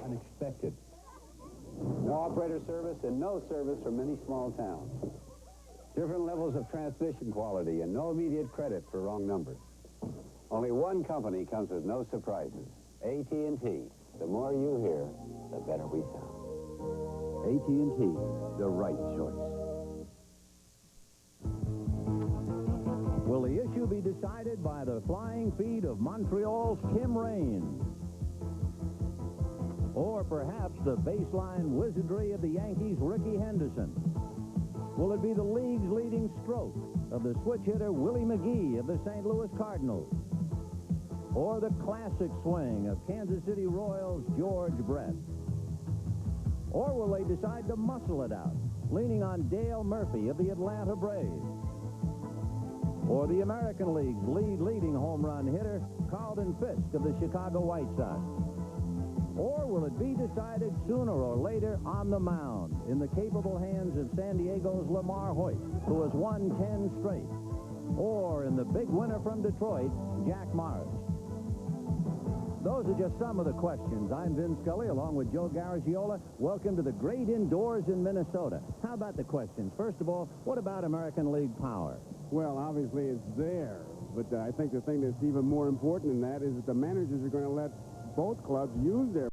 unexpected. No operator service and no service from many small towns. Different levels of transmission quality and no immediate credit for wrong numbers. Only one company comes with no surprises. AT&T. The more you hear, the better we sound. AT&T, the right choice. Will the issue be decided by the flying feet of Montreal's Tim Raines? Or perhaps the baseline wizardry of the Yankees' Ricky Henderson? Will it be the league's leading stroke of the switch hitter Willie McGee of the St. Louis Cardinals? Or the classic swing of Kansas City Royals' George Brett? Or will they decide to muscle it out, leaning on Dale Murphy of the Atlanta Braves? Or the American League's leading home run hitter, Carlton Fisk of the Chicago White Sox? Or will it be decided sooner or later on the mound in the capable hands of San Diego's Lamar Hoyt, who has won 10 straight? Or in the big winner from Detroit, Jack Morris? Those are just some of the questions. I'm Vin Scully, along with Joe Garagiola. Welcome to the great indoors in Minnesota. How about the questions? First of all, what about American League power? Well, obviously it's there, but I think the thing that's even more important than that is that the managers are going to let both clubs use their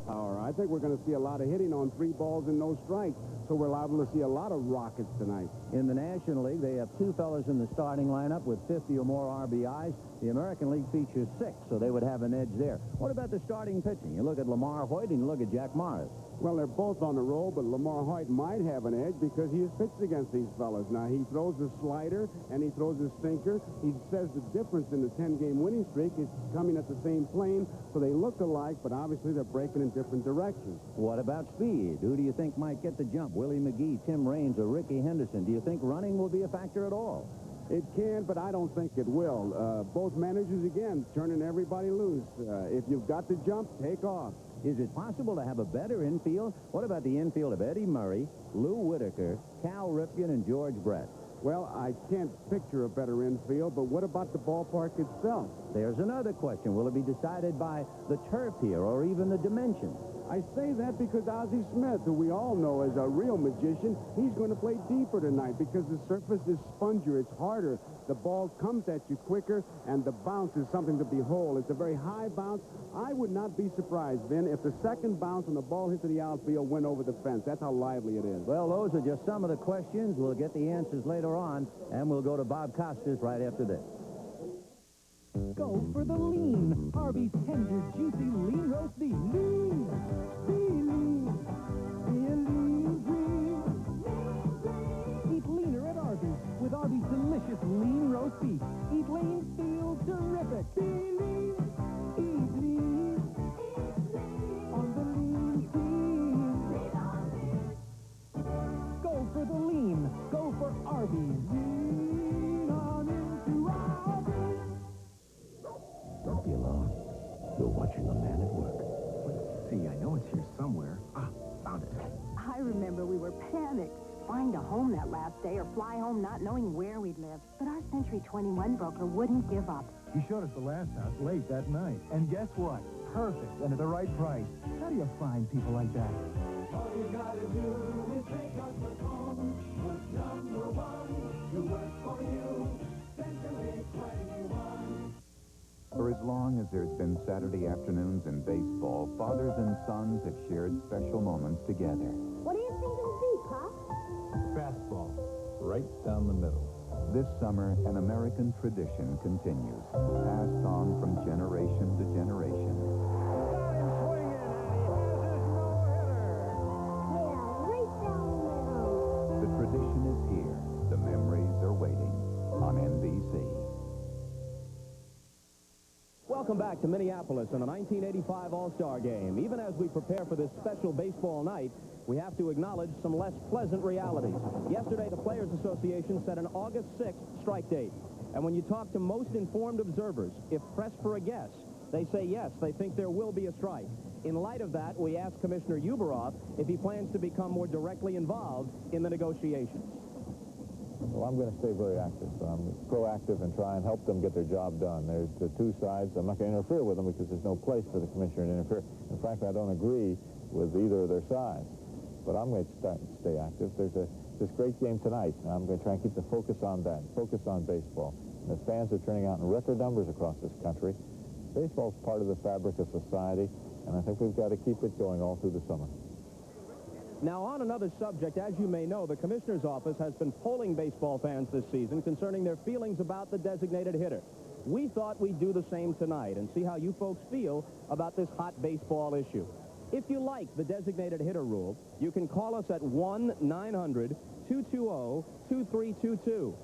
power. I think we're going to see a lot of hitting on 3 balls and no strikes, so we're liable to see a lot of rockets tonight. In the National League, they have 2 fellas in the starting lineup with 50 or more RBIs. The American League features 6, so they would have an edge there. What about the starting pitching? You look at Lamar Hoyt and you look at Jack Morris. Well, they're both on the roll, but Lamar Hoyt might have an edge because he has pitched against these fellas. Now, he throws the slider and he throws the sinker. He says the difference in the 10-game winning streak is coming at the same plane, so they look alike, but obviously they're breaking in different directions. What about speed? Who do you think might get the jump? Willie McGee, Tim Raines, or Ricky Henderson? Do you think running will be a factor at all? It can, but I don't think it will. Both managers, again, turning everybody loose. If you've got to jump, take off. Is it possible to have a better infield? What about the infield of Eddie Murray, Lou Whitaker, Cal Ripken, and George Brett? Well, I can't picture a better infield, but what about the ballpark itself? There's another question. Will it be decided by the turf here or even the dimensions? I say that because Ozzie Smith, who we all know is a real magician, he's going to play deeper tonight because the surface is spongier, it's harder. The ball comes at you quicker, and the bounce is something to behold. It's a very high bounce. I would not be surprised, Vin, if the second bounce and the ball hit to the outfield went over the fence. That's how lively it is. Well, those are just some of the questions. We'll get the answers later on, and we'll go to Bob Costas right after this. Go for the lean. Arby's tender, juicy lean roast beef. Lean. Be lean. Be a lean green. Eat leaner at Arby's with Arby's delicious lean roast beef. Eat lean, feel terrific. Be lean. Eat lean. On the lean team. Go for the lean. Go for Arby's. Lean on into Arby's. Don't be alone. You're watching a man at work. Let's see, I know it's here somewhere. Ah, found it. I remember we were panicked. Find a home that last day or fly home not knowing where we'd live. But our Century 21 broker wouldn't give up. You showed us the last house late that night. And guess what? Perfect and at the right price. How do you find people like that? All you gotta do is take up the phone. Put number 1. You work for you. Century 21. For as long as there's been Saturday afternoons in baseball, fathers and sons have shared special moments together. What do you think it'll be, Pop? Fastball. Right down the middle. This summer, an American tradition continues, passed on from generation to generation. Got him swinging, and he has his no-hitter. Yeah, right down the middle. The tradition is here. The memories are waiting on NBC. Welcome back to Minneapolis in the 1985 All-Star Game. Even as we prepare for this special baseball night, we have to acknowledge some less pleasant realities. Yesterday, the Players Association set an August 6th strike date. And when you talk to most informed observers, if pressed for a guess, they say yes, they think there will be a strike. In light of that, we asked Commissioner Uberoff if he plans to become more directly involved in the negotiations. Well, I'm going to stay very active. I'm proactive and try and help them get their job done. There's the two sides. I'm not going to interfere with them because there's no place for the commissioner to interfere. And frankly, I don't agree with either of their sides. But I'm going to stay active. There's this great game tonight. And I'm going to try and keep the focus on that, focus on baseball. And the fans are turning out in record numbers across this country. Baseball's part of the fabric of society, and I think we've got to keep it going all through the summer. Now, on another subject, as you may know, the Commissioner's Office has been polling baseball fans this season concerning their feelings about the designated hitter. We thought we'd do the same tonight and see how you folks feel about this hot baseball issue. If you like the designated hitter rule, you can call us at 1-900-220-2322.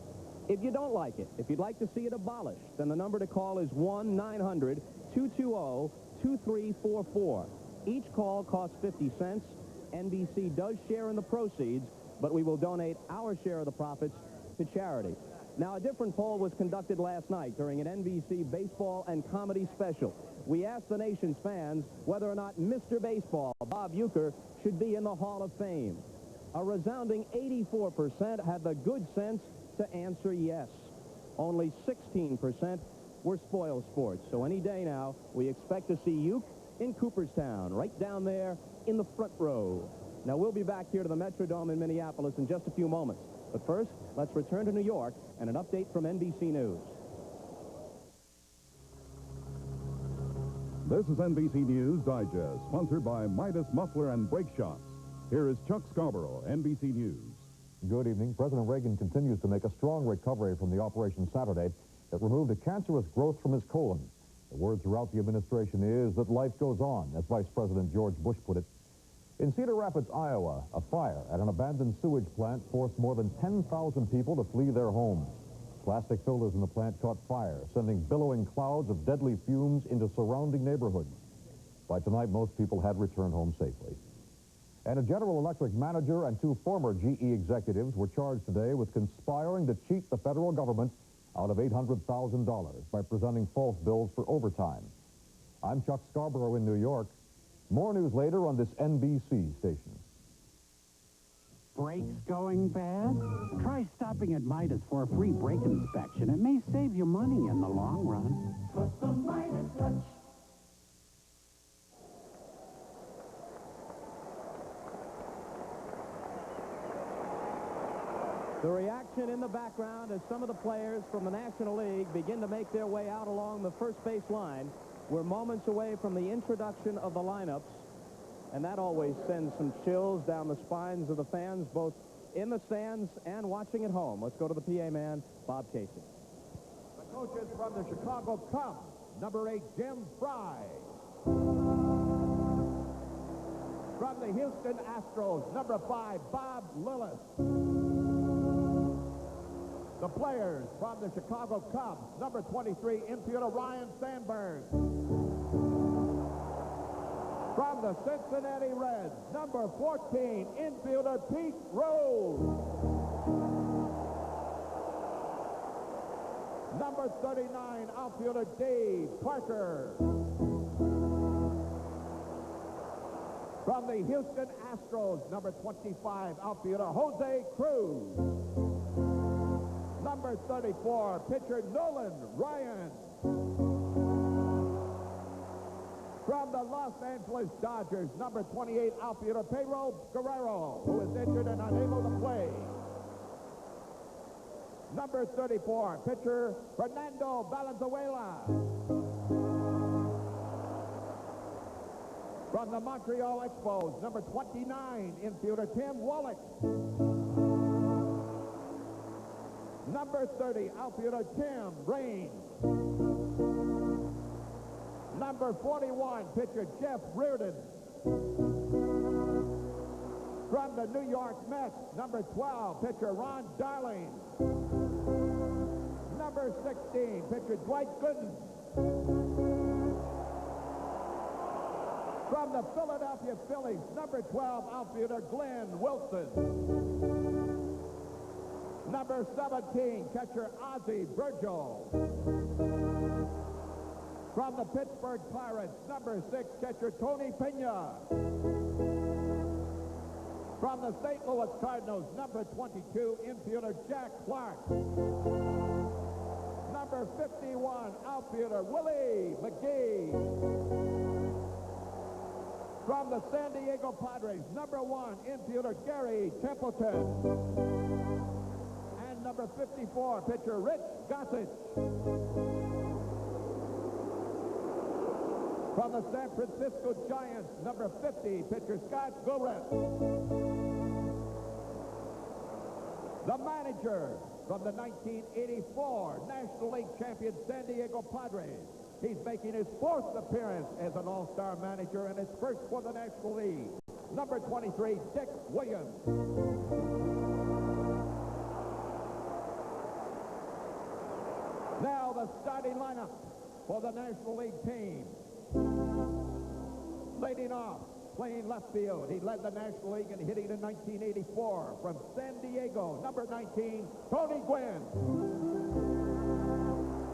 If you don't like it, if you'd like to see it abolished, then the number to call is 1-900-220-2344. Each call costs 50 cents. NBC does share in the proceeds, but we will donate our share of the profits to charity. Now, a different poll was conducted last night during an NBC baseball and comedy special. We asked the nation's fans whether or not Mr. Baseball, Bob Uecker, should be in the Hall of Fame. A resounding 84% had the good sense to answer yes. Only 16% were spoil sports. So any day now, we expect to see Uecker in Cooperstown, right down there in the front row. Now, we'll be back here to the Metrodome in Minneapolis in just a few moments. But first, let's return to New York and an update from NBC News. This is NBC News Digest, sponsored by Midas Muffler and Brake Shops. Here is Chuck Scarborough, NBC News. Good evening. President Reagan continues to make a strong recovery from the operation Saturday that removed a cancerous growth from his colon. The word throughout the administration is that life goes on, as Vice President George Bush put it. In Cedar Rapids, Iowa, a fire at an abandoned sewage plant forced more than 10,000 people to flee their homes. Plastic filters in the plant caught fire, sending billowing clouds of deadly fumes into surrounding neighborhoods. By tonight, most people had returned home safely. And a General Electric manager and two former GE executives were charged today with conspiring to cheat the federal government out of $800,000 by presenting false bills for overtime. I'm Chuck Scarborough in New York. More news later on this NBC station. Brakes going bad? Try stopping at Midas for a free brake inspection. It may save you money in the long run. Put the Midas touch. The reaction in the background as some of the players from the National League begin to make their way out along the first base line. We're moments away from the introduction of the lineups, and that always sends some chills down the spines of the fans, both in the stands and watching at home. Let's go to the PA man, Bob Casey. The coaches from the Chicago Cubs, number 8, Jim Fry. From the Houston Astros, number 5, Bob Lillis. The players from the Chicago Cubs, number 23, infielder Ryan Sandberg. From the Cincinnati Reds, number 14, infielder Pete Rose. Number 39, outfielder Dave Parker. From the Houston Astros, number 25, outfielder Jose Cruz. Number 34, pitcher Nolan Ryan. From the Los Angeles Dodgers, number 28, outfielder Pedro Guerrero, who is injured and unable to play. Number 34, pitcher Fernando Valenzuela. From the Montreal Expos, number 29, infielder Tim Wallach. Number 30, outfielder Tim Raines. Number 41, pitcher Jeff Reardon. From the New York Mets, number 12, pitcher Ron Darling. Number 16, pitcher Dwight Gooden. From the Philadelphia Phillies, number 12, outfielder Glenn Wilson. Number 17, catcher Ozzie Virgil. From the Pittsburgh Pirates, number 6, catcher Tony Pena. From the the St. Louis Cardinals, number 22, infielder Jack Clark. Number 51, outfielder Willie McGee. From the San Diego Padres, number 1, infielder Gary Templeton. And number 54, pitcher Rich Gossage. From the San Francisco Giants, number 50, pitcher Scott Gilbreth. The manager from the 1984 National League champion San Diego Padres. He's making his 4th appearance as an all-star manager and his first for the National League. Number 23, Dick Williams. Now the starting lineup for the National League team. Leading off, playing left field. He led the National League in hitting in 1984 from San Diego. Number 19, Tony Gwynn.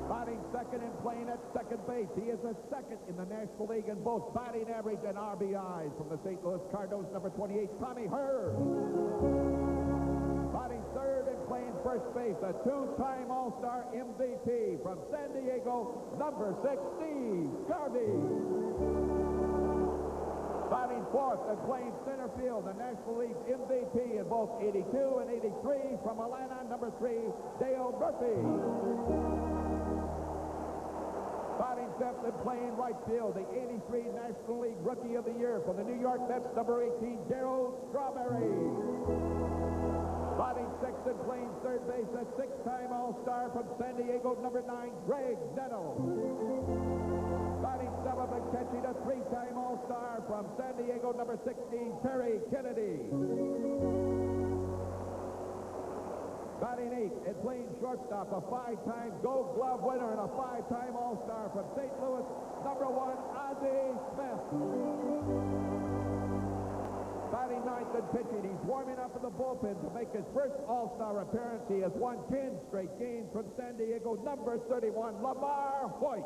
Batting second and playing at second base. He is a second in the National League in both batting average and RBIs. From the St. Louis Cardinals, number 28, Tommy Hurd. Batting third and playing first base, a 2-time All-Star MVP from San Diego, number 6, Steve Garvey. Batting fourth and playing center field, the National League MVP in both 82 and 83 from Atlanta, number 3, Dale Murphy. Batting fifth and playing right field, the 83 National League Rookie of the Year from the New York Mets, number 18, Darryl Strawberry. Batting sixth and playing third base, a 6-time All-Star from San Diego, number 9, Greg Nettle. Batting seventh and catching a 3-time All-Star from San Diego, number 16, Terry Kennedy. Batting eighth and playing shortstop, a 5-time Gold Glove winner and a 5-time All-Star from St. Louis, number 1, Ozzie Smith. Batting ninth and pitching, he's warming up in the bullpen to make his first All-Star appearance. He has won 10 straight games from San Diego, number 31, Lamar Hoyt.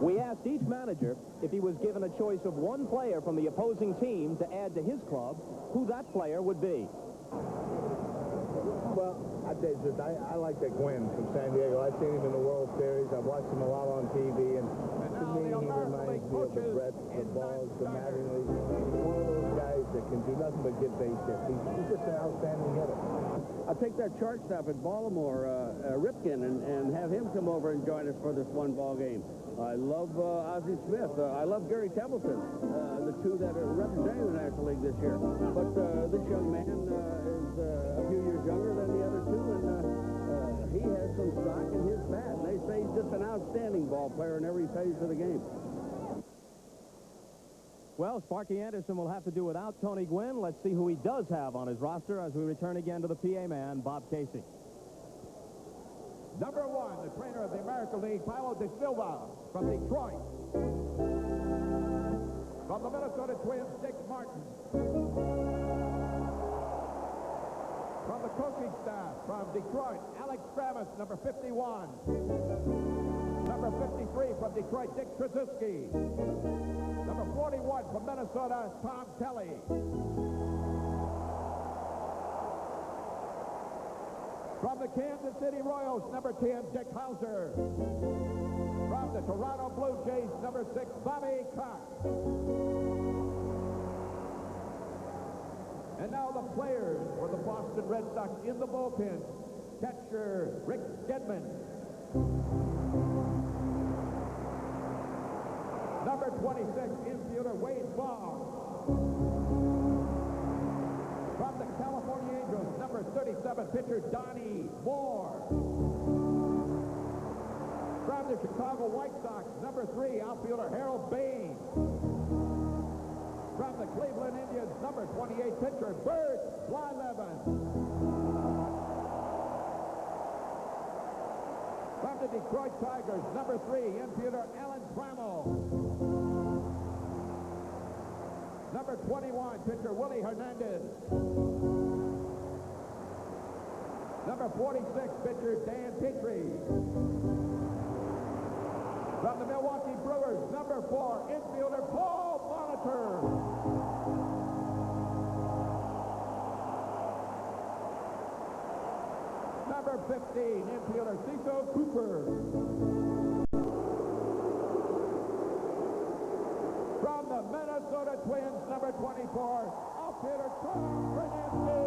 We asked each manager if he was given a choice of one player from the opposing team to add to his club, who that player would be. Well, I'd say this. I like that Gwynn from San Diego. I've seen him in the World Series. I've watched him a lot on TV, and to me, he reminds me of the Brett, the Balls, the Mattingly. He's one of those guys that can do nothing but get base hits. He's just an outstanding hitter. I'll take that shortstop at Baltimore, Ripken, and have him come over and join us for this one-ball game. I love Ozzie Smith. I love Gary Templeton, the two that are representing the National League this year. But this young man is a few years younger than the other two, and he has some stock in his bat. They say he's just an outstanding ball player in every phase of the game. Well, Sparky Anderson will have to do without Tony Gwynn. Let's see who he does have on his roster as we return again to the PA man, Bob Casey. Number 1, the trainer of the American League, Paulo De Silva from Detroit. From the Minnesota Twins, Dick Martin. From the coaching staff, from Detroit, Alex Travis, number 51. Number 53 from Detroit, Dick Tracewski. Number 41 from Minnesota, Tom Kelly. From the Kansas City Royals, number 10, Dick Hauser. From the Toronto Blue Jays, number 6, Bobby Cox. And now the players for the Boston Red Sox in the bullpen. Catcher Rick Gedman. Number 26, infielder Wade Vaughn. From the California Angels, number 37, pitcher Donnie Moore. From the Chicago White Sox, number 3, outfielder Harold Bain. From the Cleveland Indians, number 28, pitcher Bert Blyleven. From the Detroit Tigers, number 3, infielder Alan Trammell. Number 21, pitcher Willie Hernandez. Number 46, pitcher Dan Petrie. From the Milwaukee Brewers, 15, infielder Cecil Cooper. From the Minnesota Twins, number 24, outfielder Tom Brzezinski.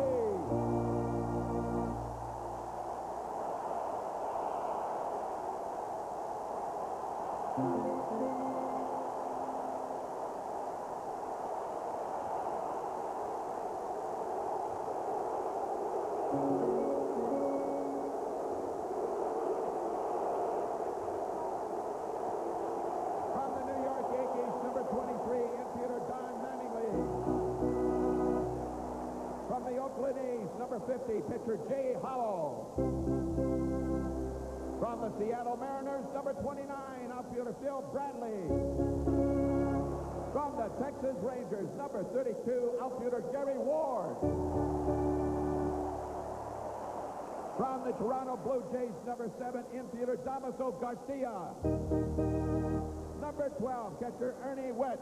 From the New York Yankees, number 23, infielder Don Mattingly. From the Oakland A's, number 50, pitcher Jay Howell. From the Seattle Mariners, number 29, outfielder Phil Bradley. From the Texas Rangers, number 32, outfielder Gary Ward. From the Toronto Blue Jays, number 7, infielder Damaso Garcia. Number 12, catcher Ernie Wett.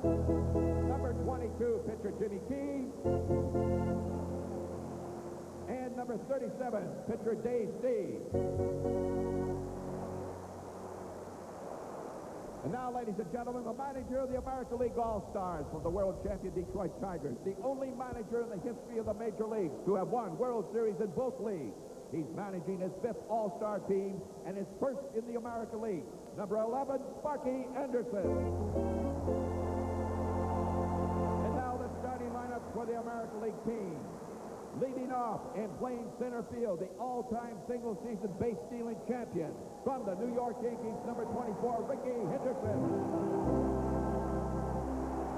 Number 22, pitcher Jimmy Key. And number 37, pitcher Dave Steve. And now, ladies and gentlemen, the manager of the American League All-Stars from the world champion Detroit Tigers, the only manager in the history of the major leagues to have won World Series in both leagues. He's managing his 5th All-Star team and his 1st in the American League. Number 11, Sparky Anderson. And now the starting lineup for the American League team. Leading off and playing center field, the all-time single-season base-stealing champion from the New York Yankees, number 24, Ricky Henderson.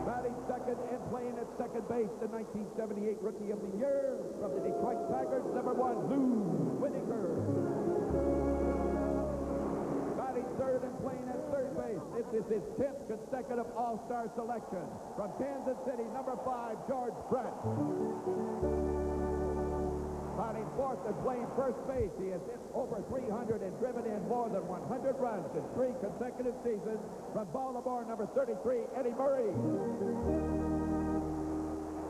Batting second and playing at second base, the 1978 Rookie of the Year from the Detroit Tigers, number 1, Lou Whitaker. Batting third and playing at third base, this is his 10th consecutive All-Star selection from Kansas City, number 5, George Brett. Batting fourth and playing first base, he has hit over 300 and driven in more than 100 runs in 3 consecutive seasons from Baltimore, number 33, Eddie Murray.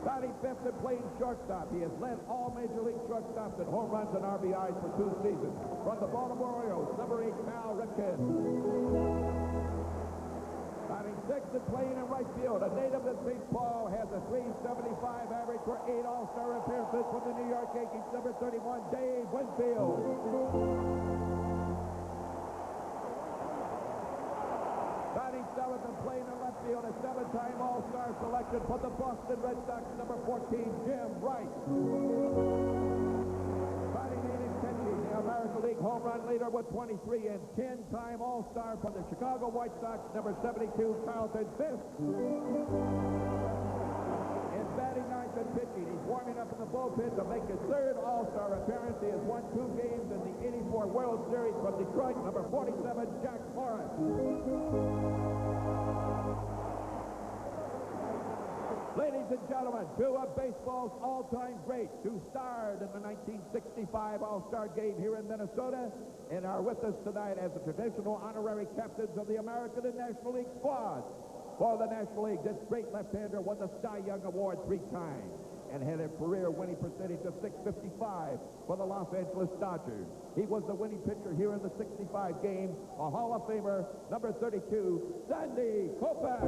Batting fifth and playing shortstop, he has led all Major League shortstops in home runs and RBIs for 2 seasons. From the Baltimore Orioles, number 8, Cal Ripken. Batting sixth and playing in right field, a native of St. Paul, has a .375 average for 8 All-Star appearances from the New York Yankees, number 31, Dave Winfield. Batting seventh and playing in left field, a 7-time All-Star selection for the Boston Red Sox, number 14, Jim Wright. Batting eighth and catching, the American League home run leader with 23 and 10-time All-Star from the Chicago White Sox, number 72, Carlton Fisk. And batting ninth and pitching, he's warming up in the bullpen to make his 3rd All-Star appearance. He has won 2 games in the '84 World Series from Detroit, number 47, Jack Morris. Ladies and gentlemen, 2 of baseball's all-time greats who starred in the 1965 All-Star Game here in Minnesota and are with us tonight as the traditional honorary captains of the American and National League squads. For the National League, this great left-hander won the Cy Young Award 3 times and had a career winning percentage of .655 for the Los Angeles Dodgers. He was the winning pitcher here in the '65 game, a Hall of Famer, number 32, Sandy Koufax.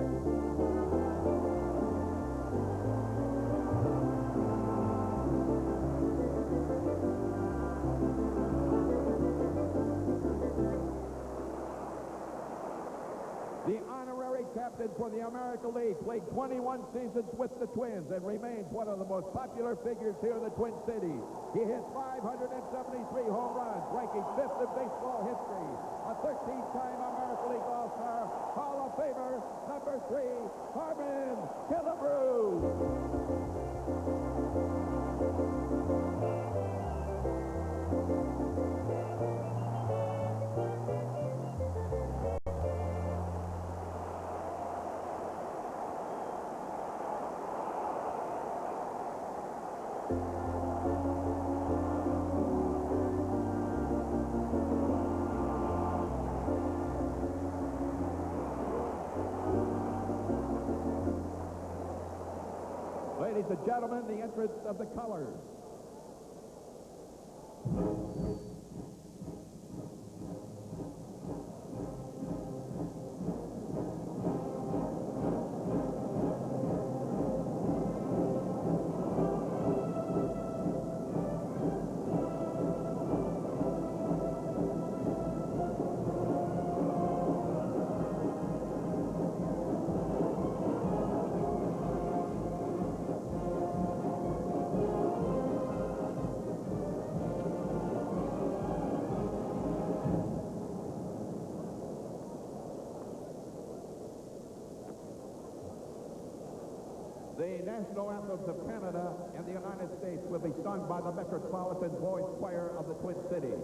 The honorary captain for the American League, played 21 seasons with the Twins and remains one of the most popular figures here in the Twin Cities. He hit 573 home runs, ranking 5th in baseball history. A 13-time American League All-Star, Hall of Famer, number 3, Harmon Killebrew. Ladies and gentlemen, the entrance of the colors. The national anthems of Canada and the United States will be sung by the Metropolitan Boys Choir of the Twin Cities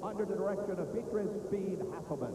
under the direction of Beatrice Speed Hasselman.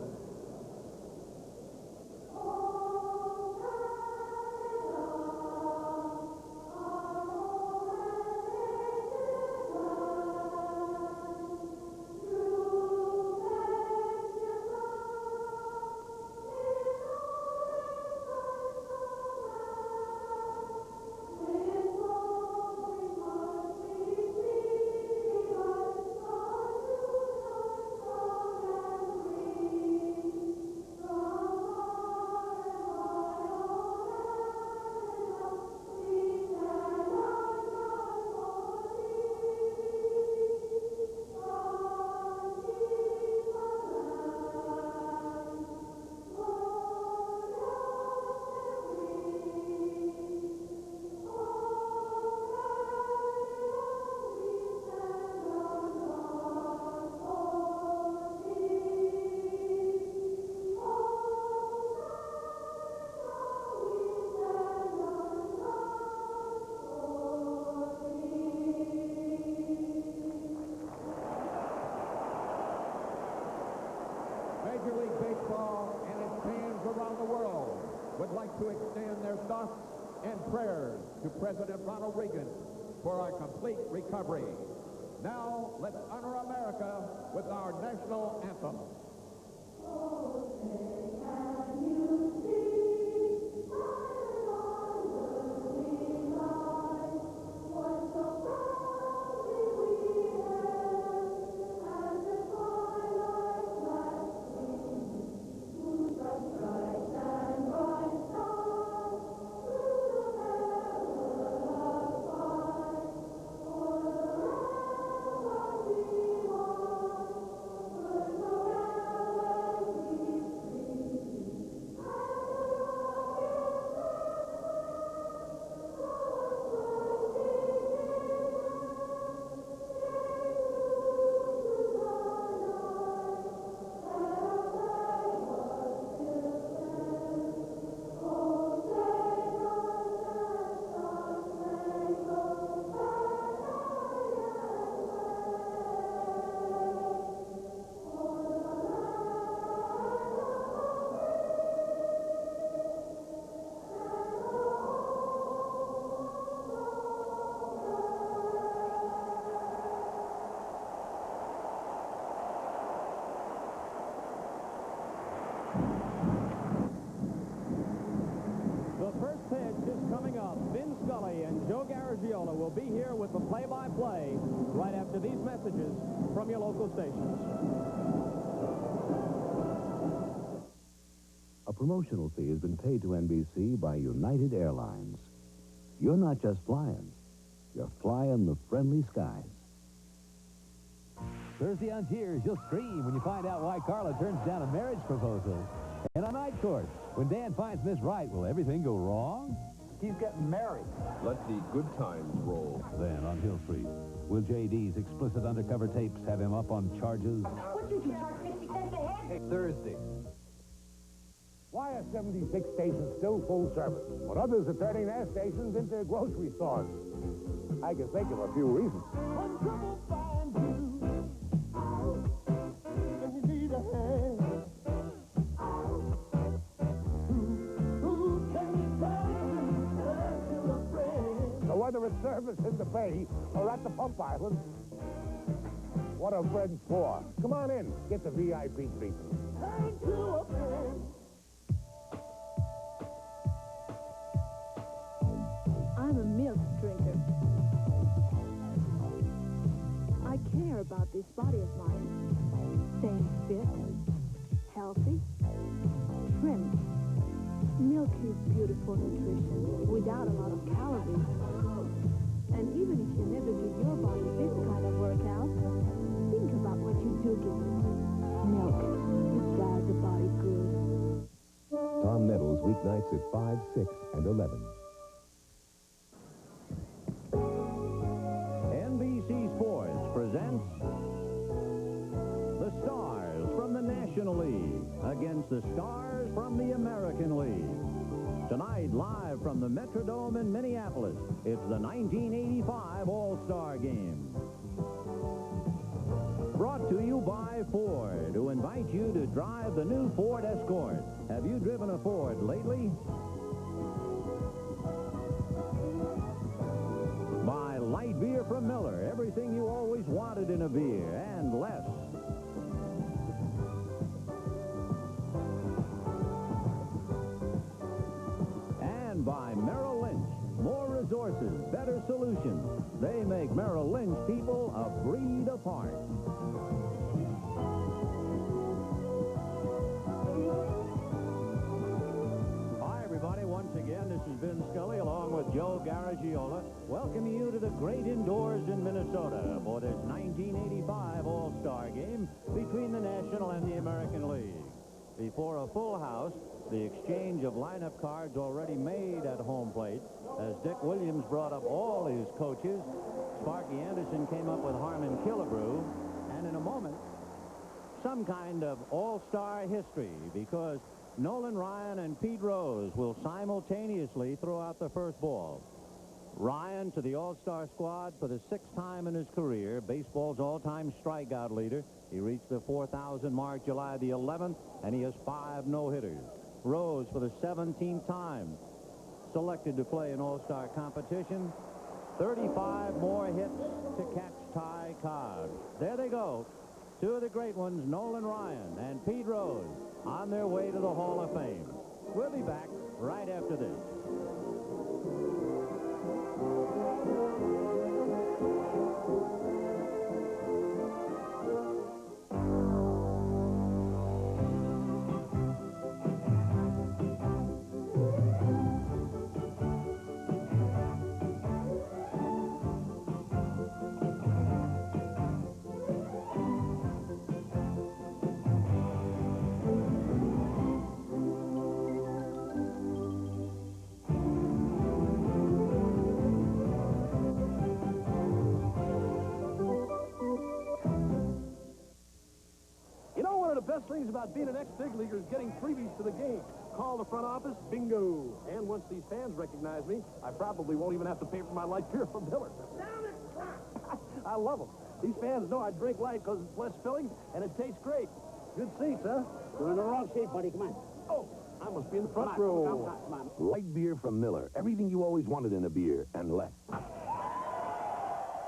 Major League Baseball and its fans around the world would like to extend their thoughts and prayers to President Ronald Reagan for our complete recovery. Now, let's honor America with our national anthem. Will be here with the play-by-play right after these messages from your local stations. A promotional fee has been paid to NBC by United Airlines. You're not just flying, you're flying the friendly skies. Thursday on Cheers, you'll scream when you find out why Carla turns down a marriage proposal. And on Night Court, when Dan finds Miss Right, will everything go wrong? He's getting married. Let the good times roll. Then, on Hill Street, will J.D.'s explicit undercover tapes have him up on charges? What did you charge 50 cents a head? Hey, Thursday. Why are 76 stations still full service, but others are turning their stations into grocery stores? I can think of a few reasons. When trouble finds you, and you need a hand, whether it's service in the bay or at the pump island, what are friends for? Come on in, get the VIP treatment. Turn to a friend. I'm a milk drinker. I care about this body of mine. Staying fit, healthy, trim. Milk is beautiful nutrition without a lot of calories. And even if you never give your body this kind of workout, think about what you do give it. Milk. It does the body good. Tom Nettles, weeknights at 5, 6, and 11. NBC Sports presents the Stars from the National League against the Stars from the American League. Tonight, live from the Metrodome in Minneapolis, it's the 1985 All-Star Game. Brought to you by Ford, who invite you to drive the new Ford Escort. Have you driven a Ford lately? By light beer from Miller, everything you always wanted in a beer, and less. And by Merrill Lynch, more resources, better solutions. They make Merrill Lynch people a breed apart. Hi, everybody. Once again, this is Vin Scully along with Joe Garagiola, welcoming you to the great indoors in Minnesota for this 1985 All-Star Game between the National and the American League. Before a full house, the exchange of lineup cards already made at home plate, as Dick Williams brought up all his coaches. Sparky Anderson came up with Harmon Killebrew, and in a moment, some kind of all-star history, because Nolan Ryan and Pete Rose will simultaneously throw out the first ball. Ryan to the All-Star squad for the 6th time in his career, baseball's all-time strikeout leader. He reached the 4,000 mark July the 11th, and he has 5 no-hitters. Rose for the 17th time selected to play an All-Star competition. 35 more hits to catch Ty Cobb. There they go. 2 of the great ones, Nolan Ryan and Pete Rose, on their way to the Hall of Fame. We'll be back right after this. One of the best things about being an ex-big leaguer is getting freebies to the game. Call the front office, bingo. And once these fans recognize me, I probably won't even have to pay for my light beer from Miller. I love them. These fans know I drink light because it's less filling and it tastes great. Good seats, huh? You're in the wrong seat, buddy. Come on. Oh, I must be in the front row. Come on. Light beer from Miller. Everything you always wanted in a beer, and less.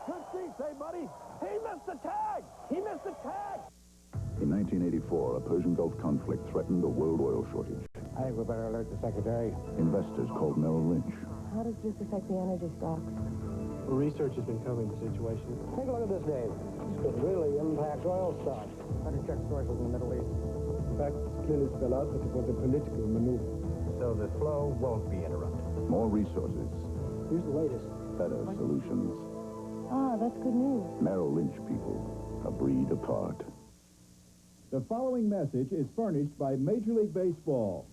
Good seats, hey, buddy. He missed the tag. He missed the tag. In 1984, a Persian Gulf conflict threatened a world oil shortage. I think we better alert the Secretary. Investors called Merrill Lynch. How does this affect the energy stocks? Research has been covering the situation. Take a look at this, Dave. This could really impact oil stocks. Better check sources in the Middle East. Facts clearly spell out that it was a political maneuver. So the flow won't be interrupted. More resources. Here's the latest. Better solutions. Ah, that's good news. Merrill Lynch people, a breed apart. The following message is furnished by Major League Baseball.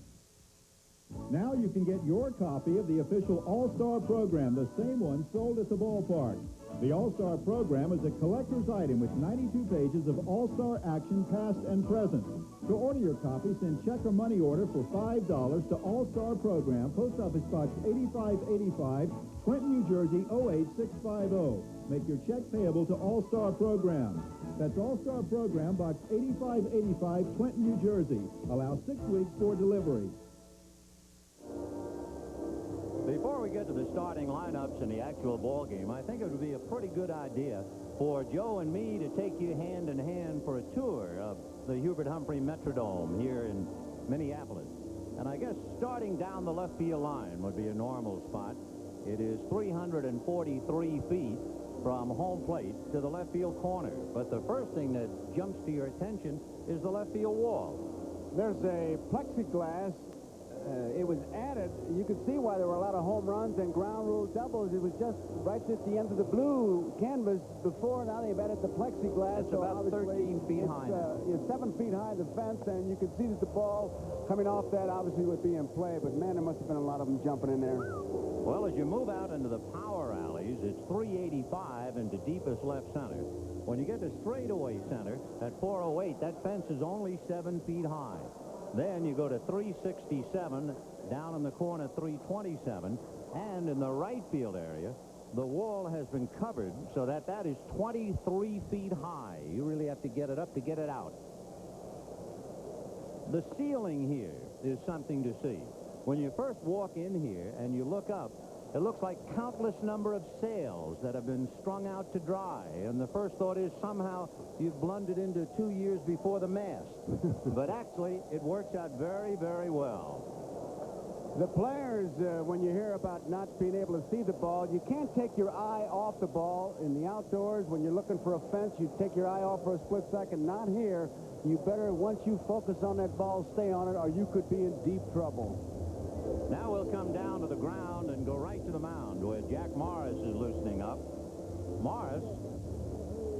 Now you can get your copy of the official All-Star program, the same one sold at the ballpark. The All-Star program is a collector's item with 92 pages of All-Star action past and present. To order your copy, send check or money order for $5 to All-Star Program, Post Office Box 8585, Clinton, New Jersey, 08650. Make your check payable to All-Star Program. That's All-Star Program, Box 8585, Clinton, New Jersey. Allow 6 weeks for delivery. Before we get to the starting lineups in the actual ball game, I think it would be a pretty good idea for Joe and me to take you hand in hand for a tour of the Hubert Humphrey Metrodome here in Minneapolis. And I guess starting down the left field line would be a normal spot. It is 343 feet from home plate to the left field corner. But the first thing that jumps to your attention is the left field wall. There's a plexiglass. It was added. You could see why there were a lot of home runs and ground rule doubles. It was just right at the end of the blue canvas before. Now they've added the plexiglass. It's about 13 feet high. It's 7 feet high, the fence, and you could see that the ball coming off that obviously would be in play. But, man, there must have been a lot of them jumping in there. Well, as you move out into the power alleys, it's 385 into deepest left center. When you get to straightaway center at 408, that fence is only 7 feet high. Then you go to 367, down in the corner 327, and in the right field area, the wall has been covered so that is 23 feet high. You really have to get it up to get it out. The ceiling here is something to see. When you first walk in here and you look up, it looks like countless number of sails that have been strung out to dry. And the first thought is somehow you've blundered into 2 years before the mast. But actually, it works out very, very well. The players, when you hear about not being able to see the ball, you can't take your eye off the ball. In the outdoors, when you're looking for a fence, you take your eye off for a split second. Not here. You better, once you focus on that ball, stay on it, or you could be in deep trouble. Now we'll come down to the ground and go right to the mound where Jack Morris is loosening up. Morris,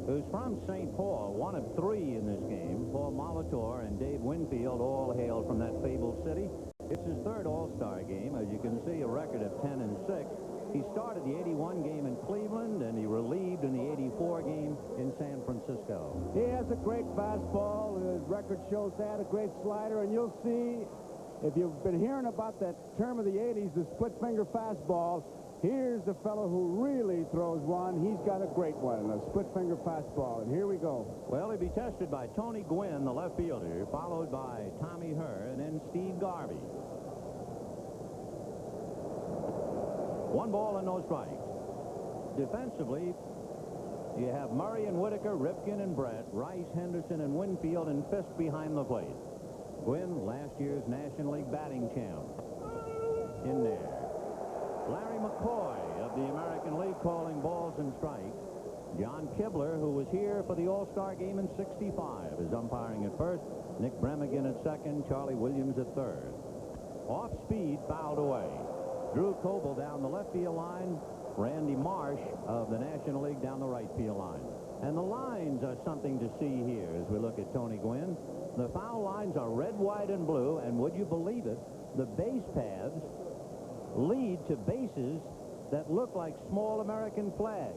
who's from St. Paul, one of 3 in this game. Paul Molitor and Dave Winfield all hail from that fabled city. It's his 3rd All-Star game. As you can see, a record of 10-6. He started the 81 game in Cleveland, and he relieved in the 84 game in San Francisco. He has a great fastball. His record shows that, a great slider, and you'll see, if you've been hearing about that term of the 80s, the split-finger fastball, here's a fellow who really throws one. He's got a great one, a split-finger fastball, and here we go. Well, he'll be tested by Tony Gwynn, the left fielder, followed by Tommy Herr, and then Steve Garvey. 1 ball and no strikes. Defensively, you have Murray and Whitaker, Ripken and Brett, Rice, Henderson, and Winfield, and Fisk behind the plate. Gwynn, last year's National League batting champ, in there. Larry McCoy of the American League calling balls and strikes. John Kibler, who was here for the All-Star game in '65, is umpiring at first. Nick Bremigan at second. Charlie Williams at third. Off speed, fouled away. Drew Coble down the left field line. Randy Marsh of the National League down the right field line. And the lines are something to see here as we look at Tony Gwynn. The foul lines are red, white, and blue, and would you believe it, the base paths lead to bases that look like small American flags.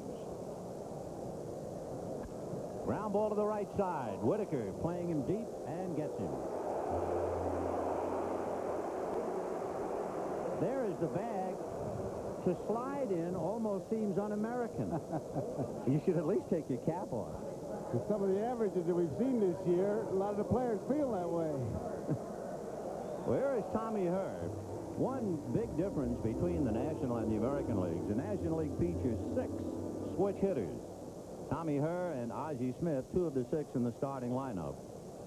Ground ball to the right side. Whitaker playing him deep and gets him. There is the bag. To slide in almost seems un-American. You should at least take your cap off. With some of the averages that we've seen this year, a lot of the players feel that way. Where is Tommy Herr? One big difference between the National and the American Leagues. The National League features 6 switch hitters. Tommy Herr and Ozzie Smith, 2 of the 6 in the starting lineup.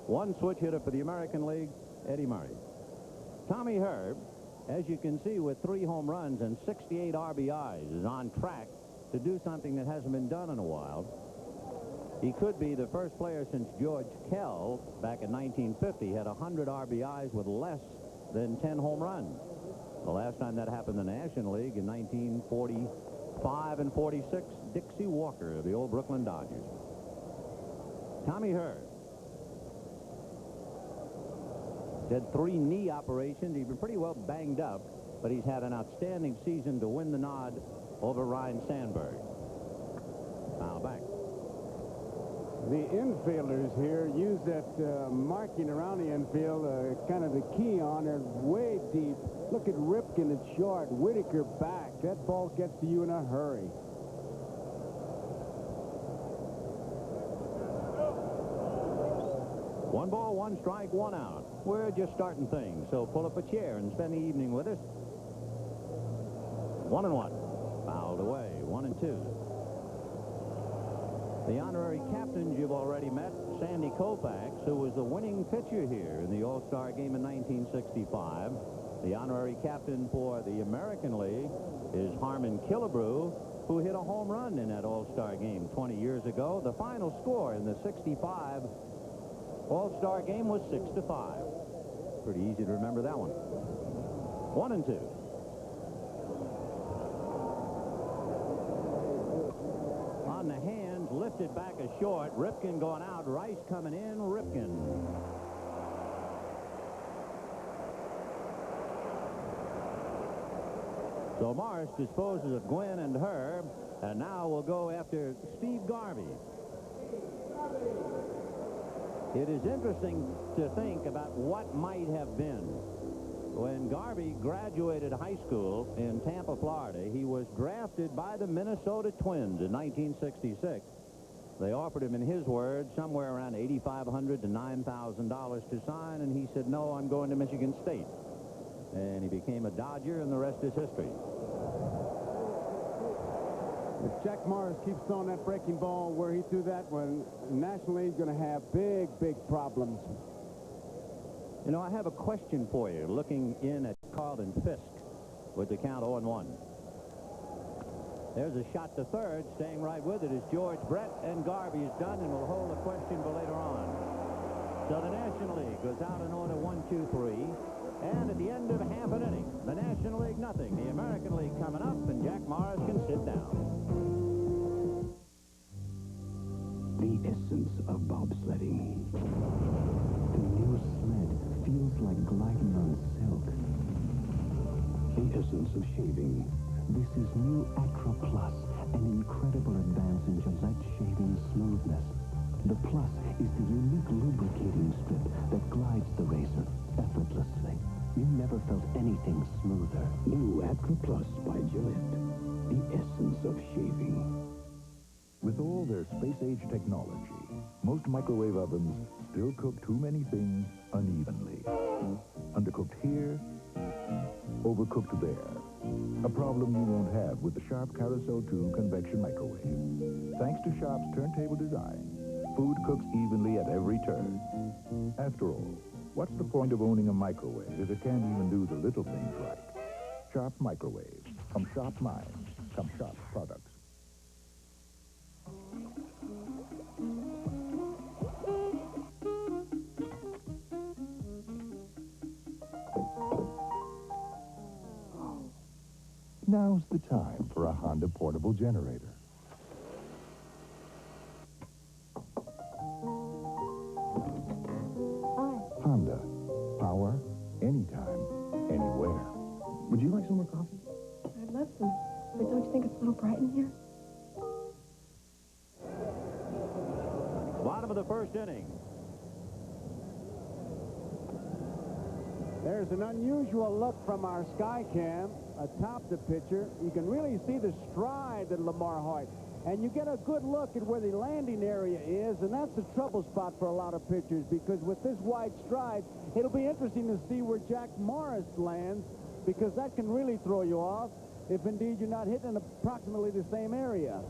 1 switch hitter for the American League, Eddie Murray. Tommy Herr, as you can see, with 3 home runs and 68 RBIs, is on track to do something that hasn't been done in a while. He could be the first player since George Kell, back in 1950, had 100 RBIs with less than 10 home runs. The last time that happened in the National League in 1945 and 46, Dixie Walker of the old Brooklyn Dodgers. Tommy Herr had 3 knee operations. He's been pretty well banged up, but he's had an outstanding season to win the nod over Ryan Sandberg. Foul back. The infielders here use that marking around the infield, kind of the key on. They're way deep. Look at Ripken at short. Whitaker back. That ball gets to you in a hurry. One ball, 1 strike, 1 out. We're just starting things, so pull up a chair and spend the evening with us. 1-1. Fouled away. 1-2. The honorary captains you've already met, Sandy Koufax, who was the winning pitcher here in the All-Star game in 1965. The honorary captain for the American League is Harmon Killebrew, who hit a home run in that All-Star game 20 years ago. The final score in the '65 All-Star game was 6-5. Pretty easy to remember that one. 1-2. On the hands, lifted back a short. Ripken going out. Rice coming in. Ripken. So Morris disposes of Gwynn and Herr, and now we'll go after Steve Garvey. It is interesting to think about what might have been. When Garvey graduated high school in Tampa, Florida, he was drafted by the Minnesota Twins in 1966. They offered him, in his words, somewhere around $8,500 to $9,000 to sign, and he said, no, I'm going to Michigan State. And he became a Dodger, and the rest is history. If Jack Morris keeps throwing that breaking ball where he threw that one, nationally he's going to have big, big problems. You know, I have a question for you, looking in at Carlton Fisk with the count 0-1. There's a shot to third. Staying right with it is George Brett, and Garvey is done, and we'll hold a question for later on. So the National League goes out in order 1, 2, 3. And at the end of half an inning, the National League nothing. The American League coming up, and Jack Morris can sit down. The essence of bobsledding. The new sled feels like gliding on silk. The essence of shaving. This is new Acra Plus, an incredible advance in Gillette shaving smoothness. The Plus is the unique lubricating strip that glides the razor effortlessly. You never felt anything smoother. New Acra Plus by Gillette, the essence of shaving. With all their space-age technology, most microwave ovens still cook too many things unevenly. Undercooked here, overcooked there. A problem you won't have with the Sharp Carousel 2 convection microwave. Thanks to Sharp's turntable design, food cooks evenly at every turn. After all, what's the point of owning a microwave if it can't even do the little things right? Sharp microwaves. From Sharp minds come Sharp products. Now's the time for a Honda portable generator. Honda. Power, anytime, anywhere. Would you like some more coffee? I'd love some, but don't you think it's a little bright in here? Bottom of the first inning. There's an unusual look from our sky cam atop the pitcher. You can really see the stride of Lamar Hoyt. And you get a good look at where the landing area is, and that's the trouble spot for a lot of pitchers, because with this wide stride, it'll be interesting to see where Jack Morris lands, because that can really throw you off if indeed you're not hitting in approximately the same area.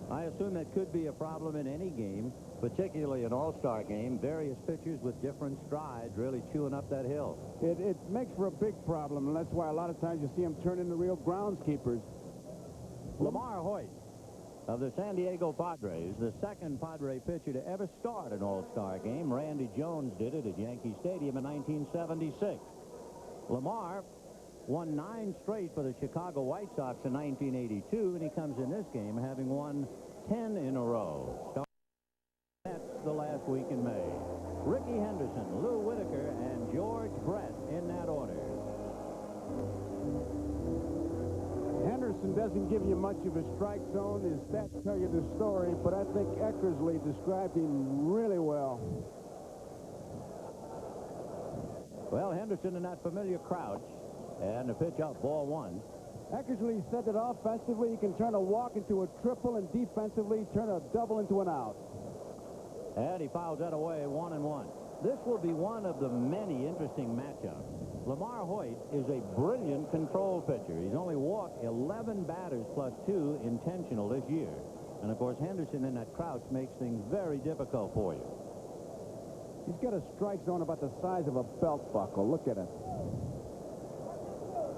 I assume that could be a problem in any game, particularly an all-star game. Various pitchers with different strides really chewing up that hill. It makes for a big problem, and that's why a lot of times you see them turn into real groundskeepers. Lamar Hoyt of the San Diego Padres, the second Padre pitcher to ever start an all-star game. Randy Jones did it at Yankee Stadium in 1976. Lamar won 9 straight for the Chicago White Sox in 1982, and he comes in this game having won 10 in a row. That's the last week in May. Ricky Henderson, Lou Whitaker, and George Brett in that order. Henderson doesn't give you much of a strike zone. His stats tell you the story, but I think Eckersley described him really well. Well, Henderson in that familiar crouch, and the pitch up, ball 1. Eckersley said that offensively he can turn a walk into a triple, and defensively turn a double into an out. And he fouls that away, 1-1. This will be one of the many interesting matchups. Lamar Hoyt is a brilliant control pitcher. He's only walked 11 batters plus 2 intentional this year. And, of course, Henderson in that crouch makes things very difficult for you. He's got a strike zone about the size of a belt buckle. Look at it.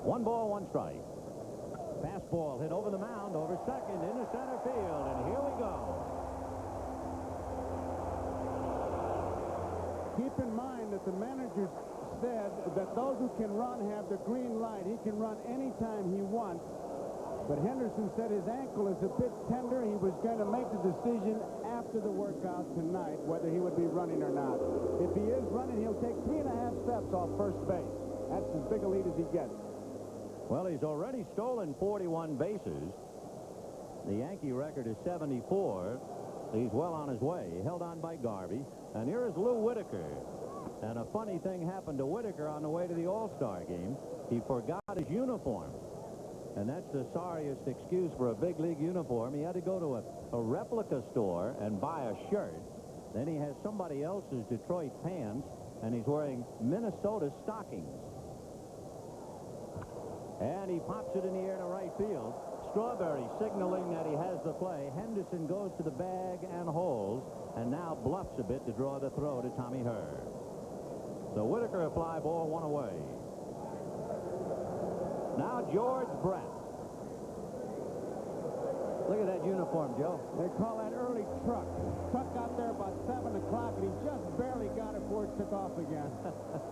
1 ball, 1 strike. Fastball hit over the mound, over second, into center field, and here we go. Keep in mind that the manager said that those who can run have the green light. He can run anytime he wants. But Henderson said his ankle is a bit tender. He was going to make the decision after the workout tonight whether he would be running or not. If he is running, he'll take 3.5 steps off first base. That's as big a lead as he gets. Well, he's already stolen 41 bases. The Yankee record is 74. He's well on his way. Held on by Garvey. And here is Lou Whitaker. And a funny thing happened to Whitaker on the way to the All-Star game. He forgot his uniform. And that's the sorriest excuse for a big league uniform. He had to go to a replica store and buy a shirt. Then he has somebody else's Detroit pants, and he's wearing Minnesota stockings. And he pops it in the air to right field. Strawberry signaling that he has the play. Henderson goes to the bag and holds, and now bluffs a bit to draw the throw to Tommy Herr. So Whitaker a fly ball, one away. Now George Brett. Look at that uniform, Joe. They call that early truck. Truck got there about 7 o'clock, and he just barely got it before it took off again.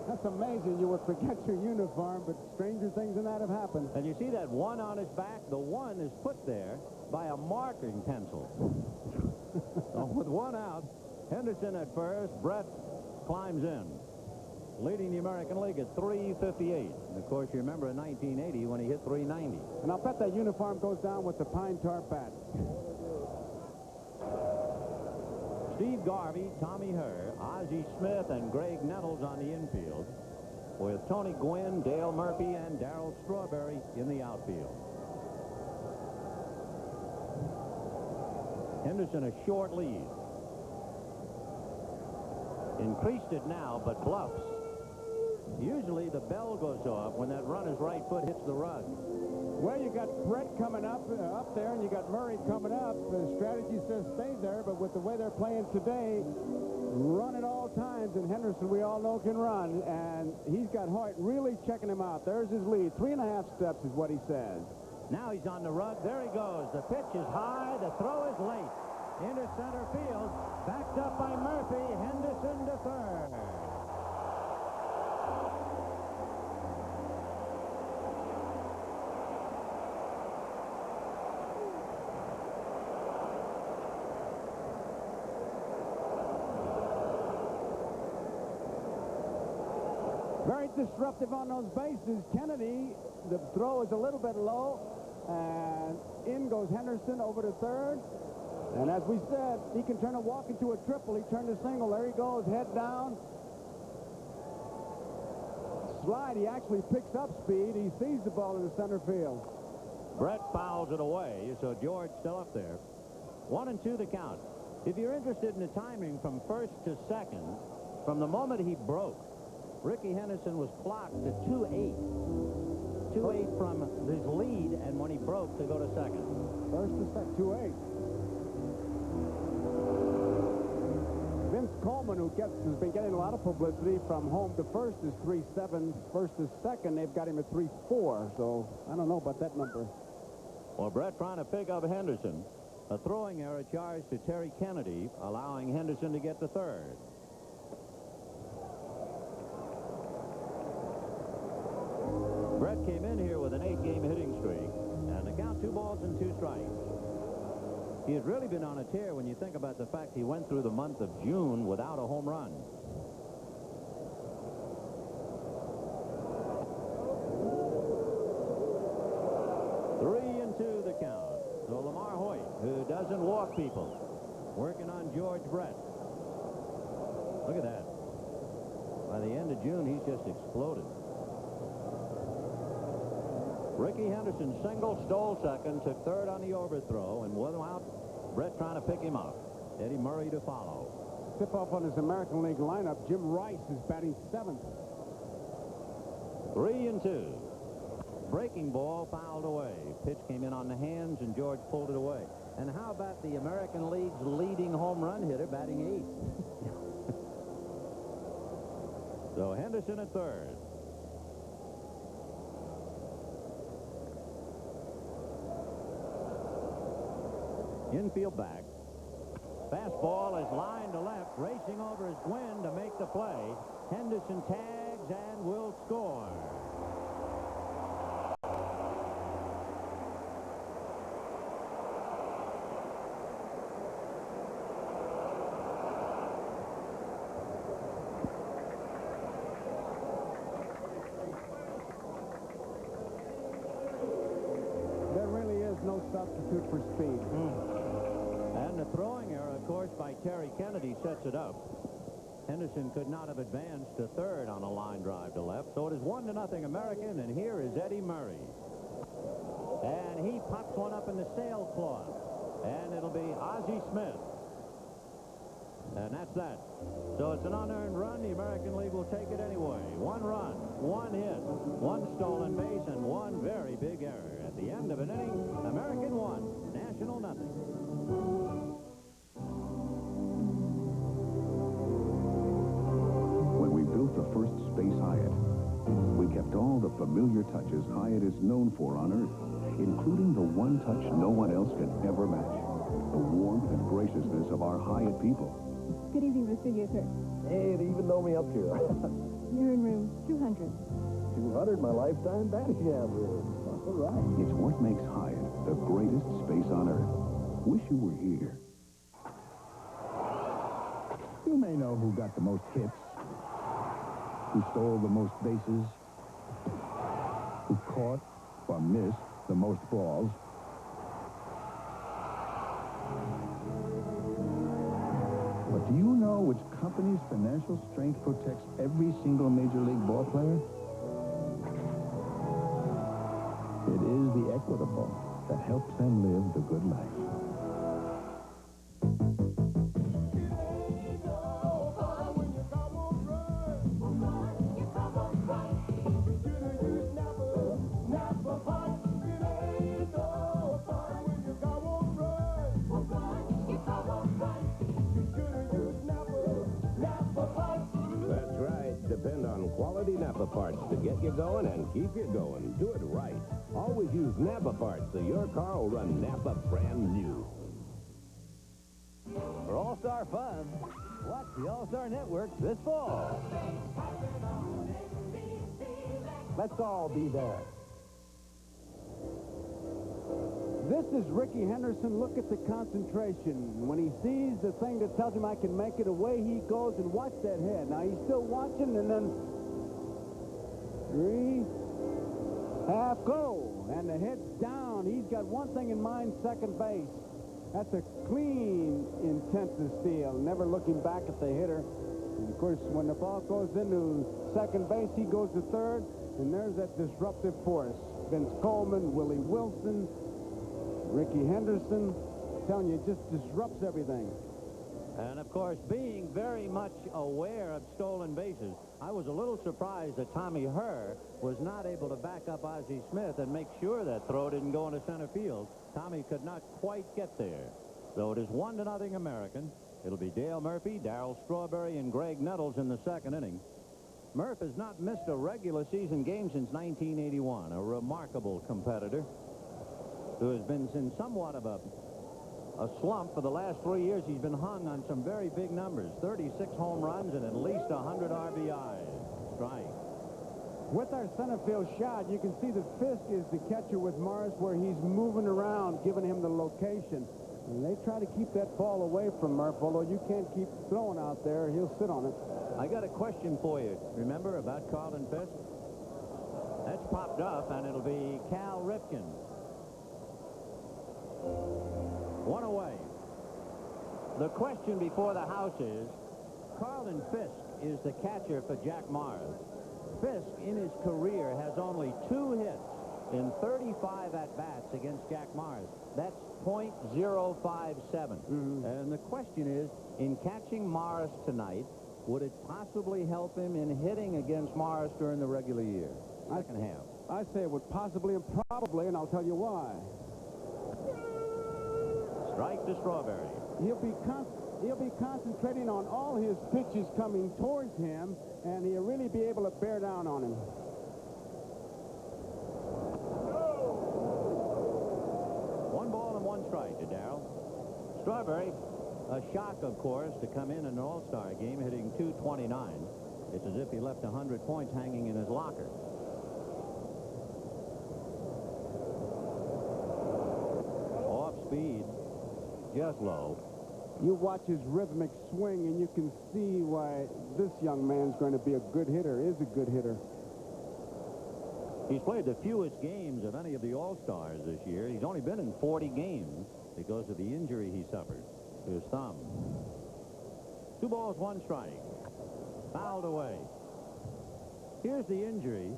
That's amazing. You would forget your uniform, but stranger things than that have happened. And you see that one on his back? The one is put there by a marking pencil. So with one out, Henderson at first, Brett climbs in, leading the American League at 358. And, of course, you remember in 1980 when he hit 390. And I'll bet that uniform goes down with the pine tar bat. Steve Garvey, Tommy Herr, Ozzie Smith, and Greg Nettles on the infield, with Tony Gwynn, Dale Murphy, and Darryl Strawberry in the outfield. Henderson a short lead. Increased it now, but bluffs. Usually the bell goes off when that runner's right foot hits the rug. Well, you got Brett coming up there, and you got Murray coming up. The strategy says stay there, but with the way they're playing today, run at all times, and Henderson, we all know, can run, and he's got Hoyt really checking him out. There's his lead. 3.5 steps is what he says. Now he's on the rug. There he goes. The pitch is high. The throw is late. Into center field. Backed up by Murphy. Henderson to third. Very disruptive on those bases. Kennedy, the throw is a little bit low, and in goes Henderson over to third. And as we said, he can turn a walk into a triple. He turned a single. There he goes, head down. Slide, he actually picks up speed. He sees the ball in the center field. Brett fouls it away, so George still up there. 1-2 the count. If you're interested in the timing from first to second, from the moment he broke, Ricky Henderson was clocked at 2-8. 2-8 from his lead, and when he broke to go to second. First to second, 2-8. Vince Coleman, who has been getting a lot of publicity from home to first, is 3-7. First to second, they've got him at 3-4. So I don't know about that number. Well, Brett trying to pick up Henderson. A throwing error charged to Terry Kennedy, allowing Henderson to get to third. Brett came in here with an 8-game hitting streak, and the count 2 balls and 2 strikes. He had really been on a tear when you think about the fact he went through the month of June without a home run. Three and 2 the count. So Lamar Hoyt, who doesn't walk people, working on George Brett. Look at that. By the end of June, he's just exploded. Ricky Henderson single, stole second, took third on the overthrow, and with him out, Brett trying to pick him up. Eddie Murray to follow. Tip off on his American League lineup. Jim Rice is batting 7th. 3 and 2. Breaking ball fouled away. Pitch came in on the hands, and George pulled it away. And how about the American League's leading home run hitter batting 8? So Henderson at third. Infield back. Fastball is lined to left. Racing over is Gwynn to make the play. Henderson tags and will score. There really is no substitute for speed. And the throwing error course, by Terry Kennedy sets it up. Henderson could not have advanced to third on a line drive to left, so it is 1-0 American, and here is Eddie Murray. And he pops one up in the sailcloth, and it'll be Ozzie Smith. And that's that. So it's an unearned run. The American League will take it anyway. 1 run, 1 hit, 1 stolen base, and 1 very big error. At the end of an inning, American 1, National nothing. When we built the first Space Hyatt, we kept all the familiar touches Hyatt is known for on Earth, including the one touch no one else can ever match, the warmth and graciousness of our Hyatt people. Good evening, Mr. User. Hey, they even know me up here. You're in room 200. 200, my lifetime batting average. All right. It's what makes Hyatt the greatest space on Earth. Wish you were here. You may know who got the most hits, who stole the most bases, who caught or missed the most balls. But do you know which company's financial strength protects every single Major League ball player? It is the Equitable that helps them live the good life. Depend on quality Napa parts to get you going and keep you going. Do it right. Always use Napa parts so your car will run Napa brand new. For All-Star fun, watch the All-Star Network this fall. Let's all be there. This is Ricky Henderson. Look at the concentration. When he sees the thing that tells him I can make it, away he goes, and watch that head. Now, he's still watching, and then 3, half go. And the head's down. He's got one thing in mind, second base. That's a clean, intensive steal, never looking back at the hitter. And, of course, when the ball goes into second base, he goes to third, and there's that disruptive force. Vince Coleman, Willie Wilson, Ricky Henderson, I'm telling you, it just disrupts everything. And, of course, being very much aware of stolen bases, I was a little surprised that Tommy Herr was not able to back up Ozzie Smith and make sure that throw didn't go into center field. Tommy could not quite get there. So it is 1-0 American. It'll be Dale Murphy, Darryl Strawberry, and Greg Nettles in the second inning. Murph has not missed a regular season game since 1981, a remarkable competitor who has been in somewhat of a slump for the last 3 years. He's been hung on some very big numbers, 36 home runs and at least 100 RBIs. Strike. With our center field shot, you can see that Fisk is the catcher with Morris, where he's moving around, giving him the location. And they try to keep that ball away from Murph, although you can't keep throwing out there. He'll sit on it. I got a question for you. Remember about Carlton Fisk? That's popped up, and it'll be Cal Ripken. 1 away. The question before the house is, Carlton Fisk is the catcher for Jack Morris. Fisk, in his career, has only 2 hits in 35 at-bats against Jack Morris. That's .057. And the question is, in catching Morris tonight, would it possibly help him in hitting against Morris during the regular year? Second half. I say it would possibly and probably, and I'll tell you why. Strike to Strawberry. He'll be concentrating on all his pitches coming towards him, and he'll really be able to bear down on him. One ball and 1 strike to Darryl. Strawberry, a shock, of course, to come in an All-Star game hitting .229. It's as if he left 100 points hanging in his locker. Off speed. Just low. You watch his rhythmic swing, and you can see why this young man's going to be a good hitter, is a good hitter. He's played the fewest games of any of the All-Stars this year. He's only been in 40 games because of the injury he suffered. Here's Thumb. 2 balls, 1 strike. Fouled away. Here's the injury.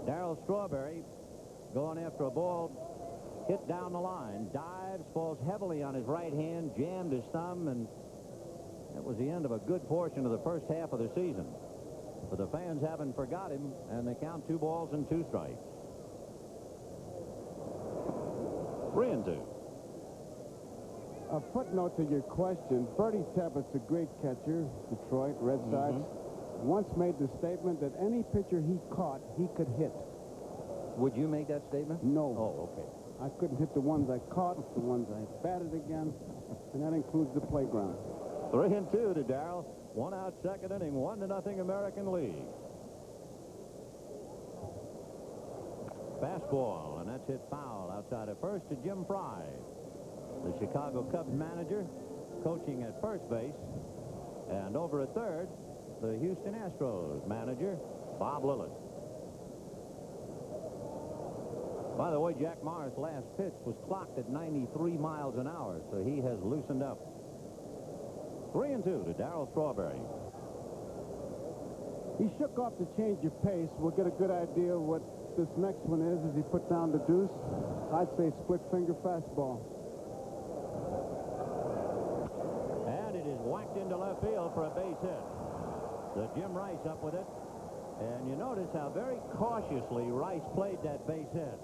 Darryl Strawberry going after a ball hit down the line. Dives, falls heavily on his right hand, jammed his thumb, and that was the end of a good portion of the first half of the season. But the fans haven't forgot him, and they count 2 balls and 2 strikes. 3-2. A footnote to your question, Bertie Tebbett's a great catcher, Detroit Red Sox, once made the statement that any pitcher he caught, he could hit. Would you make that statement? No. Oh, okay. I couldn't hit the ones I caught, the ones I batted against, and that includes the playground. 3-2 to Darryl. 1 out, 2nd inning, 1-0 American League. Fastball, and that's hit foul outside at first to Jim Fry. The Chicago Cubs manager coaching at first base, and over at third, the Houston Astros manager, Bob Lillis. By the way, Jack Morris' last pitch was clocked at 93 miles an hour, so he has loosened up. 3-2 to Darryl Strawberry. He shook off the change of pace. We'll get a good idea of what this next one is as he put down the deuce. I'd say split finger fastball. And it is whacked into left field for a base hit. So Jim Rice up with it. And you notice how very cautiously Rice played that base hit.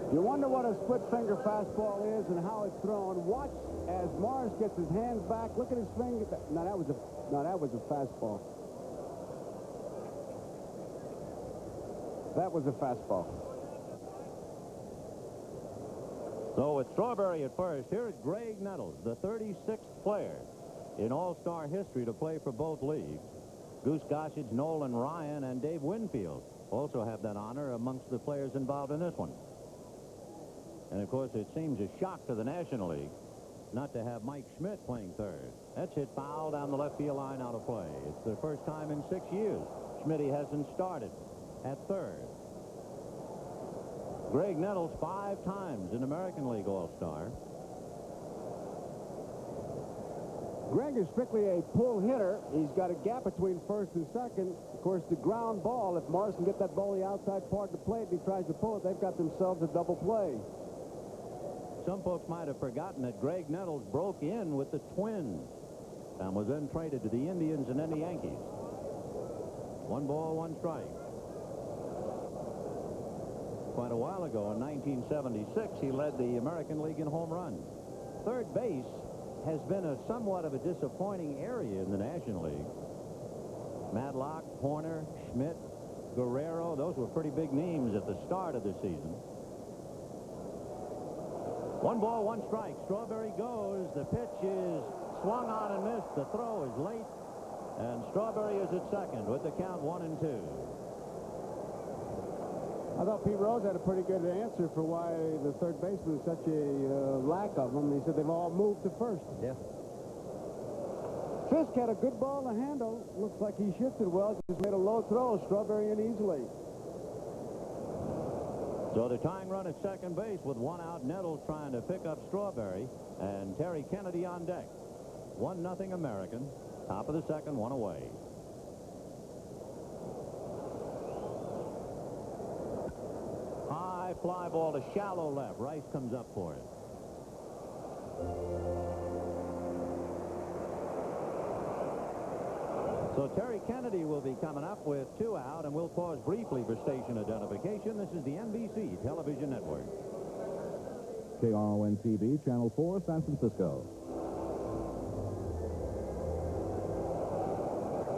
You wonder what a split finger fastball is and how it's thrown. Watch as Morris gets his hands back. Look at his finger. No, that was a fastball. That was a fastball. So with Strawberry at first, here is Greg Nettles, the 36th player in All-Star history to play for both leagues. Goose Gossage, Nolan Ryan, and Dave Winfield also have that honor amongst the players involved in this one. And, of course, it seems a shock to the National League not to have Mike Schmidt playing third. That's hit foul down the left field line out of play. It's the first time in 6 years Schmidt hasn't started at third. Greg Nettles 5 times an American League All-Star. Greg is strictly a pull hitter. He's got a gap between first and second. Of course, the ground ball, if Morris can get that ball the outside part of the plate and he tries to pull it, they've got themselves a double play. Some folks might have forgotten that Greg Nettles broke in with the Twins and was then traded to the Indians and then the Yankees. 1 ball, 1 strike. Quite a while ago, in 1976, he led the American League in home runs. Third base has been a somewhat of a disappointing area in the National League. Madlock, Horner, Schmidt, Guerrero, those were pretty big names at the start of the season. 1 ball, 1 strike. Strawberry goes. The pitch is swung on and missed. The throw is late. And Strawberry is at second with the count 1-2. I thought Pete Rose had a pretty good answer for why the third baseman is such a lack of them. He said they've all moved to first. Yeah. Fisk had a good ball to handle. Looks like he shifted well. Just made a low throw. Strawberry in easily. So the tying run at second base with 1 out. Nettles trying to pick up Strawberry. And Terry Kennedy on deck. 1-0 American. Top of the second, 1 away. High fly ball to shallow left. Rice comes up for it. So Terry Kennedy will be coming up with 2 out, and we'll pause briefly for station identification. This is the NBC Television Network. KRON-TV, Channel 4, San Francisco.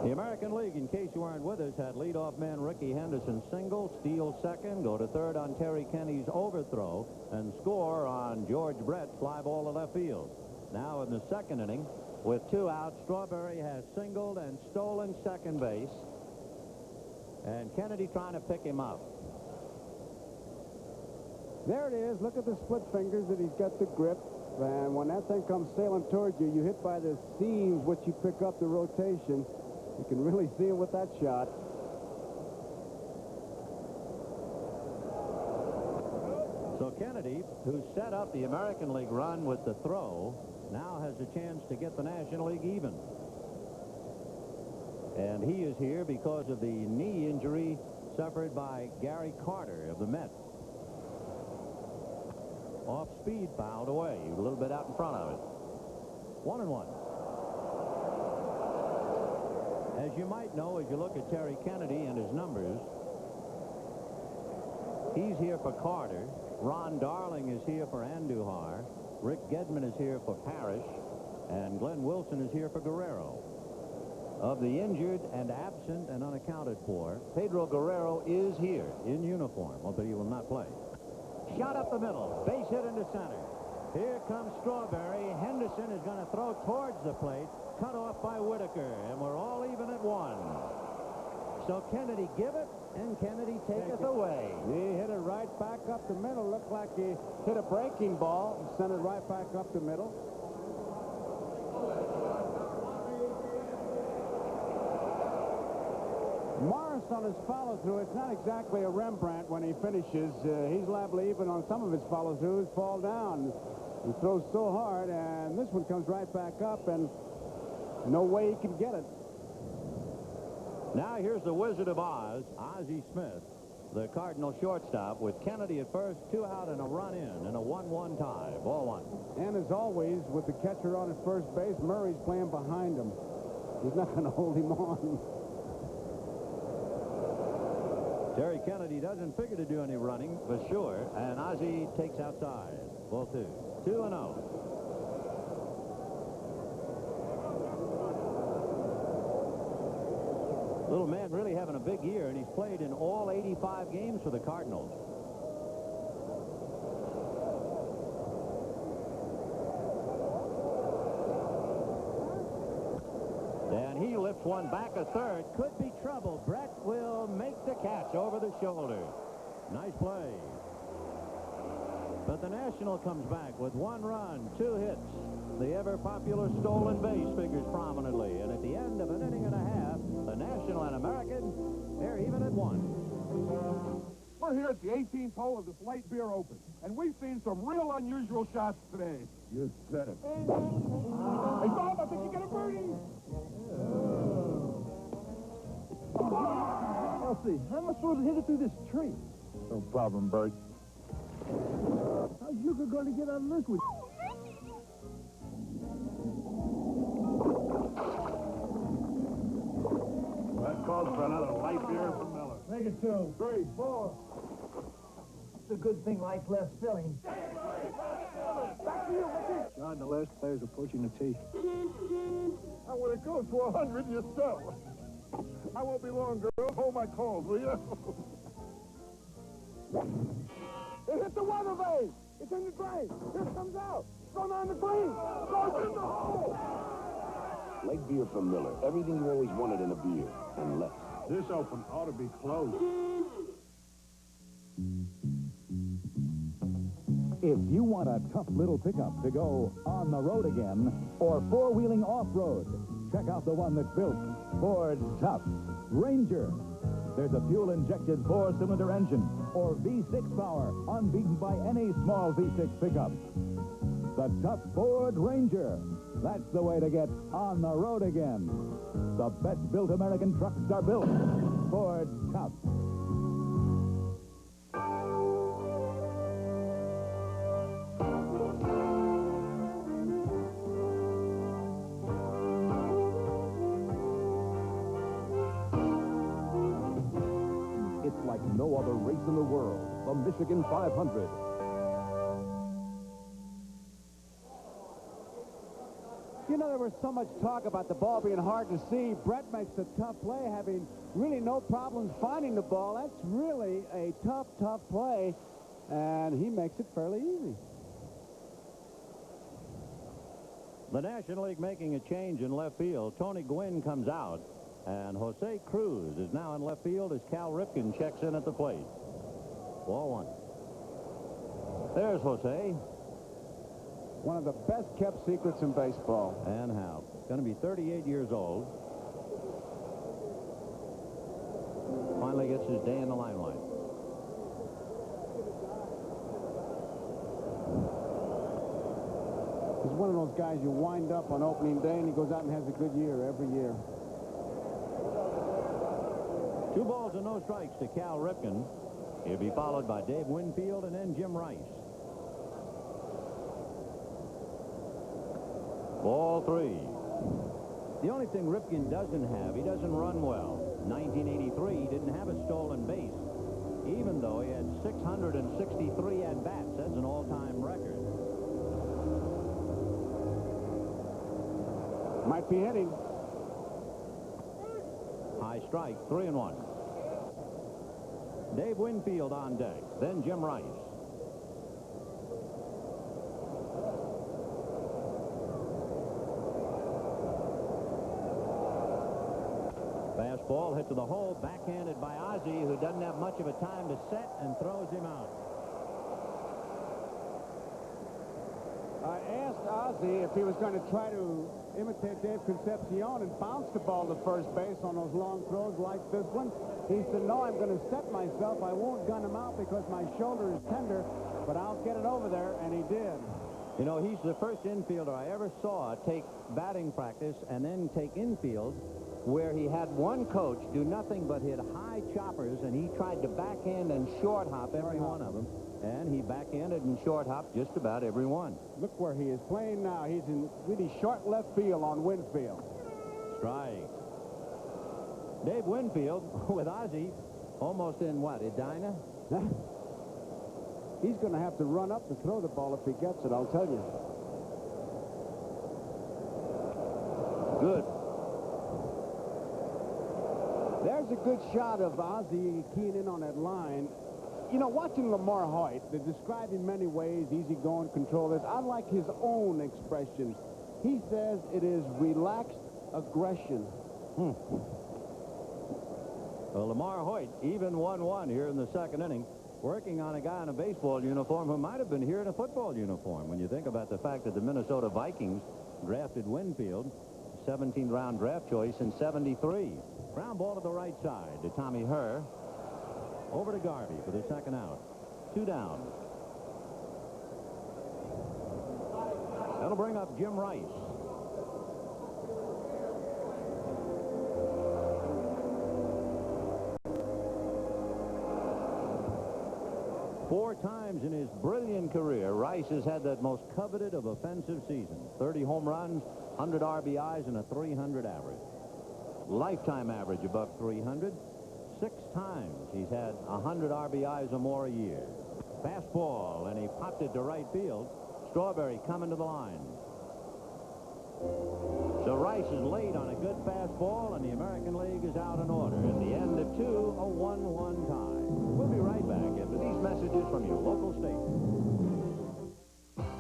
The American League, in case you weren't with us, had leadoff man Ricky Henderson single, steal second, go to third on Terry Kennedy's overthrow, and score on George Brett's fly ball to left field. Now in the second inning, with 2 outs, Strawberry has singled and stolen second base, and Kennedy trying to pick him up. There it is. Look at the split fingers that he's got the grip. And when that thing comes sailing towards you, you hit by the seams, which you pick up the rotation. You can really see him with that shot. So Kennedy, who set up the American League run with the throw, now has a chance to get the National League even. And he is here because of the knee injury suffered by Gary Carter of the Mets. Off speed, fouled away, a little bit out in front of it. 1-1. As you might know, as you look at Terry Kennedy and his numbers, he's here for Carter. Ron Darling is here for Andujar. Rick Gedman is here for Parrish. And Glenn Wilson is here for Guerrero. Of the injured and absent and unaccounted for, Pedro Guerrero is here in uniform, but he will not play. Shot up the middle, base hit into center. Here comes Strawberry. Henderson is going to throw towards the plate, cut off by Whitaker, and we're all even at 1. So Kennedy give it, and Kennedy taketh away. He hit it right back up the middle. Looked like he hit a breaking ball and sent it right back up the middle. Morris on his follow-through, it's not exactly a Rembrandt when he finishes. He's liable even on some of his follow-throughs fall down. He throws so hard, and this one comes right back up, and no way he can get it. Now here's the Wizard of Oz, Ozzie Smith, the Cardinal shortstop, with Kennedy at first, 2 out and a run in, and a 1-1 tie. Ball 1. And as always, with the catcher on at first base, Murray's playing behind him. He's not going to hold him on. Terry Kennedy doesn't figure to do any running for sure, and Ozzie takes outside. Ball 2. 2-0. Little man really having a big year, and he's played in all 85 games for the Cardinals. And he lifts one back a third. Could be trouble. Brett will make the catch over the shoulder. Nice play. But the National comes back with 1 run, 2 hits. The ever-popular stolen base figures prominently. And at the end of an inning and a half, the National and American, they're even at 1. We're here at the 18th hole of this Light Beer Open, and we've seen some real unusual shots today. You said it. Hey, Bob, I think you got a birdie. I'll see. How am I supposed to hit it through this tree? No problem, Bert. How's Yuka going to get out of this one? That calls for another light beer from Miller. Make it 2, 3, 4. It's a good thing Mike's left filling. Back to you, Mickey. John, the last player's approaching the tee. I want to go to 100 yourself. I won't be long, girl. Hold my calls, will you? It hit the water vase. It's in the drain. Here it comes out. It's going on the green. Goes in the hole. Light beer from Miller. Everything you always wanted in a beer, and less. This open ought to be closed. If you want a tough little pickup to go on the road again or four-wheeling off-road, check out the one that's built Ford's Tough Ranger. There's a fuel-injected 4-cylinder engine or V6 power, unbeaten by any small V6 pickup. The tough Ford Ranger. That's the way to get on the road again. The best-built American trucks are built Ford Tough. It's like no other race in the world. The Michigan 500. You know, there was so much talk about the ball being hard to see. Brett makes a tough play, having really no problems finding the ball. That's really a tough, tough play, and he makes it fairly easy. The National League making a change in left field. Tony Gwynn comes out, and Jose Cruz is now in left field as Cal Ripken checks in at the plate. Ball 1. There's Jose. One of the best-kept secrets in baseball. And how? Going to be 38 years old. Finally gets his day in the limelight. He's one of those guys you wind up on opening day, and he goes out and has a good year every year. 2 balls and no strikes to Cal Ripken. He'll be followed by Dave Winfield and then Jim Rice. Ball 3. The only thing Ripken doesn't have, he doesn't run well. 1983, he didn't have a stolen base, even though he had 663 at-bats. That's an all-time record. Might be hitting. High strike, 3-1. Dave Winfield on deck, then Jim Rice. Fastball hit to the hole, backhanded by Ozzie, who doesn't have much of a time to set and throws him out. I asked Ozzie if he was going to try to imitate Dave Concepcion and bounce the ball to first base on those long throws like this one. He said, no, I'm going to set myself. I won't gun him out because my shoulder is tender, but I'll get it over there, and he did. You know, he's the first infielder I ever saw take batting practice and then take infield, where he had one coach do nothing but hit high choppers, and he tried to backhand and short hop every one of them. And he backhanded and short hopped just about every one. Look where he is playing now. He's in really short left field on Winfield. Strike. Dave Winfield with Ozzie almost in what, Edina? He's going to have to run up to throw the ball if he gets it, I'll tell you. Good. There's a good shot of Ozzie keying in on that line. You know, watching Lamar Hoyt, they describe him many ways, easygoing, controllers. I like his own expression. He says it is relaxed aggression. Well, Lamar Hoyt, even 1-1 here in the second inning, working on a guy in a baseball uniform who might have been here in a football uniform. When you think about the fact that the Minnesota Vikings drafted Winfield, 17th round draft choice in '73. Ground ball to the right side to Tommy Herr. Over to Garvey for the second out. 2 down. That'll bring up Jim Rice. Four times in his brilliant career, Rice has had that most coveted of offensive seasons. 30 home runs, 100 RBIs, and a .300 average. Lifetime average above 300. 6 times he's had 100 RBIs or more a year. Fastball, and he popped it to right field. Strawberry coming to the line. So Rice is late on a good fastball, and the American League is out in order. In the end of 2, a 1-1 tie. We'll be right back after these messages from your local station.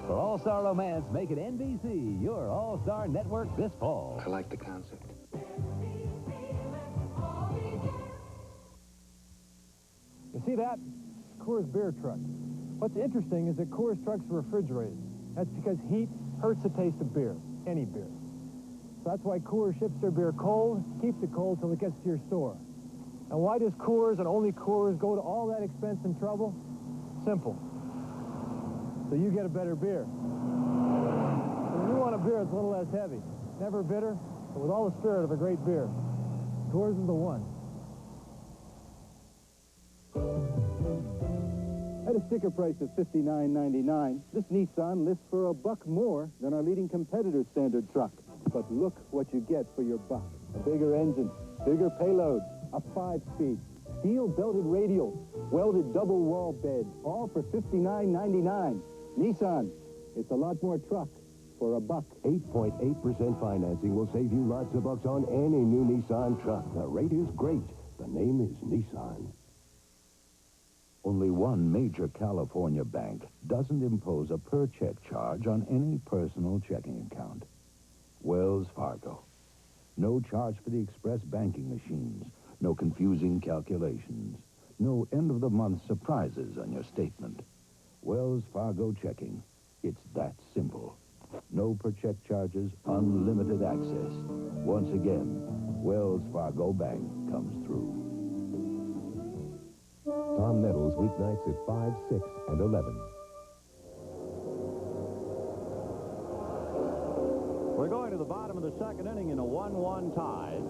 For All-Star Romance, make it NBC, your All-Star network this fall. I like the concept. You see that? Coors beer truck. What's interesting is that Coors trucks are refrigerated. That's because heat hurts the taste of beer, any beer. So that's why Coors ships their beer cold, keeps it cold till it gets to your store. And why does Coors and only Coors go to all that expense and trouble? Simple. So you get a better beer. And you want a beer that's a little less heavy, never bitter, but with all the spirit of a great beer. Coors is the one. At a sticker price of $59.99, this Nissan lists for $1 more than our leading competitor's standard truck. But look what you get for your buck. A bigger engine, bigger payload, a 5-speed, steel-belted radial, welded double-wall bed, all for $59.99. Nissan, it's a lot more truck for $1. 8.8% financing will save you lots of bucks on any new Nissan truck. The rate is great. The name is Nissan. Only one major California bank doesn't impose a per-check charge on any personal checking account. Wells Fargo. No charge for the express banking machines. No confusing calculations. No end-of-the-month surprises on your statement. Wells Fargo checking. It's that simple. No per-check charges, unlimited access. Once again, Wells Fargo Bank comes through. Tom Nettles, weeknights at 5, 6, and 11. bottom of the second inning in a 1-1 tie.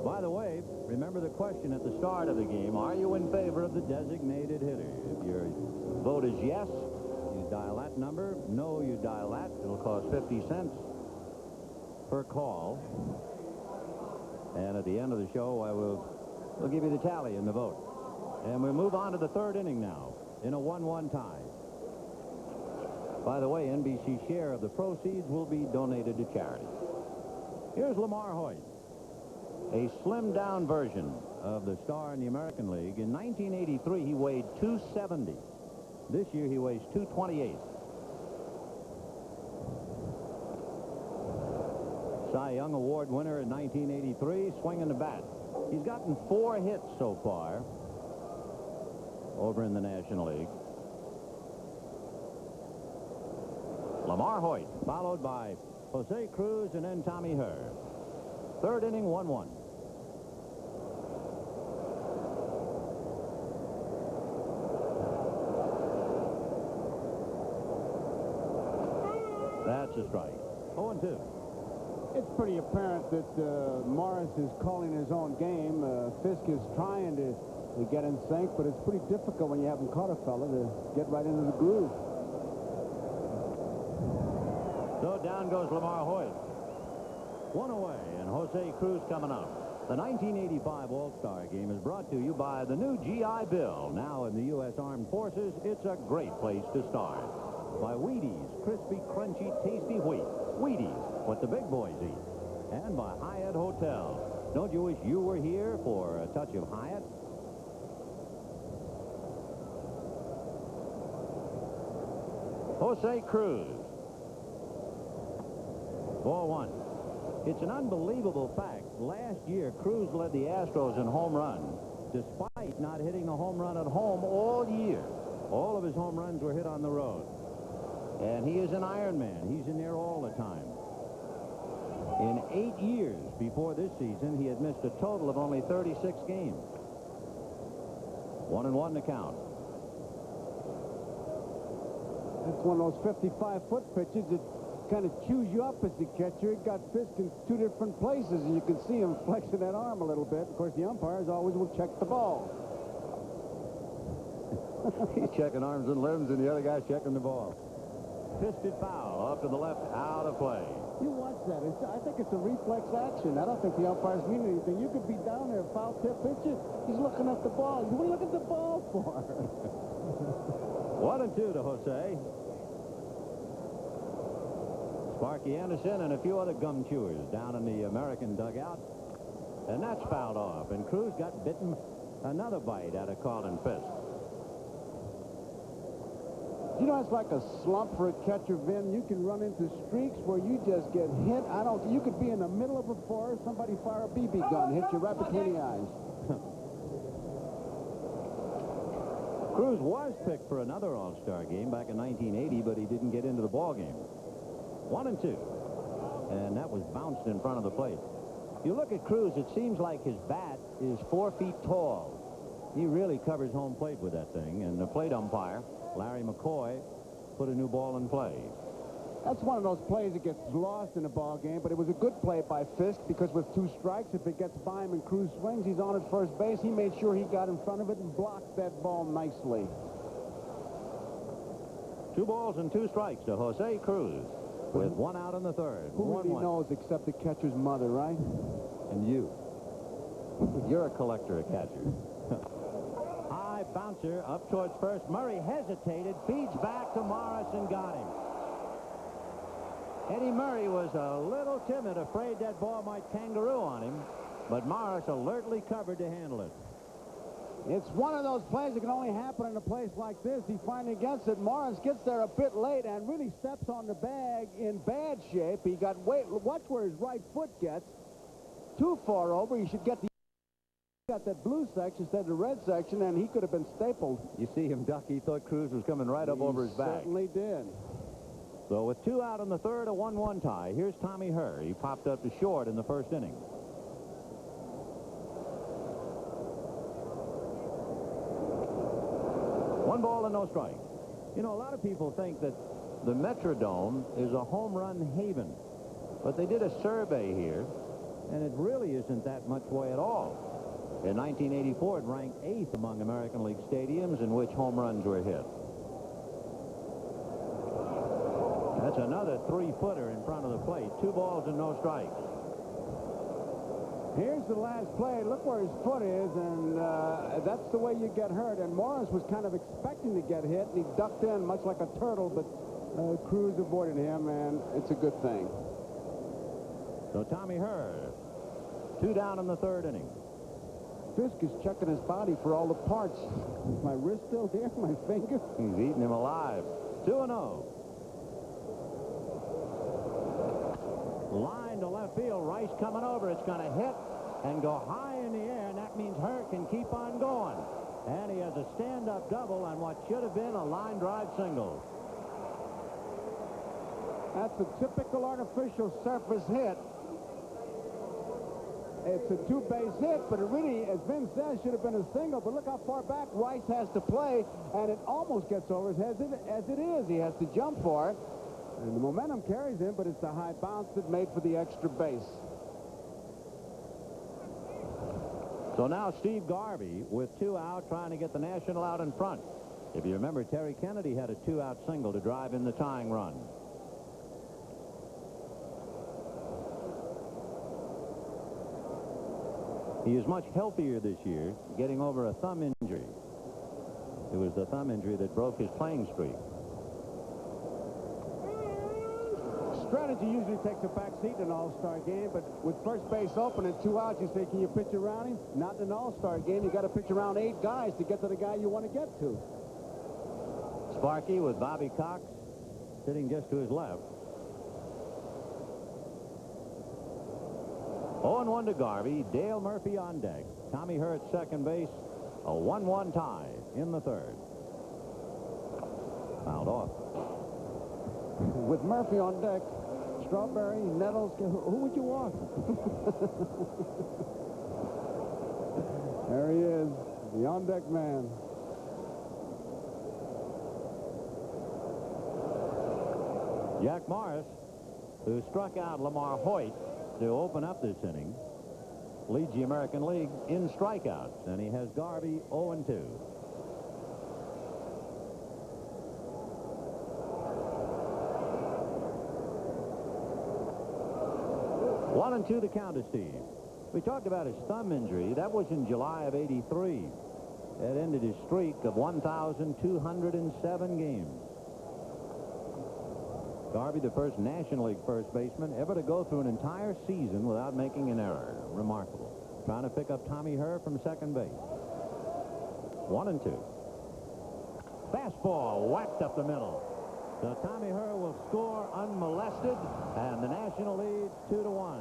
By the way, remember the question at the start of the game, are you in favor of the designated hitter? If your vote is yes, you dial that number. No, you dial that. It'll cost 50 cents per call. And at the end of the show, we'll give you the tally in the vote. And we'll move on to the third inning now in a 1-1 tie. By the way, NBC's share of the proceeds will be donated to charity. Here's Lamar Hoyt, a slimmed-down version of the star in the American League. In 1983, he weighed 270. This year, he weighs 228. Cy Young Award winner in 1983, swinging the bat. He's gotten 4 hits so far over in the National League. Lamar Hoyt, followed by Jose Cruz and then Tommy Herr. Third inning, 1-1. That's a strike. 0-2. It's pretty apparent that Morris is calling his own game. Fisk is trying to get in sync, but it's pretty difficult when you haven't caught a fella to get right into the groove. So down goes Lamar Hoyt. 1 away, and Jose Cruz coming up. The 1985 All-Star Game is brought to you by the new GI Bill. Now in the U.S. Armed Forces, it's a great place to start. By Wheaties, crispy, crunchy, tasty wheat. Wheaties, what the big boys eat. And by Hyatt Hotel. Don't you wish you were here for a touch of Hyatt? Jose Cruz. 4-1. It's an unbelievable fact. Last year, Cruz led the Astros in home runs, despite not hitting a home run at home all year. All of his home runs were hit on the road. And he is an Iron Man. He's in there all the time. In 8 years before this season, he had missed a total of only 36 games. 1-1 to count. It's one of those 55-foot pitches that kind of chews you up as the catcher. It got Fisk in 2 different places, and you can see him flexing that arm a little bit. Of course, the umpires always will check the ball. He's checking arms and limbs, and the other guy's checking the ball. Fisted foul off to the left, out of play. You watch that. I think it's a reflex action. I don't think the umpires mean anything. You could be down there, foul tip pitcher. He's looking at the ball. What are you looking at the ball for? 1-2 to Jose. Sparky Anderson and a few other gum chewers down in the American dugout. And that's fouled off. And Cruz got bitten another bite out of Carlin Fisk. You know, it's like a slump for a catcher, Vin. You can run into streaks where you just get hit. You could be in the middle of a forest, somebody fire a BB gun, hit you right between the eyes. Cruz was picked for another All-Star game back in 1980, but he didn't get into the ball game. 1-2. And that was bounced in front of the plate. You look at Cruz, it seems like his bat is 4 feet tall. He really covers home plate with that thing. And the plate umpire, Larry McCoy, put a new ball in play. That's one of those plays that gets lost in a ball game, but it was a good play by Fisk because with 2 strikes, if it gets by him and Cruz swings, he's on at first base. He made sure he got in front of it and blocked that ball nicely. 2 balls and 2 strikes to Jose Cruz with 1 out in the third. Who really knows except the catcher's mother, right? And you. You're a collector of catchers. High bouncer up towards first. Murray hesitated, feeds back to Morris and got him. Eddie Murray was a little timid, afraid that ball might kangaroo on him, but Morris alertly covered to handle it. It's one of those plays that can only happen in a place like this. He finally gets it. Morris gets there a bit late and really steps on the bag in bad shape. He got watch where his right foot gets. Too far over. He should get the got that blue section instead of the red section, and he could have been stapled. You see him duck. He thought Cruz was coming right up over his back. Certainly did. So with 2 out in the third, a 1-1 tie. Here's Tommy Herr. He popped up to short in the first inning. One ball and no strike. You know, a lot of people think that the Metrodome is a home run haven. But they did a survey here, and it really isn't that much way at all. In 1984, it ranked 8th among American League stadiums in which home runs were hit. That's another 3-footer in front of the plate. 2 balls and no strikes. Here's the last play. Look where his foot is, and that's the way you get hurt. And Morris was kind of expecting to get hit, and he ducked in much like a turtle, but Cruz avoided him, and it's a good thing. So Tommy Herr, 2 down in the 3rd inning. Fisk is checking his body for all the parts. Is my wrist still here? My finger? He's eating him alive. 2-0. Line to left field. Rice coming over. It's going to hit and go high in the air, and that means Herr can keep on going. And he has a stand-up double on what should have been a line drive single. That's a typical artificial surface hit. It's a 2-base hit, but it really, as Vin says, should have been a single. But look how far back Rice has to play, and it almost gets over his head as it is. He has to jump for it. And the momentum carries him, but it's a high bounce that made for the extra base. So now Steve Garvey with 2 out, trying to get the National out in front. If you remember, Terry Kennedy had a 2-out single to drive in the tying run. He is much healthier this year, getting over a thumb injury. It was the thumb injury that broke his playing streak. Strategy usually takes a back seat in an all-star game, but with first base open and 2 outs, you say, can you pitch around him? Not in an all-star game. You got to pitch around 8 guys to get to the guy you want to get to. Sparky with Bobby Cox sitting just to his left. 0-1 to Garvey. Dale Murphy on deck. Tommy Herr at second base. A 1-1 tie in the 3rd. Fouled off. With Murphy on deck, Strawberry, Nettles, who would you want? There he is, the on-deck man. Jack Morris, who struck out Lamar Hoyt to open up this inning, leads the American League in strikeouts, and he has Garvey 0-2. 1-2 the count to Steve. We talked about his thumb injury. That was in July of '83. That ended his streak of 1,207 games. Garvey, the first National League first baseman ever to go through an entire season without making an error. Remarkable. Trying to pick up Tommy Herr from second base. 1-2. Fastball whacked up the middle. So Tommy Herr will score unmolested, and the National leads 2-1.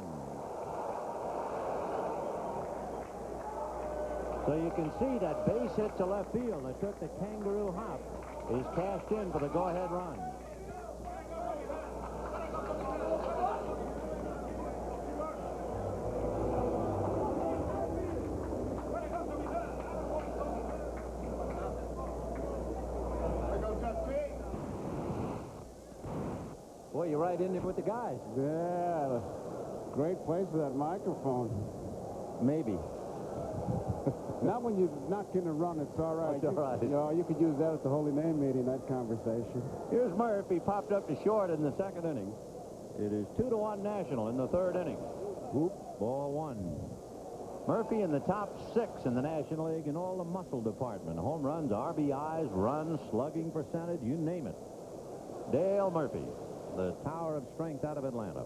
So you can see that base hit to left field that took the kangaroo hop is cashed in for the go-ahead run. Boy, you're right in there with the guys. Yeah, great place for that microphone. Maybe. Not when you knock in a run, it's all right. It's all right. You know, you could use that at the Holy Name meeting, that conversation. Here's Murphy, popped up to short in the second inning. It is 2-1 National in the third inning. Whoop, ball 1. Murphy in the top 6 in the National League in all the muscle department. Home runs, RBIs, runs, slugging percentage, you name it. Dale Murphy, the tower of strength out of Atlanta.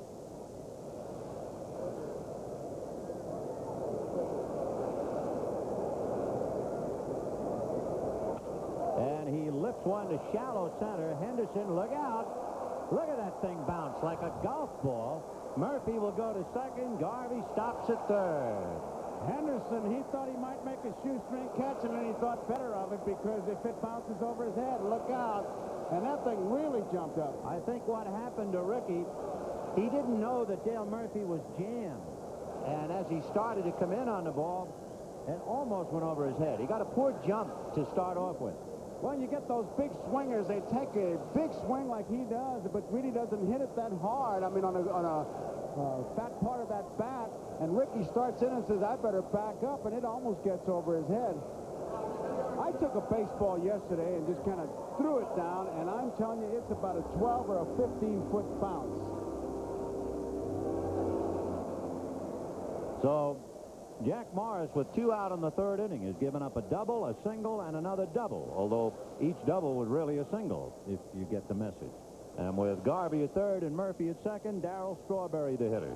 And he lifts one to shallow center. Henderson, look out. Look at that thing bounce like a golf ball. Murphy will go to second. Garvey stops at third. Henderson, he thought he might make a shoestring catch, and then he thought better of it because if it bounces over his head, look out. And that thing really jumped up. I think what happened to Ricky, he didn't know that Dale Murphy was jammed. And as he started to come in on the ball, it almost went over his head. He got a poor jump to start off with. Well, you get those big swingers, they take a big swing like he does, but really doesn't hit it that hard. I mean, on a fat part of that bat, and Ricky starts in and says, I better back up, and it almost gets over his head. I took a baseball yesterday and just kind of threw it down, and I'm telling you, it's about a 12 or a 15-foot bounce. So Jack Morris, with 2 out in the 3rd inning, has given up a double, a single, and another double, although each double was really a single, if you get the message. And with Garvey at 3rd and Murphy at 2nd, Darryl Strawberry the hitter.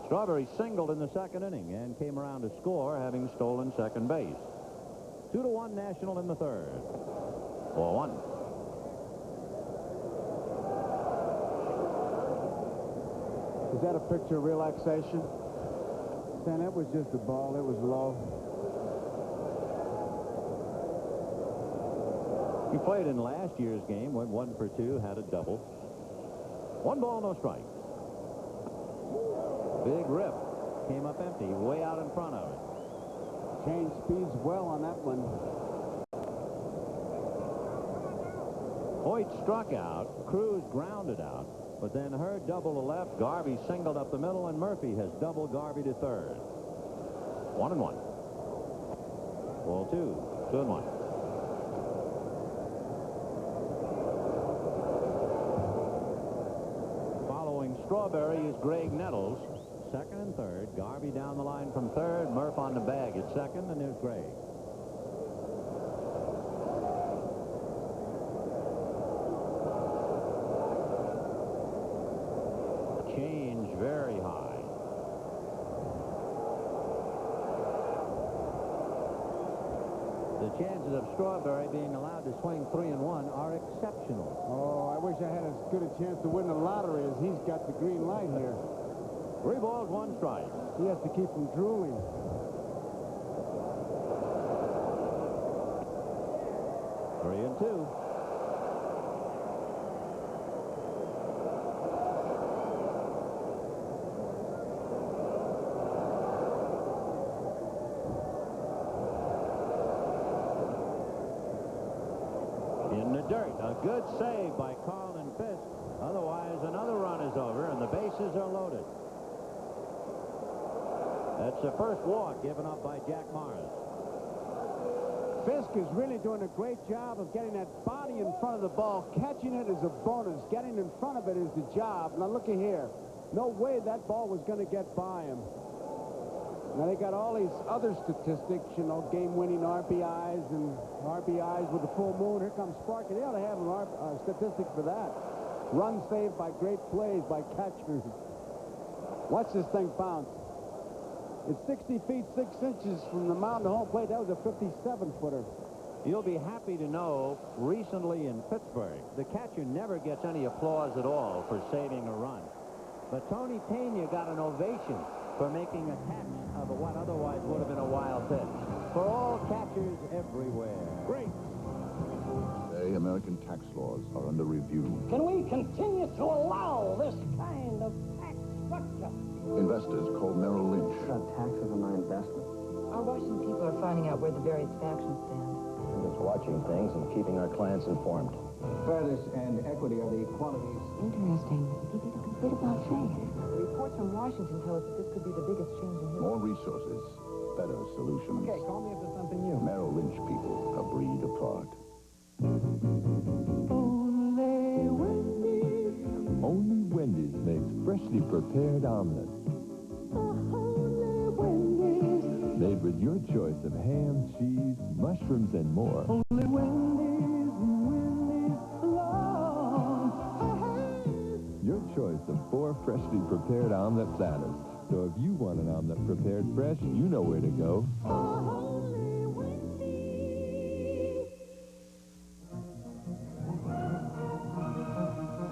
Strawberry singled in the 2nd inning and came around to score, having stolen second base. 2-1 National in the 3rd. 4-1. Is that a picture of relaxation? Stan, that was just a ball. It was low. He played in last year's game, went 1 for 2, had a double. 1 ball, no strikes. Big rip. Came up empty, way out in front of it. Changed speeds well on that one. Hoyt struck out. Cruz grounded out. But then Hurd double to left. Garvey singled up the middle, and Murphy has doubled Garvey to 3rd. 1-1. Ball 2. 2-1. Following Strawberry is Greg Nettles. 2nd and 3rd. Garvey down the line from 3rd. Murph on the bag at 2nd, and there's Greg. Change very high. The chances of Strawberry being allowed to swing 3-1 are exceptional. Oh, I wish I had as good a chance to win the lottery as he's got the green light here. 3 balls, 1 strike. He has to keep from drooling. Three and 2. In the dirt, a good save by Carlton Fisk. Otherwise, another run is over, and the bases are loaded. That's the first walk given up by Jack Morris. Fisk is really doing a great job of getting that body in front of the ball. Catching it is a bonus. Getting in front of it is the job. Now, looky here. No way that ball was going to get by him. Now, they got all these other statistics, you know, game-winning RBIs and RBIs with the full moon. Here comes Sparky. They ought to have a statistic for that. Runs saved by great plays by catchers. Watch this thing bounce. It's 60 feet 6 inches from the mound to home plate. That was a 57-footer. You'll be happy to know, recently in Pittsburgh, the catcher never gets any applause at all for saving a run. But Tony Pena got an ovation for making a catch of what otherwise would have been a wild pitch. For all catchers everywhere. Great. Today, American tax laws are under review. Can we continue to allow this kind of tax structure? Investors call Merrill Lynch. Taxes are my investment. Our Washington people are finding out where the various factions stand. We're just watching things and keeping our clients informed. Fairness and equity are the qualities. Interesting. He did a bit about faith. Reports from Washington tell us that this could be the biggest change in history. More resources, better solutions. Okay, call me if there's something new. Merrill Lynch people, a breed apart. Only Wendy's makes freshly prepared omelets. Made with your choice of ham, cheese, mushrooms, and more. Only Wendy's, Your choice of 4 freshly prepared omelet platters. So if you want an omelet prepared fresh, you know where to go.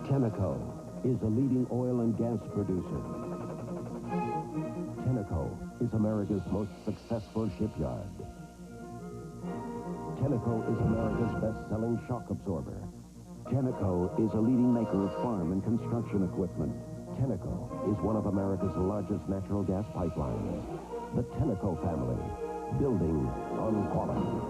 Tenneco is a leading oil and gas producer. Tenneco is America's most successful shipyard. Tenneco is America's best-selling shock absorber. Tenneco is a leading maker of farm and construction equipment. Tenneco is one of America's largest natural gas pipelines. The Tenneco family, building on quality.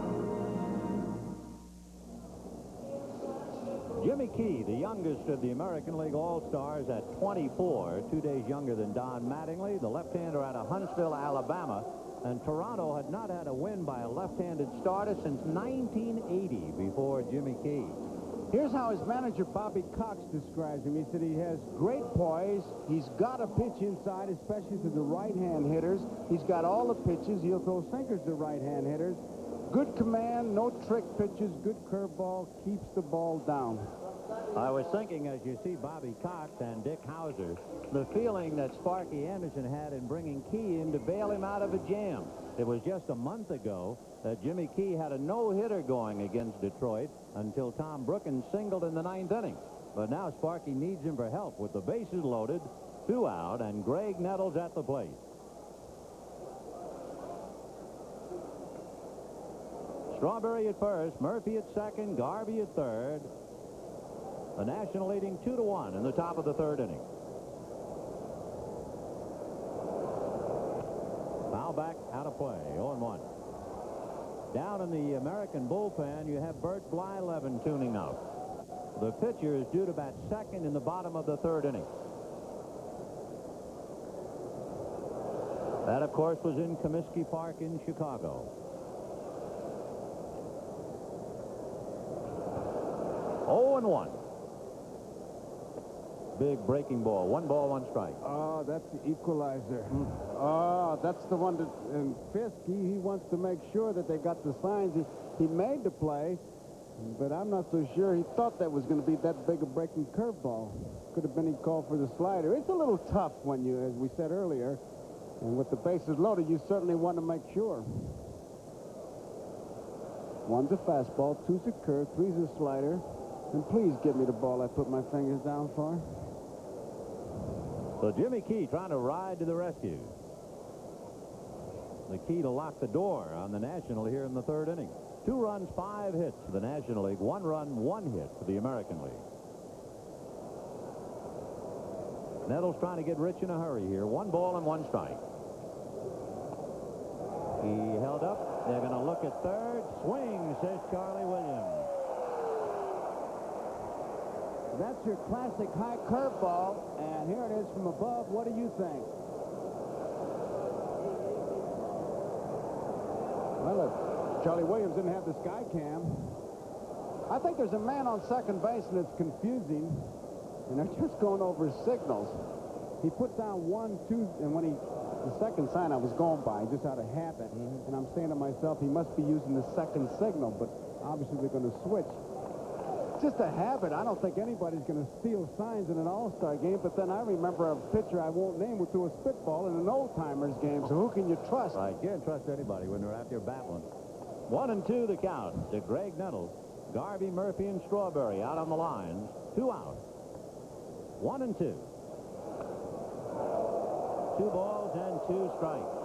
Jimmy Key, the youngest of the American League All-Stars at 24, 2 days younger than Don Mattingly, the left-hander out of Huntsville, Alabama. And Toronto had not had a win by a left-handed starter since 1980 before Jimmy Key. Here's how his manager, Bobby Cox, describes him. He said he has great poise. He's got a pitch inside, especially to the right-hand hitters. He's got all the pitches. He'll throw sinkers to right-hand hitters. Good command, no trick pitches, good curveball, keeps the ball down. I was thinking, as you see Bobby Cox and Dick Hauser, the feeling that Sparky Anderson had in bringing Key in to bail him out of a jam. It was just a month ago that Jimmy Key had a no-hitter going against Detroit until Tom Brookins singled in the 9th inning. But now Sparky needs him for help with the bases loaded, 2 out, and Greg Nettles at the plate. Strawberry at first, Murphy at second, Garvey at third. The National leading 2-1 in the top of the 3rd inning. Foul back, out of play, 0-1. Down in the American bullpen, you have Bert Blyleven tuning out. The pitcher is due to bat second in the bottom of the 3rd inning. That, of course, was in Comiskey Park in Chicago. 0-1. Big breaking ball. 1 ball, 1 strike. Oh, that's the equalizer. Oh, that's the one that, and Fisk, he wants to make sure that they got the signs. He made the play, but I'm not so sure he thought that was going to be that big a breaking curveball. Could have been he called for the slider. It's a little tough when you, as we said earlier, and with the bases loaded, you certainly want to make sure. 1's a fastball, 2's a curve, 3's a slider. And please give me the ball I put my fingers down for. So Jimmy Key trying to ride to the rescue. The key to lock the door on the National here in the 3rd inning. 2 runs, 5 hits for the National League. 1 run, 1 hit for the American League. Nettles trying to get rich in a hurry here. 1 ball and 1 strike. He held up. They're going to look at third. Swing, says Charlie Williams. That's your classic high curveball, and here it is from above. What do you think? Well, look, Charlie Williams didn't have the sky cam. I think there's a man on second base, and it's confusing, and they're just going over signals. He put down 1, 2, and when the second sign I was going by, just out of habit, and I'm saying to myself, he must be using the second signal, but obviously they're going to switch. Just a habit. I don't think anybody's going to steal signs in an all-star game, but then I remember a pitcher I won't name who threw a spitball in an old-timers game, so who can you trust? I can't trust anybody when they're out there battling. 1-2 the count to Greg Nettles. Garvey, Murphy, and Strawberry out on the lines. 2 out. 1-2. 2 balls and 2 strikes.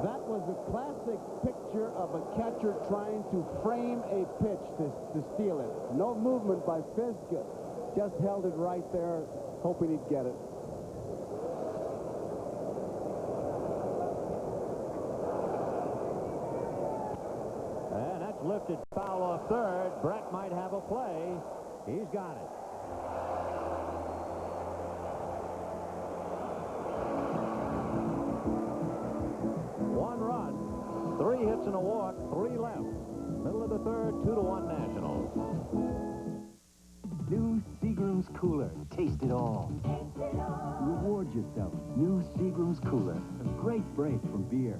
That was a classic picture of a catcher trying to frame a pitch to steal it. No movement by Fisk. Just held it right there, hoping he'd get it. And that's lifted foul off third. Brett might have a play. He's got it. Run, 3 hits and a walk, 3 left. Middle of the 3rd, 2-1 Nationals. New Seagram's Cooler. Taste it all. Reward yourself. New Seagram's Cooler. A great break from beer.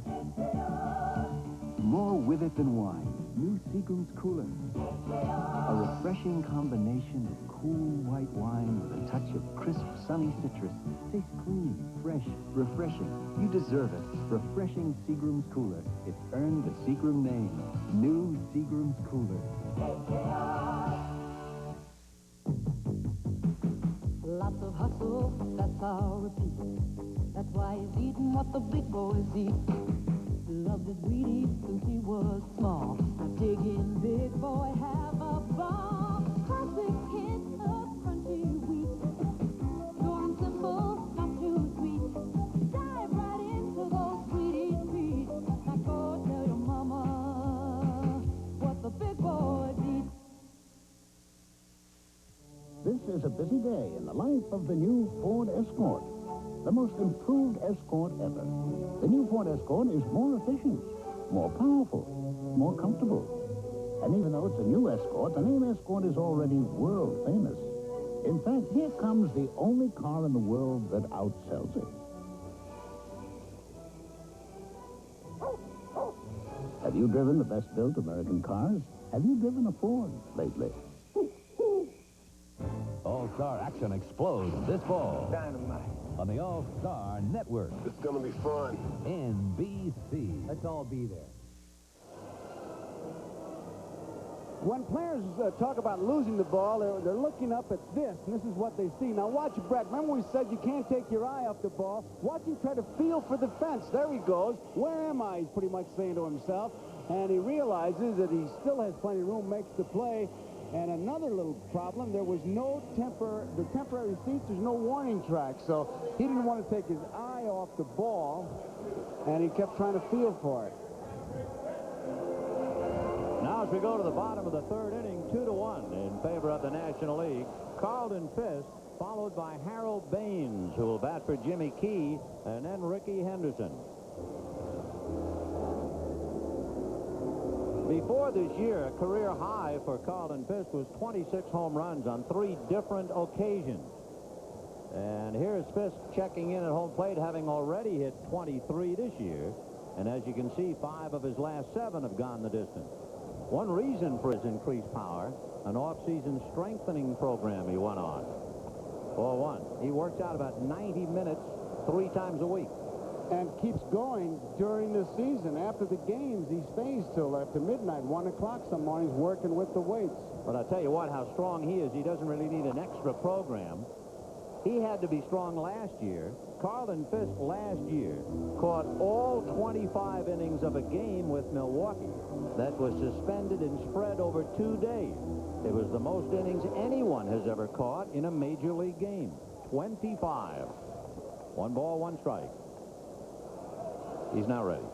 More with it than wine. New Seagram's Cooler. A refreshing combination of cool white wine with a touch of crisp, sunny citrus. Tastes clean, fresh, refreshing. You deserve it. Refreshing Seagram's Cooler. It's earned the Seagram name. New Seagram's Cooler. Lots of hustle, that's our repeat. That's why he's eating what the big boys eat. Loved his Wheaties since he was small. Digging big boy, have a ball. Classic hits of crunchy wheat. Pure and simple, not too sweet. Dive right into those Wheaties treats. Now go tell your mama what the big boys eat. was a busy day in the life of the new Ford Escort, the most improved Escort ever. The new Ford Escort is more efficient, more powerful, more comfortable. And even though it's a new Escort, the name Escort is already world famous. In fact, here comes the only car in the world that outsells it. Have you driven the best-built American cars? Have you driven a Ford lately? All-Star action explodes this fall. Dynamite. On the All-Star Network. It's gonna be fun. NBC. Let's all be there. When players talk about losing the ball, they're looking up at this, and this is what they see. Now watch Brett. Remember we said you can't take your eye off the ball? Watch him try to feel for the fence. There he goes. Where am I? He's pretty much saying to himself. And he realizes that he still has plenty of room, makes the play. And another little problem, there was no the temporary seats, there's no warning track. So he didn't want to take his eye off the ball, and he kept trying to feel for it. Now as we go to the bottom of the third inning, 2-1 in favor of the National League. Carlton Fisk, followed by Harold Baines, who will bat for Jimmy Key, and then Ricky Henderson. Before this year, a career high for Carlton Fisk was 26 home runs on 3 different occasions. And here's Fisk checking in at home plate, having already hit 23 this year. And as you can see, 5 of his last 7 have gone the distance. One reason for his increased power, an off-season strengthening program he went on. 4-1. He works out about 90 minutes 3 times a week. And keeps going during the season. After the games, he stays till after midnight, 1 o'clock some mornings, working with the weights. But I tell you what, how strong he is, he doesn't really need an extra program. He had to be strong last year. Carlton Fisk last year caught all 25 innings of a game with Milwaukee that was suspended and spread over 2 days. It was the most innings anyone has ever caught in a major league game. 25. 1 ball, 1 strike. He's now ready.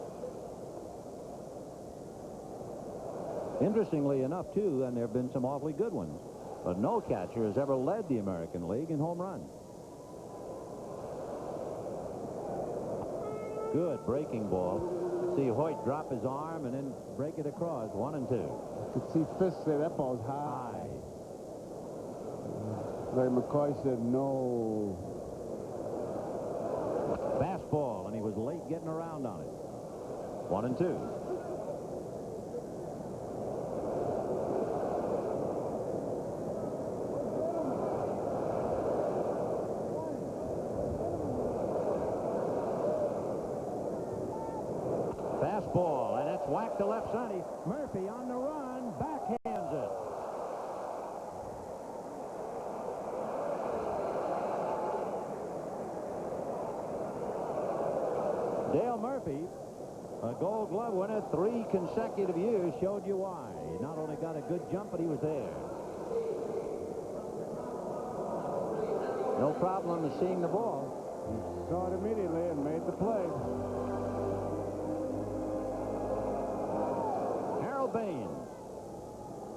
Interestingly enough, too, and there have been some awfully good ones, but no catcher has ever led the American League in home runs. Good breaking ball. See Hoyt drop his arm and then break it across. 1-2. You could see Fisk say that ball's high. Larry McCoy said no. Fastball, and he was late getting around on it. 1-2. Fastball, and it's whacked to left center. Murphy on the run, backhands it. Dale Murphy, a Gold Glove winner 3 consecutive years, showed you why. He not only got a good jump, but he was there. No problem in seeing the ball. He saw it immediately and made the play. Harold Baines.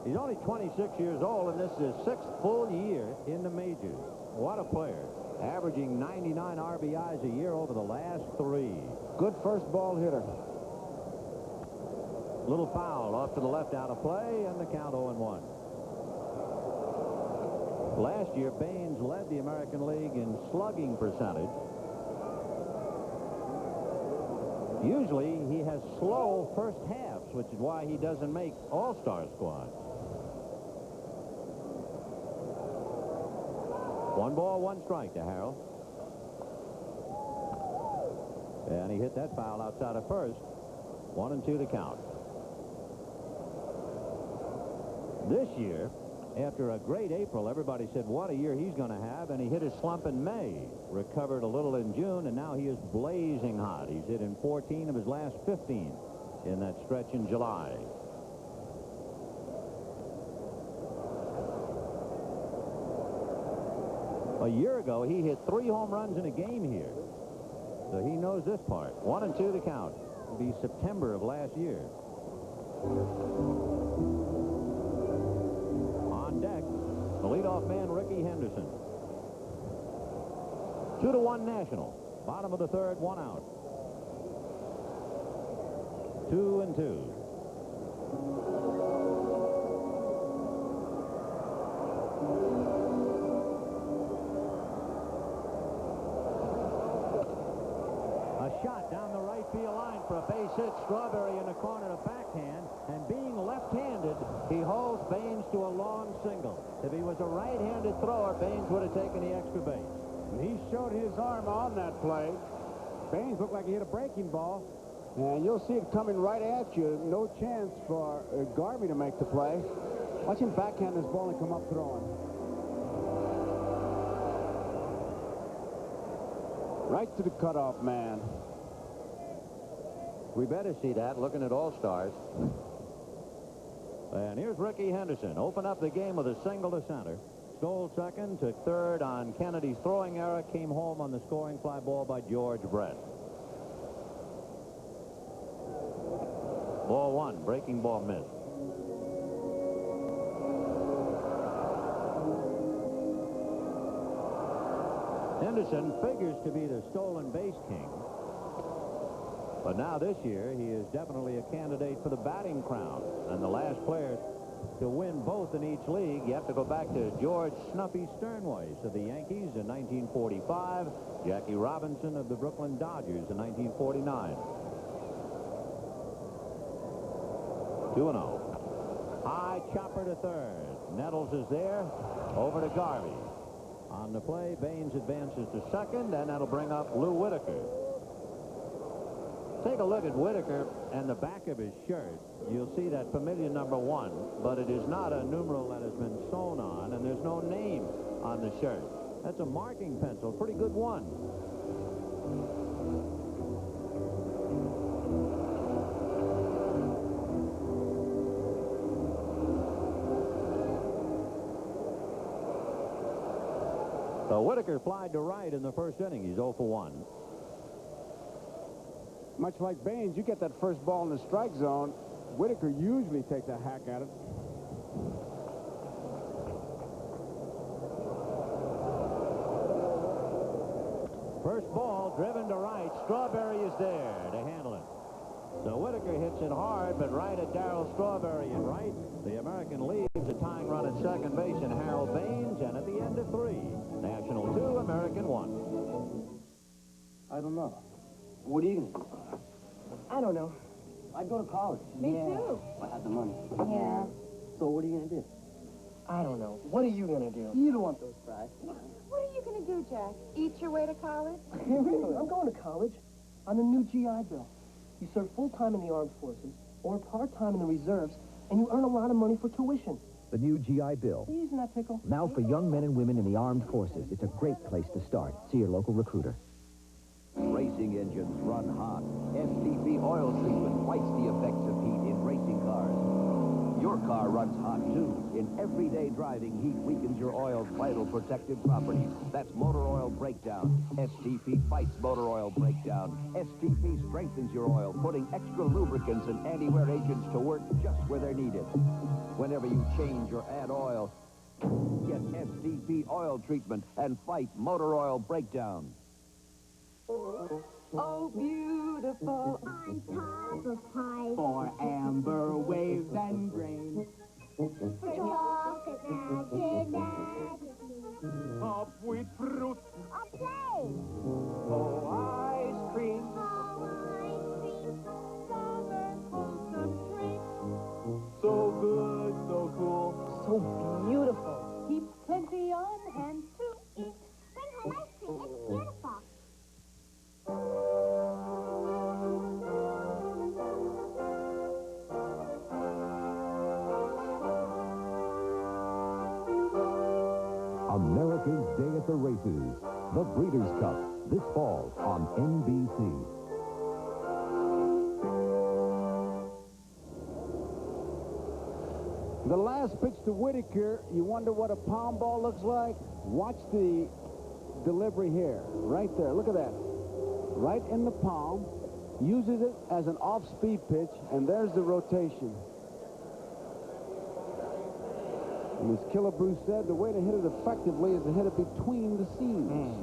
He's only 26 years old, and this is his 6th full year in the majors. What a player. Averaging 99 RBIs a year over the last 3. Good first ball hitter. Little foul off to the left, out of play, and the count 0-1. Last year, Baines led the American League in slugging percentage. Usually, he has slow first halves, which is why he doesn't make all-star squads. 1 ball, 1 strike to Harold. And he hit that foul outside of first. 1-2 to count. This year, after a great April, everybody said what a year he's going to have, and he hit his slump in May, recovered a little in June, and now he is blazing hot. He's hit in 14 of his last 15 in that stretch in July. A year ago, he hit 3 home runs in a game here. So he knows this part. 1-2 to count. It'll be September of last year. On deck, the leadoff man, Ricky Henderson. 2-1 National. Bottom of the third, 1 out. 2-2. A shot down the right field line for a base hit. Strawberry in the corner to backhand, and being left-handed, he holds Baines to a long single. If he was a right-handed thrower, Baines would have taken the extra base. He showed his arm on that play. Baines looked like he hit a breaking ball, and you'll see it coming right at you. No chance for Garvey to make the play. Watch him backhand this ball and come up throwing. Right to the cutoff man. We better see that, looking at All-Stars. And here's Ricky Henderson. Open up the game with a single to center. Stole second, took third on Kennedy's throwing error, came home on the scoring fly ball by George Brett. Ball one, breaking ball missed. Henderson figures to be the stolen base king. But now this year, he is definitely a candidate for the batting crown. And the last player to win both in each league, you have to go back to George Snuffy Sternweiss of the Yankees in 1945, Jackie Robinson of the Brooklyn Dodgers in 1949. 2-0. High chopper to third. Nettles is there. Over to Garvey. On the play, Baines advances to second, and that'll bring up Lou Whitaker. Take a look at Whitaker and the back of his shirt. You'll see that familiar number 1, but it is not a numeral that has been sewn on, and there's no name on the shirt. That's a marking pencil. Pretty good one. So Whitaker flied to right in the first inning. He's 0 for 1. Much like Baines, you get that first ball in the strike zone, Whitaker usually takes a hack at it. First ball driven to right. Strawberry is there to handle it. So Whitaker hits it hard, but right at Darryl Strawberry in right. The American leaves a tying run at second base in Harold Baines, and at the end of 3, National 2, American 1. I don't know. What are you going to do? I don't know. I'd go to college. Me too. If I had the money. Yeah. So what are you going to do? I don't know. What are you going to do? You don't want those fries. What are you going to do, Jack? Eat your way to college? Really? I'm going to college on the new GI Bill. You serve full-time in the armed forces or part-time in the reserves, and you earn a lot of money for tuition. The new GI Bill. Are you using that pickle? Now for young men and women in the armed forces. It's a great place to start. See your local recruiter. Racing engines run hot. STP oil treatment fights the effects of heat in racing cars. Your car runs hot, too. In everyday driving, heat weakens your oil's vital protective properties. That's motor oil breakdown. STP fights motor oil breakdown. STP strengthens your oil, putting extra lubricants and anti-wear agents to work just where they're needed. Whenever you change or add oil, get STP oil treatment and fight motor oil breakdown. Oh, beautiful on top of pies. For amber waves and grain. For chocolate magic majesty. Of sweet fruit. Of play. Oh, ice cream. Oh, ice cream. Summer wholesome treats. So good, so cool. So beautiful. Keep plenty on hand to eat. Bring home ice cream. It's beautiful. America's Day at the Races, the Breeders' Cup, this fall on NBC. The last pitch to Whitaker, you wonder what a palm ball looks like? Watch the delivery here, right there. Look at that. Right in the palm, uses it as an off-speed pitch, and there's the rotation. And as Killebrew said, the way to hit it effectively is to hit it between the seams.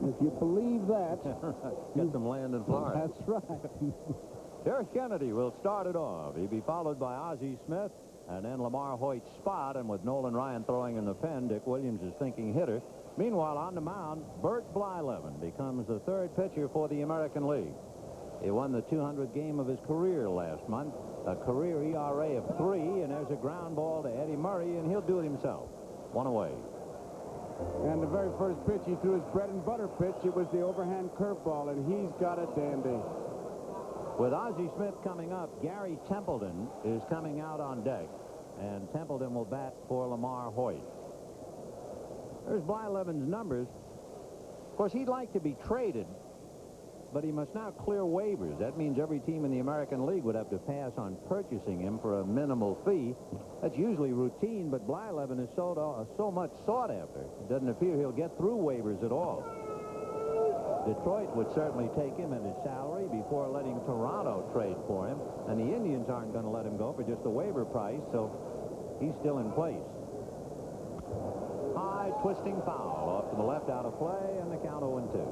And if you believe that... Get some land in Florida. That's right. Derek Kennedy will start it off. He'll be followed by Ozzie Smith and then Lamar Hoyt's spot. And with Nolan Ryan throwing in the pen, Dick Williams is thinking hitter. Meanwhile, on the mound, Bert Blyleven becomes the third pitcher for the American League. He won the 200th game of his career last month, a career ERA of 3, and there's a ground ball to Eddie Murray, and he'll do it himself. One away. And the very first pitch he threw his bread and butter pitch. It was the overhand curveball, and he's got it dandy. With Ozzie Smith coming up, Gary Templeton is coming out on deck, and Templeton will bat for Lamar Hoyt. There's Blyleven's numbers. Of course, he'd like to be traded, but he must now clear waivers. That means every team in the American League would have to pass on purchasing him for a minimal fee. That's usually routine, but Blyleven is so much sought after. It doesn't appear he'll get through waivers at all. Detroit would certainly take him at his salary before letting Toronto trade for him, and the Indians aren't going to let him go for just the waiver price, so he's still in place. High twisting foul off to the left, out of play, and the count 0-2.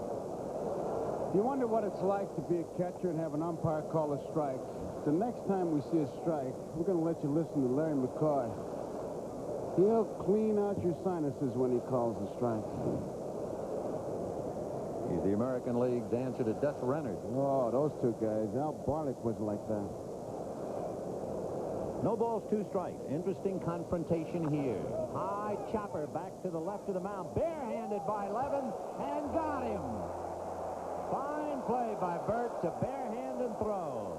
You wonder what it's like to be a catcher and have an umpire call a strike. The next time we see a strike, we're going to let you listen to Larry McCoy. He'll clean out your sinuses when he calls a strike. He's the American League's answer to Dutch Rennert. Oh, those two guys. Al Barlick was like that. No balls, 2 strikes. Interesting confrontation here. High chopper back to the left of the mound. Barehanded by Levin, and got him. Fine play by Bert to barehand and throw.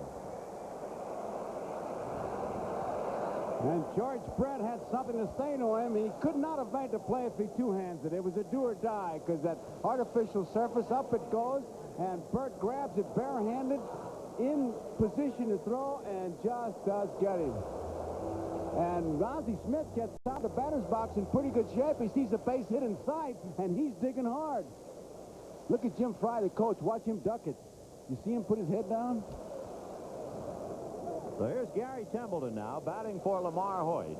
And George Brett had something to say to him. He could not have made the play if he two-handed it. It was a do or die because that artificial surface, up it goes, and Bert grabs it barehanded in position to throw and just does get him. And Ozzie Smith gets out of the batter's box in pretty good shape. He sees the base hit in sight, and he's digging hard. Look at Jim Fry, the coach. Watch him duck it. You see him put his head down? So here's Gary Templeton now, batting for Lamar Hoyt.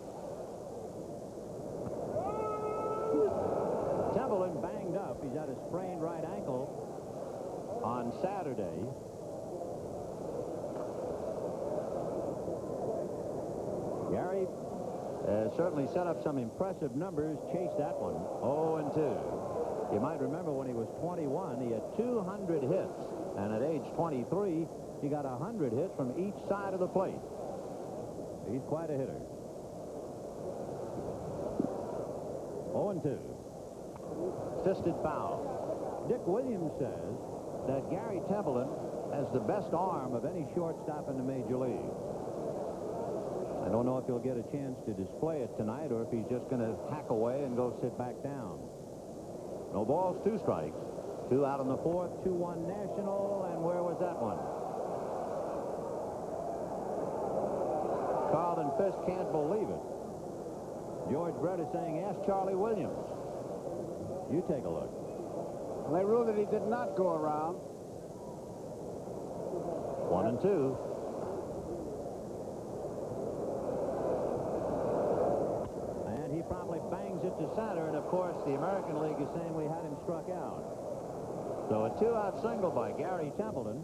Templeton banged up. He's had a sprained right ankle on Saturday. Gary certainly set up some impressive numbers. Chased that one. 0-2. You might remember when he was 21, he had 200 hits. And at age 23, he got 100 hits from each side of the plate. He's quite a hitter. 0-2. Fisted foul. Dick Williams says that Gary Templeton has the best arm of any shortstop in the major league. I don't know if he'll get a chance to display it tonight or if he's just going to hack away and go sit back down. No balls, 2 strikes. 2 out in the 4th, 2-1 National, and where was that one? Carlton Fisk can't believe it. George Brett is saying, ask Charlie Williams. You take a look. Well, they ruled that he did not go around. 1-2. And he promptly bangs it to center, and of course the American League is saying we had him struck out. So a 2-out single by Gary Templeton.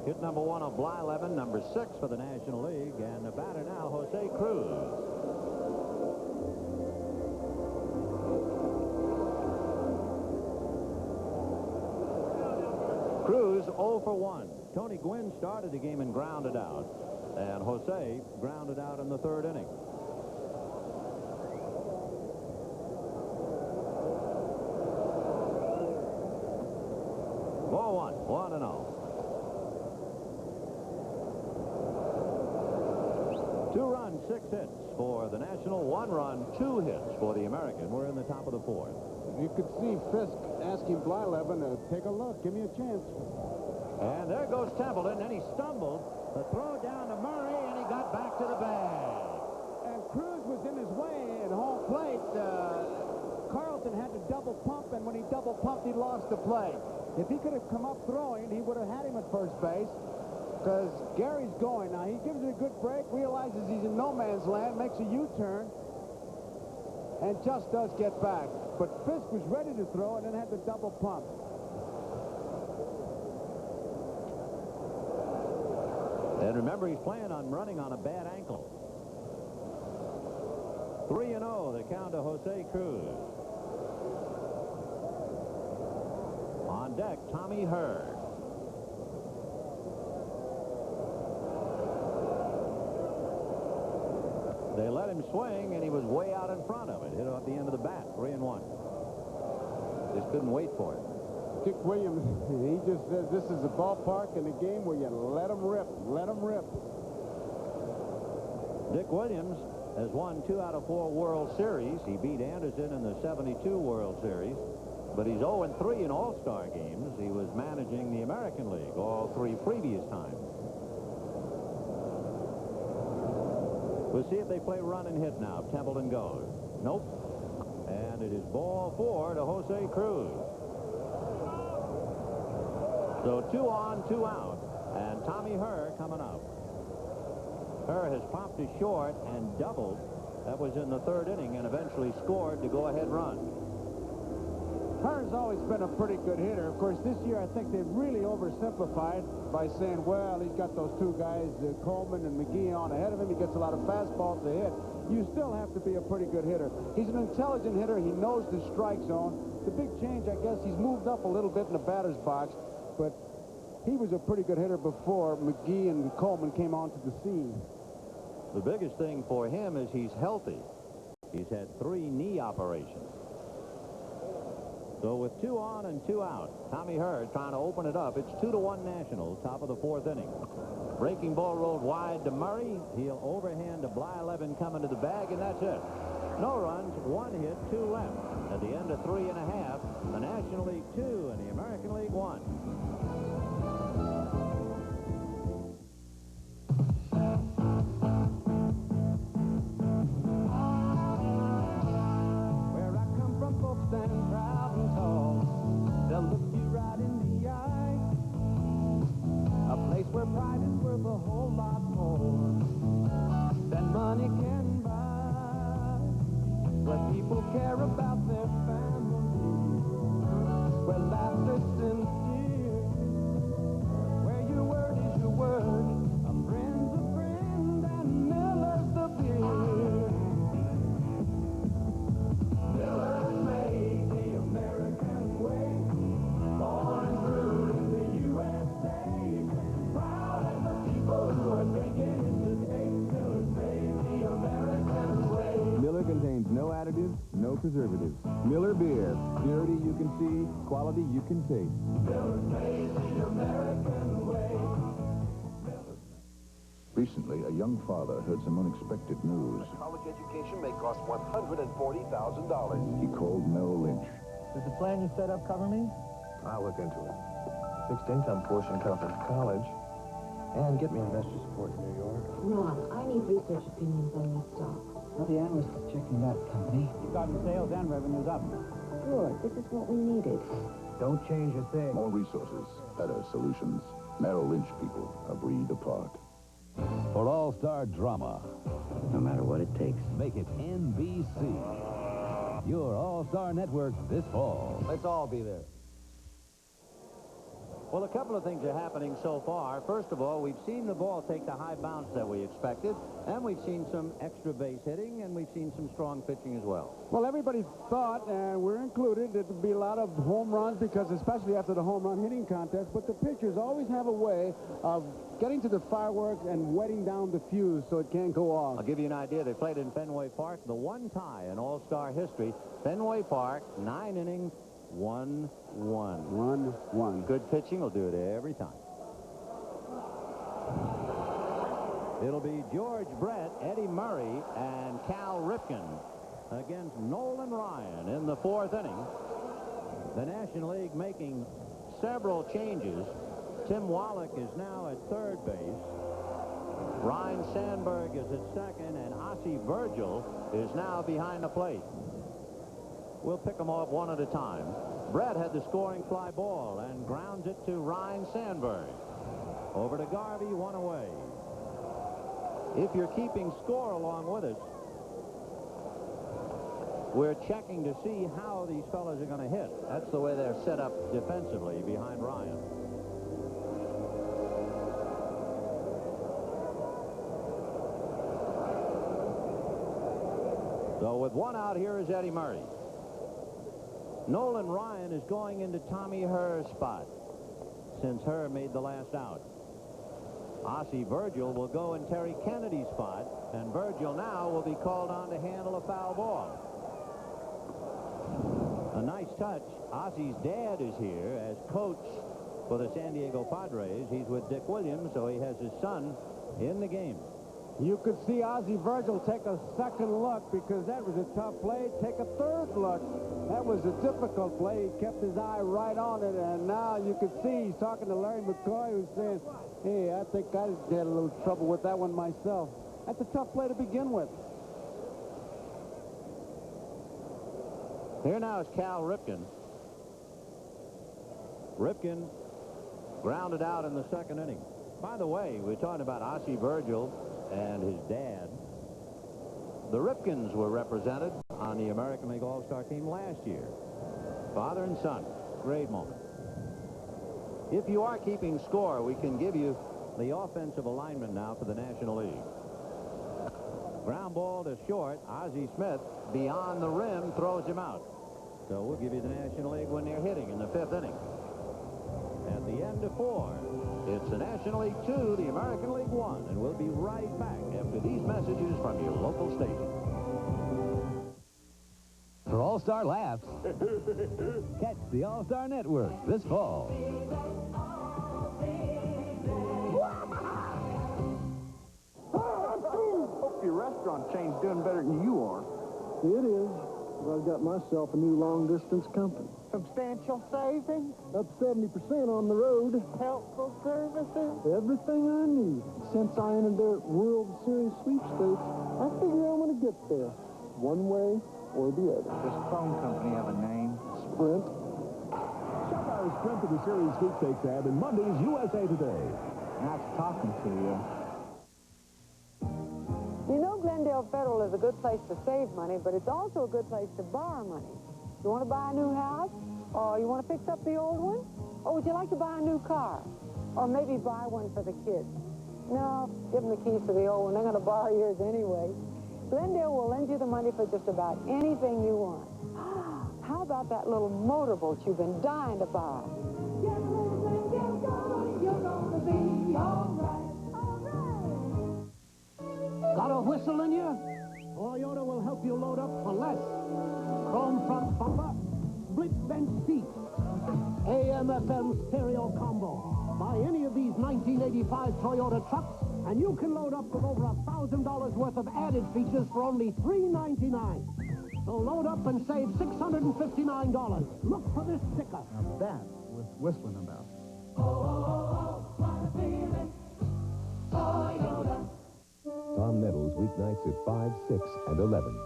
Hit number 1 on Blyleven, number 6 for the National League, and the batter now, Jose Cruz. Cruz 0 for 1. Tony Gwynn started the game and grounded out, and Jose grounded out in the 3rd inning. Ball 1, 1-0. 2 runs, 6 hits for the National. 1 run, 2 hits for the American. We're in the top of the 4th. You could see Fisk asking Blyleven to take a look. Give me a chance. And there goes Templeton. Then he stumbled. The throw down to Murray, and he got back to the bag. And Cruz was in his way at home plate. Carlton had to double pump, and when he double pumped, he lost the play. If he could have come up throwing, he would have had him at first base. Because Gary's going. Now, he gives it a good break, realizes he's in no man's land, makes a U-turn, and just does get back. But Fisk was ready to throw and then had the double pump. And remember, he's planning on running on a bad ankle. 3-0, the count to Jose Cruz. On deck, Tommy Hurd. They let him swing, and he was way out in front of it. Hit off the end of the bat, 3-1. Just couldn't wait for it. Dick Williams, he just says this is a ballpark in a game where you let them rip. Let them rip. Dick Williams has won 2 out of 4 World Series. He beat Anderson in the '72 World Series. But he's 0-3 in All-Star games. He was managing the American League all 3 previous times. We'll see if they play run and hit now. Templeton goes. Nope. And it is ball 4 to Jose Cruz. So 2 on, 2 out. And Tommy Hurd coming up. Hurd has popped to short and doubled. That was in the 3rd inning and eventually scored the go-ahead run. Hurd's always been a pretty good hitter. Of course, this year I think they've really oversimplified by saying, well, he's got those 2 guys, Coleman and McGee, on ahead of him. He gets a lot of fastballs to hit. You still have to be a pretty good hitter. He's an intelligent hitter. He knows the strike zone. The big change, I guess, he's moved up a little bit in the batter's box, but he was a pretty good hitter before McGee and Coleman came onto the scene. The biggest thing for him is he's healthy. He's had 3 knee operations. So with 2 on and 2 out, Tommy Hurd trying to open it up. It's 2-1 Nationals, top of the 4th inning. Breaking ball rolled wide to Murray. He'll overhand to Blyleven coming to the bag, and that's it. No runs, 1 hit, 2 left. At the end of 3.5, the National League 2 and the American League 1. Stand proud and tall, they'll look you right in the eye. A place where pride is worth a whole lot more than money can buy. Where people care about their family, where laughter's sincere, where your word is your word, a friend's a friend, and Miller's the beer. Miller's made the American way, born and brewed in the USA. Proud of the people who are drinking it today. Miller's made the American way. Miller contains no additives, no preservatives. Miller beer. Purity you can see, quality you can taste. Miller's made the American way. Recently, a young father heard some unexpected news. College education may cost $140,000. He called Merrill Lynch. Does the plan you set up cover me? I'll look into it. Fixed income portion covers college. And get me investor support in New York. Ron, I need research opinions on your stock. Well, the analyst is checking that company. You've gotten sales and revenues up. Good. This is what we needed. Don't change a thing. More resources, better solutions. Merrill Lynch people, a breed apart. For all-star drama, No matter what it takes. make it NBC. Your all-star network this fall. Let's all be there. Well, a couple of things are happening so far. First of all, we've seen the ball take the high bounce that we expected, and we've seen some extra base hitting, and we've seen some strong pitching as well. Well, everybody thought, and we're included, that there'd be a lot of home runs because especially after the home run hitting contest, but the pitchers always have a way of getting to the fireworks and wetting down the fuse so it can't go off. I'll give you an idea. They played in Fenway Park, the one tie in all-star history. Fenway Park, 9 innings, 1-1. 1-1. Good pitching will do it every time. It'll be George Brett, Eddie Murray, and Cal Ripken against Nolan Ryan in the 4th inning. The National League making several changes. Tim Wallach is now at 3rd base. Ryan Sandberg is at 2nd, and Ossie Virgil is now behind the plate. We'll pick them off one at a time. Brett had the scoring fly ball and grounds it to Ryan Sandberg. Over to Garvey, 1 away. If you're keeping score along with us, We're checking to see how these fellas are going to hit. That's the way they're set up defensively behind Ryan. So with one out, here is Eddie Murray. Nolan Ryan is going into Tommy Herr's spot since Herr made the last out. Ossie Virgil will go in Terry Kennedy's spot, and Virgil now will be called on to handle a foul ball. A nice touch. Ossie's dad is here as coach for the San Diego Padres. He's with Dick Williams, so he has his son in the game. You could see Ossie Virgil take a second look because that was a tough play. Take a third look. That was a difficult play. He kept his eye right on it, and now you can see he's talking to Larry McCoy, who's saying, hey, I think I had a little trouble with that one myself. That's a tough play to begin with. Here now is Cal Ripken. Ripken grounded out in the second inning. By the way, we're talking about Ossie Virgil and his dad. The Ripkens were represented on the American League All-Star team last year. Father and son. Great moment. If you are keeping score, we can give you the offensive alignment now for the National League. Ground ball to short. Ozzie Smith beyond the rim throws him out. So we'll give you the National League when they're hitting in the fifth inning. At the end of 4, it's the National League 2, the American League 1, and we'll be right back after these messages from your local station. For All-Star laughs, catch the All-Star Network this fall. Hope your restaurant chain's doing better than you are. It is. I've got myself a new long-distance company. Substantial savings? Up 70% on the road. Helpful services? Everything I need. Since I entered their World Series sweepstakes, I figure I'm going to get there. One way or the other. Does phone company have a name? Sprint. Check our Sprint to the Series sweepstakes ad in Monday's USA Today. Nice talking to you. You know Glendale Federal is a good place to save money, but it's also a good place to borrow money. You want to buy a new house? Or you want to fix up the old one? Or would you like to buy a new car? Or maybe buy one for the kids? No, give them the keys to the old one. They're going to borrow yours anyway. Glendale will lend you the money for just about anything you want. How about that little motorboat you've been dying to buy? You're gonna be all right. Got a whistle in you? Toyota will help you load up for less. Chrome front bumper, split bench seat, AM/FM stereo combo. Buy any of these 1985 Toyota trucks, and you can load up with over $1,000 worth of added features for only $399. So load up and save $659. Look for this sticker. Now that was whistling about. What a feeling. Toyota. Tom Nettles, weeknights at 5, 6, and 11.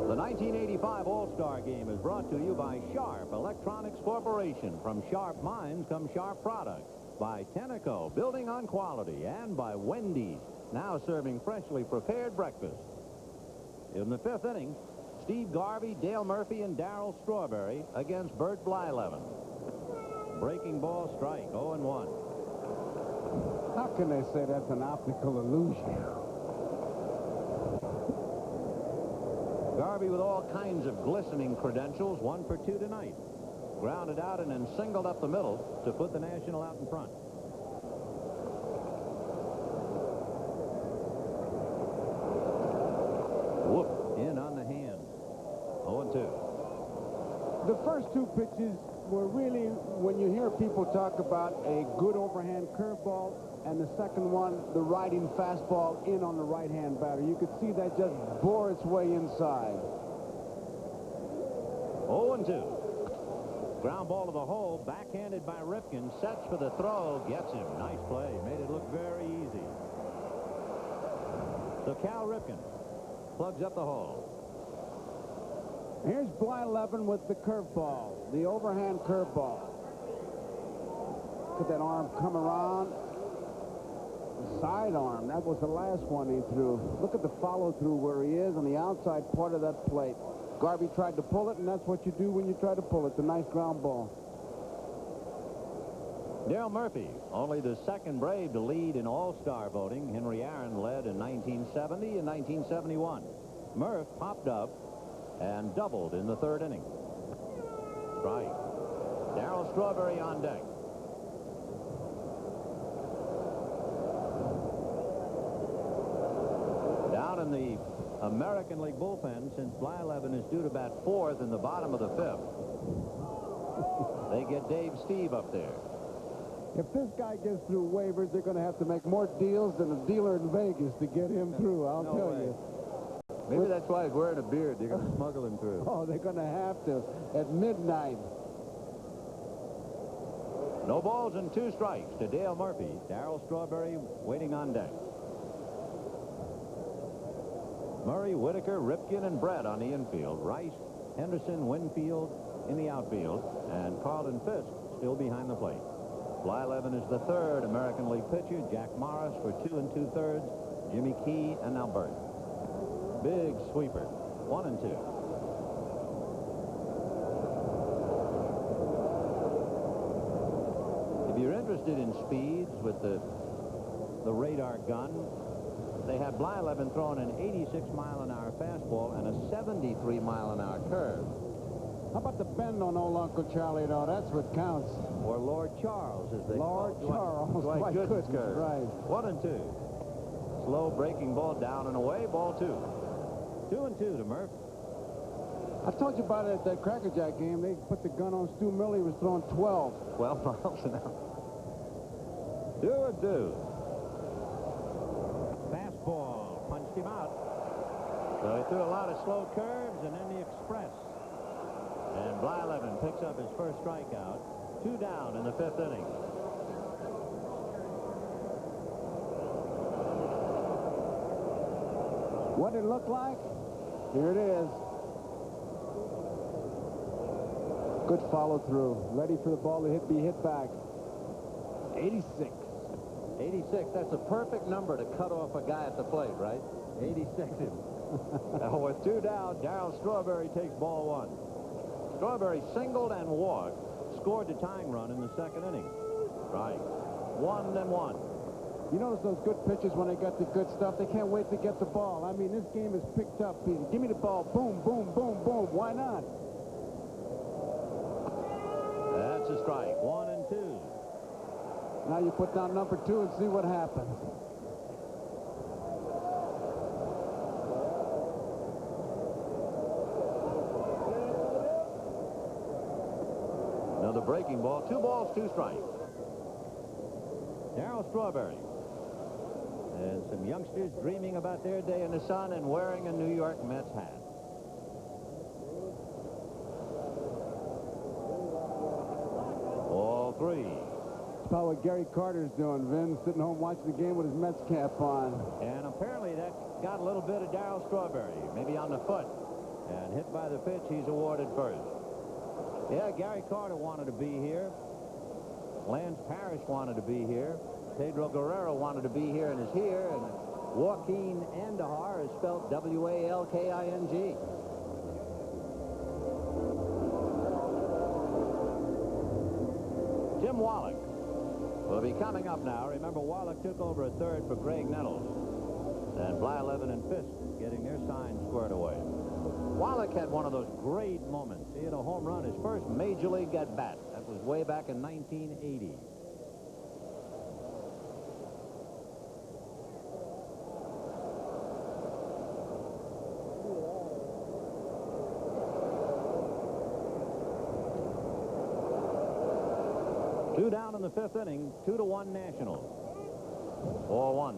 The 1985 All-Star Game is brought to you by Sharp Electronics Corporation. From Sharp Minds come Sharp Products. By Tenneco, building on quality. And by Wendy's, now serving freshly prepared breakfast. In the fifth inning, Steve Garvey, Dale Murphy, and Darryl Strawberry against Bert Blyleven. Breaking ball strike, 0-1. How can they say that's an optical illusion? Garvey with all kinds of glistening credentials, 1 for 2 tonight. Grounded out and then singled up the middle to put the National out in front. Whoop, in on the hand. 0-2. The first 2 pitches were really, when you hear people talk about a good overhand curveball, and the second one, the riding fastball in on the right-hand batter. You could see that just bore its way inside. 0-2. Ground ball to the hole, backhanded by Ripken, sets for the throw, gets him. Nice play, made it look very easy. So Cal Ripken plugs up the hole. Here's Blyleven with the curveball, the overhand curveball. Look at that arm come around. sidearm. That was the last one he threw. Look at the follow-through where he is on the outside part of that plate. Garvey tried to pull it, and that's what you do when you try to pull it. It's a nice ground ball. Dale Murphy, only the second Brave to lead in all-star voting. Henry Aaron led in 1970 and 1971. Murph popped up and doubled in the third inning. Strike. Darryl Strawberry on deck. Down in the American League bullpen, since Blyleven is due to bat fourth in the bottom of the fifth, they get Dave Steve up there. If this guy gets through waivers, they're going to have to make more deals than a dealer in Vegas to get him through, I'll tell you. Maybe that's why he's wearing a beard. They're going to smuggle him through. Oh, they're going to have to at midnight. No balls and 2 strikes to Dale Murphy. Darryl Strawberry waiting on deck. Murray, Whitaker, Ripken, and Brett on the infield. Rice, Henderson, Winfield in the outfield. And Carlton Fisk still behind the plate. Blyleven is the third American League pitcher. Jack Morris for 2 2/3. Jimmy Key and now Burt. Big sweeper. 1 and 2. If you're interested in speeds with the radar gun, they have Blyleven throwing an 86-mile-an-hour fastball and a 73-mile-an-hour curve. How about the bend on old Uncle Charlie, though? That's what counts. Or Lord Charles, as they Lord call Charles. Dwight Gooden's curve. Right. 1 and 2. Slow breaking ball down and away. Ball 2. 2 and 2 to Murph. I told you about it at that Cracker Jack game. They put the gun on Stu Miller. He was throwing 12. 12 miles an hour. 2 and 2. Fastball. Punched him out. So he threw a lot of slow curves and then the express. And Blyleven picks up his first strikeout. 2 down in the 5th inning. What did it look like? Here it is. Good follow through. Ready for the ball to be hit back. 86. 86. That's a perfect number to cut off a guy at the plate, right? 86. Now with 2 down, Darryl Strawberry takes ball 1. Strawberry singled and walked. Scored the tying run in the 2nd inning. Right. 1 and 1. You notice those good pitchers when they got the good stuff, they can't wait to get the ball. I mean, this game is picked up. Give me the ball. Boom, boom, boom, boom. Why not? That's a strike. 1 and 2. Now you put down number 2 and see what happens. Another breaking ball. 2 balls, 2 strikes. Darryl Strawberry. And some youngsters dreaming about their day in the sun and wearing a New York Mets hat. Ball 3. That's probably what Gary Carter's doing, Vin, sitting home watching the game with his Mets cap on. And apparently that got a little bit of Darryl Strawberry, maybe on the foot. And hit by the pitch, he's awarded first. Yeah, Gary Carter wanted to be here. Lance Parrish wanted to be here. Pedro Guerrero wanted to be here and is here. And Joaquin Andahar is spelled W-A-L-K-I-N-G. Jim Wallach will be coming up now. Remember, Wallach took over at third for Greg Nettles. And Blyleven and Fisk getting their signs squared away. Wallach had one of those great moments. He had a home run, his first major league at-bat. That was way back in 1980. Two down in the 5th inning, 2-1 Nationals. 4-1.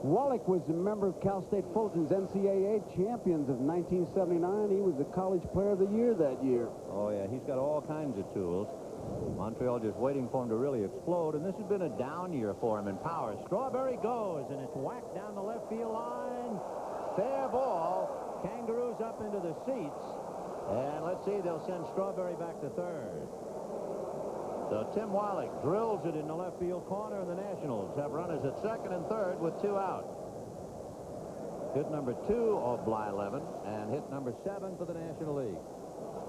Wallach was a member of Cal State Fulton's NCAA champions of 1979. He was the college player of the year that year. Oh, yeah, he's got all kinds of tools. Montreal just waiting for him to really explode, and this has been a down year for him in power. Strawberry goes, and it's whacked down the left field line. Fair ball. Kangaroos up into the seats. And let's see, they'll send Strawberry back to third. So Tim Wallach drills it in the left field corner, and the Nationals have runners at second and third with 2 out. Hit number 2 of Blyleven and hit number 7 for the National League.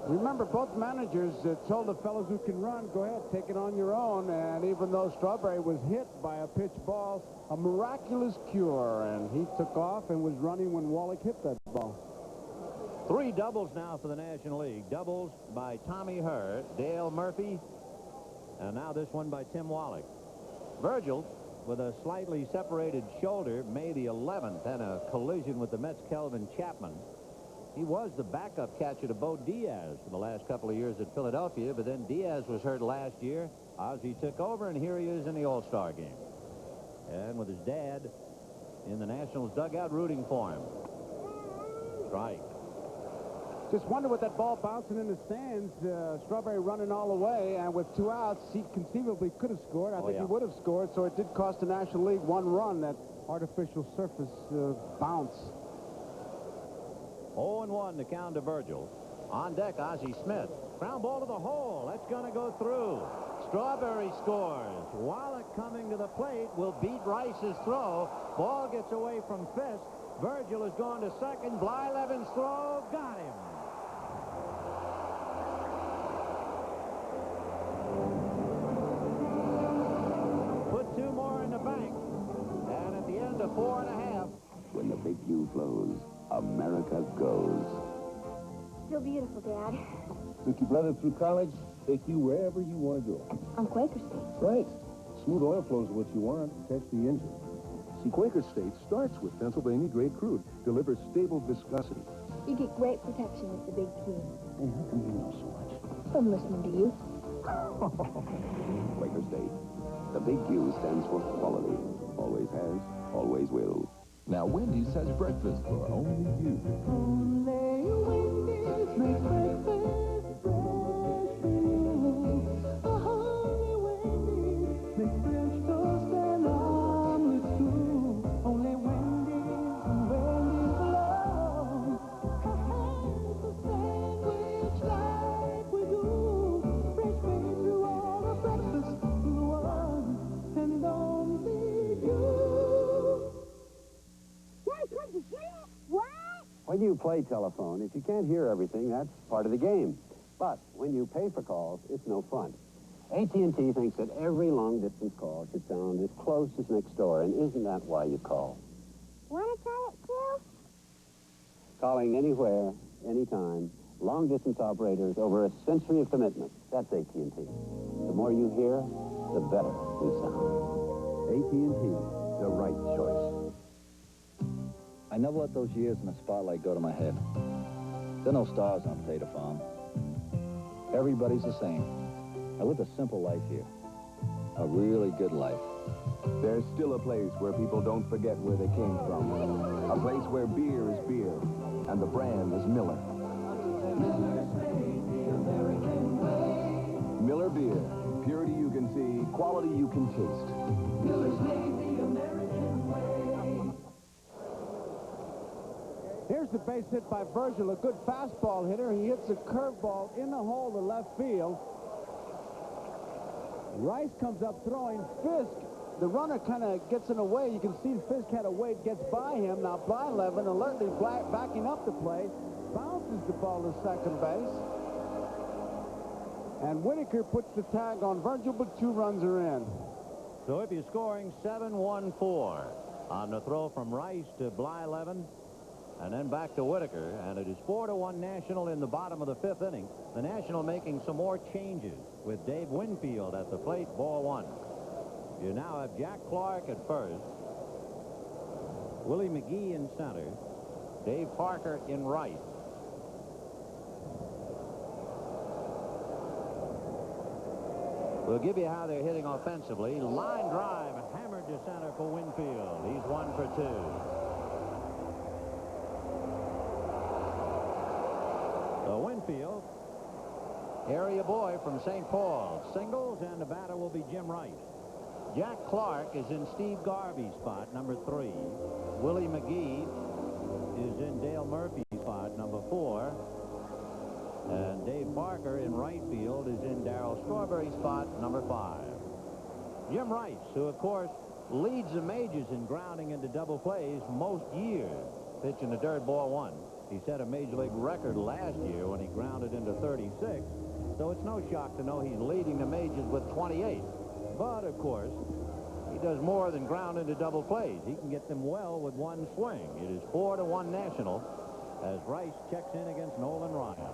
Remember, both managers told the fellows who can run, go ahead, take it on your own. And even though Strawberry was hit by a pitch ball, a miraculous cure, and he took off and was running when Wallach hit that ball. 3 doubles now for the National League. Doubles by Tommy Herr, Dale Murphy, and now this one by Tim Wallach. Virgil, with a slightly separated shoulder, May the 11th, and a collision with the Mets' Kelvin Chapman. He was the backup catcher to Bo Diaz for the last couple of years at Philadelphia, but then Diaz was hurt last year. Ozzie took over, and here he is in the All-Star game. And with his dad in the Nationals dugout rooting for him. Strike. Just wonder what that ball bouncing in the stands. Strawberry running all the way, and with 2 outs, he conceivably could have scored. I think he would have scored, so it did cost the National League 1 run, that artificial surface bounce. 0-1 to count to Virgil. On deck, Ozzie Smith. Ground ball to the hole. That's going to go through. Strawberry scores. Wallach coming to the plate will beat Rice's throw. Ball gets away from Fisk. Virgil is going to second. Blyleven's throw got him. Put 2 more in the bank. And at the end of 4.5. When the big U flows, America goes. Still beautiful, Dad. Took your brother through college, take you wherever you want to go. On Quaker State. Right. Smooth oil flows are what you want. Protects the engine. See, Quaker State starts with Pennsylvania-grade crude, delivers stable viscosity. You get great protection with the big Q. Hey, how come you know so much? I'm listening to you. Quaker State. The big U stands for quality. Always has, always will. Now Wendy's has breakfast for only you. Only Wendy's makes breakfast fresh for you. Only Wendy's makes French toast and omelets too. Only Wendy's and Wendy's alone has a sandwich like we do. Fresh made through all the breakfast one and only you. When you play telephone, if you can't hear everything, that's part of the game. But when you pay for calls, it's no fun. AT&T thinks that every long-distance call should sound as close as next door, and isn't that why you call? Want to try it, too? Calling anywhere, anytime, long-distance operators over a century of commitment. That's AT&T. The more you hear, the better we sound. AT&T, the right choice. I never let those years in the spotlight go to my head. There are no stars on Theta Farm. Everybody's the same. I lived a simple life here. A really good life. There's still a place where people don't forget where they came from. A place where beer is beer, and the brand is Miller. Miller Beer. Purity you can see, quality you can taste. Miller's made the American way. Here's the base hit by Virgil, a good fastball hitter. He hits a curveball in the hole to left field. Rice comes up throwing. Fisk, the runner kind of gets in the way. You can see Fisk had a weight, gets by him. Now Blyleven alertly backing up the play, bounces the ball to second base. And Whitaker puts the tag on Virgil, but 2 runs are in. So if you're scoring 7-1-4 on the throw from Rice to Blyleven, and then back to Whitaker, and it is 4-1 National in the bottom of the 5th inning. The National making some more changes with Dave Winfield at the plate, ball 1. You now have Jack Clark at first, Willie McGee in center, Dave Parker in right. We'll give you how they're hitting offensively. Line drive hammered to center for Winfield. He's 1 for 2. So Winfield, area boy from St. Paul, singles, and the batter will be Jim Wright. Jack Clark is in Steve Garvey's spot, number 3. Willie McGee is in Dale Murphy's spot, number 4. And Dave Barker in right field is in Darryl Strawberry's spot, number 5. Jim Rice, who, of course, leads the majors in grounding into double plays most years, pitching the dirt ball 1. He set a major league record last year when he grounded into 36, so it's no shock to know he's leading the majors with 28. But, of course, he does more than ground into double plays. He can get them well with one swing. It is 4-1 National as Rice checks in against Nolan Ryan.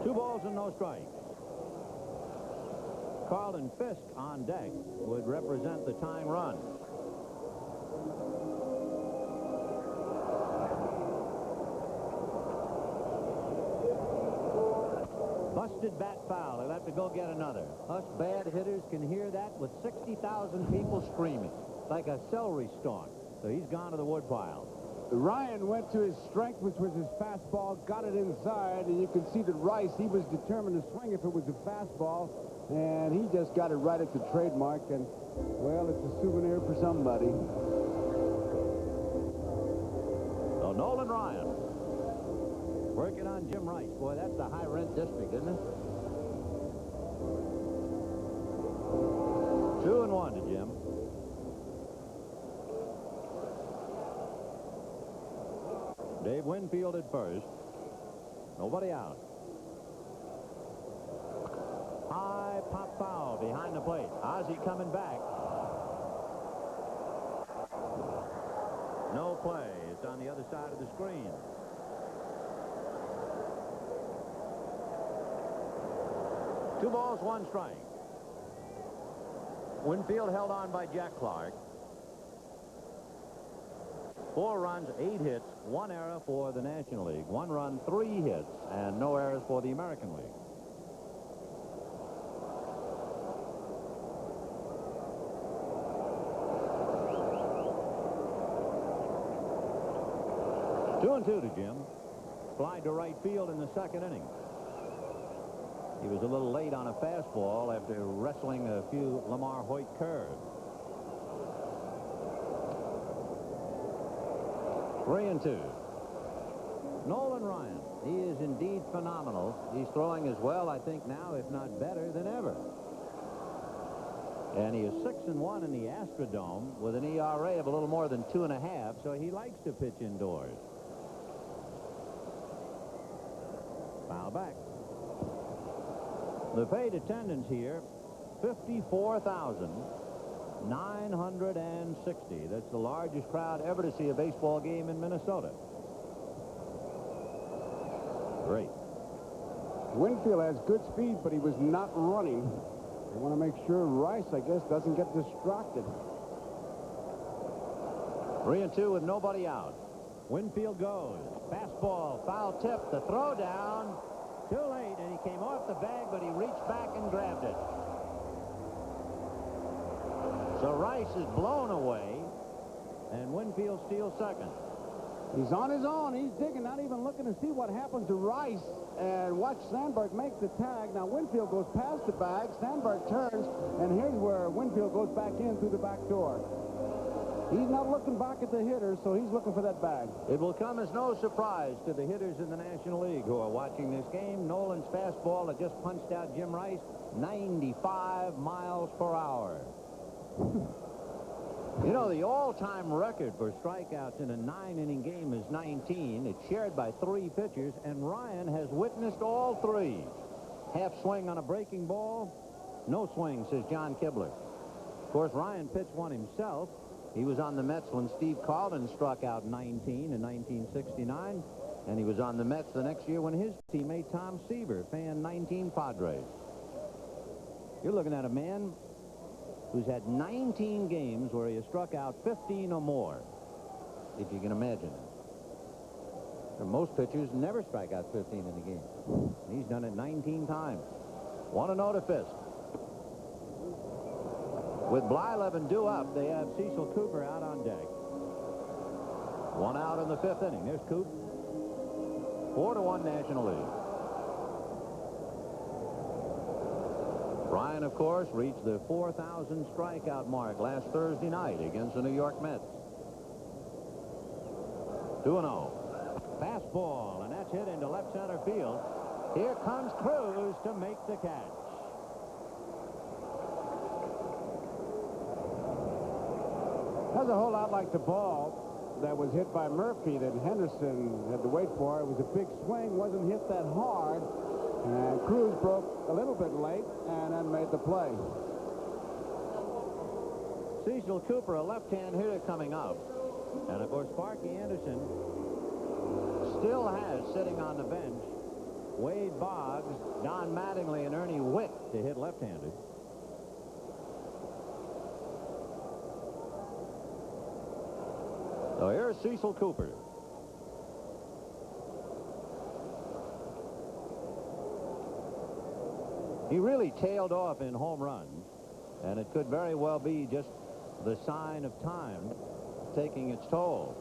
Two balls and no strikes. Carlton Fisk on deck would represent the tying run. Busted bat foul. He'll have to go get another. Us bad hitters can hear that with 60,000 people screaming. Like a celery stalk. So he's gone to the woodpile. Ryan went to his strength, which was his fastball, got it inside, and you can see that Rice, he was determined to swing if it was a fastball, and he just got it right at the trademark, and, well, it's a souvenir for somebody. So Nolan Ryan working on Jim Rice. Boy, that's the high-rent district, isn't it? 2-1 to Jim. Dave Winfield at first. Nobody out. High pop foul behind the plate. Ozzie coming back. No play. It's on the other side of the screen. Two balls, one strike. Winfield held on by Jack Clark. 4 runs, 8 hits, 1 error for the National League. 1 run, 3 hits, and no errors for the American League. Two and 2 to Jim. Fly to right field in the second inning. He was a little late on a fastball after wrestling a few Lamar Hoyt curves. 3-2. Nolan Ryan, he is indeed phenomenal. He's throwing as well, I think, now, if not better than ever. And he is 6-1 in the Astrodome with an ERA of a little more than 2.5, so he likes to pitch indoors. Foul back. The paid attendance here, 54,960. That's the largest crowd ever to see a baseball game in Minnesota. Great. Winfield has good speed, but he was not running. They want to make sure Rice, I guess, doesn't get distracted. 3-2 with nobody out. Winfield goes. Fastball, foul tip, the throw down. Too late, and he came off the bag, but he reached back and grabbed it. So Rice is blown away, and Winfield steals second. He's on his own. He's digging, not even looking to see what happens to Rice. And watch Sandberg make the tag. Now Winfield goes past the bag. Sandberg turns, and here's where Winfield goes back in through the back door. He's not looking back at the hitter, so he's looking for that bag. It will come as no surprise to the hitters in the National League who are watching this game. Nolan's fastball that just punched out Jim Rice, 95 miles per hour. You know, the all-time record for strikeouts in a 9-inning game is 19. It's shared by 3 pitchers, and Ryan has witnessed all 3. Half swing on a breaking ball, no swing, says John Kibler. Of course, Ryan pitched one himself. He was on the Mets when Steve Carlton struck out 19 in 1969, and he was on the Mets the next year when his teammate Tom Seaver fanned 19 Padres. You're looking at a man who's had 19 games where he has struck out 15 or more, if you can imagine it. And most pitchers never strike out 15 in a game. He's done it 19 times. 1-0 to Fisk. With Blylev and Dew up, they have Cecil Cooper out on deck. 1 out in the 5th inning. There's Coop. 4-1 National League. Ryan, of course, reached the 4,000 strikeout mark last Thursday night against the New York Mets. 2-0. Fastball, and that's hit into left center field. Here comes Cruz to make the catch. That's a whole lot like the ball that was hit by Murphy that Henderson had to wait for. It was a big swing, wasn't hit that hard. And Cruz broke a little bit late and then made the play. Cecil Cooper, a left-hand hitter coming up. And, of course, Sparky Anderson still has sitting on the bench Wade Boggs, Don Mattingly, and Ernie Witt to hit left-handed. So here's Cecil Cooper. He really tailed off in home runs, and it could very well be just the sign of time taking its toll.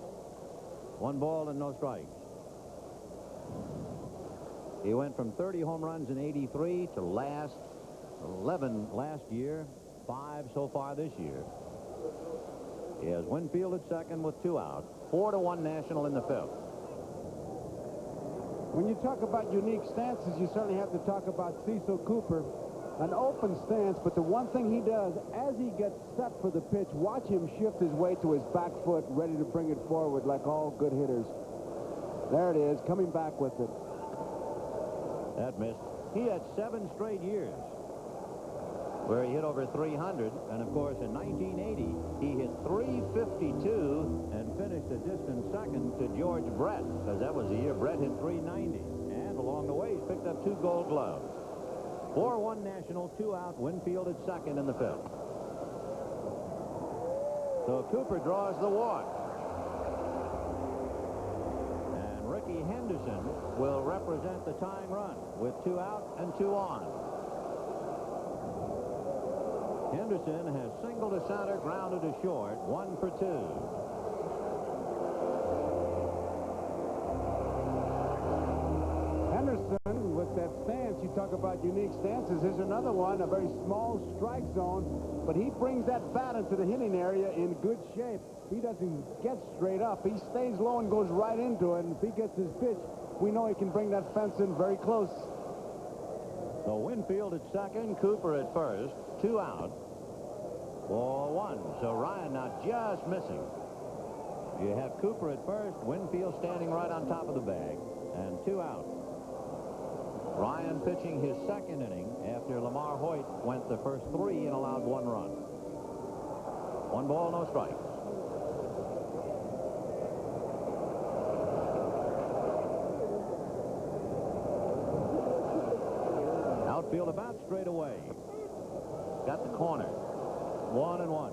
1 ball and no strikes. He went from 30 home runs in '83 to 11 last year, 5 so far this year. He has Winfield at second with 2 out. 4-1 National in the 5th. When you talk about unique stances, you certainly have to talk about Cecil Cooper. An open stance, but the one thing he does, as he gets set for the pitch, watch him shift his weight to his back foot, ready to bring it forward like all good hitters. There it is, coming back with it. That missed. He had 7 straight years where he hit over 300, and of course in 1980 he hit 352 and finished a distant second to George Brett, because that was the year Brett hit 390, and along the way he's picked up 2 Gold Gloves. 4-1 National, 2 out. Winfield at second in the 5th. So Cooper draws the walk, and Ricky Henderson will represent the tying run with 2 out and 2 on. Henderson has singled to center, grounded to short, 1 for 2. Henderson, with that stance, you talk about unique stances. Here's another one, a very small strike zone, but he brings that bat into the hitting area in good shape. He doesn't get straight up. He stays low and goes right into it, and if he gets his pitch, we know he can bring that fence in very close. So Winfield at second, Cooper at first, 2 out. Ball 1. So Ryan now just missing. You have Cooper at first, Winfield standing right on top of the bag, and 2 out. Ryan pitching his second inning after Lamar Hoyt went the first 3 and allowed 1 run. 1 ball, no strikes. Outfield about straight away. Got the corner. 1-1.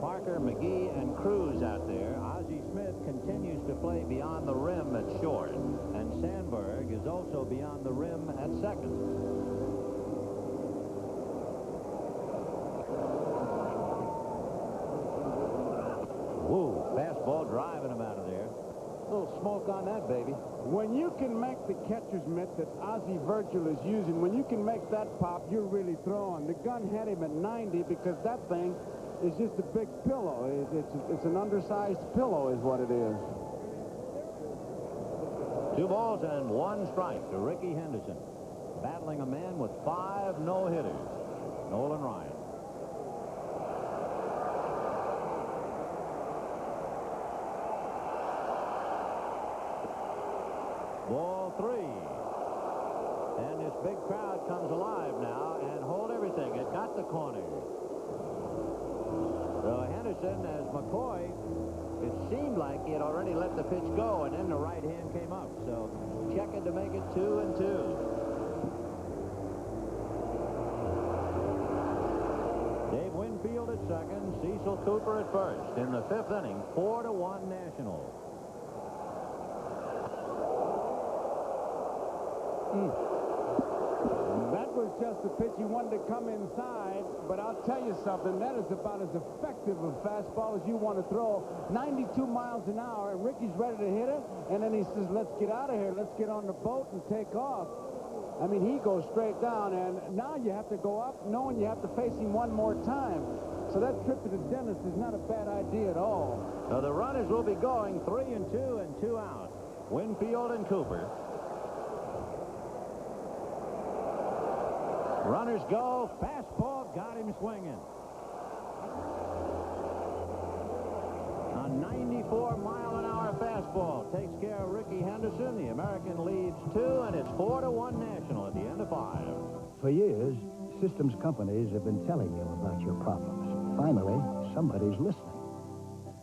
Parker, McGee, and Cruz out there. Ozzie Smith continues to play beyond the rim at short, and Sandberg is also beyond the rim at second. Whoa, fastball driving him out of there. A little smoke on that, baby. When you can make the catcher's mitt that Ozzie Virgil is using, when you can make that pop, you're really throwing. The gun had him at 90 because that thing is just a big pillow. It's an undersized pillow is what it is. 2 balls and 1 strike to Ricky Henderson, battling a man with 5 no-hitters, Nolan Ryan. Ball 3. And this big crowd comes alive now and hold everything. It got the corner. So Henderson, as McCoy, it seemed like he had already let the pitch go, and then the right hand came up. So checking to make it 2-2. Dave Winfield at second, Cecil Cooper at first. In the 5th inning, 4-1 National. That was just the pitch he wanted to come inside, but I'll tell you something, that is about as effective a fastball as you want to throw. 92 miles an hour, and Ricky's ready to hit it, and then he says, let's get out of here, let's get on the boat and take off. I mean, he goes straight down, and now you have to go up knowing you have to face him one more time. So that trip to the dentist is not a bad idea at all. So the runners will be going 3-2 and 2 out. Winfield and Cooper. Runners go. Fastball got him swinging. A 94-mile-an-hour fastball takes care of Ricky Henderson. The American leads 2, and it's 4-1 National at the end of 5. For years, systems companies have been telling you about your problems. Finally, somebody's listening.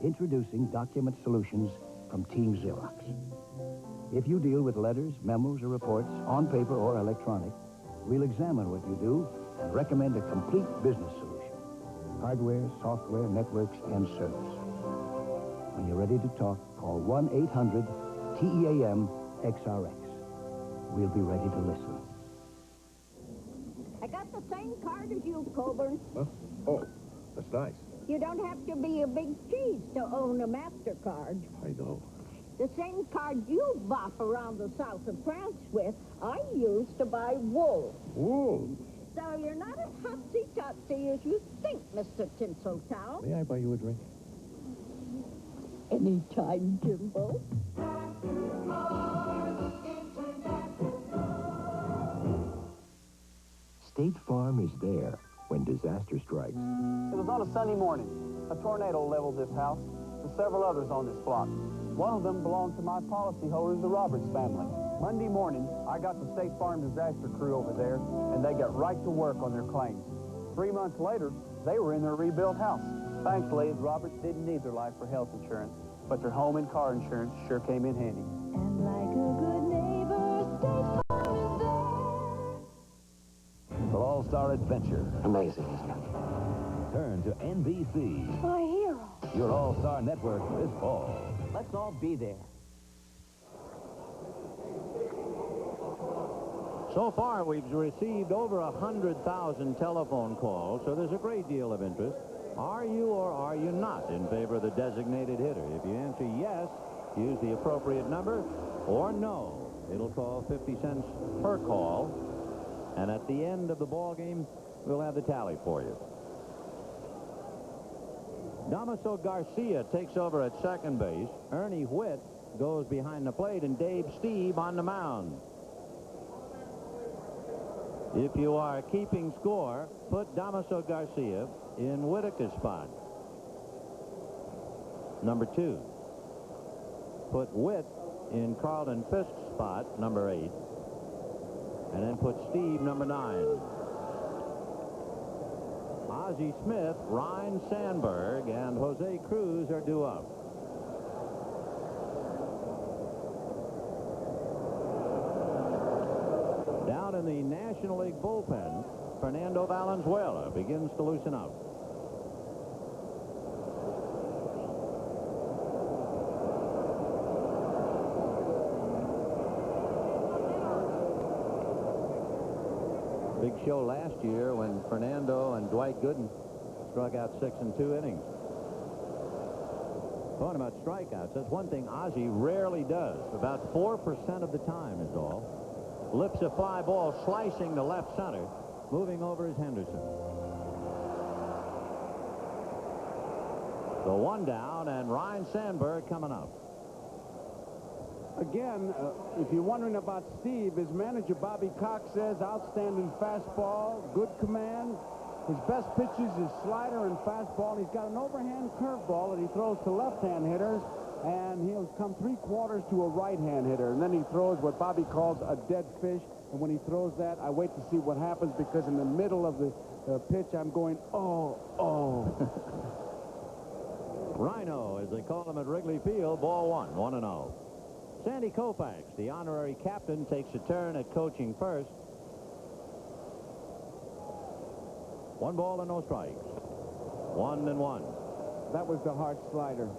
Introducing Document Solutions from Team Xerox. If you deal with letters, memos, or reports, on paper or electronic, we'll examine what you do and recommend a complete business solution. Hardware, software, networks, and service. When you're ready to talk, call 1-800-TEAM-XRX. We'll be ready to listen. I got the same card as you, Coburn. Huh? Oh, that's nice. You don't have to be a big cheese to own a MasterCard. I know. The same card you bop around the south of France with, I used to buy wool. Wool? So you're not as hotsy-totsy as you think, Mr. Tinseltown. May I buy you a drink? Anytime, Jimbo. State Farm is there when disaster strikes. It was on a Sunday morning. A tornado leveled this house and several others on this block. One of them belonged to my policyholders, the Roberts family. Monday morning, I got the State Farm disaster crew over there, and they got right to work on their claims. 3 months later, they were in their rebuilt house. Thankfully, the Roberts didn't need their life for health insurance, but their home and car insurance sure came in handy. And like a good neighbor, State Farm is there. The All-Star Adventure. Amazing, isn't it? Turn to NBC. My hero. Your All-Star Network this fall. Let's all be there. So far, we've received over 100,000 telephone calls, so there's a great deal of interest. Are you or are you not in favor of the designated hitter? If you answer yes, use the appropriate number, or no, it'll call 50 cents per call, and at the end of the ball game, we'll have the tally for you. Damaso Garcia takes over at second base. Ernie Whitt goes behind the plate, and Dave Stieb on the mound. If you are keeping score, put Damaso Garcia in Whitaker's spot. Number 2. Put Whitt in Carlton Fisk's spot, number 8. And then put Steve, number 9. Ozzie Smith, Ryne Sandberg, and Jose Cruz are due up. Down in the National League bullpen, Fernando Valenzuela begins to loosen up. Big show last year when Fernando and Dwight Gooden struck out 6 in 2 innings. Talking about strikeouts, that's one thing Ozzie rarely does. About 4% of the time is all. Lips a fly ball slicing to left center. Moving over is Henderson. The 1 down, and Ryne Sandberg coming up. Again, if you're wondering about Steve, his manager Bobby Cox says outstanding fastball, good command. His best pitches is slider and fastball. He's got an overhand curveball that he throws to left-hand hitters, and he'll come 3/4 to a right-hand hitter. And then he throws what Bobby calls a dead fish. And when he throws that, I wait to see what happens, because in the middle of the pitch, I'm going, oh. Rhino, as they call him at Wrigley Field, ball 1, 1-0. Sandy Koufax, the honorary captain, takes a turn at coaching first. 1 ball and no strikes. 1-1. That was the hard slider.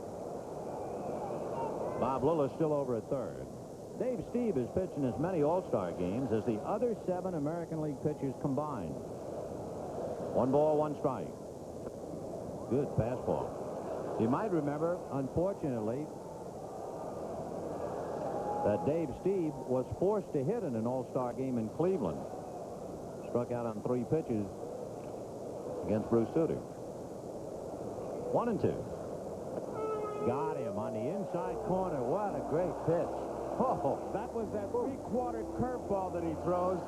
Bob Lillis still over at third. Dave Stieb is pitching as many All-Star games as the other 7 American League pitchers combined. 1 ball, 1 strike. Good fastball. You might remember, unfortunately, that Dave Stieb was forced to hit in an All-Star game in Cleveland. Struck out on 3 pitches against Bruce Sutter. 1-2. Got him on the inside corner. What a great pitch. Oh, that was that 3/4 curveball that he throws.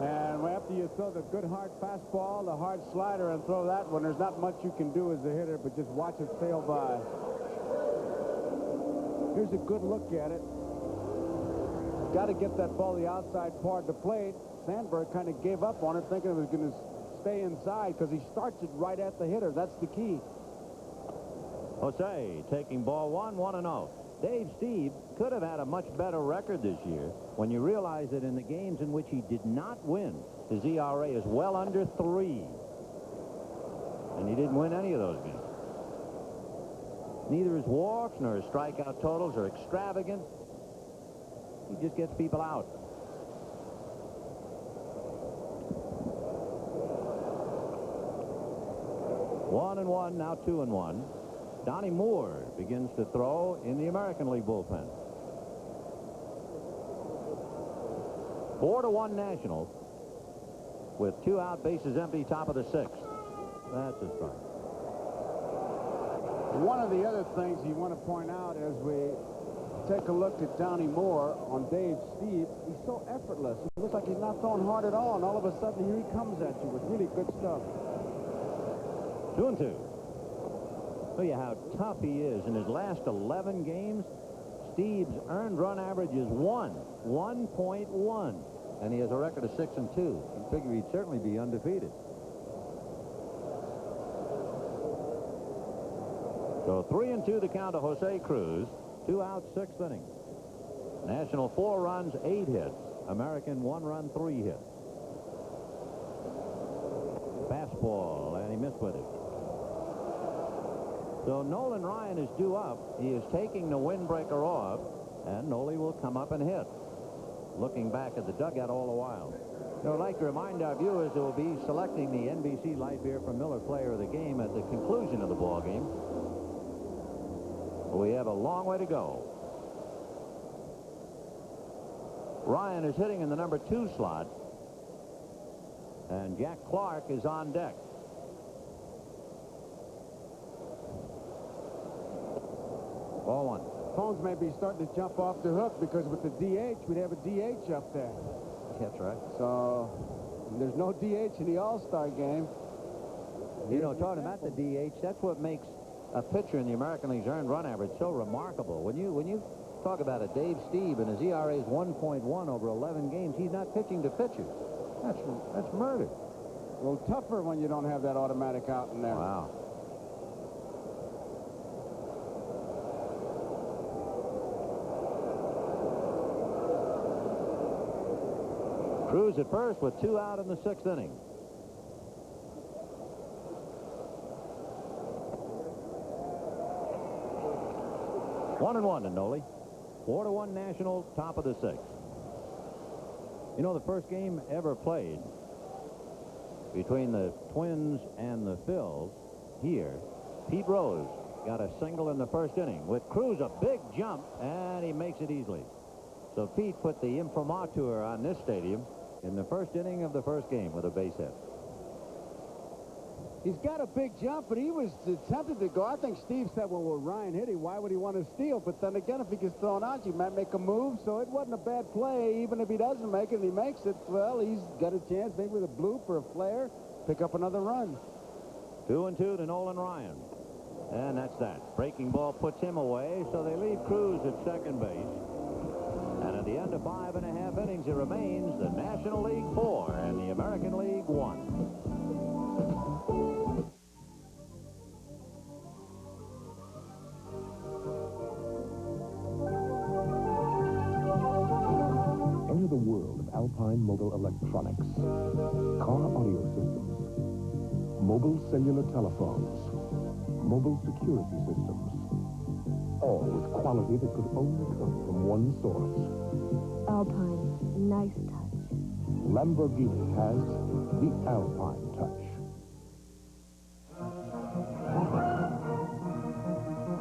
And after you throw the good hard fastball, the hard slider, and throw that one, there's not much you can do as a hitter but just watch it sail by. Here's a good look at it. Got to get that ball the outside part of the plate. Sandberg kind of gave up on it, thinking it was going to stay inside because he starts it right at the hitter. That's the key. Jose taking ball 1, 1-0. Dave Stieb could have had a much better record this year when you realize that in the games in which he did not win, his ERA is well under 3. And he didn't win any of those games. Neither his walks nor his strikeout totals are extravagant. He just gets people out. One and one, now 2-1. Donnie Moore begins to throw in the American League bullpen. 4-1 Nationals with 2 out, bases empty, top of the 6th. That's a strike. One of the other things you want to point out as we take a look at Donnie Moore on Dave Stieb, he's so effortless. It looks like he's not throwing hard at all, and all of a sudden here he comes at you with really good stuff. 2-2. Tell you how tough he is. In his last 11 games, Stieb's earned run average is 1.1, and he has a record of 6-2. You figure he'd certainly be undefeated. So 3-2 the count to Jose Cruz. 2 outs, 6th inning. National 4 runs, 8 hits. American 1 run, 3 hits. Fastball, and he missed with it. So Nolan Ryan is due up. He is taking the windbreaker off, and Noli will come up and hit. Looking back at the dugout all the while. I'd like to remind our viewers that we'll be selecting the NBC Light Beer from Miller Player of the Game at the conclusion of the ball game. We have a long way to go. Ryan is hitting in the number 2 slot, and Jack Clark is on deck. Ball 1. Phones may be starting to jump off the hook because with the DH, we'd have a DH up there. That's right. So there's no DH in the All-Star game. You know, talking about the DH, that's what makes a pitcher in the American League's earned run average so remarkable. When you talk about it, Dave Stieb and his ERA is 1.1 over 11 games. He's not pitching to pitchers. That's murder. A little tougher when you don't have that automatic out in there. Wow. Cruz at first with 2 out in the 6th inning. One and 1 to Noli. 4-1 Nationals, top of the 6th. You know, the first game ever played between the Twins and the Phils here, Pete Rose got a single in the 1st inning with Cruz a big jump, and he makes it easily. So Pete put the imprimatur on this stadium in the 1st inning of the 1st game with a base hit. He's got a big jump, but he was tempted to go. I think Steve said, well, with Ryan hitting, why would he want to steal? But then again, if he gets thrown out, you might make a move. So it wasn't a bad play. Even if he doesn't make it and he makes it, well, he's got a chance maybe with a bloop or a flare, pick up another run. 2-2 to Nolan Ryan. And that's that. Breaking ball puts him away, so they leave Cruz at second base. And at the end of 5.5 innings, it remains the National League 4 and the American League 1. Enter the world of Alpine Mobile Electronics. Car audio systems, mobile cellular telephones, mobile security systems, all with quality that could only come from one source. Alpine, nice touch. Lamborghini has the Alpine touch.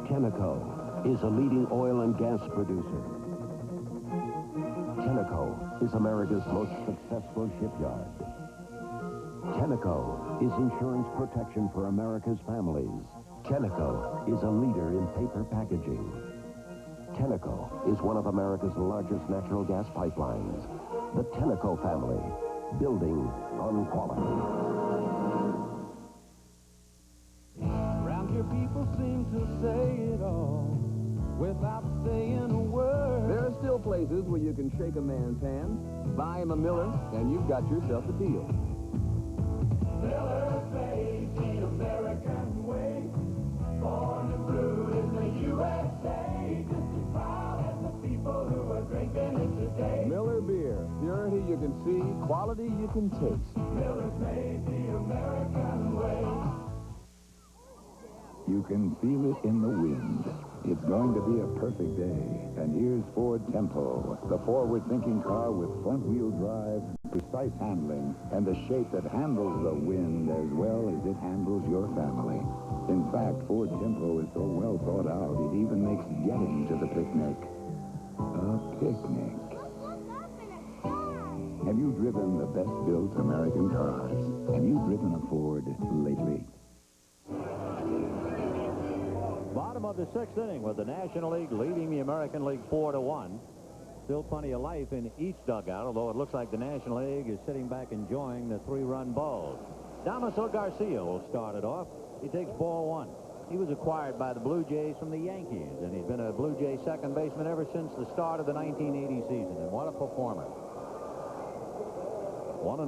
Tenneco is a leading oil and gas producer. Tenneco is America's most successful shipyard. Tenneco is insurance protection for America's families. Tenneco is a leader in paper packaging. Tenneco is one of America's largest natural gas pipelines. The Tenneco family, building on quality. Around here people seem to say it all without saying a word. There are still places where you can shake a man's hand, buy him a Miller, and you've got yourself a deal. Miller's made the American way, born and brewed in the USA. Just as proud as the people who are drinking it today. Miller Beer. Purity you can see, quality you can taste. Miller's made the American way. You can feel it in the wind. It's going to be a perfect day. And here's Ford Tempo, the forward-thinking car with front-wheel drive, precise handling, and the shape that handles the wind as well as it handles your family. In fact, Ford Tempo is so well thought out, it even makes getting to the picnic a picnic. Have you driven the best-built American cars? Have you driven a Ford lately? Bottom of the sixth inning with the National League leading the American League 4-1. Still plenty of life in each dugout, although it looks like the National League is sitting back enjoying the three-run balls. Damaso Garcia will start it off. He takes ball one. He was acquired by the Blue Jays from the Yankees, and he's been a Blue Jay second baseman ever since the start of the 1980 season. And what a performer. 1-0.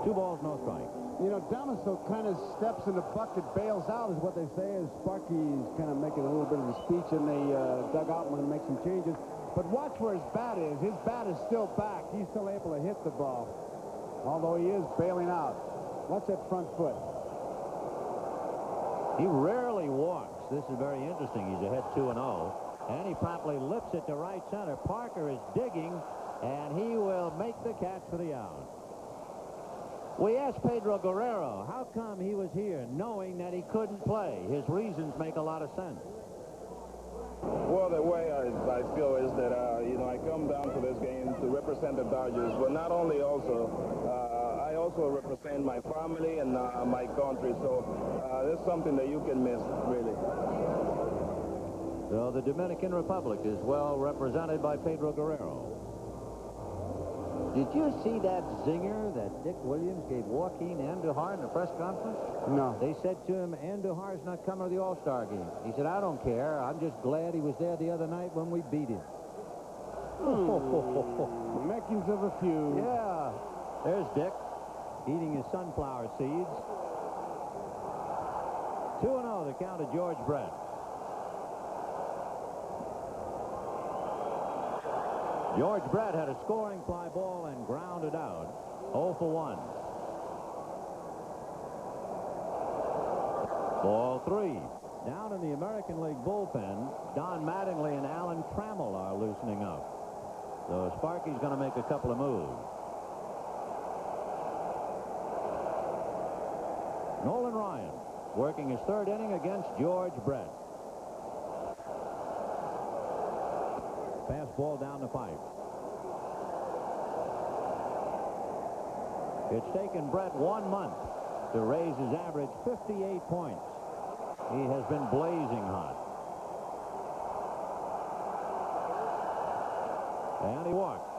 2 balls, no strikes. You know, Damaso kind of steps in the bucket, bails out, is what they say, as Sparky's kind of making a little bit of a speech in the dugout when he makes some changes. But watch where his bat is. His bat is still back. He's still able to hit the ball, although he is bailing out. Watch that front foot. He rarely walks. This is very interesting. He's ahead 2-0. And he promptly lifts it to right center. Parker is digging, and he will make the catch for the out. We asked Pedro Guerrero how come he was here knowing that he couldn't play. His reasons make a lot of sense. Well, the way I feel is that, you know, I come down to this game to represent the Dodgers, but not only also, I also represent my family and my country, so there's something that you can miss, really. So the Dominican Republic is well represented by Pedro Guerrero. Did you see that zinger that Dick Williams gave Joaquin Andujar in the press conference? No. They said to him, Andujar's not coming to the All-Star game. He said, I don't care. I'm just glad he was there the other night when we beat him. Makings of a few. Yeah. There's Dick eating his sunflower seeds. 2-0 the count of George Brett. George Brett had a scoring fly ball and grounded out. 0 for 1. Ball 3. Down in the American League bullpen, Don Mattingly and Alan Trammell are loosening up. So Sparky's going to make a couple of moves. Nolan Ryan working his third inning against George Brett. Fastball down the pipe. It's taken Brett 1 month to raise his average 58 points. He has been blazing hot. And he walked.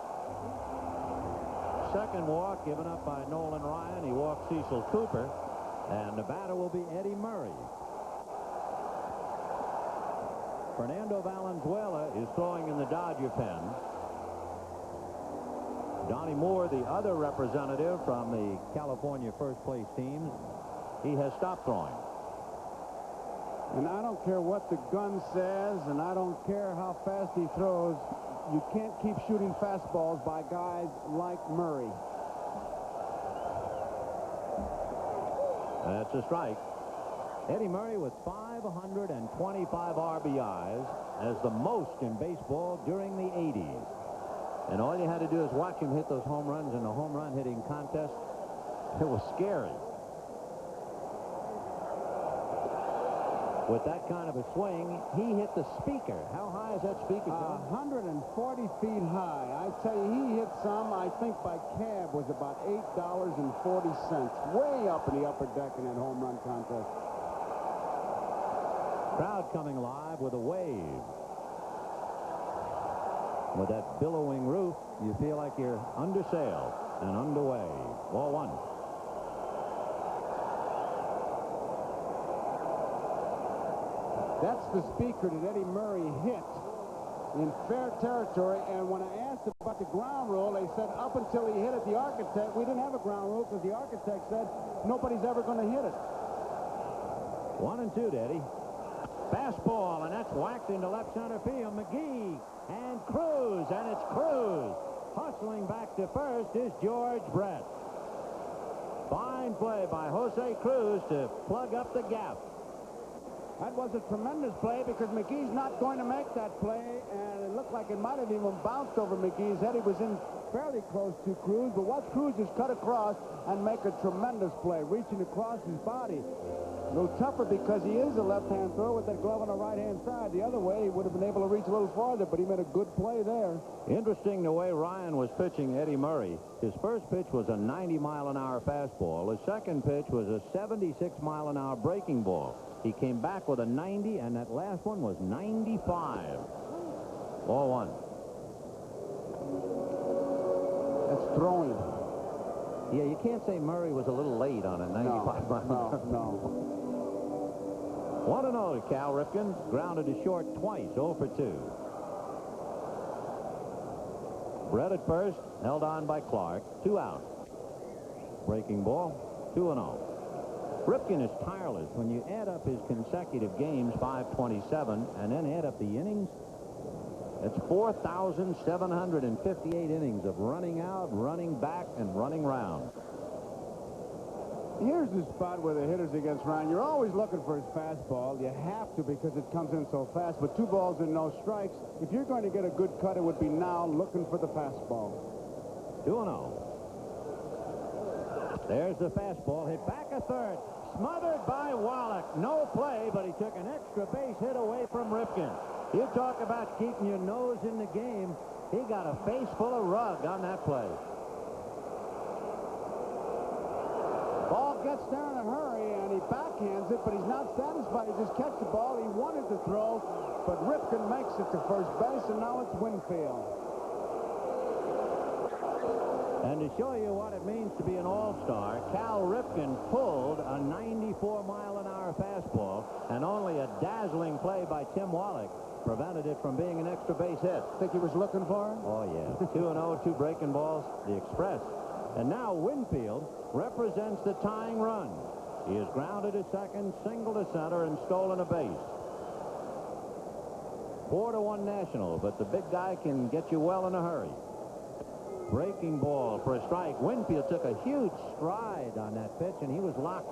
Second walk given up by Nolan Ryan. He walked Cecil Cooper. And the batter will be Eddie Murray. Fernando Valenzuela is throwing in the Dodger pen. Donnie Moore, the other representative from the California first-place teams, he has stopped throwing. And I don't care what the gun says, and I don't care how fast he throws, you can't keep shooting fastballs by guys like Murray. That's a strike. Eddie Murray with 525 RBIs as the most in baseball during the 80s. And all you had to do is watch him hit those home runs in the home run hitting contest. It was scary. With that kind of a swing, he hit the speaker. How high is that speaker, Tom? 140 feet high. I tell you, he hit some, I think by cab was about $8.40. Way up in the upper deck in that home run contest. Crowd coming alive with a wave. With that billowing roof, you feel like you're under sail and underway. Ball one. That's the speaker that Eddie Murray hit in fair territory. And when I asked about the ground rule, they said up until he hit it, the architect, we didn't have a ground rule because the architect said nobody's ever going to hit it. 1-2 to Eddie. Fastball, and that's whacked into left center field. McGee and Cruz, and it's Cruz. Hustling back to first is George Brett. Fine play by Jose Cruz to plug up the gap. That was a tremendous play because McGee's not going to make that play, and it looked like it might have even bounced over McGee's head. He was in fairly close to Cruz, but watch Cruz just cut across and make a tremendous play, reaching across his body. A little tougher because he is a left-hand thrower with that glove on the right-hand side. The other way, he would have been able to reach a little farther, but he made a good play there. Interesting the way Ryan was pitching Eddie Murray. His first pitch was a 90-mile-an-hour fastball. His second pitch was a 76-mile-an-hour breaking ball. He came back with a 90, and that last one was 95. Ball one. That's throwing. Yeah, you can't say Murray was a little late on a 95 mile. No. 1-0 to Cal Ripken. Grounded to short twice, 0 for 2. Brett at first, held on by Clark. 2 out. Breaking ball, 2-0. Ripken is tireless. When you add up his consecutive games, 527, and then add up the innings, it's 4,758 innings of running out, running back, and running round. Here's the spot where the hitter's against Ryan. You're always looking for his fastball. You have to because it comes in so fast. But 2 balls and no strikes. If you're going to get a good cut, it would be now looking for the fastball. 2-0. There's the fastball. Hit back a third. Smothered by Wallach. No play, but he took an extra base hit away from Ripken. You talk about keeping your nose in the game. He got a face full of rug on that play. Ball gets there in a hurry, and he backhands it, but he's not satisfied. He just catches the ball. He wanted to throw, but Ripken makes it to first base, and now it's Winfield. And to show you what it means to be an all-star, Cal Ripken pulled a 94-mile-an-hour fastball, and only a dazzling play by Tim Wallach prevented it from being an extra base hit. Think he was looking for it? Oh, yeah. 2-0, 2 breaking balls, the Express. And now Winfield represents the tying run. He is grounded to second, single to center, and stolen a base. 4-1 National, but the big guy can get you well in a hurry. Breaking ball for a strike. Winfield took a huge stride on that pitch, and he was locked.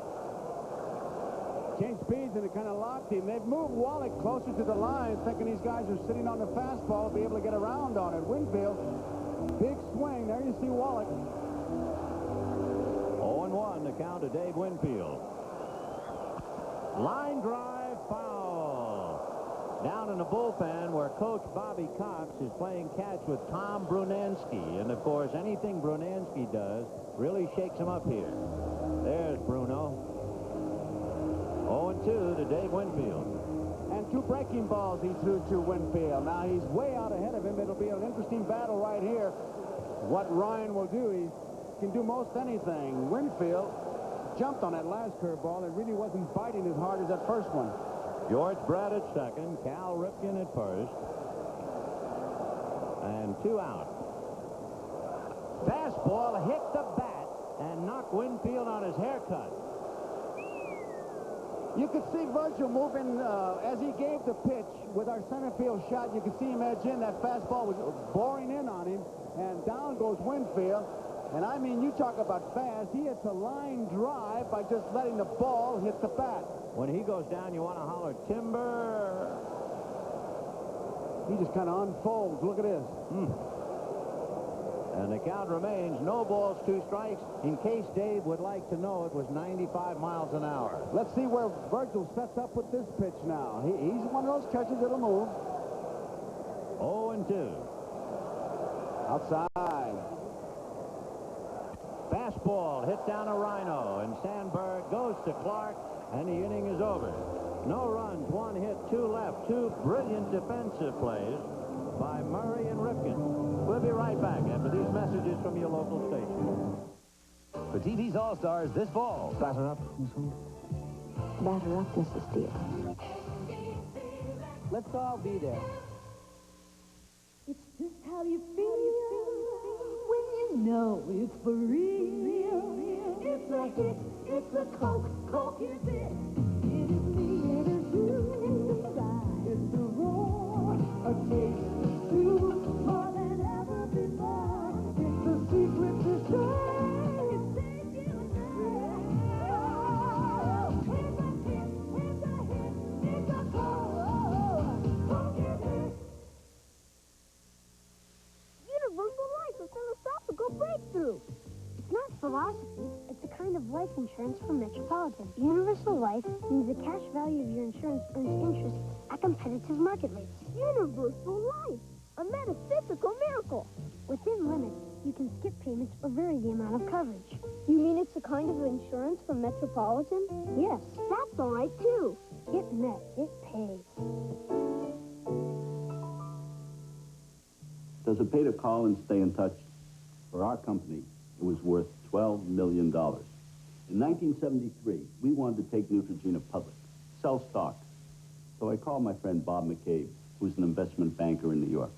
Changed speeds, and it kind of locked him. They've moved Wallach closer to the line, thinking these guys are sitting on the fastball to be able to get around on it. Winfield, big swing. There you see Wallach. 0-1 the count to Dave Winfield. Line drive, foul. Down in the bullpen where Coach Bobby Cox is playing catch with Tom Brunansky. And, of course, anything Brunansky does really shakes him up here. There's Bruno. 0-2 to Dave Winfield. And 2 breaking balls he threw to Winfield. Now he's way out ahead of him. It'll be an interesting battle right here. What Ryan will do, he can do most anything. Winfield jumped on that last curveball. It really wasn't biting as hard as that first one. George Brett at second, Cal Ripken at first, and 2 out. Fastball hit the bat and knocked Winfield on his haircut. You could see Virgil moving as he gave the pitch with our center field shot. You could see him edge in. That fastball was boring in on him, and down goes Winfield. And I mean, you talk about fast. He hits a line drive by just letting the ball hit the bat. When he goes down, you want to holler, timber. He just kind of unfolds. Look at this. And the count remains no balls, 2 strikes. In case Dave would like to know, it was 95 miles an hour. Let's see where Virgil sets up with this pitch now. He's one of those catchers that'll move. 0-2. Outside. Fastball hit down a Rhino, and Sandberg goes to Clark, and the inning is over. No runs, 1 hit, 2 left. 2 brilliant defensive plays by Murray and Ripken. We'll be right back after these messages from your local station. For TV's All-Stars this fall. Batter up, Miss Holt. Batter up, Mrs. Steele. Let's all be there. It's just how you feel when you know it's for real. It's a hit, it's a Coke, Coke is it. It is me, it is you, it's the side, it's the roar, a taste of stew, more than ever before. It's the secret to share, it's taking you now. It's a hit, it's a hit, it's a Coke, Coke is it. Universal Life, a philosophical breakthrough. It's not philosophy, it's a kind of life insurance from Metropolitan. Universal Life means the cash value of your insurance earns interest at competitive market rates. Universal Life, a metaphysical miracle. Within limits, you can skip payments or vary the amount of coverage. You mean it's a kind of insurance from Metropolitan? Yes, that's all right too. Get Met, it pays. Does it pay to call and stay in touch? For our company, it was worth $12 million. In 1973, we wanted to take Neutrogena public, sell stock. So I called my friend Bob McCabe, who's an investment banker in New York.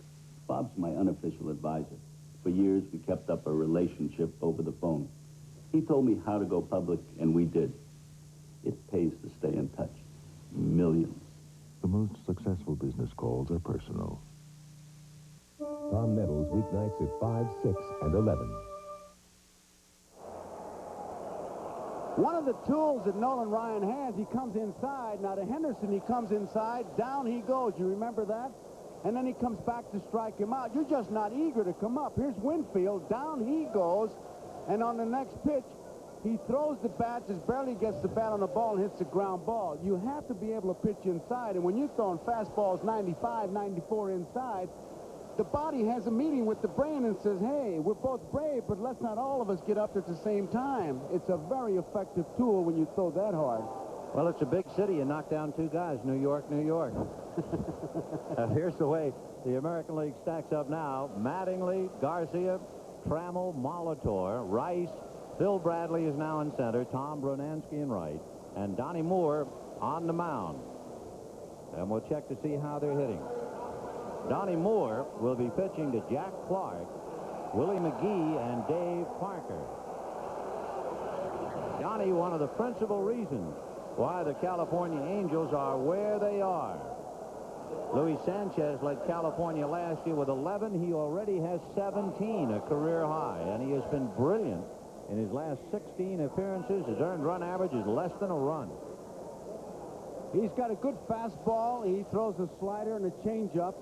Bob's my unofficial advisor. For years, we kept up a relationship over the phone. He told me how to go public, and we did. It pays to stay in touch. Millions. The most successful business calls are personal. Tom Nettles, weeknights at 5, 6, and 11. One of the tools that Nolan Ryan has, he comes inside. Now to Henderson, he comes inside. Down he goes. You remember that? And then he comes back to strike him out. You're just not eager to come up. Here's Winfield. Down he goes. And on the next pitch, he throws the bat, just barely gets the bat on the ball and hits the ground ball. You have to be able to pitch inside. And when you're throwing fastballs 95, 94 inside, the body has a meeting with the brain and says, hey, we're both brave, but let's not all of us get up at the same time. It's a very effective tool when you throw that hard. Well, it's a big city. You knock down 2 guys, New York, New York. Here's the way the American League stacks up now. Mattingly, Garcia, Trammell, Molitor, Rice, Phil Bradley is now in center, Tom Brunansky in right, and Donnie Moore on the mound. And we'll check to see how they're hitting. Donnie Moore will be pitching to Jack Clark, Willie McGee, and Dave Parker. Donnie, one of the principal reasons why the California Angels are where they are. Luis Sanchez led California last year with 11. He already has 17, a career high, and he has been brilliant in his last 16 appearances. His earned run average is less than a run. He's got a good fastball. He throws a slider and a changeup.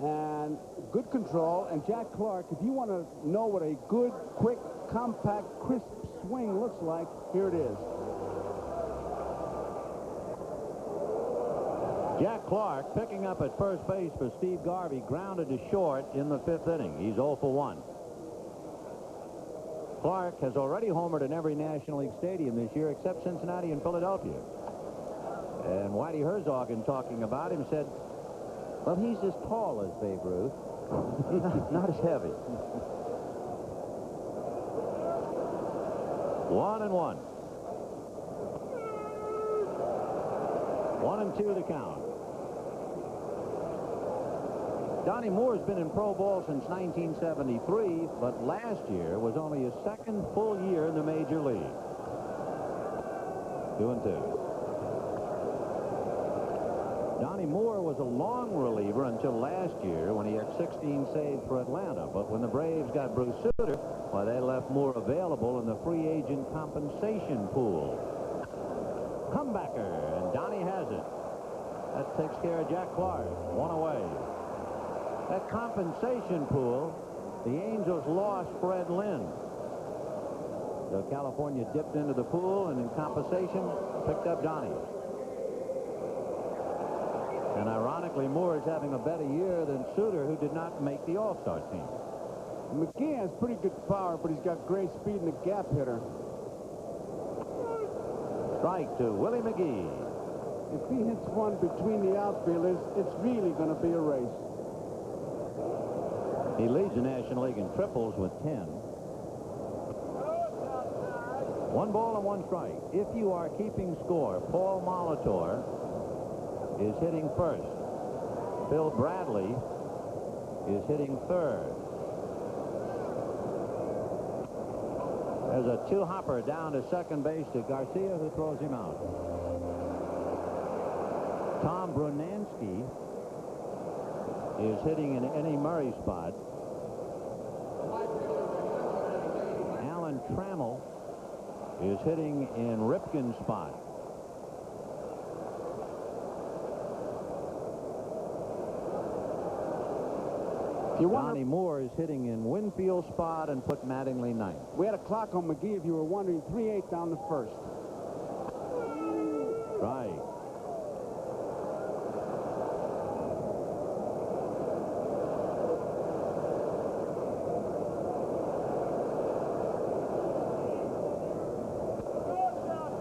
And good control. And Jack Clark, if you want to know what a good, quick, compact, crisp swing looks like, here it is. Jack Clark picking up at first base for Steve Garvey, grounded to short in the 5th inning. He's 0 for 1. Clark has already homered in every National League stadium this year except Cincinnati and Philadelphia. And Whitey Herzog, in talking about him, said, well, he's as tall as Babe Ruth, not as heavy. 1-1. 1-2 the count. Donnie Moore's been in pro ball since 1973, but last year was only his 2nd full year in the major league. 2-2. Donnie Moore was a long reliever until last year when he had 16 saves for Atlanta. But when the Braves got Bruce Sutter, well, they left Moore available in the free agent compensation pool. Comebacker, and Donnie has it. That takes care of Jack Clark. 1 away. That compensation pool The Angels lost Fred Lynn. So California dipped into the pool and in compensation picked up Donnie. And ironically, Moore is having a better year than Suter, who did not make the All-Star team. McGee has pretty good power, but he's got great speed and a gap hitter. Strike to Willie McGee. If he hits one between the outfielders, it's really going to be a race. He leads the National League in triples with 10. 1 ball and 1 strike. If you are keeping score, Paul Molitor is hitting first. Phil Bradley is hitting third. There's a 2-hopper down to second base to Garcia, who throws him out. Tom Brunansky is hitting in Eddie Murray's spot. Alan Trammell is hitting in Ripken's spot. Johnny Moore is hitting in Winfield's spot and put Mattingly ninth. We had a clock on McGee, if you were wondering, 3-8 down the first. Right.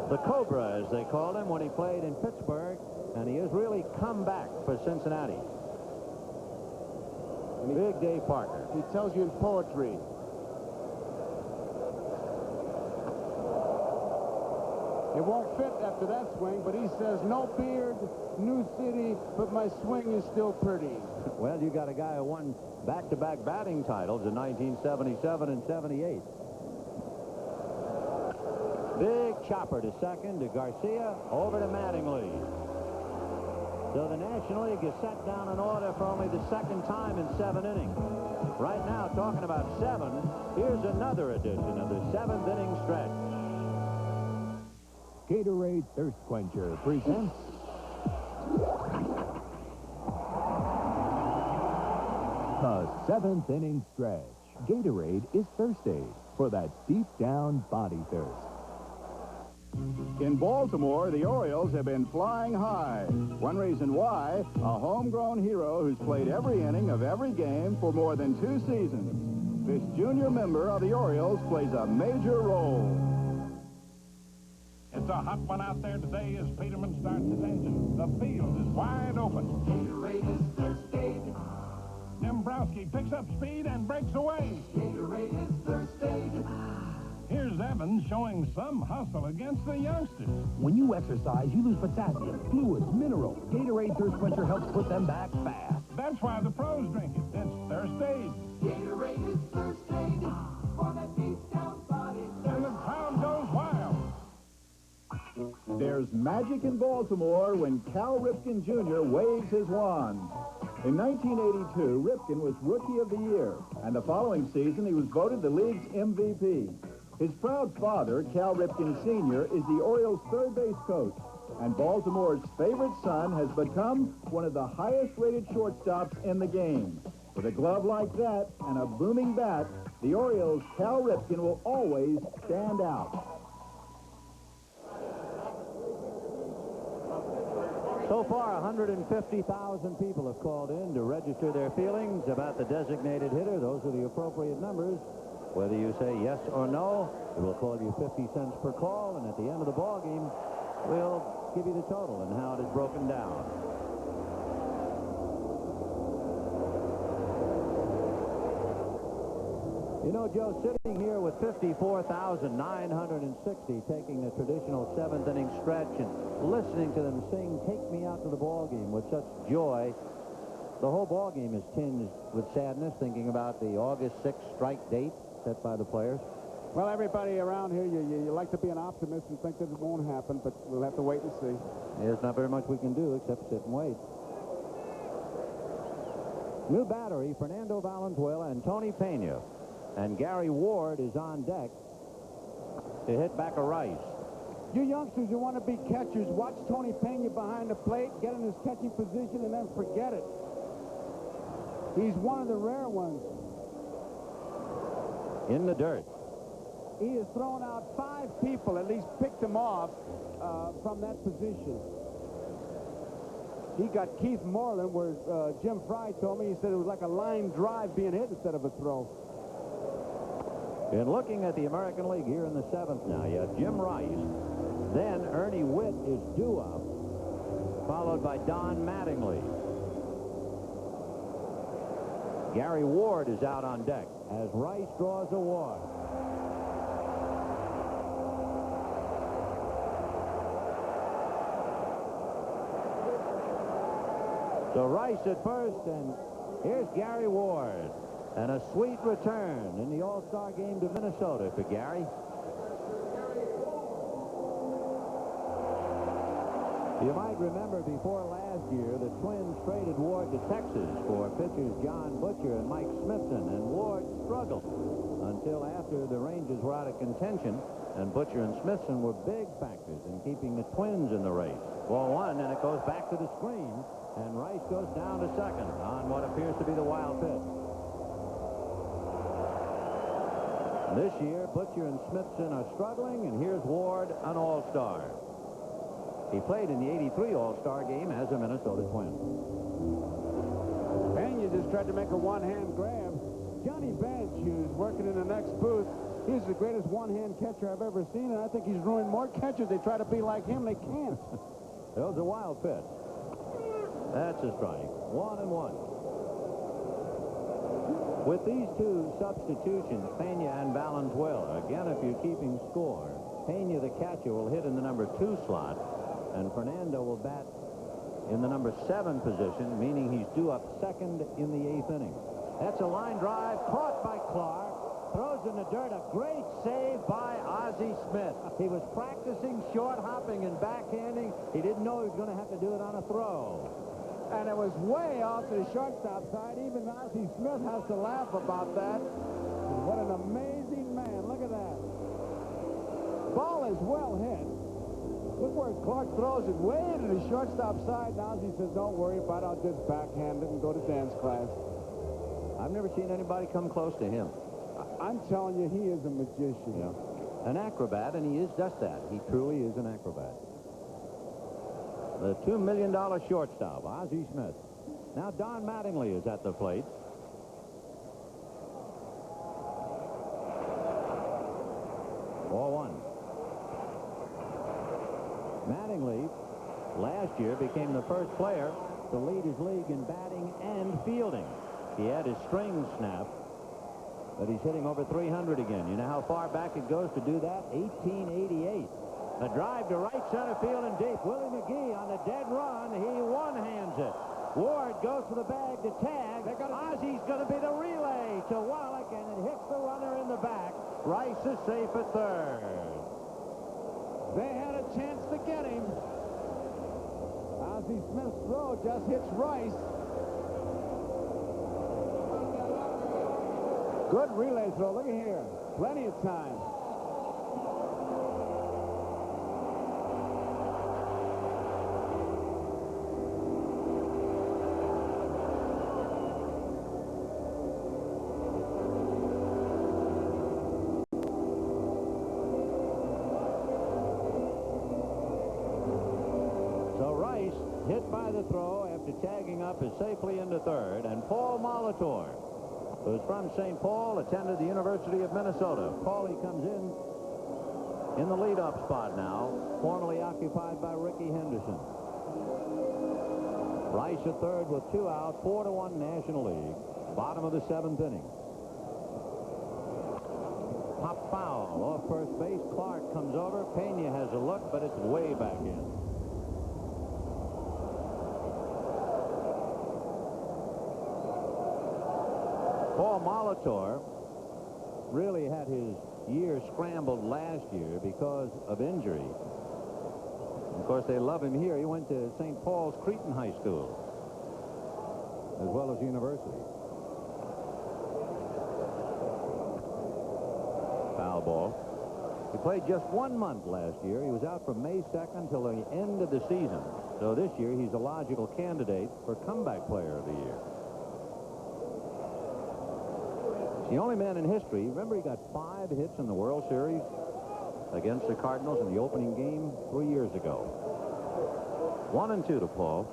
The Cobra, as they called him when he played in Pittsburgh, and he has really come back for Cincinnati. Big Dave Parker. He tells you in poetry. It won't fit after that swing, but he says, no beard, new city, but my swing is still pretty. Well, you got a guy who won back-to-back batting titles in 1977 and 78. Big chopper to second, to Garcia, over to Mattingly. So the National League is set down in order for only the second time in 7 innings. Right now, talking about 7, here's another edition of the 7th inning stretch. Gatorade Thirst Quencher presents the 7th inning stretch. Gatorade is thirst aid for that deep down body thirst. In Baltimore, the Orioles have been flying high. One reason why, a homegrown hero who's played every inning of every game for more than 2 seasons. This junior member of the Orioles plays a major role. It's a hot one out there today as Peterman starts his engine. The field is wide open. Gatorade is thirst aid. Dombrowski picks up speed and breaks away. Gatorade is thirst aid. Here's Evans showing some hustle against the youngsters. When you exercise, you lose potassium, fluids, minerals. Gatorade Thirst Quencher helps put them back fast. That's why the pros drink it. It's thirst aid. Gatorade is thirst aid for that deep down body thirst. And the crowd goes wild. There's magic in Baltimore when Cal Ripken Jr. waves his wand. In 1982, Ripken was Rookie of the Year, and the following season he was voted the league's MVP. His proud father, Cal Ripken Sr., is the Orioles' third base coach, and Baltimore's favorite son has become one of the highest-rated shortstops in the game. With a glove like that and a booming bat, the Orioles' Cal Ripken will always stand out. So far, 150,000 people have called in to register their feelings about the designated hitter. Those are the appropriate numbers. Whether you say yes or no, we will call you 50 cents per call, and at the end of the ball game, we'll give you the total and how it is broken down. You know, Joe, sitting here with 54,960 taking the traditional 7th inning stretch and listening to them sing "Take Me Out to the Ball Game" with such joy, the whole ball game is tinged with sadness, thinking about the August 6th strike date set by the players. Well, everybody around here, you like to be an optimist and think that it won't happen, but we'll have to wait and see. There's not very much we can do except sit and wait. New battery, Fernando Valenzuela and Tony Pena. And Gary Ward is on deck to hit back a Rice. You youngsters who want to be catchers, watch Tony Pena behind the plate, get in his catching position, and then forget it. He's one of the rare ones. in the dirt. He has thrown out 5 people, at least picked them off from that position. He got Keith Moreland, where Jim Fry told me, he said it was like a line drive being hit instead of a throw. In looking at the American League here in the 7th now, you have Jim Rice. Then Ernie Witt is due up, followed by Don Mattingly. Gary Ward is out on deck as Rice draws a walk. So Rice at first, and here's Gary Ward. And a sweet return in the All-Star game to Minnesota for Gary. You might remember before last year, the Twins traded Ward to Texas for pitchers John Butcher and Mike Smithson, and Ward struggled until after the Rangers were out of contention, and Butcher and Smithson were big factors in keeping the Twins in the race. Ball 1, and it goes back to the screen, and Rice goes down to second on what appears to be the wild pitch. This year, Butcher and Smithson are struggling, and here's Ward, an All-Star. He played in the '83 All-Star game as a Minnesota Twin. Pena just tried to make a one-hand grab. Johnny Bench, who's working in the next booth, he's the greatest one-hand catcher I've ever seen, and I think he's ruined more catchers. They try to be like him, they can't. That was a wild pitch. That's a strike. 1-1. With these two substitutions, Pena and Valenzuela, again, if you're keeping score, Pena, the catcher, will hit in the number 2 slot, and Fernando will bat in the number 7 position, meaning he's due up second in the 8th inning. That's a line drive caught by Clark. Throws in the dirt. A great save by Ozzie Smith. He was practicing short hopping and backhanding. He didn't know he was going to have to do it on a throw. And it was way off to the shortstop side. Even Ozzie Smith has to laugh about that. What an amazing man. Look at that. Ball is well hit. Look where Clark throws it way to the shortstop side. And Ozzie says, don't worry about it. I'll just backhand it and go to dance class. I've never seen anybody come close to him. I'm telling you, he is a magician. Yeah. An acrobat, and he is just that. He truly is an acrobat. The $2 million shortstop, Ozzie Smith. Now Don Mattingly is at the plate. Ball 1. Mattingly, last year, became the first player to lead his league in batting and fielding. He had his string snap, but he's hitting over 300 again. You know how far back it goes to do that? 1888. A drive to right center field and deep. Willie McGee on the dead run. He one-hands it. Ward goes for the bag to tag. Ozzie's going to be the relay to Wallach, and it hits the runner in the back. Rice is safe at third. They had a chance to get him. Ozzie Smith's throw just hits Rice. Good relay throw. Look at here. Plenty of time. Hit by the throw after tagging up is safely into third, and Paul Molitor, who's from St. Paul, attended the University of Minnesota. Paulie comes in the leadoff spot now, formerly occupied by Ricky Henderson. Rice at third with 2 out, 4-1 National League, bottom of the 7th inning. Pop foul off first base. Clark comes over. Pena has a look, but it's way back in. Paul Molitor really had his year scrambled last year because of injury. Of course, they love him here. He went to St. Paul's Cretin High School, as well as university. Foul ball. He played just 1 month last year. He was out from May 2nd till the end of the season. So this year, he's a logical candidate for comeback player of the year. The only man in history. Remember, he got 5 hits in the World Series against the Cardinals in the opening game 3 years ago. 1-2 to Paul.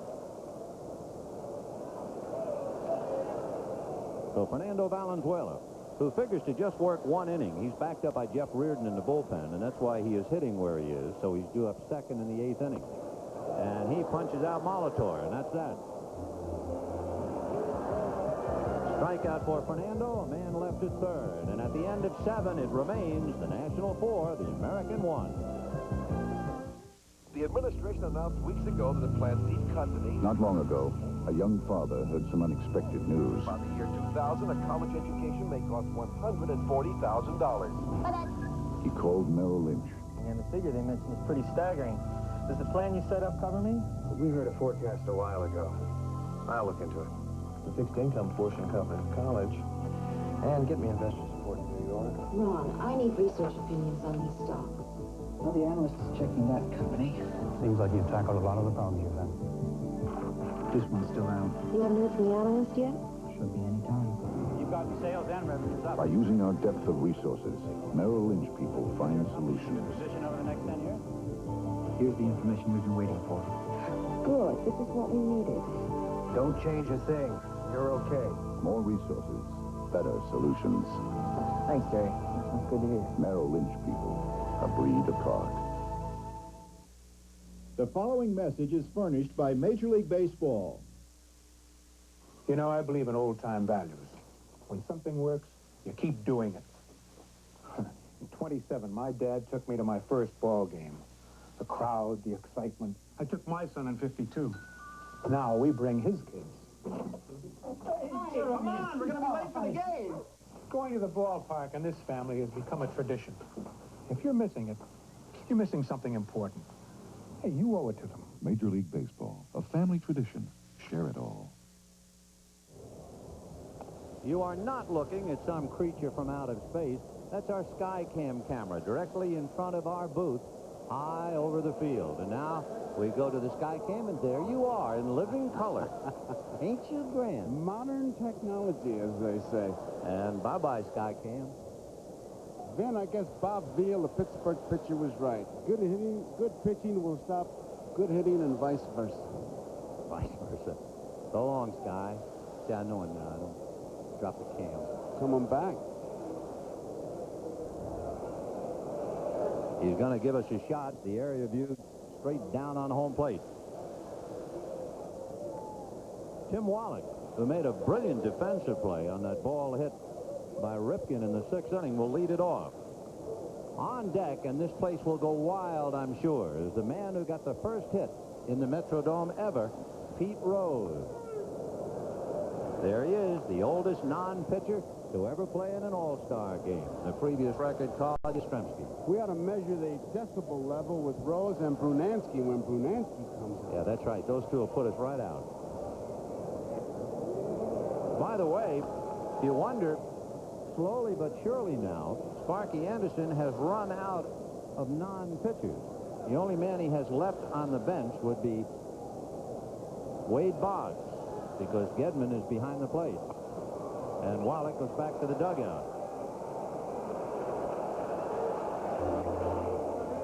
So Fernando Valenzuela, who figures to just work 1 inning. He's backed up by Jeff Reardon in the bullpen, and that's why he is hitting where he is. So he's due up second in the 8th inning. And he punches out Molitor, and that's that. Strikeout for Fernando, a man left at third. And at the end of 7, it remains the National 4, the American 1. The administration announced weeks ago that it plans deep cuts in 80. Not long ago, a young father heard some unexpected news. By the year 2000, a college education may cost $140,000. He called Merrill Lynch. And the figure they mentioned was pretty staggering. Does the plan you set up cover me? We heard a forecast a while ago. I'll look into it. The fixed income portion covers college. And get me investor support in New York. Ron, I need research opinions on these stocks. Well, the analyst is checking that company. Seems like you've tackled a lot of the problems you've had. This one's still out. You haven't heard from the analyst yet? Should be any time. You've gotten sales and revenues up. By using our depth of resources, Merrill Lynch people find solutions. Position over the next 10 years? Here's the information we've been waiting for. Good. This is what we needed. Don't change a thing. You're okay. More resources, better solutions. Thanks, Jerry. That's good to hear. Merrill Lynch people, a breed apart. The following message is furnished by Major League Baseball. You know, I believe in old-time values. When something works, you keep doing it. In 27, my dad took me to my first ball game. The crowd, the excitement. I took my son in 52. Now we bring his kids. Hey, come on, we're going to be late for the game. Going to the ballpark in this family has become a tradition. If you're missing it, you're missing something important. Hey, you owe it to them. Major League Baseball, a family tradition. Share it all. You are not looking at some creature from out of space. That's our Skycam camera directly in front of our booth, high over the field. And now we go to the Skycam, and there you are in living color. Ain't you grand? Modern technology, as they say. And bye-bye, Skycam. Ben, I guess Bob Veal, the Pittsburgh pitcher, was right. Good hitting, good pitching will stop good hitting and vice versa. Vice versa. So long, Sky. See, I know him now. I don't drop the cam. Coming back. He's going to give us a shot. The area view straight down on home plate. Tim Wallach, who made a brilliant defensive play on that ball hit by Ripken in the 6th inning, will lead it off. On deck, and this place will go wild, I'm sure, is the man who got the first hit in the Metrodome ever, Pete Rose. There he is, the oldest non-pitcher to ever play in an all-star game. The previous record, Carl Yastrzemski. We ought to measure the decibel level with Rose and Brunansky when Brunansky comes out. Yeah, that's right. Those two will put us right out. By the way, you wonder, slowly but surely now, Sparky Anderson has run out of non-pitchers. The only man he has left on the bench would be Wade Boggs, because Gedman is behind the plate. And Wallach goes back to the dugout.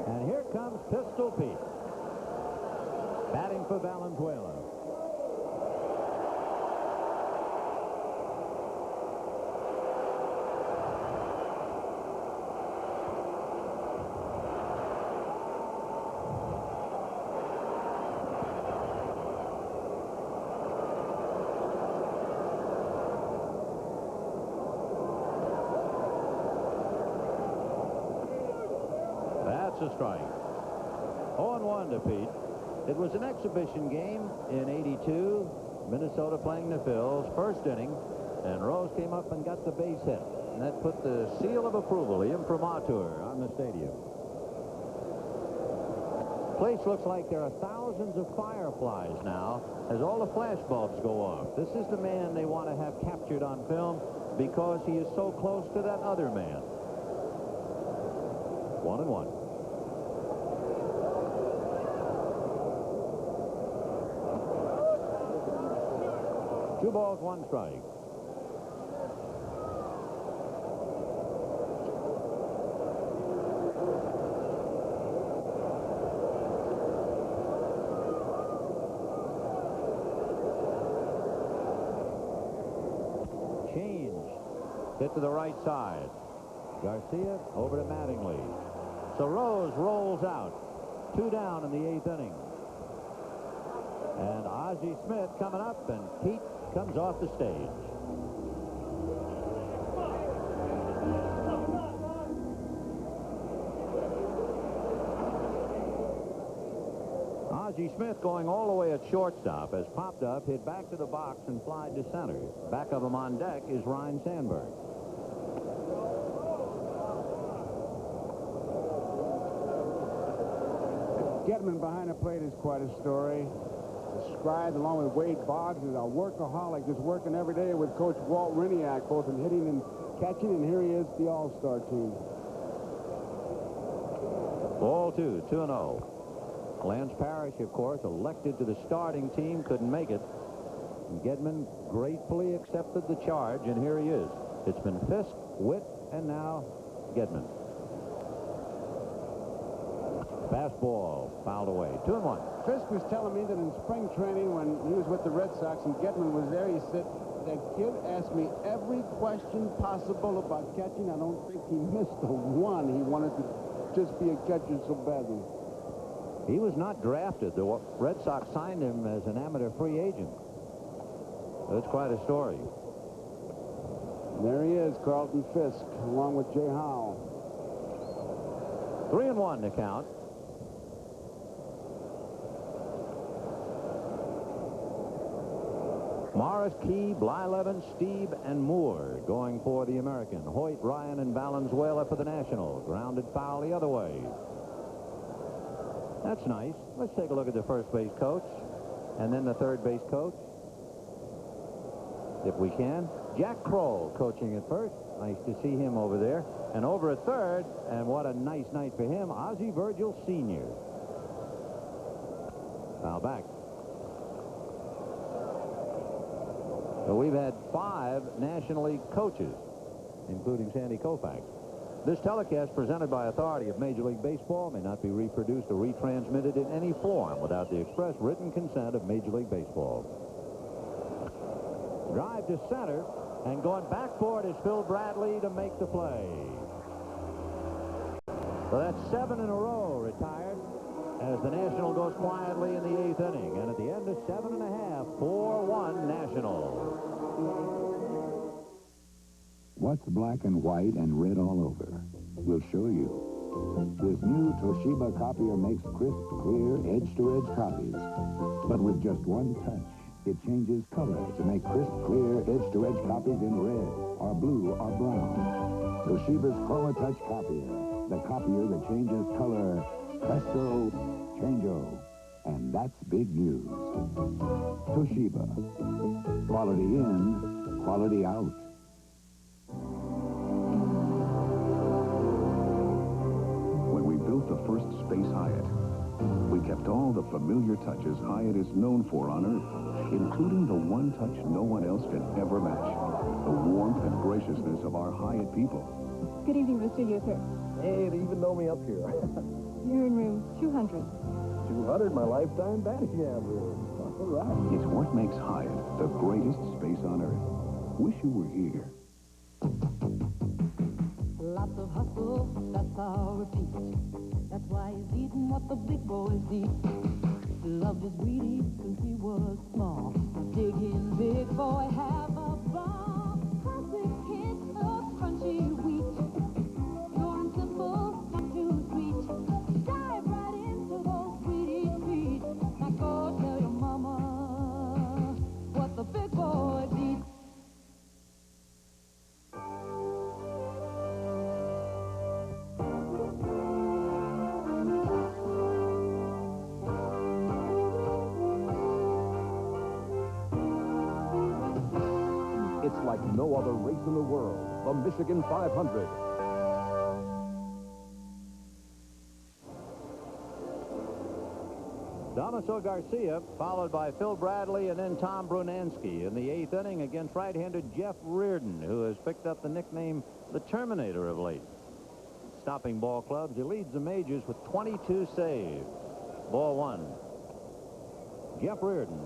And here comes Pistol Pete, batting for Valenzuela. A strike. 0-1 to Pete. It was an exhibition game in '82. Minnesota playing the Phils, first inning, and Rose came up and got the base hit. And that put the seal of approval, the imprimatur, on the stadium. Place looks like there are thousands of fireflies now as all the flash bulbs go off. This is the man they want to have captured on film because he is so close to that other man. 1-1. 2 balls, 1 strike. Hit to the right side. Garcia over to Mattingly. So Rose rolls out. 2 down in the 8th inning. And Ozzie Smith coming up, and Pete comes off the stage. Ozzie Smith, going all the way at shortstop, has popped up, hit back to the box, and flied to center. Back of him on deck is Ryan Sandberg. Getman behind the plate is quite a story. Described along with Wade Boggs as a workaholic, just working every day with Coach Walt Riniak, both in hitting and catching, and here he is, the All-Star team. Ball 2, 2-0. Lance Parrish, of course, elected to the starting team, couldn't make it. And Gedman gratefully accepted the charge, and here he is. It's been Fisk, Witt, and now Gedman. Fastball fouled away. 2-1. Fisk was telling me that in spring training when he was with the Red Sox and Gedman was there, he said, that kid asked me every question possible about catching. I don't think he missed a one. He wanted to just be a catcher so badly. He was not drafted. The Red Sox signed him as an amateur free agent. That's quite a story. There he is, Carlton Fisk, along with Jay Howe. 3-1 to count. Morris, Key, Blyleven, Steve, and Moore going for the American. Hoyt, Ryan, and Valenzuela for the National. Grounded foul the other way. That's nice. Let's take a look at the first base coach and then the third base coach, if we can. Jack Kroll coaching at first. Nice to see him over there. And over at third, and what a nice night for him, Ozzie Virgil Sr. Foul back. So we've had 5 National League coaches, including Sandy Koufax. This telecast, presented by authority of Major League Baseball, may not be reproduced or retransmitted in any form without the express written consent of Major League Baseball. Drive to center, and going back for it is Phil Bradley to make the play. So that's 7 in a row retired as the National goes quietly in the 8th inning. And at the end of 7 1/2, 4-1 National. What's black and white and red all over? We'll show you. This new Toshiba copier makes crisp, clear, edge-to-edge copies. But with just one touch, it changes color to make crisp, clear, edge-to-edge copies in red, or blue, or brown. Toshiba's Chroma Touch copier, the copier that changes color, presto, changeo. And that's big news. Toshiba. Quality in, quality out. When we built the first Space Hyatt, we kept all the familiar touches Hyatt is known for on Earth, including the one touch no one else can ever match, the warmth and graciousness of our Hyatt people. Good evening, Mr. Youthert. Hey, they even know me up here. You're in room 200. 200, my lifetime batting average. All right. It's what makes Hyatt the greatest space on Earth. Wish you were here. Lots of hustle, that's our repeat. That's why he's eating what the big boys eat. Loved his greedy since he was small. Digging big boy, have a ball. Classic hit of crunchy wheat. Pure and simple, not too sweet. Dive right into those sweetie treats. Now go tell your mama what the big boys eat. It's like no other race in the world, the Michigan 500. Damaso Garcia, followed by Phil Bradley and then Tom Brunansky in the 8th inning against right-hander Jeff Reardon, who has picked up the nickname the Terminator of late. Stopping ball clubs, he leads the majors with 22 saves. Ball 1. Jeff Reardon.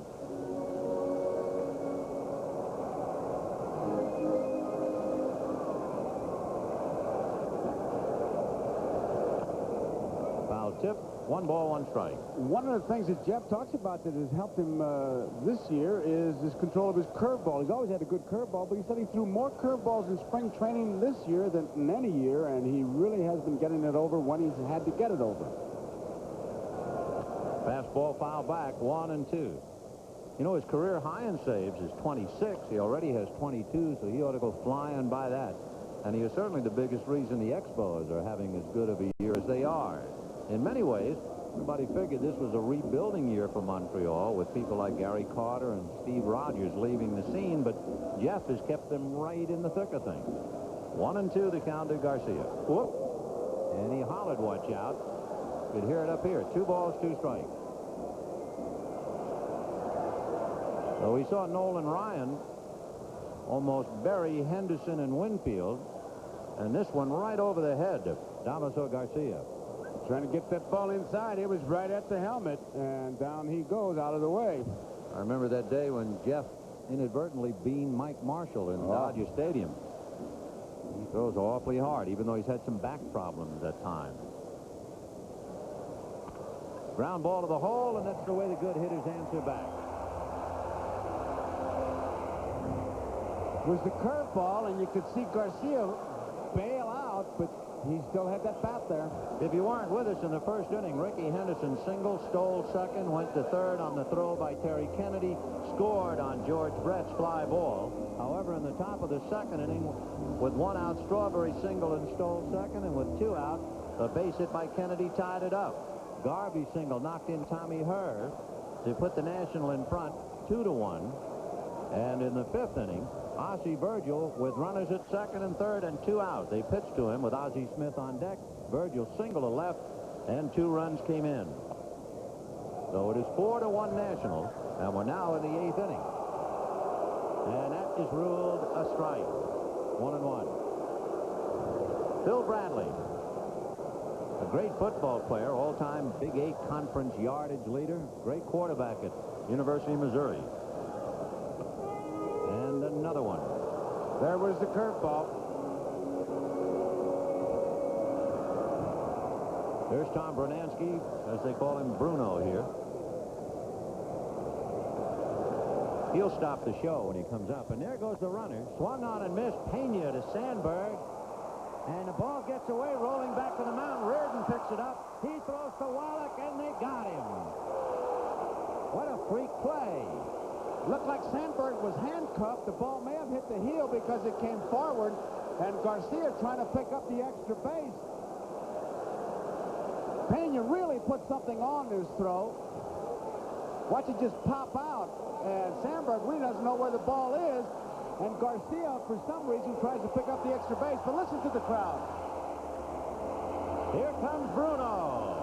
tip. 1 ball, 1 strike. One of the things that Jeff talks about that has helped him this year is his control of his curveball. He's always had a good curveball, but he said he threw more curveballs in spring training this year than in any year, and he really has been getting it over when he's had to get it over. Fastball foul back, 1-2. You know, his career high in saves is 26. He already has 22, so he ought to go flying by that. And he is certainly the biggest reason the Expos are having as good of a year as they are. In many ways, everybody figured this was a rebuilding year for Montreal with people like Gary Carter and Steve Rogers leaving the scene, but Jeff has kept them right in the thick of things. 1-2 the count to Garcia. Whoop. And he hollered, watch out. You could hear it up here. 2 balls, 2 strikes. So we saw Nolan Ryan almost bury Henderson and Winfield, and this one right over the head of Damaso Garcia. Trying to get that ball inside. It was right at the helmet, and down he goes out of the way. I remember that day when Jeff inadvertently beaned Mike Marshall in Dodger Stadium. He throws awfully hard, even though he's had some back problems at times. Ground ball to the hole, and that's the way the good hitters answer back. It was the curveball, and you could see Garcia bail out, but he still had that bat there. If you weren't with us in the first inning, Ricky Henderson single, stole second, went to third on the throw by Terry Kennedy, scored on George Brett's fly ball. However, in the top of the second inning, with 1 out, Strawberry single and stole second, and with 2 out, the base hit by Kennedy tied it up. Garvey single knocked in Tommy Herr to put the National in front 2-1. And in the 5th inning, Ossie Virgil with runners at second and third and 2 out. They pitched to him with Ozzie Smith on deck. Virgil single to left, and 2 runs came in. So it is 4-1 National, and we're now in the 8th inning. And that is ruled a strike. 1-1. Phil Bradley, a great football player, all-time Big 8 conference yardage leader, great quarterback at University of Missouri. And another one. There was the curveball. There's Tom Brunansky, as they call him, Bruno here. He'll stop the show when he comes up. And there goes the runner. Swung on and missed. Pena to Sandberg. And the ball gets away, rolling back to the mound. Reardon picks it up. He throws to Wallach, and they got him. What a freak play. Looked like Sandberg was handcuffed. The ball may have hit the heel because it came forward, and Garcia trying to pick up the extra base. Pena really put something on his throw. Watch it just pop out, and Sandberg really doesn't know where the ball is, and Garcia, for some reason, tries to pick up the extra base. But listen to the crowd. Here comes Bruno.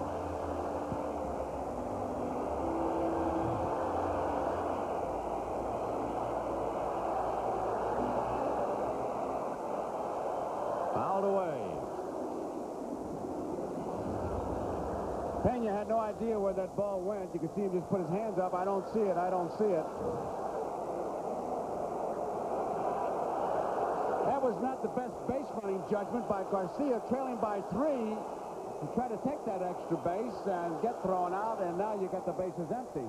Fouled away. Pena had no idea where that ball went. You can see him just put his hands up. I don't see it. I don't see it. That was not the best base running judgment by Garcia, trailing by 3. He tried to take that extra base and get thrown out, and now you got the bases empty.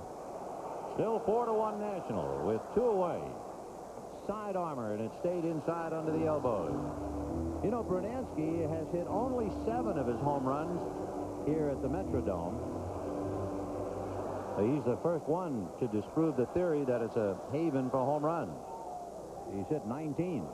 Still 4-1 National with 2 away. Side armor, and it stayed inside under the elbows. You know, Brunansky has hit only 7 of his home runs here at the Metrodome. He's the first one to disprove the theory that it's a haven for home runs. He's hit 19.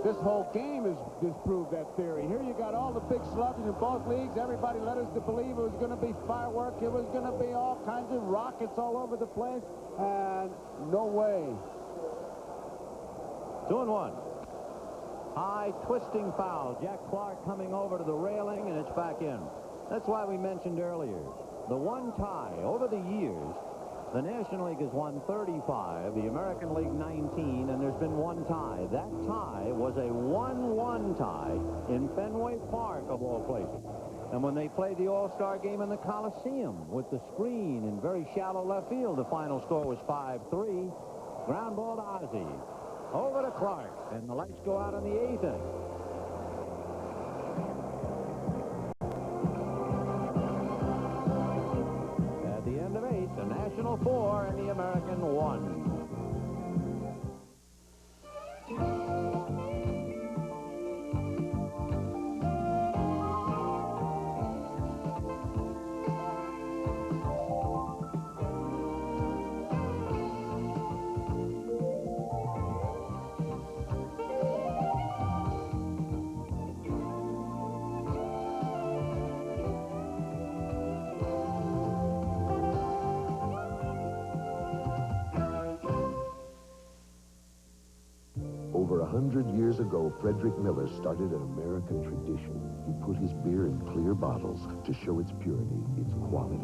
This whole game has disproved that theory. Here you got all the big sluggers in both leagues. Everybody led us to believe it was going to be firework. It was going to be all kinds of rockets all over the place. And no way. 2-1. High twisting foul. Jack Clark coming over to the railing, and it's back in. That's why we mentioned earlier the one tie over the years. The National League has won 35, the American League 19, and there's been 1 tie. That tie was a 1-1 tie in Fenway Park, of all places. And when they played the All-Star game in the Coliseum with the screen in very shallow left field, the final score was 5-3. Ground ball to Ozzie. Over to Clark, and the lights go out in the 8th inning. ball 4 and the American 1. Over 100 years ago, Frederick Miller started an American tradition. He put his beer in clear bottles to show its purity, its quality.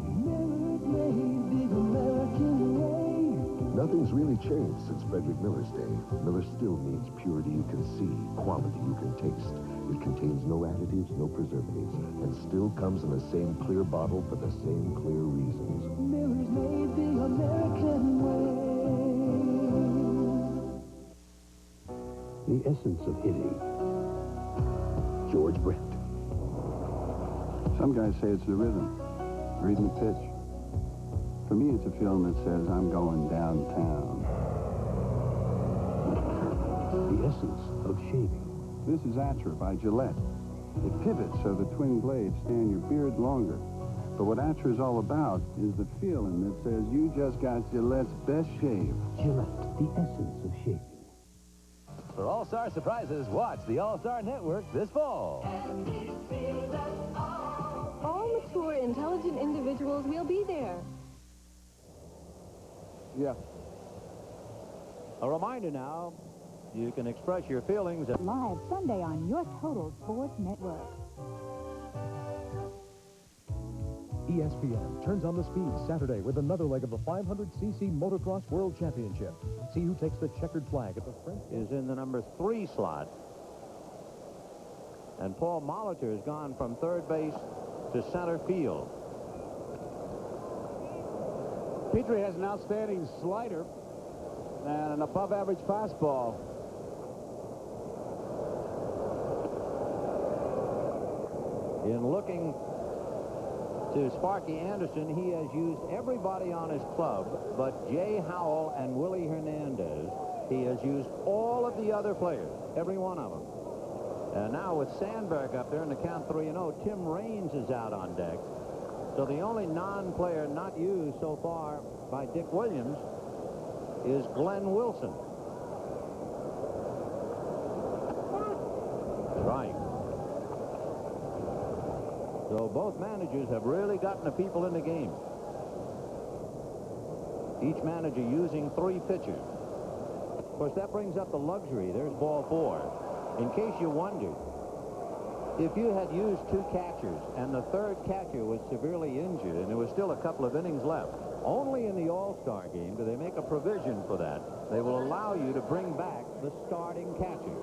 Nothing's really changed since Frederick Miller's day. Miller still means purity you can see, quality you can taste. It contains no additives, no preservatives, and still comes in the same clear bottle for the same clear reasons. Miller's made the American way. The essence of hitting. George Brett. Some guys say it's the rhythm, reading the pitch. For me, it's a feeling that says, I'm going downtown. The essence of shaving. This is Atra by Gillette. It pivots so the twin blades stand your beard longer. But what Atra is all about is the feeling that says you just got Gillette's best shave. Gillette, the essence of shaving. For All-Star surprises, watch the All-Star Network this fall. All mature, intelligent individuals will be there. Yeah. A reminder now, you can express your feelings at Live Sunday on your Total Sports Network. ESPN turns on the speed Saturday with another leg of the 500cc Motocross World Championship. See who takes the checkered flag at the French. is in the number 3 slot. And Paul Molitor has gone from third base to center field. Petrie has an outstanding slider and an above-average fastball. In looking to Sparky Anderson, he has used everybody on his club but Jay Howell and Willie Hernandez. He has used all of the other players, every one of them. And now with Sandberg up there in the count 3-0, Tim Raines is out on deck. So the only non-player not used so far by Dick Williams is Glenn Wilson. Right. So both managers have really gotten the people in the game. Each manager using 3 pitchers. Of course, that brings up the luxury. There's ball 4. In case you wondered, if you had used 2 catchers and the third catcher was severely injured and there was still a couple of innings left, only in the All-Star game do they make a provision for that. They will allow you to bring back the starting catcher.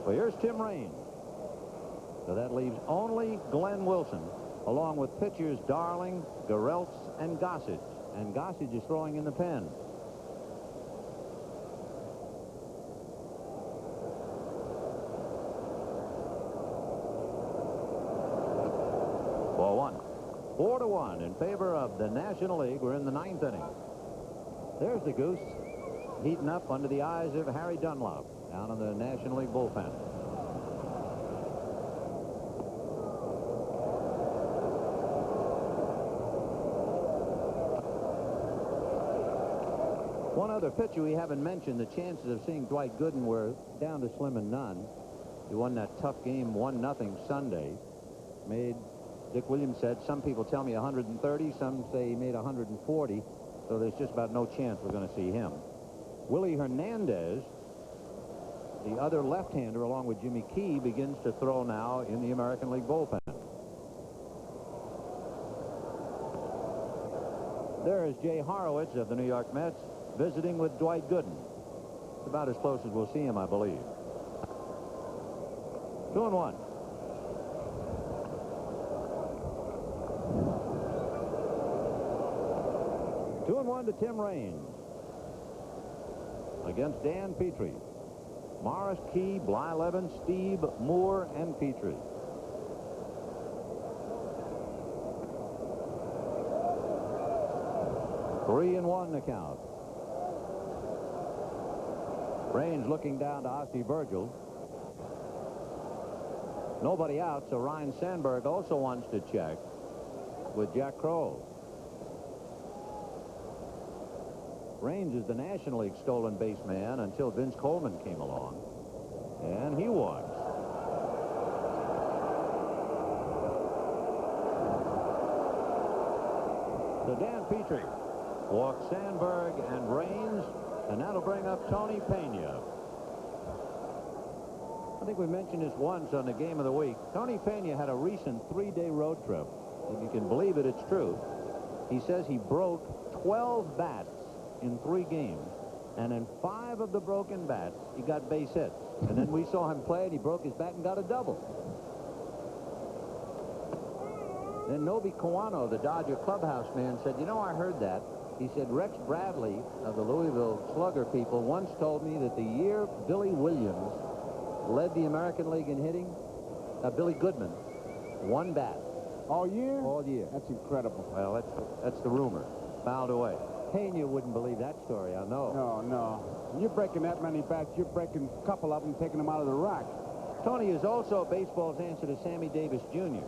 Well, here's Tim Raines. So that leaves only Glenn Wilson, along with pitchers Darling, Garrelts, and Gossage. And Gossage is throwing in the pen. Ball 1. 4-1 in favor of the National League. We're in the 9th inning. There's the Goose, heating up under the eyes of Harry Dunlop down in the National League bullpen. One other pitcher we haven't mentioned, the chances of seeing Dwight Gooden were down to slim and none. He won that tough game 1-0 Sunday. Made, Dick Williams said, some people tell me 130, some say he made 140, so there's just about no chance we're going to see him. Willie Hernandez, the other left-hander, along with Jimmy Key, begins to throw now in the American League bullpen. There is Jay Horowitz of the New York Mets visiting with Dwight Gooden. It's about as close as we'll see him, I believe. 2-1. To Tim Raines against Dan Petrie. Morris, Key, Blyleven, Steve, Moore, and Petrie. 3-1 the count. Raines looking down to Ossie Virgil. Nobody out, so Ryan Sandberg also wants to check with Jack Kroll. Raines is the National League stolen base man until Vince Coleman came along, and he walks. So Dan Petrie walks Sandberg and Raines, and that'll bring up Tony Pena. I think we mentioned this once on the Game of the Week. Tony Pena had a recent 3-day road trip. If you can believe it, it's true. He says he broke 12 bats in 3 games, and in 5 of the broken bats, he got base hits. And then we saw him play, and he broke his bat and got a double. Then Nobi Kawano, the Dodger clubhouse man, said, you know, I heard that. He said, Rex Bradley of the Louisville Slugger people once told me that the year Billy Williams led the American League in hitting, Billy Goodman, 1 bat. All year? All year. That's incredible. Well, that's the rumor. Fouled away. Pena wouldn't believe that story, I know. No. You're breaking that many bats, you're breaking a couple of them, taking them out of the rack. Tony is also baseball's answer to Sammy Davis Jr.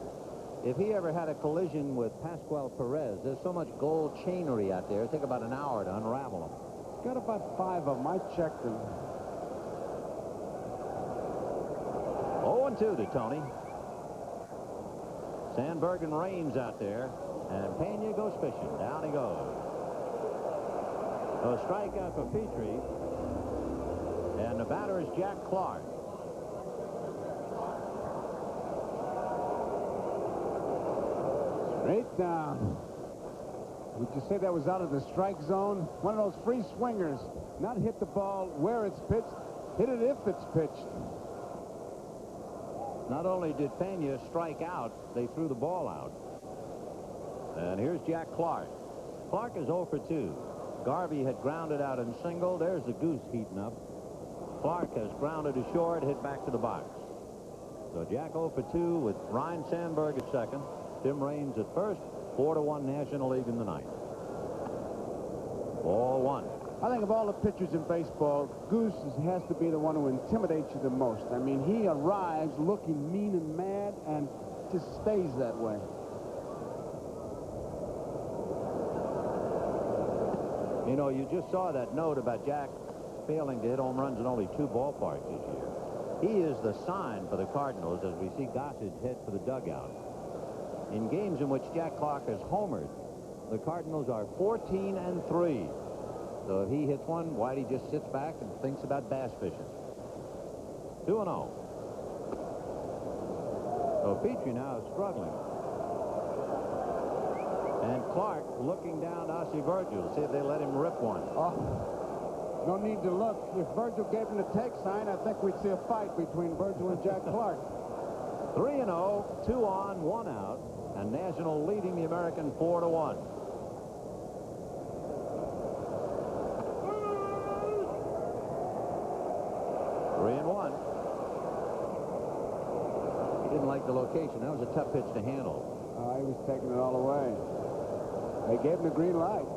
If he ever had a collision with Pascual Perez, there's so much gold chainery out there, it'd take about an hour to unravel them. Got about 5 of them. I checked them. 0-2 to Tony. Sandberg and Raines out there, and Pena goes fishing. Down he goes. A strikeout for Petrie, and the batter is Jack Clark. Straight down. Would you say that was out of the strike zone? One of those free swingers. Not hit the ball where it's pitched, hit it if it's pitched. Not only did Pena strike out, they threw the ball out. And here's Jack Clark. Clark is 0 for 2. Garvey had grounded out in single. There's the goose heating up. Clark has grounded to short, hit back to the box. So Jack 0 for 2 with Ryan Sandberg at second, Tim Raines at first. 4-1 National League in the ninth. Ball 1. I think of all the pitchers in baseball, Goose has to be the one who intimidates you the most. I mean, he arrives looking mean and mad and just stays that way. You know, you just saw that note about Jack failing to hit home runs in only 2 ballparks this year. He is the sign for the Cardinals as we see Gossage head for the dugout. In games in which Jack Clark has homered, the Cardinals are 14-3. So if he hits one, Whitey just sits back and thinks about bass fishing. 2-0. So Petrie now is struggling. And Clark looking down to Ossie Virgil, see if they let him rip one. Oh, no need to look. If Virgil gave him the take sign, I think we'd see a fight between Virgil and Jack Clark. 3-0, 2 on, 1 out, and National leading the American 4-1. He didn't like the location. That was a tough pitch to handle. He was taking it all away. They gave him the green light.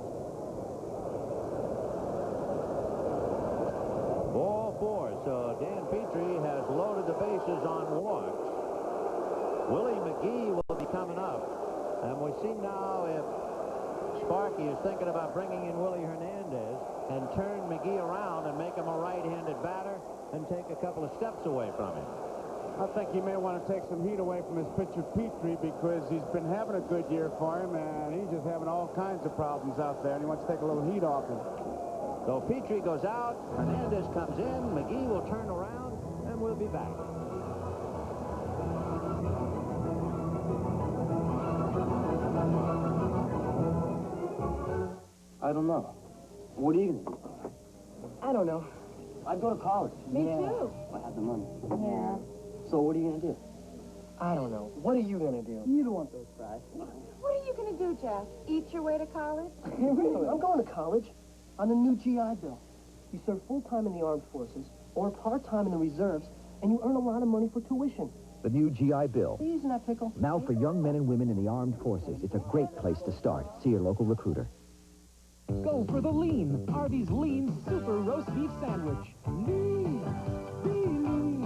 Ball 4. So Dan Petrie has loaded the bases on walks. Willie McGee will be coming up. And we see now if Sparky is thinking about bringing in Willie Hernandez and turn McGee around and make him a right-handed batter and take a couple of steps away from him. I think he may want to take some heat away from his pitcher Petrie because he's been having a good year for him and he's just having all kinds of problems out there and he wants to take a little heat off him. So Petrie goes out, Hernandez comes in, McGee will turn around, and we'll be back. I don't know. What are you going to do? I don't know. I'd go to college. Me too. If I had the money. Yeah. So what are you going to do? I don't know. What are you going to do? You don't want those fries. What are you going to do, Jack? Eat your way to college? Really? I'm going to college on the new GI Bill. You serve full-time in the armed forces or part-time in the reserves, and you earn a lot of money for tuition. The new GI Bill. Isn't that pickle? Now for young men and women in the armed forces. It's a great place to start. See your local recruiter. Go for the lean. Arby's Lean Super Roast Beef Sandwich. Lean. Be lean.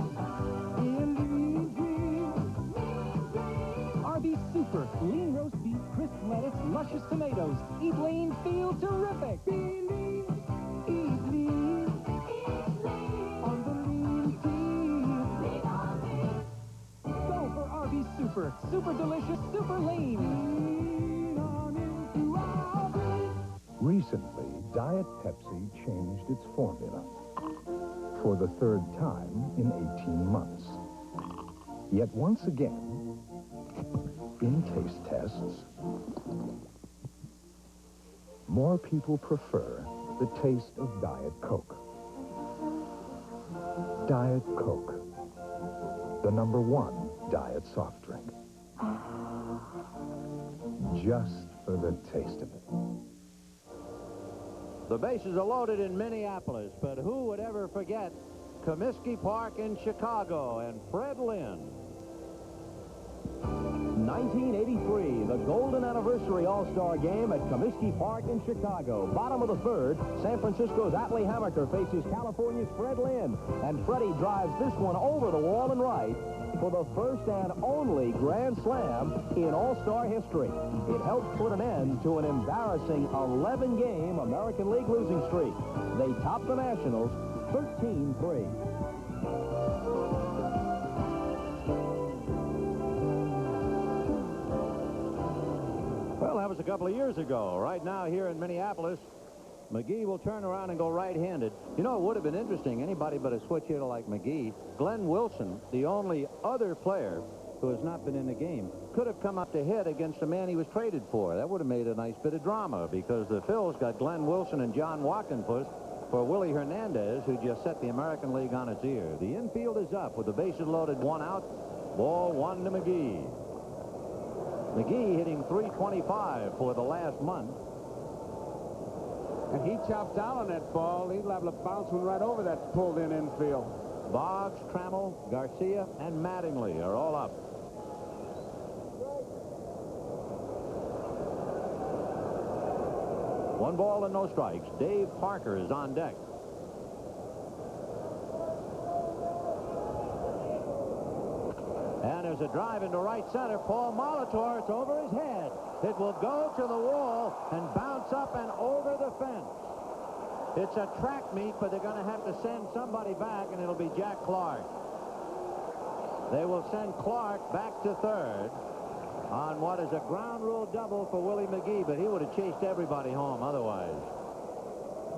Arby's Super Lean Roast Beef, crisp lettuce, luscious tomatoes. Eat lean, feel terrific. Be lean. Eat lean. On the lean team. Go for Arby's Super. Super delicious, super lean. Lean on into Arby's. Recently, Diet Pepsi changed its formula for the third time in 18 months. Yet once again, in taste tests, more people prefer the taste of Diet Coke. Diet Coke, the #1 diet soft drink. Just for the taste of it. The bases are loaded in Minneapolis, but who would ever forget Comiskey Park in Chicago and Fred Lynn? 1983, the golden anniversary All-Star game at Comiskey Park in Chicago. Bottom of the third, San Francisco's Atlee Hammaker faces California's Fred Lynn, and Freddie drives this one over the wall and right for the first and only Grand Slam in All-Star history. It helped put an end to an embarrassing 11-game American League losing streak. They topped the Nationals 13-3. Well, that was a couple of years ago. Right now, here in Minneapolis, McGee will turn around and go right-handed. You know, it would have been interesting, anybody but a switch hitter like McGee. Glenn Wilson, the only other player who has not been in the game, could have come up to hit against the man he was traded for. That would have made a nice bit of drama, because the Phils got Glenn Wilson and John Walkenfuss for Willie Hernandez, who just set the American League on its ear. The infield is up with the bases loaded, 1 out. Ball 1 to McGee. McGee hitting .325 for the last month. And he chopped down on that ball. He'd have a bounce one right over that pulled-in infield. Boggs, Trammell, Garcia, and Mattingly are all up. One ball and no strikes. Dave Parker is on deck. And there's a drive into right center. Paul Molitor, it's over his head. It will go to the wall and bounce up and over the fence. It's a track meet, but they're going to have to send somebody back, and it'll be Jack Clark. They will send Clark back to third on what is a ground rule double for Willie McGee, but he would have chased everybody home otherwise.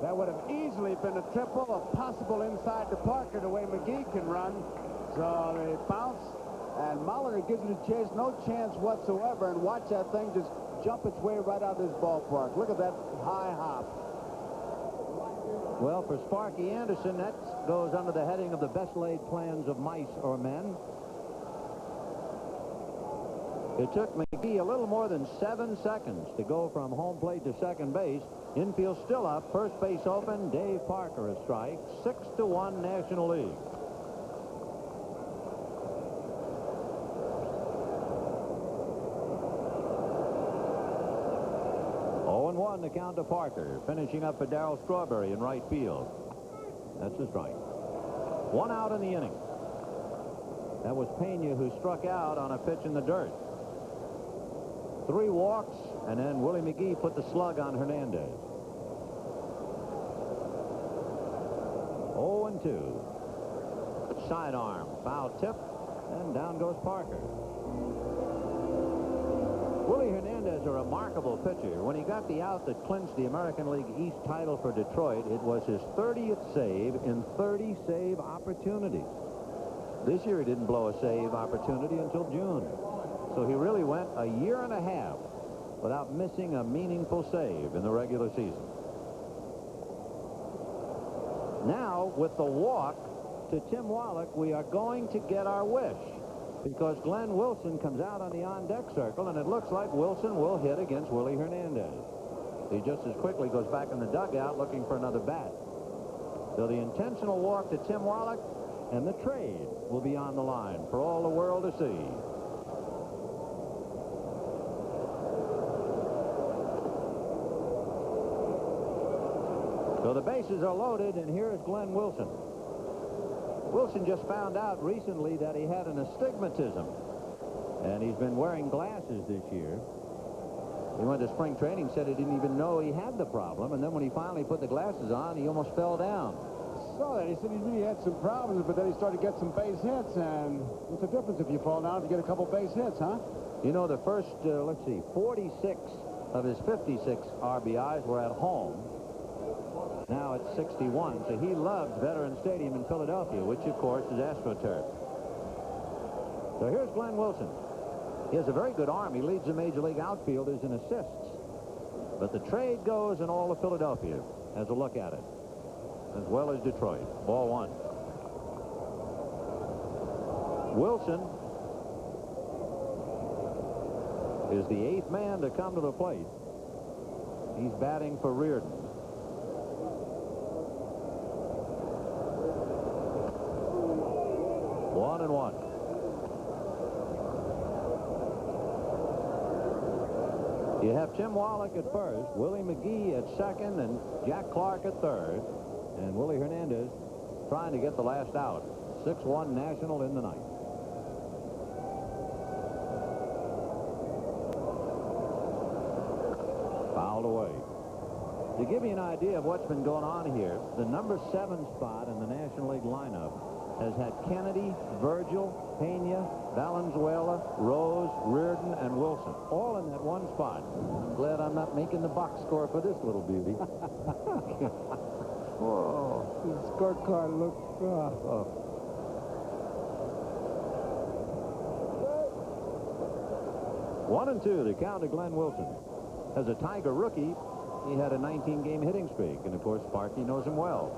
That would have easily been a triple, a possible inside to Parker, the way McGee can run. So they bounce, and Molitor gives it a chase, no chance whatsoever, and watch that thing just jump its way right out of this ballpark. Look at that high hop. Well, for Sparky Anderson, that goes under the heading of the best laid plans of mice or men. It took McGee a little more than 7 seconds to go from home plate to second base. Infield still up, first base open. Dave Parker a strike. 6-1 National League. The count to Parker, finishing up for Darryl Strawberry in right field. That's a strike. 1 out in the inning. That was Pena, who struck out on a pitch in the dirt. 3 walks, and then Willie McGee put the slug on Hernandez. 0-2. Sidearm, foul tip, and down goes Parker. Willie Hernandez, a remarkable pitcher. When he got the out that clinched the American League East title for Detroit, it was his 30th save in 30 save opportunities. This year he didn't blow a save opportunity until June. So he really went a year and a half without missing a meaningful save in the regular season. Now, with the walk to Tim Wallach, we are going to get our wish, because Glenn Wilson comes out on the on-deck circle, and it looks like Wilson will hit against Willie Hernandez. He just as quickly goes back in the dugout looking for another bat. So the intentional walk to Tim Wallach and the trade will be on the line for all the world to see. So the bases are loaded, and here is Glenn Wilson. Wilson just found out recently that he had an astigmatism, and he's been wearing glasses this year. He went to spring training, said he didn't even know he had the problem, and then when he finally put the glasses on, he almost fell down. Saw that. He said he really had some problems, but then he started to get some base hits, and what's the difference if you fall down if you get a couple base hits, huh? You know, the first, 46 of his 56 RBIs were at home. Now it's 61, so he loves Veterans Stadium in Philadelphia, which, of course, is AstroTurf. So here's Glenn Wilson. He has a very good arm. He leads the Major League outfielders in assists. But the trade goes, and all of Philadelphia has a look at it, as well as Detroit. Ball one. Wilson is the 8th man to come to the plate. He's batting for Reardon. One and one. You have Tim Wallach at first, Willie McGee at second, and Jack Clark at third. And Willie Hernandez trying to get the last out. 6-1 National in the ninth. Fouled away. To give you an idea of what's been going on here, the number 7 spot in the National League lineup has had Kennedy, Virgil, Pena, Valenzuela, Rose, Reardon, and Wilson, all in that one spot. I'm glad I'm not making the box score for this little beauty. Oh, the scorecard looks rough. Oh. One and two, the count to Glenn Wilson. As a Tiger rookie, he had a 19-game hitting streak, and of course Sparky knows him well.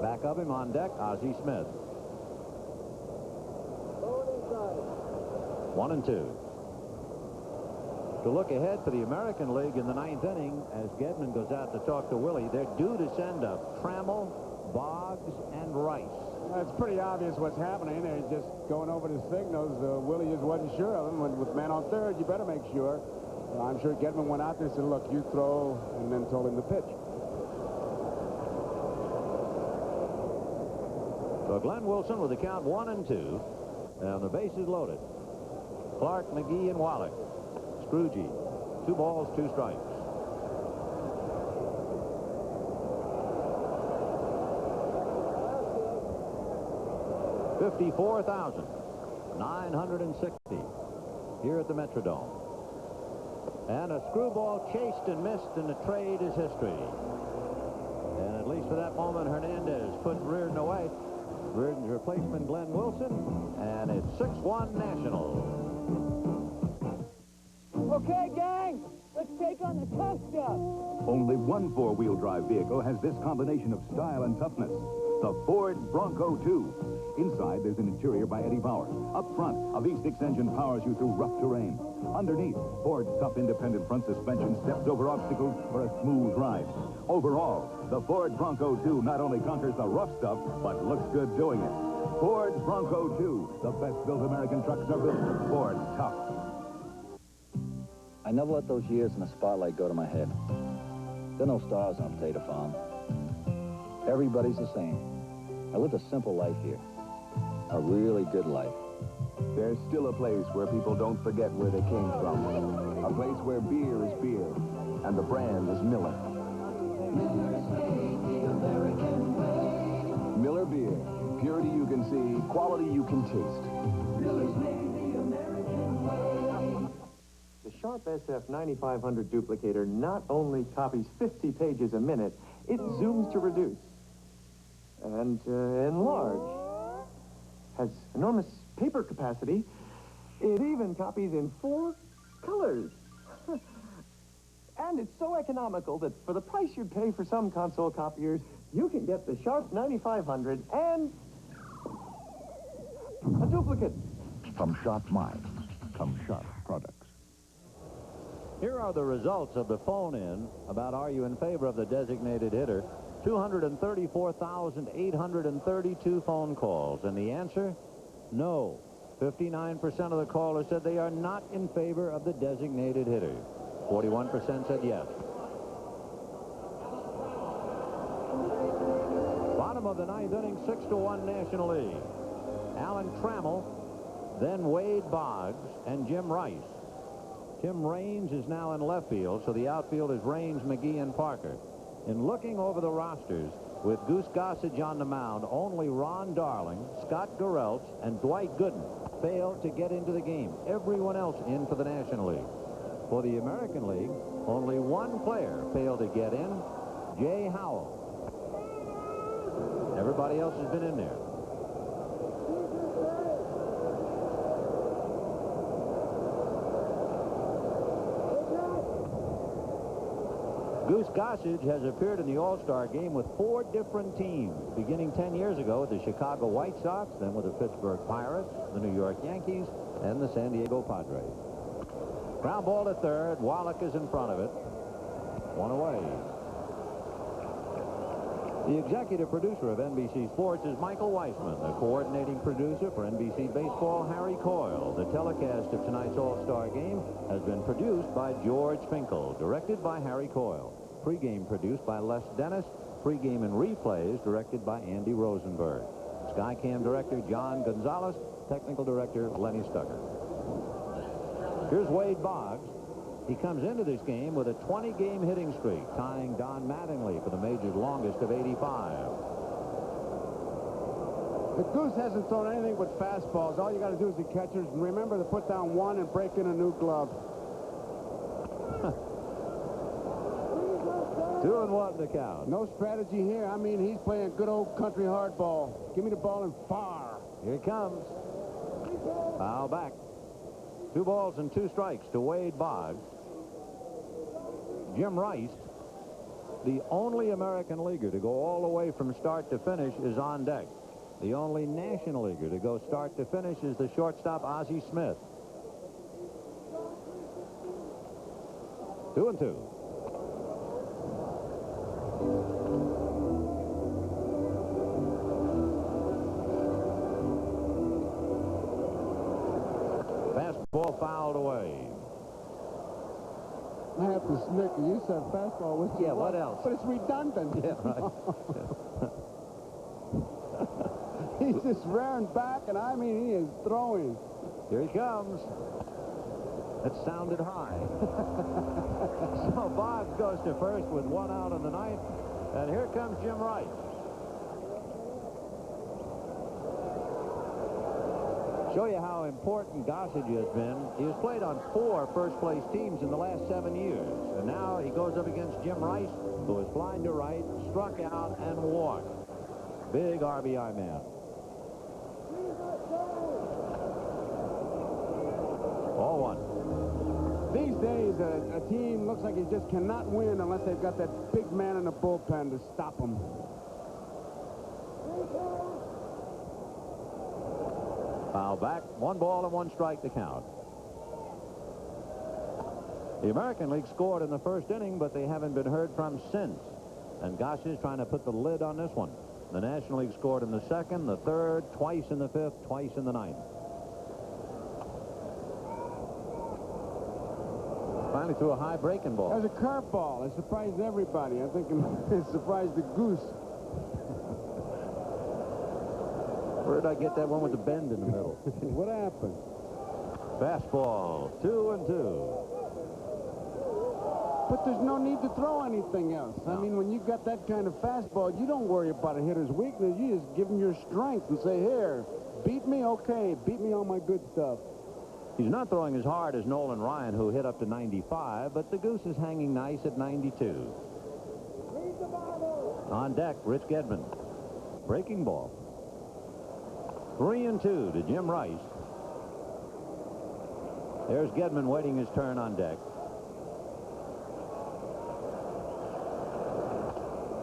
Back of him on deck, Ozzie Smith. 1 and 2. To look ahead for the American League in the 9th inning, as Gedman goes out to talk to Willie, they're due to send up Trammell, Boggs, and Rice. It's pretty obvious what's happening. They're just going over the signals. Willie just wasn't sure of him. With man on third, you better make sure. I'm sure Gedman went out there and said, look, you throw, and then told him to pitch. So Glenn Wilson with the count 1 and 2. And the bases loaded. Clark, McGee, and Wallach. Scroogey. 2 balls, 2 strikes. $54,960 here at the Metrodome. And a screwball chased and missed, and the trade is history. And at least for that moment, Hernandez put Reardon away. Reardon's replacement, Glenn Wilson, and it's 6-1 National. Okay, gang, let's take on the tough stuff. Only one four-wheel drive vehicle has this combination of style and toughness. The Ford Bronco 2. Inside, there's an interior by Eddie Bauer. Up front, a V6 engine powers you through rough terrain. Underneath, Ford's tough independent front suspension steps over obstacles for a smooth ride. Overall, the Ford Bronco 2 not only conquers the rough stuff, but looks good doing it. Ford Bronco 2, the best-built American trucks are built. Ford tough. I never let those years in the spotlight go to my head. There are no stars on a potato farm. Everybody's the same. I lived a simple life here. A really good life. There's still a place where people don't forget where they came from. A place where beer is beer, and the brand is Miller. Miller Beer. Purity you can see, quality you can taste. The Sharp SF 9500 duplicator not only copies 50 pages a minute, it zooms to reduce. And enlarge. Has enormous paper capacity. It even copies in 4 colors. And it's so economical that for the price you'd pay for some console copiers, you can get the Sharp 9500 and a duplicate. From Sharp Minds come Sharp products. Here are the results of the phone-in about are you in favor of the designated hitter. 234,832 phone calls, and the answer, no. 59% of the callers said they are not in favor of the designated hitter. 41% said yes. Bottom of the ninth inning, 6-1 National League. Alan Trammell, then Wade Boggs, and Jim Rice. Tim Raines is now in left field, so the outfield is Raines, McGee, and Parker. In looking over the rosters, with Goose Gossage on the mound, only Ron Darling, Scott Garrelts, and Dwight Gooden failed to get into the game. Everyone else in for the National League. For the American League, only one player failed to get in, Jay Howell. Everybody else has been in there. Goose Gossage has appeared in the All-Star game with 4 different teams, beginning 10 years ago with the Chicago White Sox, then with the Pittsburgh Pirates, the New York Yankees, and the San Diego Padres. Ground ball to third. Wallach is in front of it. One away. The executive producer of NBC Sports is Michael Weissman. The coordinating producer for NBC Baseball, Harry Coyle. The telecast of tonight's All-Star game has been produced by George Finkel, directed by Harry Coyle. Pre-game produced by Les Dennis. Pre-game and replays directed by Andy Rosenberg. Skycam director John Gonzalez. Technical director Lenny Stucker. Here's Wade Boggs. He comes into this game with a 20-game hitting streak, tying Don Mattingly for the major's longest of 85. The Goose hasn't thrown anything but fastballs. All you got to do as a catcher is remember to put down one and break in a new glove. 2-1 the count. No strategy here. I mean, he's playing good old country hardball. Give me the ball and fire. Here it comes. Foul back. 2 balls and 2 strikes to Wade Boggs. Jim Rice, the only American leaguer to go all the way from start to finish, is on deck. The only National Leaguer to go start to finish is the shortstop Ozzie Smith. 2-2. Fastball fouled away. I have to snicker. You said fastball was Yeah, what else? But it's redundant. Yeah, right. He's just rearing back, and I mean, he is throwing. Here he comes. That sounded high. So Boggs goes to first with 1 out in the ninth, and here comes Jim Rice. Show you how important Gossage has been. He has played on 4 first-place teams in the last 7 years. And now he goes up against Jim Rice, who is flying to right, struck out, and walked. Big RBI man. Ball 1. These days, a team looks like it just cannot win unless they've got that big man in the bullpen to stop them. Foul back. 1 ball and 1 strike to count. The American League scored in the first inning, but they haven't been heard from since. And Gosh is trying to put the lid on this one. The National League scored in the second, the third, twice in the fifth, twice in the ninth. Finally threw a high breaking ball. That was a curveball. It surprised everybody. I think it surprised the Goose. Where did I get that one with the bend in the middle? What happened? Fastball, 2-2. But there's no need to throw anything else. No. I mean, when you got that kind of fastball, you don't worry about a hitter's weakness. You just give him your strength and say, here, beat me, okay, beat me on my good stuff. He's not throwing as hard as Nolan Ryan, who hit up to 95, but the Goose is hanging nice at 92. On deck, Rich Gedman. Breaking ball. 3-2 to Jim Rice. There's Gedman waiting his turn on deck.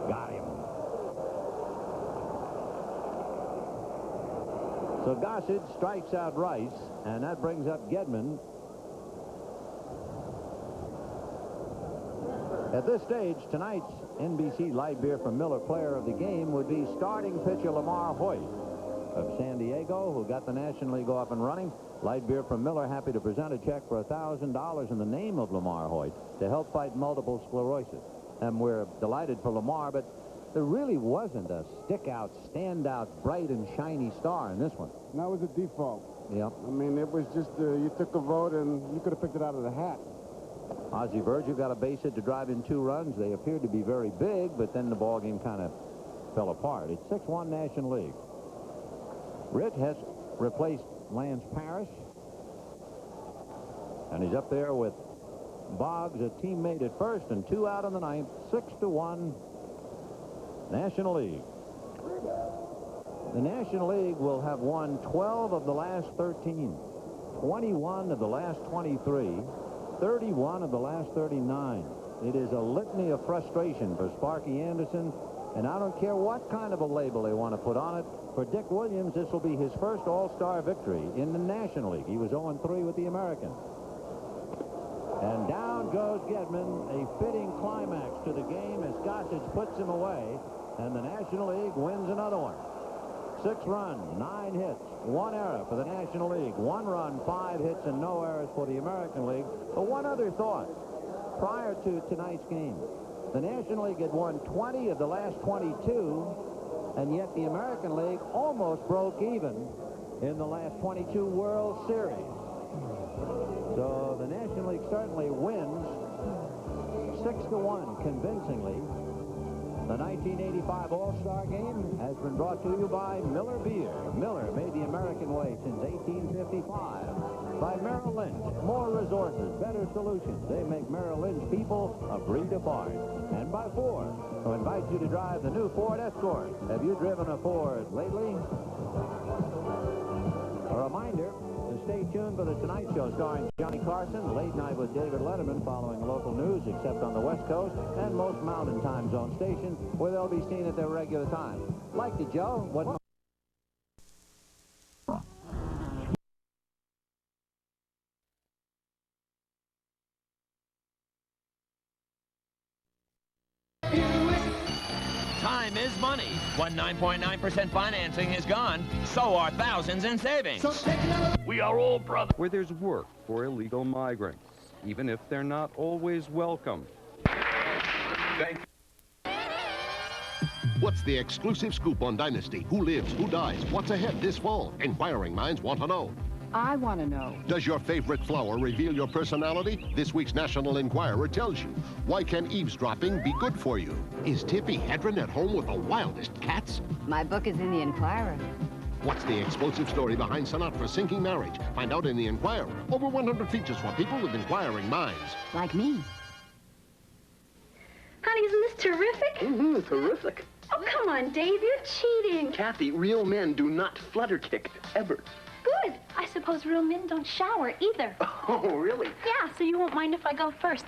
Got him. So Gossage strikes out Rice, and that brings up Gedman. At this stage, tonight's NBC Light Beer from Miller Player of the Game would be starting pitcher Lamar Hoyt of San Diego, who got the National League off and running. Light Beer from Miller happy to present a check for $1,000 in the name of Lamar Hoyt to help fight multiple sclerosis. And we're delighted for Lamar, but There really wasn't a stick-out, stand-out, bright and shiny star in this one. And that was a default. Yep. I mean, it was just, you took a vote and you could have picked it out of the hat. Ozzie Virgil got a base hit to drive in 2 runs. They appeared to be very big, but then the ball game kind of fell apart. It's 6-1 National League. Ritt has replaced Lance Parrish, and he's up there with Boggs, a teammate at first, and 2 out in the 9th. 6-1 National League. The National League will have won 12 of the last 13, 21 of the last 23, 31 of the last 39. It is a litany of frustration for Sparky Anderson, and I don't care what kind of a label they want to put on it. For Dick Williams, this will be his first All-Star victory in the National League. He was 0-3 with the Americans. And down goes Gedman, a fitting climax to the game as Gossage puts him away, and the National League wins another one. 6 runs, 9 hits, 1 error for the National League. 1 run, 5 hits, and no errors for the American League. But one other thought. Prior to tonight's game, the National League had won 20 of the last 22, and yet the American League almost broke even in the last 22 World Series. So the National League certainly wins 6-1 convincingly. The 1985 All-Star Game has been brought to you by Miller Beer. Miller made the American way since 1855. By Merrill Lynch, more resources, better solutions. They make Merrill Lynch people a breed apart. And by Ford, who invites you to drive the new Ford Escort. Have you driven a Ford lately? A reminder to stay tuned for the Tonight Show starring Johnny Carson, Late Night with David Letterman, following local news except on the West Coast and most Mountain Time Zone stations where they'll be seen at their regular time. Like the Joe, what... Time is money. When 9.9% financing is gone, so are thousands in savings. We are all brothers. Where there's work for illegal migrants, even if they're not always welcome. Thank you. What's the exclusive scoop on Dynasty? Who lives? Who dies? What's ahead this fall? Inquiring minds want to know. I want to know. Does your favorite flower reveal your personality? This week's National Enquirer tells you. Why can eavesdropping be good for you? Is Tippi Hedren at home with the wildest cats? My book is in the Enquirer. What's the explosive story behind Sinatra's sinking marriage? Find out in the Enquirer. Over 100 features for people with inquiring minds. Like me. Honey, isn't this terrific? Terrific. Oh, come on, Dave, you're cheating. Kathy, real men do not flutter kick, ever. Good. I suppose real men don't shower either. Oh, really? Yeah, so you won't mind if I go first.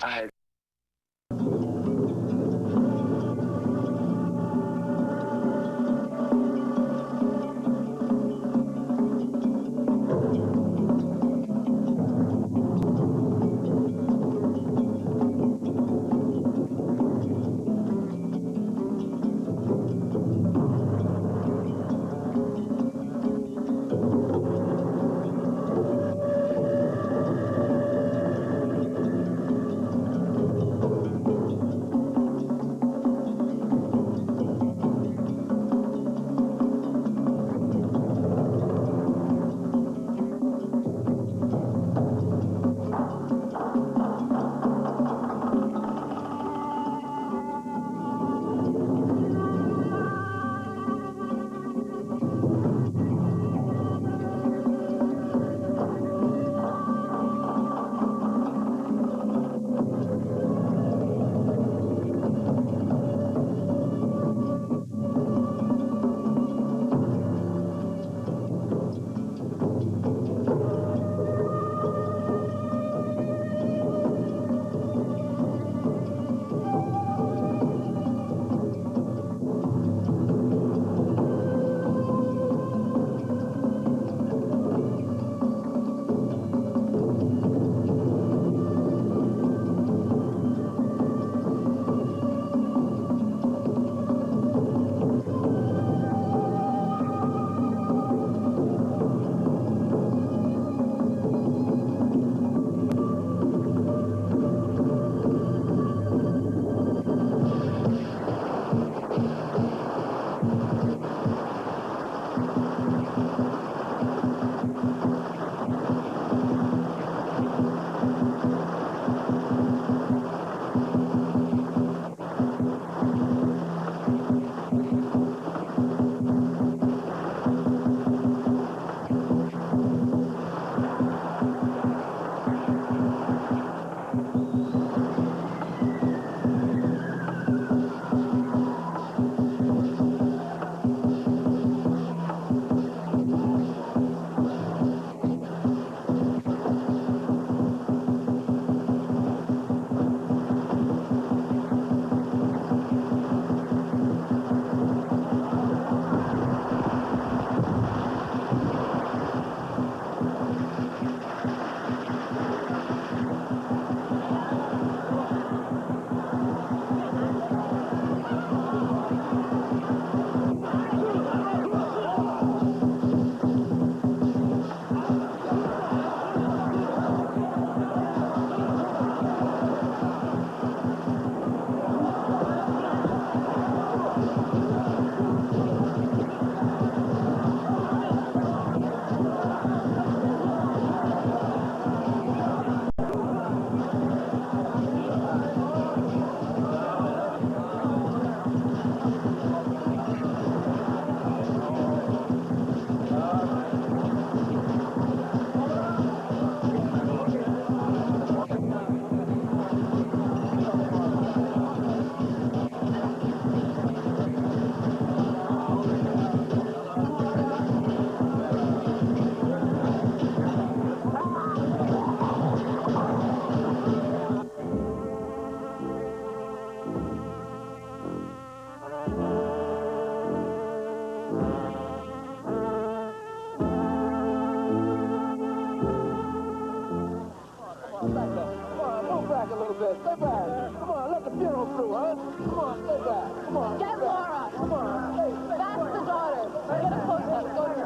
little bit. Stay back. Come on, let the funeral through, huh? Come on, stay back. Come on. Get Laura. Come on. Hey, That's the daughter. Get a close-up. Go to her.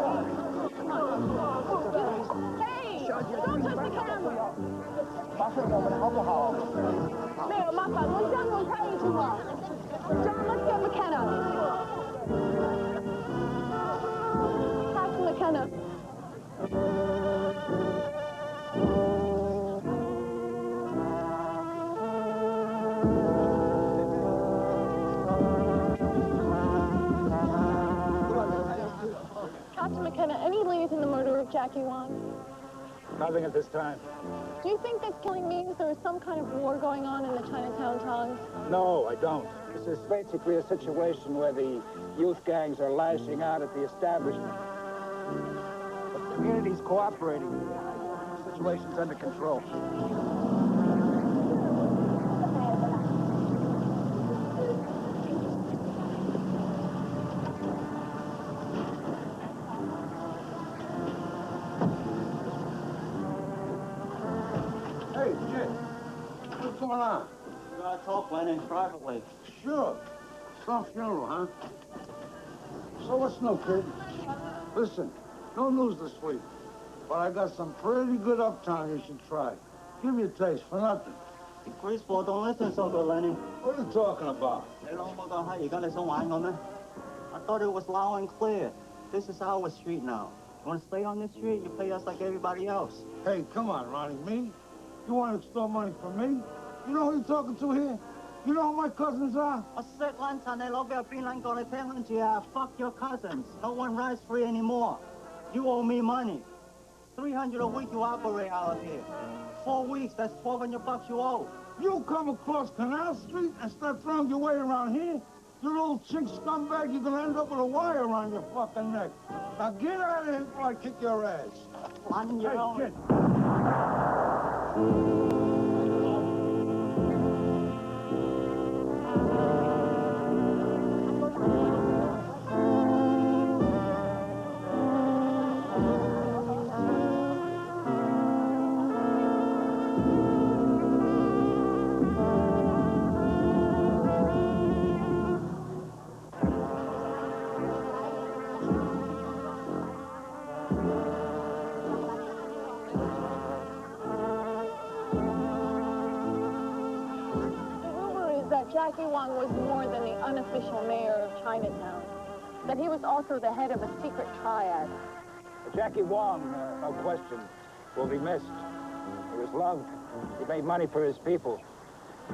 Hey! Don't touch the camera. 马上我们好不好？没有麻烦，我让我看一句话。John, let's get McKenna. Pass McKenna. Captain McKenna, any leads in the murder of Jackie Wong? Nothing at this time. Do you think this killing means there is some kind of war going on in the Chinatown towns? No, I don't. This is basically a situation where the youth gangs are lashing out at the establishment. But the community's cooperating. The situation's under control. Hey, Jim. What's going on? We gotta talk, Lennon, privately. Sure. Some funeral, huh? So what's new, kid? Listen, no news this week, but I got some pretty good uptown you should try. Give me a taste for nothing. Baseball don't listen so good, Lenny. What are you talking about? I thought it was loud and clear. This is our street now. You want to stay on this street, you pay us like everybody else. Hey, come on, Ronnie. Me? You want to extort money from me? You know who you're talking to here? You know who my cousins are? Fuck your cousins. No one rides free anymore. You owe me money. $300 a week you operate out here. 4 weeks, that's $1,200 you owe. You come across Canal Street and start throwing your weight around here? You little chink scumbag, you're gonna end up with a wire around your fucking neck. Now get out of here before I kick your ass. Hey, kid. Jackie Wong was more than the unofficial mayor of Chinatown, that he was also the head of a secret triad. Jackie Wong, no question, will be missed. He was loved. He made money for his people.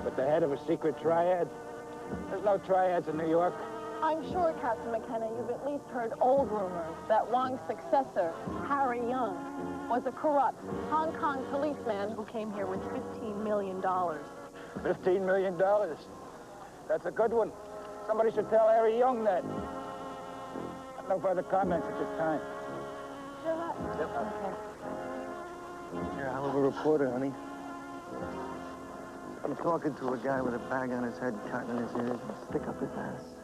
But the head of a secret triad? There's no triads in New York. I'm sure, Captain McKenna, you've at least heard old rumors that Wong's successor, Harry Young, was a corrupt Hong Kong policeman who came here with $15 million. $15 million? That's a good one. Somebody should tell Harry Young that. No further comments at this time. Sure. Yep. Okay. You're a hell of a reporter, honey. I'm talking to a guy with a bag on his head, cotton in his ears, and stick up his ass.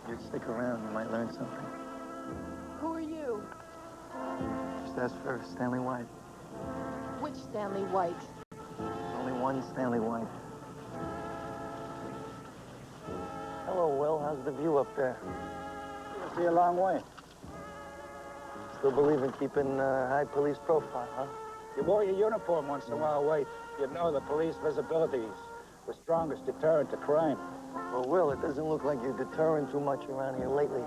You'd stick around, you might learn something. Who are you? Just ask for Stanley White. Which Stanley White? Only one Stanley White. Hello, Will. How's the view up there? I see a long way. Still believe in keeping high police profile, huh? You wore your uniform once in a while, White. You'd know the police visibility is the strongest deterrent to crime. Well, Will, it doesn't look like you're deterring too much around here lately.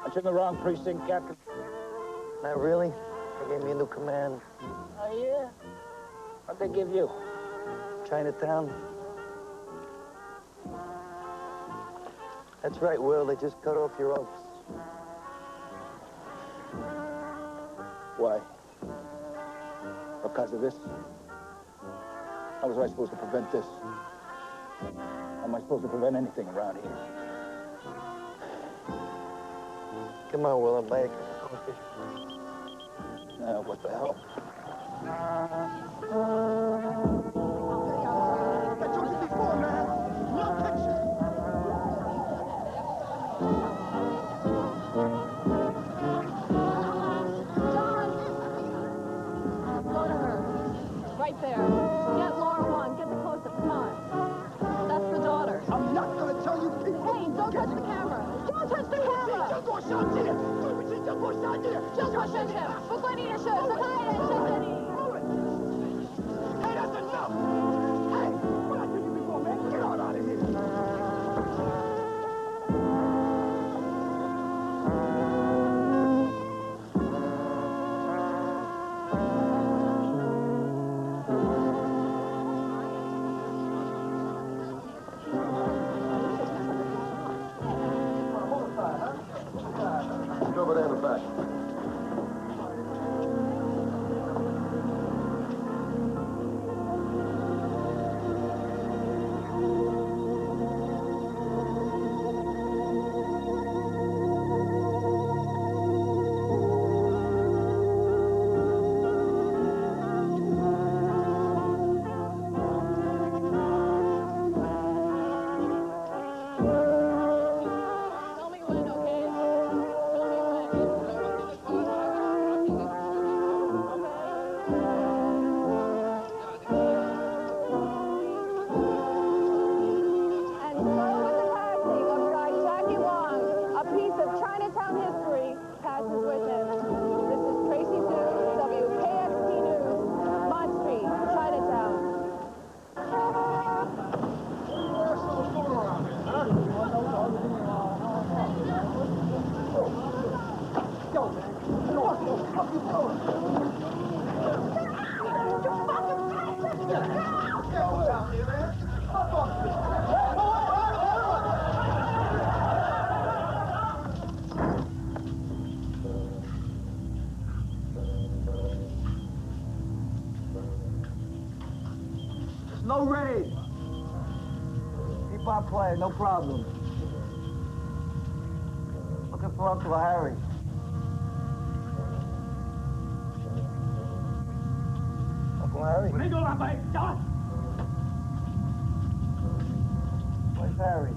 Aren't you in the wrong precinct, Captain? Not really. They gave me a new command. Oh, yeah? What'd they give you? Chinatown. That's right, Will. They just cut off your oaks. Why? Because of this? How was I supposed to prevent this? How am I supposed to prevent anything around here? Come on, Will. I'll buy a cup of coffee. What the hell? I told you before, man. No pictures. Go to her. Right there. Get Laura Wong. Hey, that's enough! Hey, what I told you before, man? Get on out of here! Get over there in the back. No raid. Keep on playing, no problem. Looking for Uncle Harry. Uncle Harry? Where's Harry?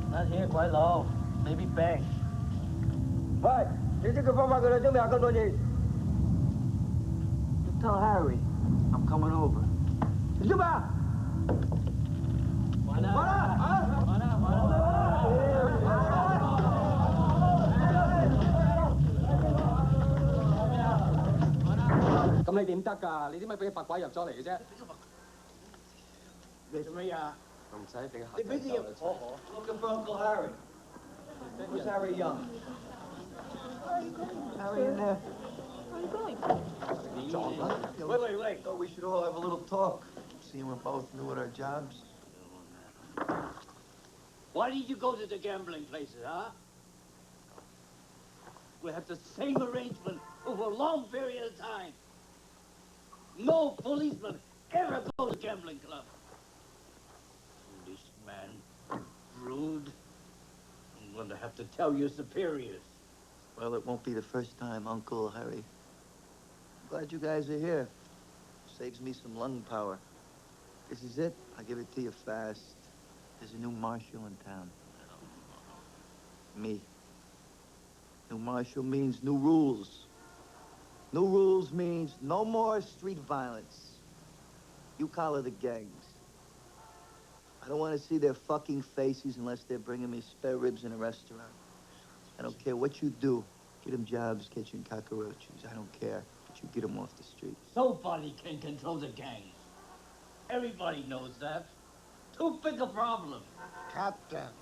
Not here, quite low. Maybe bank. Hey, you tell Harry I'm coming over. Looking for Uncle Harry. Where's Harry Young? Harry in there? Where are you going? Wait. Thought we should all have a little talk. Seeing we're both new at our jobs. Why did you go to the gambling places, huh? We have the same arrangement over a long period of time. No policeman ever goes to a gambling club. Foolish man. Rude. I'm going to have to tell your superiors. Well, it won't be the first time, Uncle Harry. Glad you guys are here. Saves me some lung power. This is it. I'll give it to you fast. There's a new marshal in town. Me. New marshal means new rules. New rules means no more street violence. You collar the gangs. I don't want to see their fucking faces unless they're bringing me spare ribs in a restaurant. I don't care what you do. Get them jobs, catching cockroaches. I don't care. But you get them off the street. Nobody can control the gangs. Everybody knows that. Too big a problem. Captain,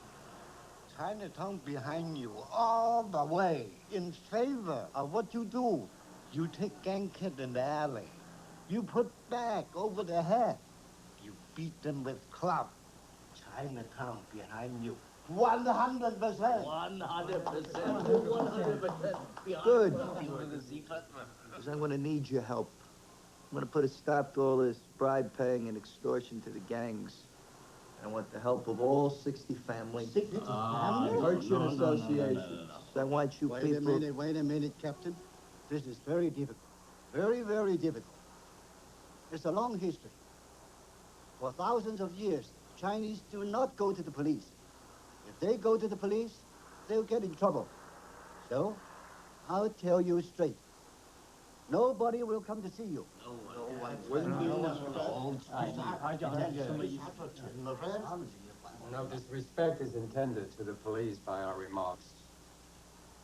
Chinatown behind you all the way in favor of what you do. You take gang kid in the alley. You put back over the head. You beat them with club. Chinatown behind you. 100%. 100%. 100%. Good. Because I'm going to need your help. I'm going to put a stop to all this bribe paying and extortion to the gangs. I want the help of all 60 families. 60 families? Merchant associations. I want you people... Wait a minute, Captain. This is very difficult. Very, very difficult. It's a long history. For thousands of years, Chinese do not go to the police. If they go to the police, they'll get in trouble. So, I'll tell you straight. Nobody will come to see you. No disrespect is intended to the police by our remarks.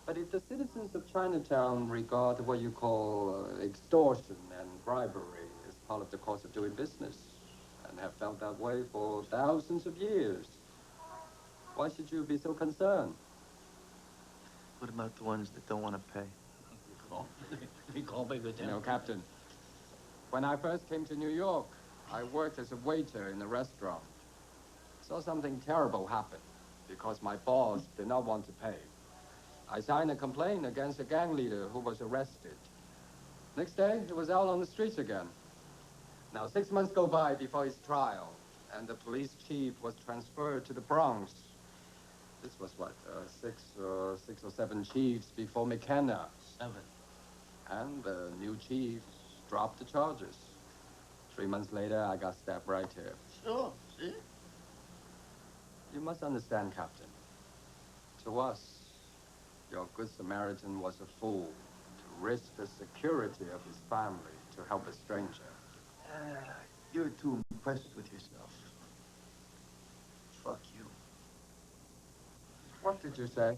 But if the citizens of Chinatown regard what you call extortion and bribery as part of the course of doing business, and have felt that way for thousands of years, why should you be so concerned? What about the ones that don't want to pay? You know, Captain, when I first came to New York, I worked as a waiter in a restaurant. Saw something terrible happen because my boss did not want to pay. I signed a complaint against a gang leader who was arrested. Next day, he was out on the streets again. Now, 6 months go by before his trial, and the police chief was transferred to the Bronx. This was what, six or seven chiefs before McKenna. 7. And the new chief dropped the charges. 3 months later, I got stabbed right here. Sure, see? You must understand, Captain. To us, your good Samaritan was a fool to risk the security of his family to help a stranger. You're too impressed with yourself. Fuck you. What did you say?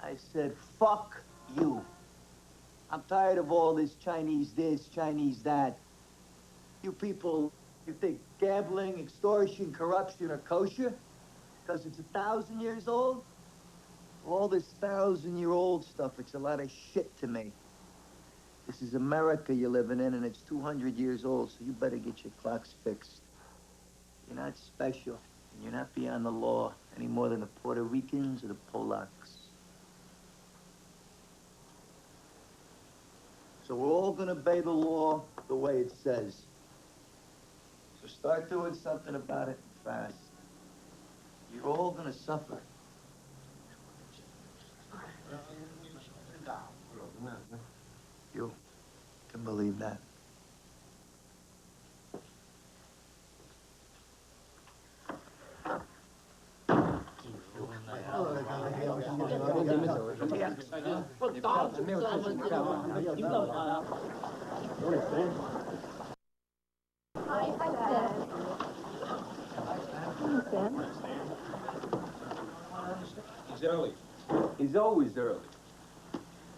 I said, fuck you. I'm tired of all this Chinese this, Chinese that. You people, you think gambling, extortion, corruption are kosher? Because it's 1,000 years old? All this 1,000-year-old stuff, it's a lot of shit to me. This is America you're living in, and it's 200 years old, so you better get your clocks fixed. You're not special, and you're not beyond the law any more than the Puerto Ricans or the Polacks. So we're all gonna obey the law the way it says. So start doing something about it fast. You're all gonna suffer. You can believe that. He's early. He's always early.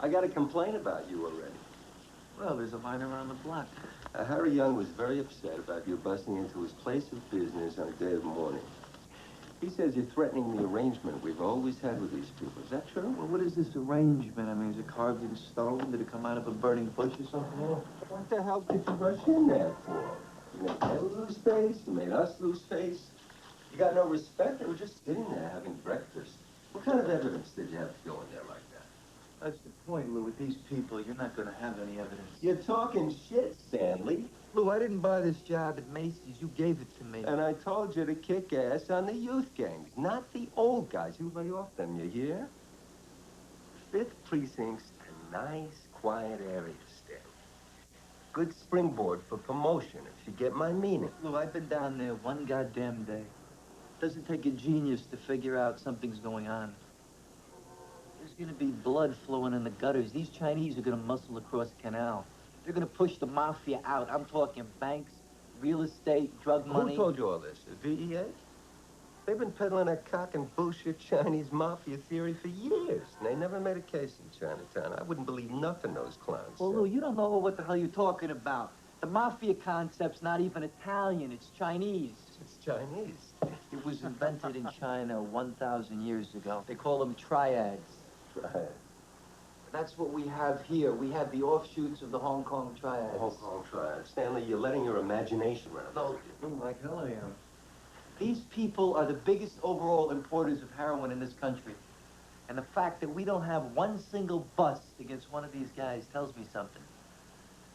I got a complaint about you already. Well, there's a line around the block. Harry Young was very upset about you busting into his place of business on a day of mourning. He says you're threatening the arrangement we've always had with these people. Is that true? Well, what is this arrangement? I mean, is it carved in stone? Did it come out of a burning bush or something? What the hell did you rush in there for? You made them lose face, you made us lose face. You got no respect? They were just sitting there having breakfast. What kind of evidence did you have to go in there like that? That's the point, Lou. With these people, you're not going to have any evidence. You're talking shit, Stanley. Lou, I didn't buy this job at Macy's. You gave it to me. And I told you to kick ass on the youth gangs, not the old guys. You lay off them, you hear? 5th Precinct's a nice, quiet area, Stanley. Good springboard for promotion, if you get my meaning. Lou, I've been down there one goddamn day. Doesn't take a genius to figure out something's going on. There's gonna be blood flowing in the gutters. These Chinese are gonna muscle across the canal. They're gonna push the mafia out. I'm talking banks, real estate, drug money. Who told you all this? The VEA? They've been peddling that cock and bullshit Chinese mafia theory for years, and they never made a case in Chinatown. I wouldn't believe nothing those clowns Well, Lou, you don't know what the hell you're talking about. The mafia concept's not even Italian, it's Chinese. It's Chinese. It was invented in China 1,000 years ago. They call them triads. Triads. That's what we have here. We have the offshoots of the Hong Kong triads. The Hong Kong triads. Stanley, you're letting your imagination run. No, like hell I am. These people are the biggest overall importers of heroin in this country. And the fact that we don't have one single bust against one of these guys tells me something.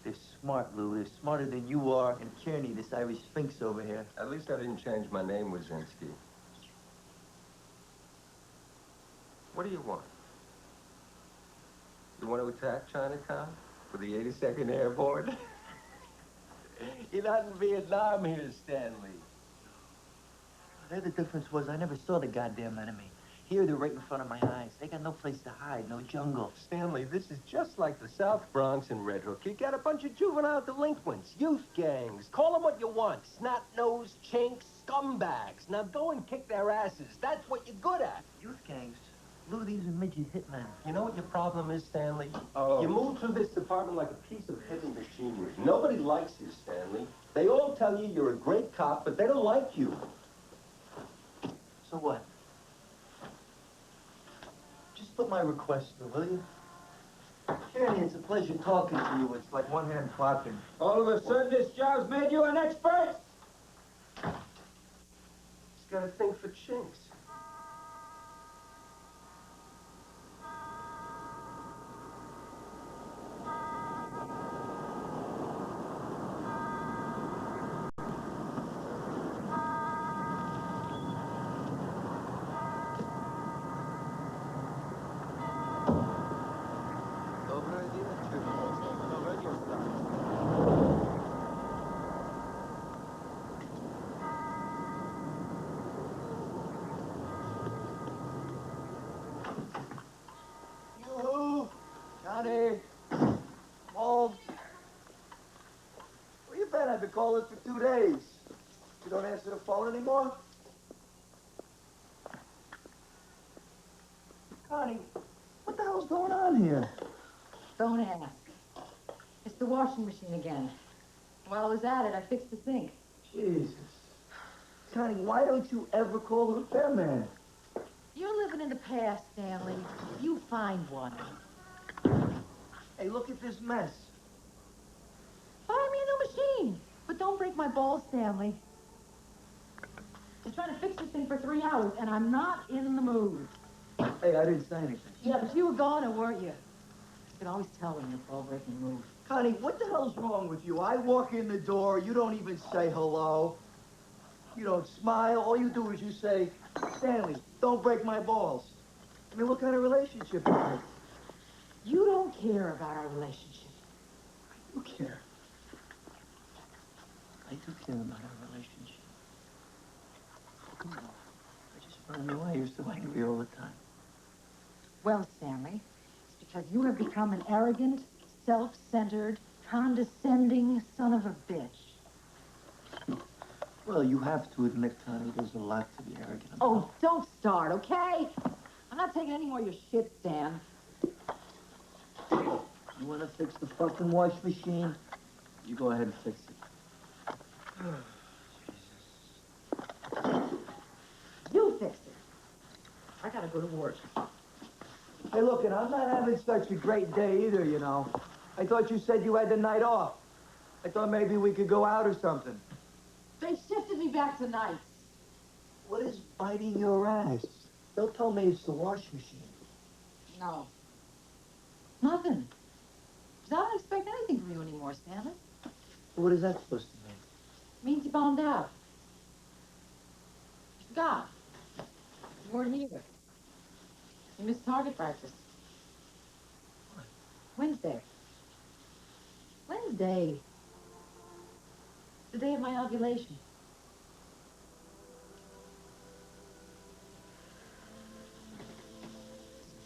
They're smart, Lou. They're smarter than you are and Kearney, this Irish Sphinx over here. At least I didn't change my name, Wazinski. What do you want? You want to attack Chinatown with the 82nd Airborne? You're not in Vietnam here, Stanley. There the difference was I never saw the goddamn enemy. Here they're right in front of my eyes. They got no place to hide, no jungle. Stanley, this is just like the South Bronx and Red Hook. You got a bunch of juvenile delinquents, youth gangs. Call them what you want. Snot-nosed chinks, scumbags. Now go and kick their asses. That's what you're good at. Youth gangs? Look, these are midget hitmen. You know what your problem is, Stanley? Oh. You move through this department like a piece of heavy machinery. Nobody likes you, Stanley. They all tell you you're a great cop, but they don't like you. So what? Just put my request through, will you? Kearney, it's a pleasure talking to you. It's like one hand clapping. All of a sudden, this job's made you an expert? Just gotta think for chinks. You, Johnny, Walt. Where you been? I've been calling for 2 days. You don't answer the phone anymore? Connie, what the hell's going on here? Don't ask. It's the washing machine again. While I was at it, I fixed the sink. Jesus. Connie, why don't you ever call the repairman? You're living in the past, Stanley. You find one. Hey, look at this mess. Buy me a new machine. But don't break my balls, Stanley. You're trying to fix this thing for 3 hours, and I'm not in the mood. Hey, I didn't say anything. Yeah, but you were gone, or weren't you? You can always tell when you're ball-breaking mood. Connie, what the hell's wrong with you? I walk in the door, you don't even say hello. You don't smile. All you do is you say, Stanley, don't break my balls. I mean, what kind of relationship is this? You don't care about our relationship. I do care. I do care about our relationship. Come on. I just want to know why you're so angry all the time. Well, Stanley, it's because you have become an arrogant, self-centered, condescending son of a bitch. Well, you have to admit, Connie, there's a lot to be arrogant about. Oh, don't start, okay? I'm not taking any more of your shit, Stan. You want to fix the fucking wash machine? You go ahead and fix it. You fix it. I gotta go to work. Hey, look, and I'm not having such a great day either, you know. I thought you said you had the night off. I thought maybe we could go out or something. They shifted me back to nights. What is biting your ass? Don't tell me it's the wash machine. No. Nothing. 'Cause I don't expect anything from you anymore, Stanley. What is that supposed to mean? It means you bombed out. You forgot. You weren't either. You missed target practice. What? Wednesday. Wednesday. The day of my ovulation.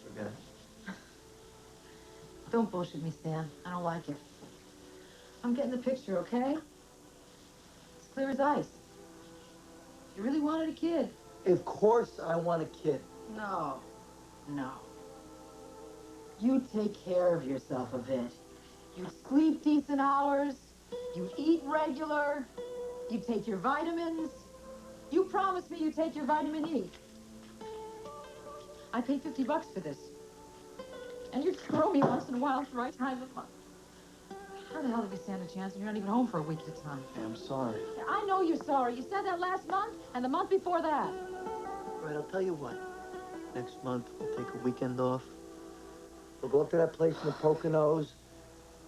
Forget it. Don't bullshit me, Stan. I don't like it. I'm getting the picture, okay? It's clear as ice. You really wanted a kid. Of course I want a kid. No. No. You take care of yourself a bit. You sleep decent hours. You eat regular. You take your vitamins. You promised me you take your vitamin E. I paid $50 for this. And you throw me once in a while at the right time of the month. How the hell do we stand a chance when you're not even home for a week at a time? Hey, I'm sorry. I know you're sorry. You said that last month and the month before that. All right, I'll tell you what. Next month, we'll take a weekend off. We'll go up to that place in the Poconos.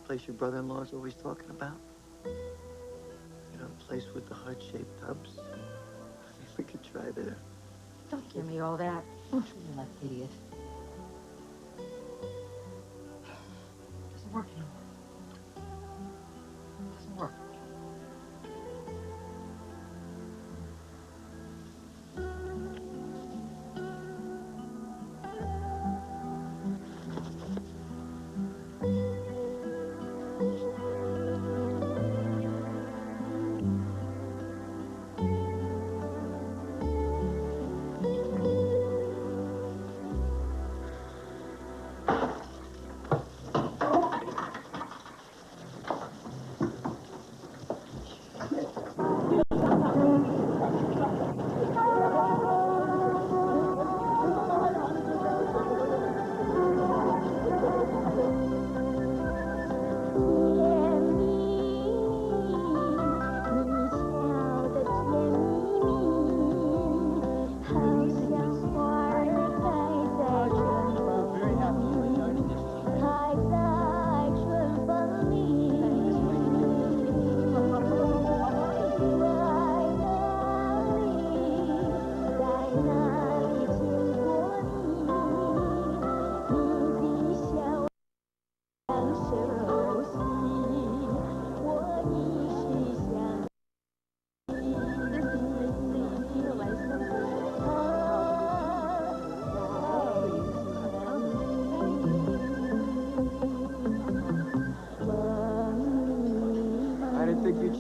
Place your brother-in-law's always talking about. You know, the place with the heart-shaped tubs. We could try there. Don't give me all that. Don't treat me like an idiot. Doesn't work anymore. Doesn't work.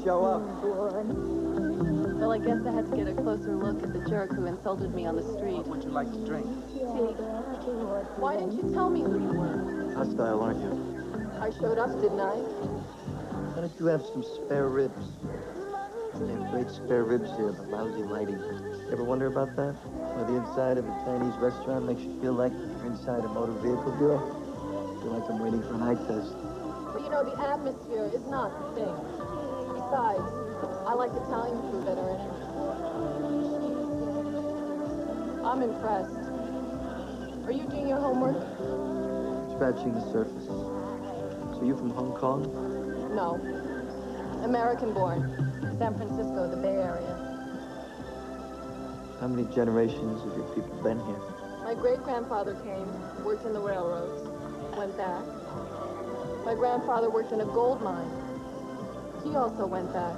show up. Well, I guess I had to get a closer look at the jerk who insulted me on the street. What would you like to drink? Tea. Why didn't you tell me who you were? Hostile, aren't you? I showed up, didn't I? Why don't you have some spare ribs? They have great spare ribs here, but lousy lighting. You ever wonder about that? Why the inside of a Chinese restaurant makes you feel like you're inside a motor vehicle bureau? I feel like I'm waiting for an eye test. But you know, the atmosphere is not the thing. Besides, I like Italian food better anyway. I'm impressed. Are you doing your homework? Scratching the surface. So you from Hong Kong? No. American-born. San Francisco, the Bay Area. How many generations have your people been here? My great-grandfather came, worked in the railroads, went back. My grandfather worked in a gold mine. He also went back.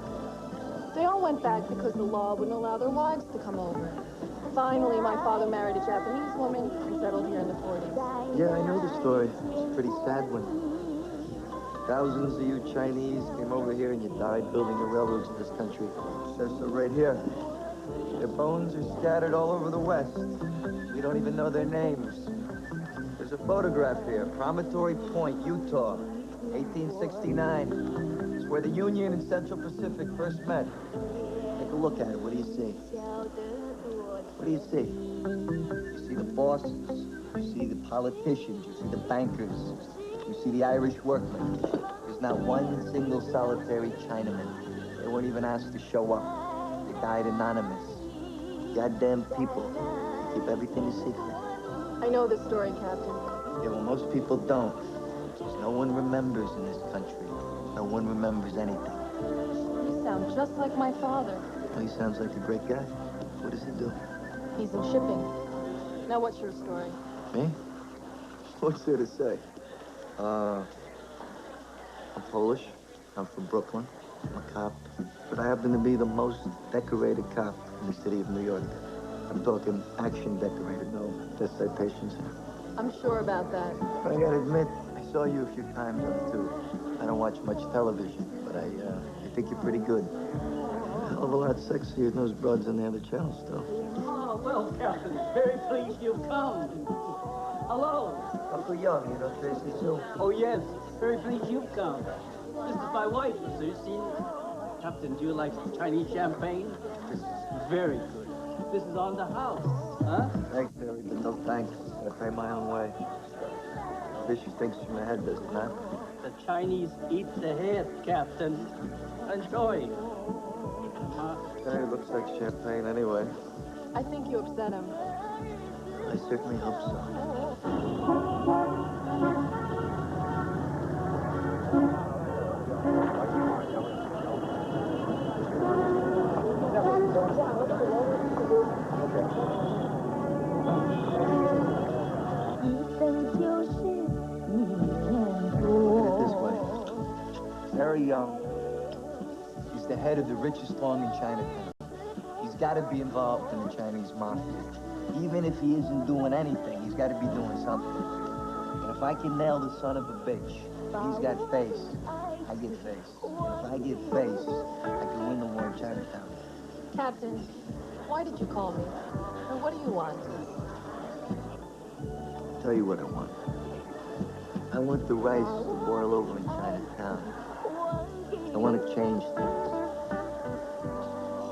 They all went back because the law wouldn't allow their wives to come over. Finally, my father married a Japanese woman and settled here in the 40s. Yeah, I know the story. It's a pretty sad one. Thousands of you Chinese came over here and you died building the railroads in this country. It says so right here. Their bones are scattered all over the West. We don't even know their names. There's a photograph here, Promontory Point, Utah, 1869. It's where the Union and Central Pacific first met. Take a look at it. What do you see? What do you see? You see the bosses. You see the politicians. You see the bankers. You see the Irish workmen. There's not one single solitary Chinaman. They weren't even asked to show up. They died anonymous. Goddamn people. They keep everything a secret. I know the story, Captain. Yeah, well, most people don't. Because no one remembers in this country. No one remembers anything. You sound just like my father. Well, he sounds like a great guy. What does he do? He's in shipping. Now, what's your story? Me? What's there to say? I'm Polish. I'm from Brooklyn. I'm a cop. But I happen to be the most decorated cop in the city of New York. I'm talking action decorated, no death citations. I'm sure about that. But I gotta admit, I saw you a few times on the tube. I don't watch much television, but I think you're pretty good. A hell of a lot sexier than those broads on the other channels, though. Oh, well, Captain, very pleased you've come. Hello. Uncle Young, you know Tracy Sue? Oh, yes, very pleased you've come. This is my wife, so you see. Captain, do you like Chinese champagne? This is very good. This is on the house, huh? Thanks, Harry, but no thanks. I pay my own way. Fish thinks from the head, does it not? The Chinese eat the head, Captain. Enjoy. It looks like champagne anyway. I think you upset him. I certainly hope so. Harry Young. He's the head of the richest long in Chinatown. He's got to be involved in the Chinese mafia. Even if he isn't doing anything, he's got to be doing something. And if I can nail the son of a bitch, he's got face, I get face. And if I get face, I can win the war in Chinatown. Captain, why did you call me? And what do you want? I'll tell you what I want. I want the rice to boil over in Chinatown. I want to change things.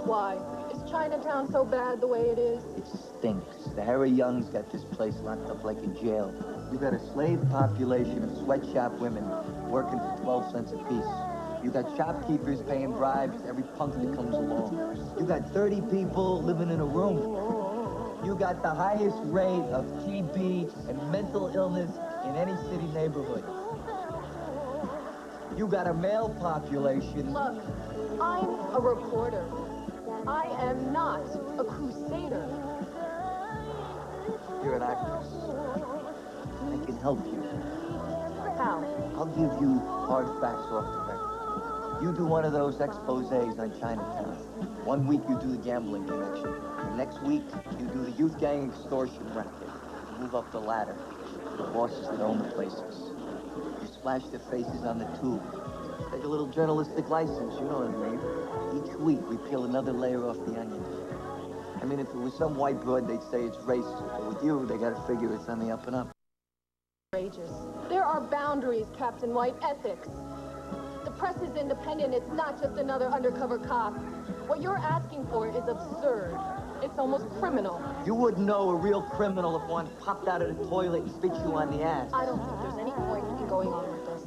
Why? Is Chinatown so bad the way it is? It stinks. The Harry Young's got this place locked up like a jail. You got a slave population of sweatshop women working for 12 cents a piece. You got shopkeepers paying bribes to every punk that comes along. You got 30 people living in a room. You got the highest rate of TB and mental illness in any city neighborhood. You got a male population. Look, I'm a reporter. I am not a crusader. You're an actress. I can help you. How? I'll give you hard facts off the record. You do one of those exposés on Chinatown. 1 week you do the gambling connection. The next week you do the youth gang extortion racket. You move up the ladder. The bosses that own the places. You splash their faces on the tube. Like a little journalistic license, you know what I mean? Each week, we peel another layer off the onion. I mean, if it was some white broad, they'd say it's racist. But with you, they gotta figure it's on the up and up. Outrageous. There are boundaries, Captain White, ethics. The press is independent. It's not just another undercover cop. What you're asking for is absurd. It's almost criminal. You wouldn't know a real criminal if one popped out of the toilet and spit you on the ass. I don't think there's any point in going on with this.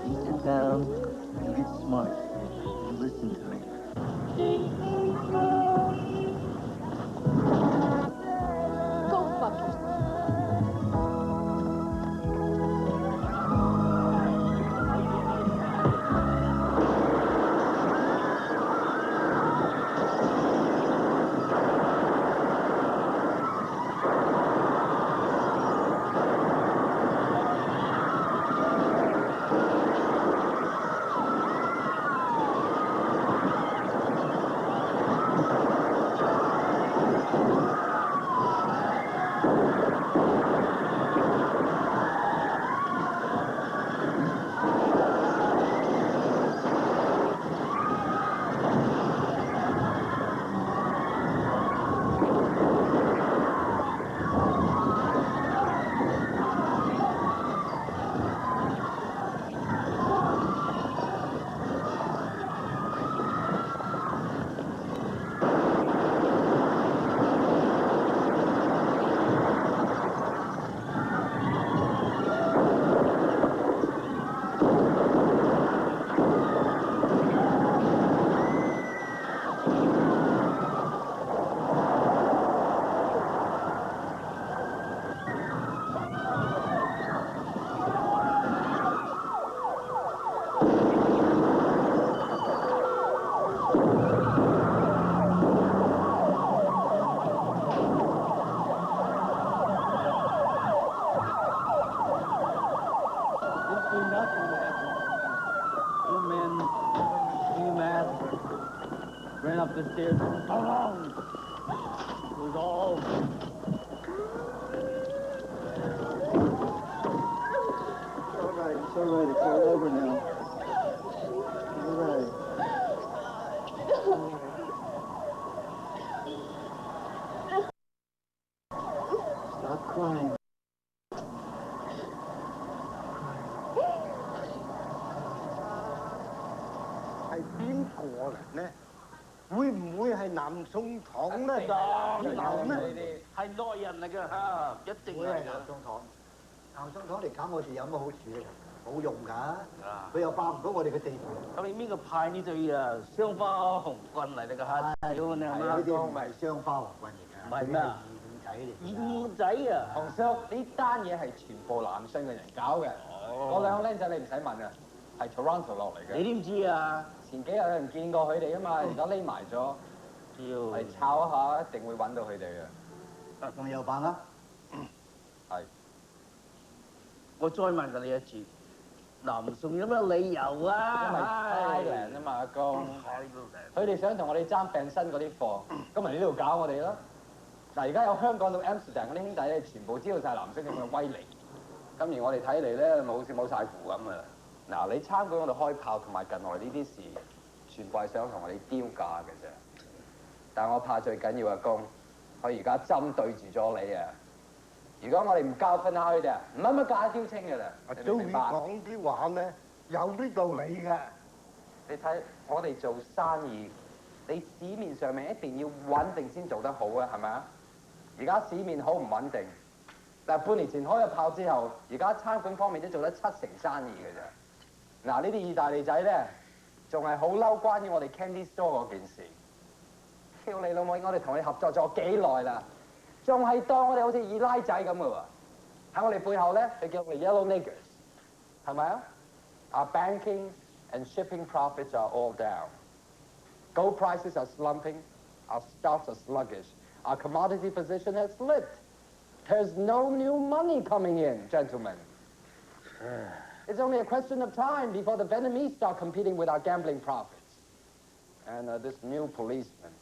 You sit down, you get smart, you listen to me. Go fuck yourself. Ran up the stairs alone. It was all. It's all right, it's all over now. It's all right. Stop crying.係邊個嚟呢？會唔會係南宋堂呢？當然呢啲係內人嚟㗎嚇，一定係㗎。南宋堂，南宋堂嚟搞我哋有乜好處啊？冇用㗎，佢又霸唔到我哋嘅地盤。咁你邊個派呢隊啊雙花紅棍嚟㗎嚇？屌你阿媽！呢啲唔係雙花紅棍嚟㗎，唔係咩啊？二五仔二五仔啊！洪叔，呢單嘢係全部南信嘅人搞嘅。嗰兩個僆仔你唔使問啊，係 Toronto 落嚟嘅。你點知啊？前幾日有人見過佢哋啊嘛，而家匿埋咗，嚟抄一下，一定會揾到佢哋嘅。咁有辦啦？係。我再問過你一次，南宋有咩理由啊？因為 Thailand 啊嘛，阿公。佢哋想同我哋爭病身嗰啲貨，咁咪呢度搞我哋咯。嗱，而家有香港到 Amsterdam 嗰啲兄弟咧，全部知道晒南星咁嘅威力。咁而我哋睇嚟咧，好似冇晒符咁啊！嗱，你參觀我哋開炮同埋近來呢啲事，全部係想同我哋丟架嘅啫。但係我怕最緊要阿公，佢而家針對住咗你啊！如果我哋唔教訓下佢哋啊，唔乜架丟清㗎啦。你明白？講啲話咧有啲道理㗎。你睇我哋做生意，你市面上面一定要穩定先做得好啊，係咪啊？而家市面好唔穩定。但係半年前開咗炮之後，而家餐館方面都做得7成生意嘅啫。嗱，呢啲意大利仔咧，仲係好嬲關於我哋 Candy Store 嗰件事。屌你老母！我哋同你合作咗幾耐啦，仲係當我哋好似二奶仔咁嘅喎。喺我哋背後咧，佢叫我哋 Yellow Niggers， 係咪啊？ Our banking and shipping profits are all down. Gold prices are slumping. Our stocks are sluggish. Our commodity position has slipped. There's no new money coming in, gentlemen. It's only a question of time before the Vietnamese start competing with our gambling profits. And this new policeman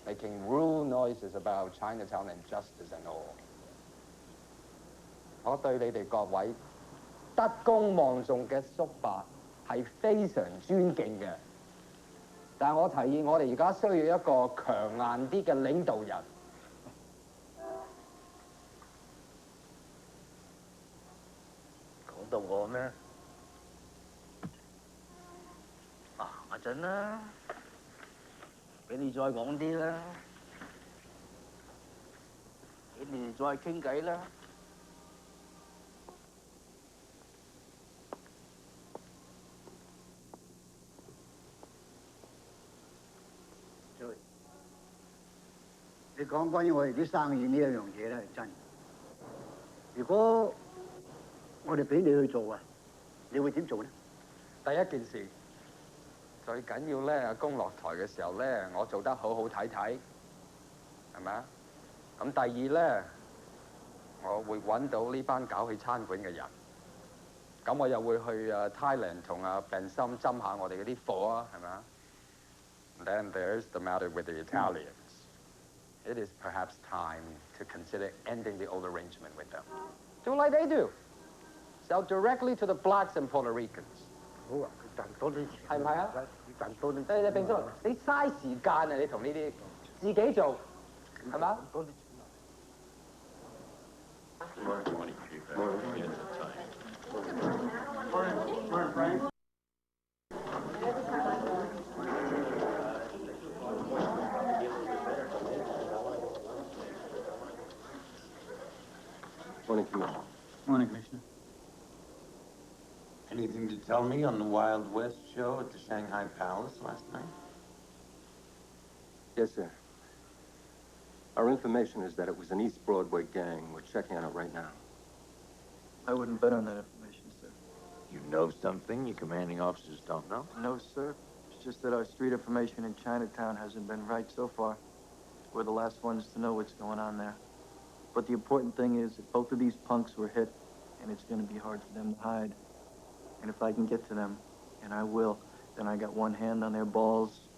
making rude noises about Chinatown and justice and all. 我對你哋各位德高望重嘅叔伯係非常尊敬嘅，但係我提議我哋而家需要一個強硬啲嘅領導人。講到我咩？阿陣啦，俾你再講啲啦，俾你哋再傾偈啦。你講關於我哋啲生意呢一樣嘢咧係真。如果我哋俾你去做啊，你會點做咧？第一件事最緊要咧，阿公落台嘅時候咧，我做得好好睇睇，係咪啊？咁第二咧，我會揾到呢班搞起餐館嘅人，咁我又會去Thailand 同阿 Ben Sum 斟下我哋嗰啲貨啊，係咪啊 ？Then there's the matter with the Italians. It is perhaps time to consider ending the old arrangement with them. Do like they do. Sell directly to the blacks and Puerto Ricans. 好啊，佢賺多啲錢。係唔係啊？佢賺多啲。你並叔，你嘥時間啊！你同呢啲自己做，係嘛？多啲錢。Morning, Commissioner. Morning, Commissioner. Anything to tell me on the Wild West show at the Shanghai Palace last night? Yes, sir. Our information is that it was an East Broadway gang. We're checking on it right now. I wouldn't bet on that information, sir. You know something your commanding officers don't know? No, sir. It's just that our street information in Chinatown hasn't been right so far. We're the last ones to know what's going on there. But the important thing is that both of these punks were hit, and it's going to be hard for them to hide. And if I can get to them, and I will, then I got one hand on their balls.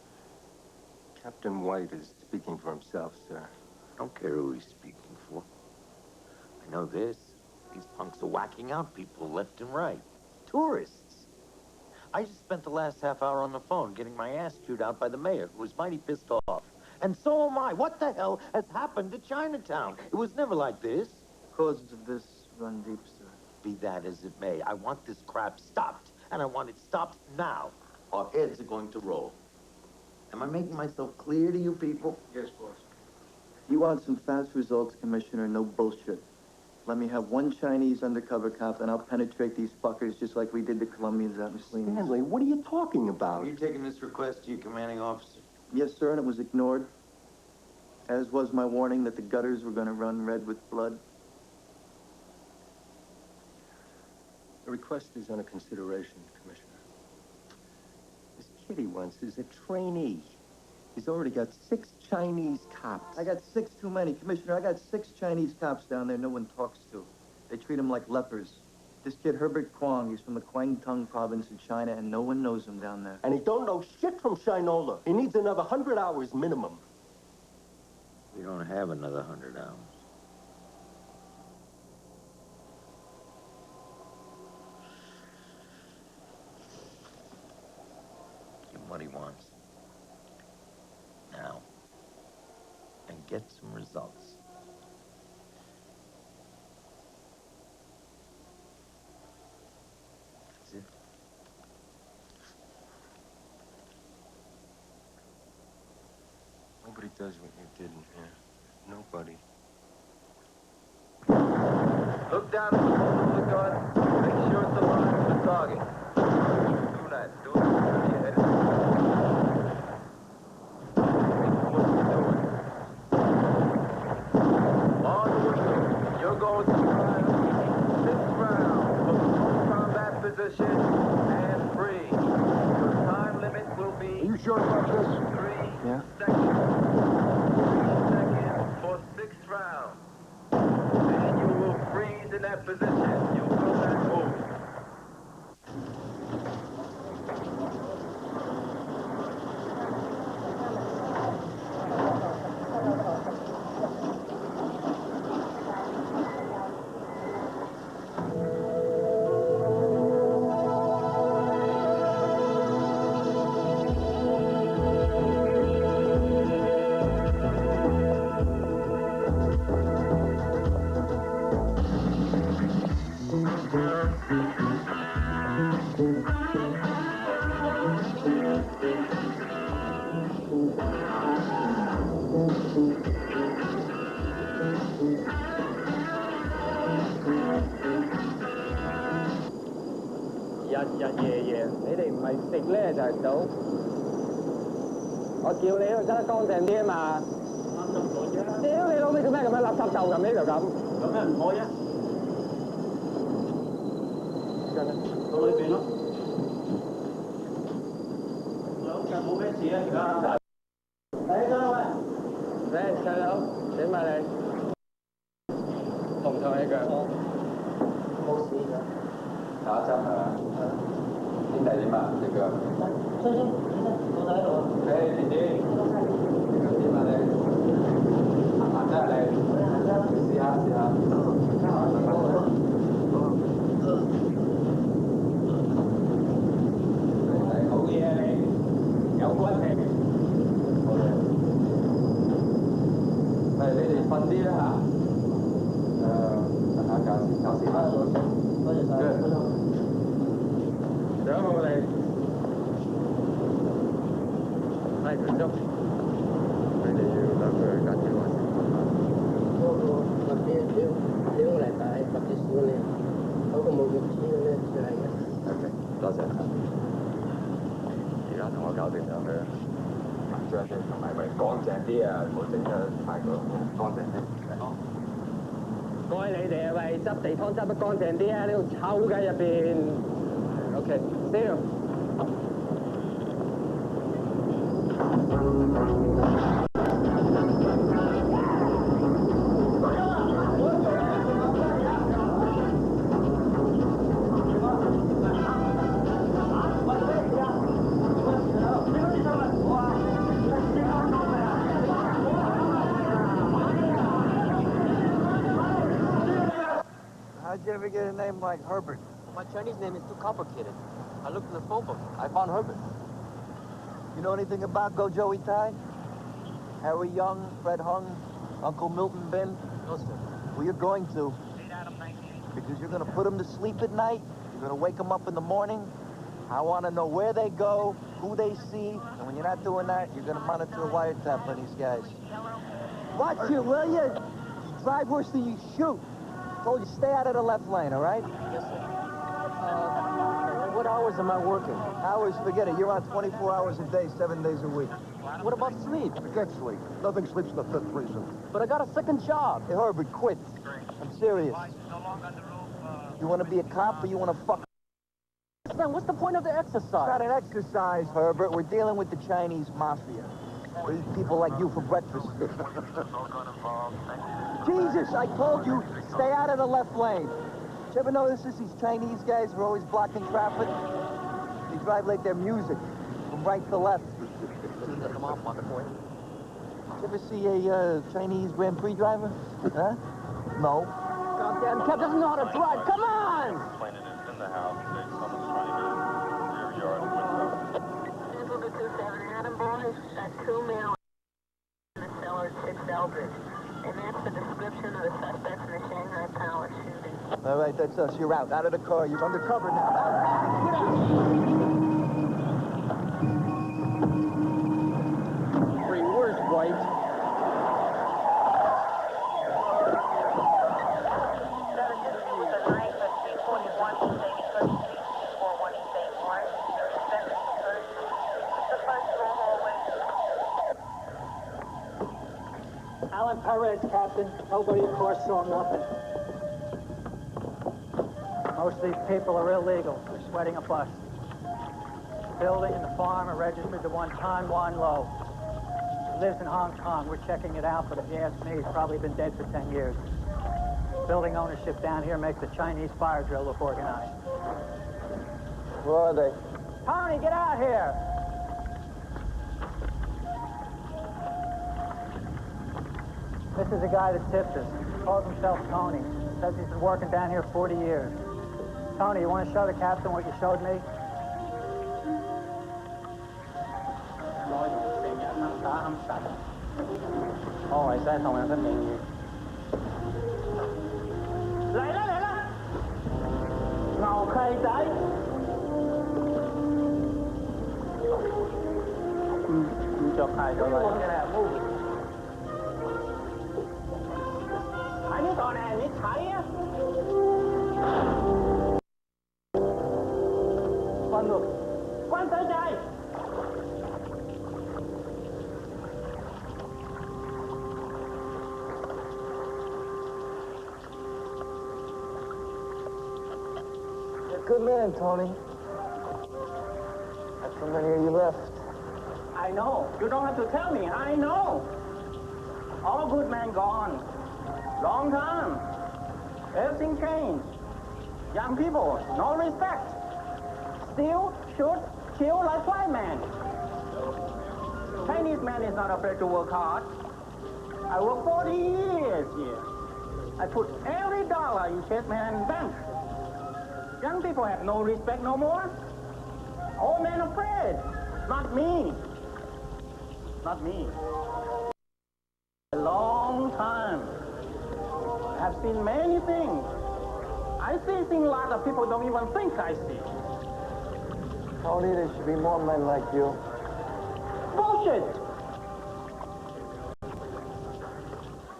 Captain White is speaking for himself, sir. I don't care who he's speaking for. I know this. These punks are whacking out people left and right. Tourists. I just spent the last half hour on the phone getting my ass chewed out by the mayor, who was mighty pissed off. And so am I. What the hell has happened to Chinatown? It was never like this. Causes of this run deep, sir. Be that as it may, I want this crap stopped, and I want it stopped now. Our heads are going to roll. Am I making myself clear to you people? Yes, boss. You want some fast results, Commissioner, no bullshit. Let me have one Chinese undercover cop, and I'll penetrate these fuckers just like we did the Colombians out in Salinas. Stanley, what are you talking about? Are you taking this request to your commanding officer? Yes, sir, and it was ignored. As was my warning that the gutters were going to run red with blood. The request is under consideration, Commissioner. This kid he wants is a trainee. He's already got 6 Chinese cops. I got 6 too many. Commissioner, I got 6 Chinese cops down there no one talks to. They treat him like lepers. This kid, Herbert Kwong, he's from the Kwangtung province in China, and no one knows him down there. And he don't know shit from Shinola. He needs another 100 hours minimum. We don't have another 100 hours. Give him what he wants. Now. And get some results. That's it. Nobody does what you did in here. Nobody. Look down at the muzzle of the gun. Make sure it's aligned with the target. Do that. Do it. Your head is what you're doing. On the whistle. You're going to fire 6 rounds from the full combat position and free. Your time limit will be... Are you sure about this? 3 seconds. 3 seconds for 6 rounds. And you will freeze in that position. You will not move. 日日夜夜，你哋唔係食咧就係賭。我叫你都執得乾淨啲啊嘛！屌你老味做咩咁樣垃圾就咁呢就咁？有咩唔可以啊？真啊！到裏邊咯。老實冇咩事啊，而家。嚟咗喂！嚟細佬，點啊你？痛唔痛呢腳？冇事㗎。打針係嘛？係。兄弟點啊？隻腳？吹吹，我睇到。誒，弟弟，隻腳點啊你？行真係你？試下試下。好嘢啊你，有骨氣。好嘢。喂，你哋瞓啲啦嚇。瞓下覺先，搞掂啦。多謝晒。掌好你，拉佢捉，佢哋要等佢跟住我先。嗰個特別料嚟大，特別少咧，嗰個冇咁黐嘅咧，就係嘅。OK，多謝。而家同我搞掂咗佢，緊張啲，同埋咪乾淨啲啊，唔好整得太過乾淨啲。好。該你哋啊，喂，執地方執得乾淨啲啊！呢度臭㗎入邊。Okay, see you. How'd you ever get a name like Herbert? My Chinese name is too complicated. I looked in the phone book. I found Herbert. You know anything about Gojo Itai? Harry Young, Fred Hung, Uncle Milton Ben? No, sir. Well, you're going to. Because you're going to put them to sleep at night. You're going to wake them up in the morning. I want to know where they go, who they see. And when you're not doing that, you're going to monitor a wiretap on these guys. Watch you, will you? You drive worse than you shoot. Told you stay out of the left lane, all right? Yes, sir. What hours am I working? Hours, forget it. You're on 24 hours a day, 7 days a week. What about sleep? Forget sleep. Nothing sleeps in the fifth precinct. But I got a second job. Hey, Herbert, quit. I'm serious. You want to be a cop or you want to fuck? Then what's the point of the exercise? It's not an exercise, Herbert. We're dealing with the Chinese mafia. They eat people like you for breakfast. Jesus, I told you, stay out of the left lane. Did you ever notice this? These Chinese guys are always blocking traffic. They drive like their music, from right to left. Come on, point. Did you ever see a Chinese Grand Prix driver? Huh? No. Goddamn Kev doesn't know how to drive. Come on! Complaining is in the house. Someone's trying to get in your yard window. Central to 27 Adam Boys, that's 2 male in the cellar at 6 Eldridge. And that's the description of the suspects in the Shanghai Palace shooting. All right, that's us. You're out. Out of the car. You're undercover now. Free, where's White? Alan Perez, Captain. Nobody, of course, saw nothing. Most of these people are illegal. They're sweating a bus. The building and the farm are registered to one Tan Wan Lo. He lives in Hong Kong. We're checking it out, but if you ask me, he's probably been dead for 10 years. Building ownership down here makes the Chinese fire drill look organized. Where are they? Tony, get out here! This is the guy that tipped us. He calls himself Tony. Says he's been working down here 40 years. Tony, you want to show the captain what you showed me? Oh, I said something rất nhiều. Lại đó. Ngầu khai trái. Cho khai cho lại. Kaya? Quan tới đây. You're a good man, Tony. Not so many of you left. I know. You don't have to tell me. I know. All good men gone. Long time. Everything changed. Young people, no respect. Still shoot, kill like white man. Chinese man is not afraid to work hard. I worked 40 years here. I put every dollar in Chase Man Bank. Young people have no respect no more. Old men afraid. Not me. Not me. A long time. I've seen many things. I see things a lot of people don't even think I see. Tony, there should be more men like you. Bullshit!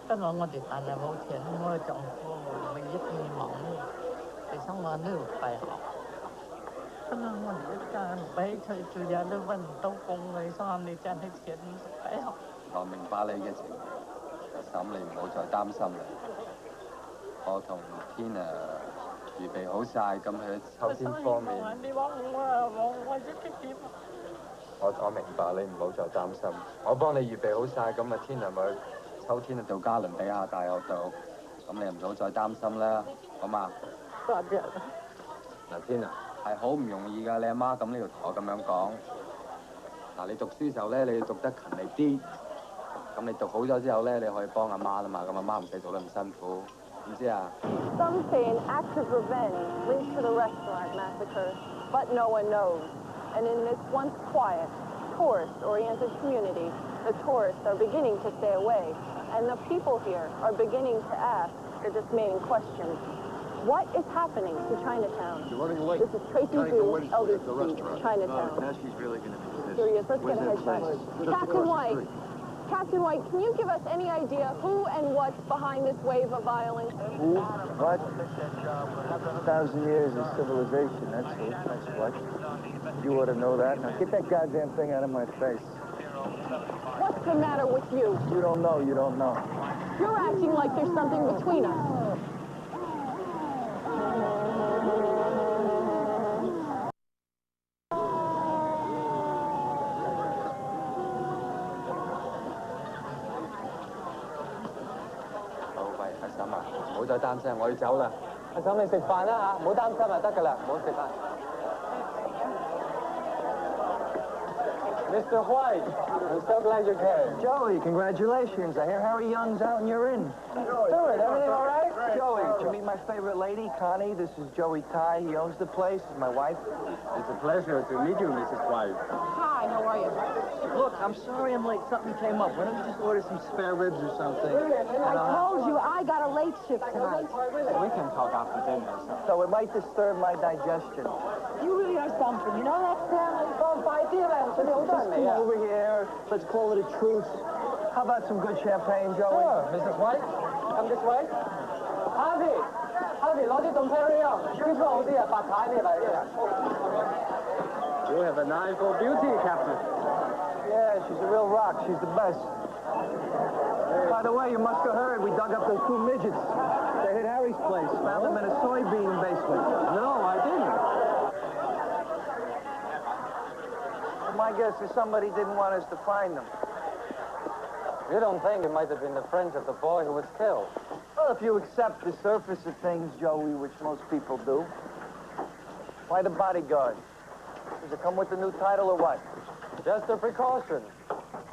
不過我哋但係冇錢，我嘅丈夫唯一願望係想我女大學。不過我哋一家俾佢做嘢都揾唔到工嘅，所以你真係錢唔讀大學。我明白你嘅情況，阿嬸你唔好再擔心啦。我同Tina預備好晒，咁喺秋天方面。你話我一啲點？我明白你唔好再擔心，我幫你預備好晒，咁啊Tina咪秋天到加倫比亞大學度，咁你唔好再擔心啦，好嘛？多謝。嗱Tina係好唔容易㗎，你阿媽咁呢度同我咁樣講。嗱，你讀書時候咧，你要讀得勤力啲。咁你讀好咗之後咧，你可以幫阿媽啦嘛，咁阿媽唔使做得咁辛苦，唔知啊？ Some say an act of revenge linked to the restaurant massacre, but no one knows. And in this once quiet, tourist-oriented community, the tourists are beginning to stay away, and the people here are beginning to ask their dismaying questions. What is happening to Chinatown? You're running late. This is Tracy Boo, Elder Street, Chinatown. Now she's really going to be pissed. Curious, let's get a Where's that headshot. place? Captain White, Captain White, can you give us any idea who and what's behind this wave of violence? Who? What? 1,000 years of civilization, that's who. That's what. You ought to know that. Now get that goddamn thing out of my face. What's the matter with you? You don't know, you don't know. You're acting like there's something between us.阿嬸啊，唔好再擔心，我要走啦。阿嬸你食飯啦嚇，唔好擔心就得㗎啦，唔好食飯。Mr. White, I'm so glad you came. Joey, congratulations. I hear Harry Young's out and you're in. Stuart, everything all right? Joey, did you meet my favorite lady, Connie? This is Joey Tai. He owns the place. This is my wife. It's a pleasure to meet you, Mrs. White. Hi, how are you? Look, I'm sorry I'm late. Something came up. Why don't you just order some spare ribs or something? I told you I got a late shift tonight. We can talk after dinner. So it might disturb my digestion. You really are something. You know that, Stanley? Just come over here. Let's call it a truce. How about some good champagne, Joey? Sure, Mrs. White. Come this way. Harvey, 攞啲凍啤啤啊，呢個好啲啊，白牌啲嚟嘅。You have an eye for beauty, Captain. Yeah, she's a real rock. She's the best. By the way, you must have heard we dug up those two midgets. They hit Harry's place. Found them in a soybean basement. No, I didn't. My guess is somebody didn't want us to find them. You don't think it might have been the friends of the boy who was killed? Well, if you accept the surface of things, Joey, which most people do. Why the bodyguard? Does it come with the new title or what? Just a precaution.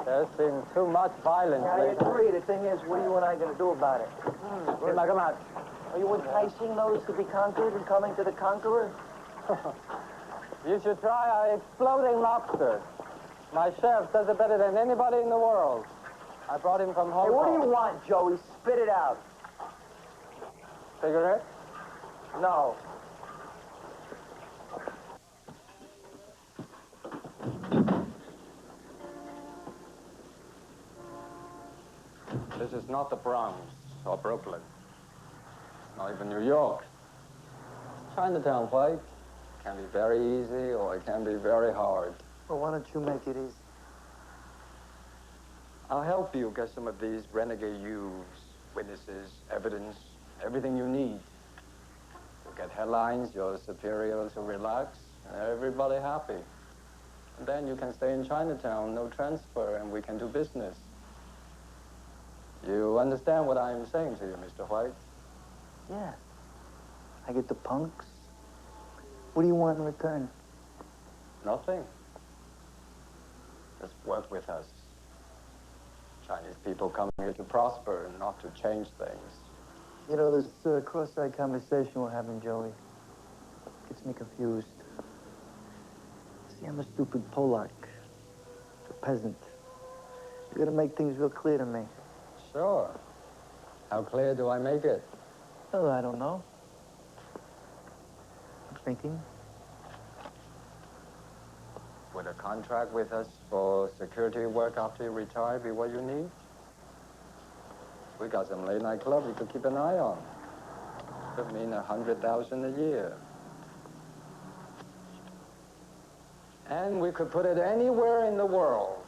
There's been too much violence I lately. agree. The thing is, what are you and I going to do about it? Come out. Are you enticing those to be conquered and coming to the conqueror? You should try our exploding lobster. My chef does it better than anybody in the world. I brought him from Hong Hey, what Kong. do you want, Joey? Spit it out. Cigarette? No. This is not the Bronx or Brooklyn. not even New York. Chinatown, White. It can be very easy or it can be very hard. Well, why don't you make it easy? I'll help you get some of these renegade youths, witnesses, evidence, everything you need. You'll get headlines, your superiors will relax, and everybody happy. And then you can stay in Chinatown, no transfer, and we can do business. You understand what I'm saying to you, Mr. White? Yeah. I get the punks. What do you want in return? Nothing. Just work with us. Chinese people come here to prosper, not to change things. You know, this cross-eyed conversation we're having, Joey, gets me confused. See, I'm a stupid Polak, a peasant. You gotta make things real clear to me. Sure. How clear do I make it? Oh, I don't know. I'm thinking. Would a contract with us for security work after you retire be what you need? We got some late night club you could keep an eye on. Could mean 100,000 a year. And we could put it anywhere in the world.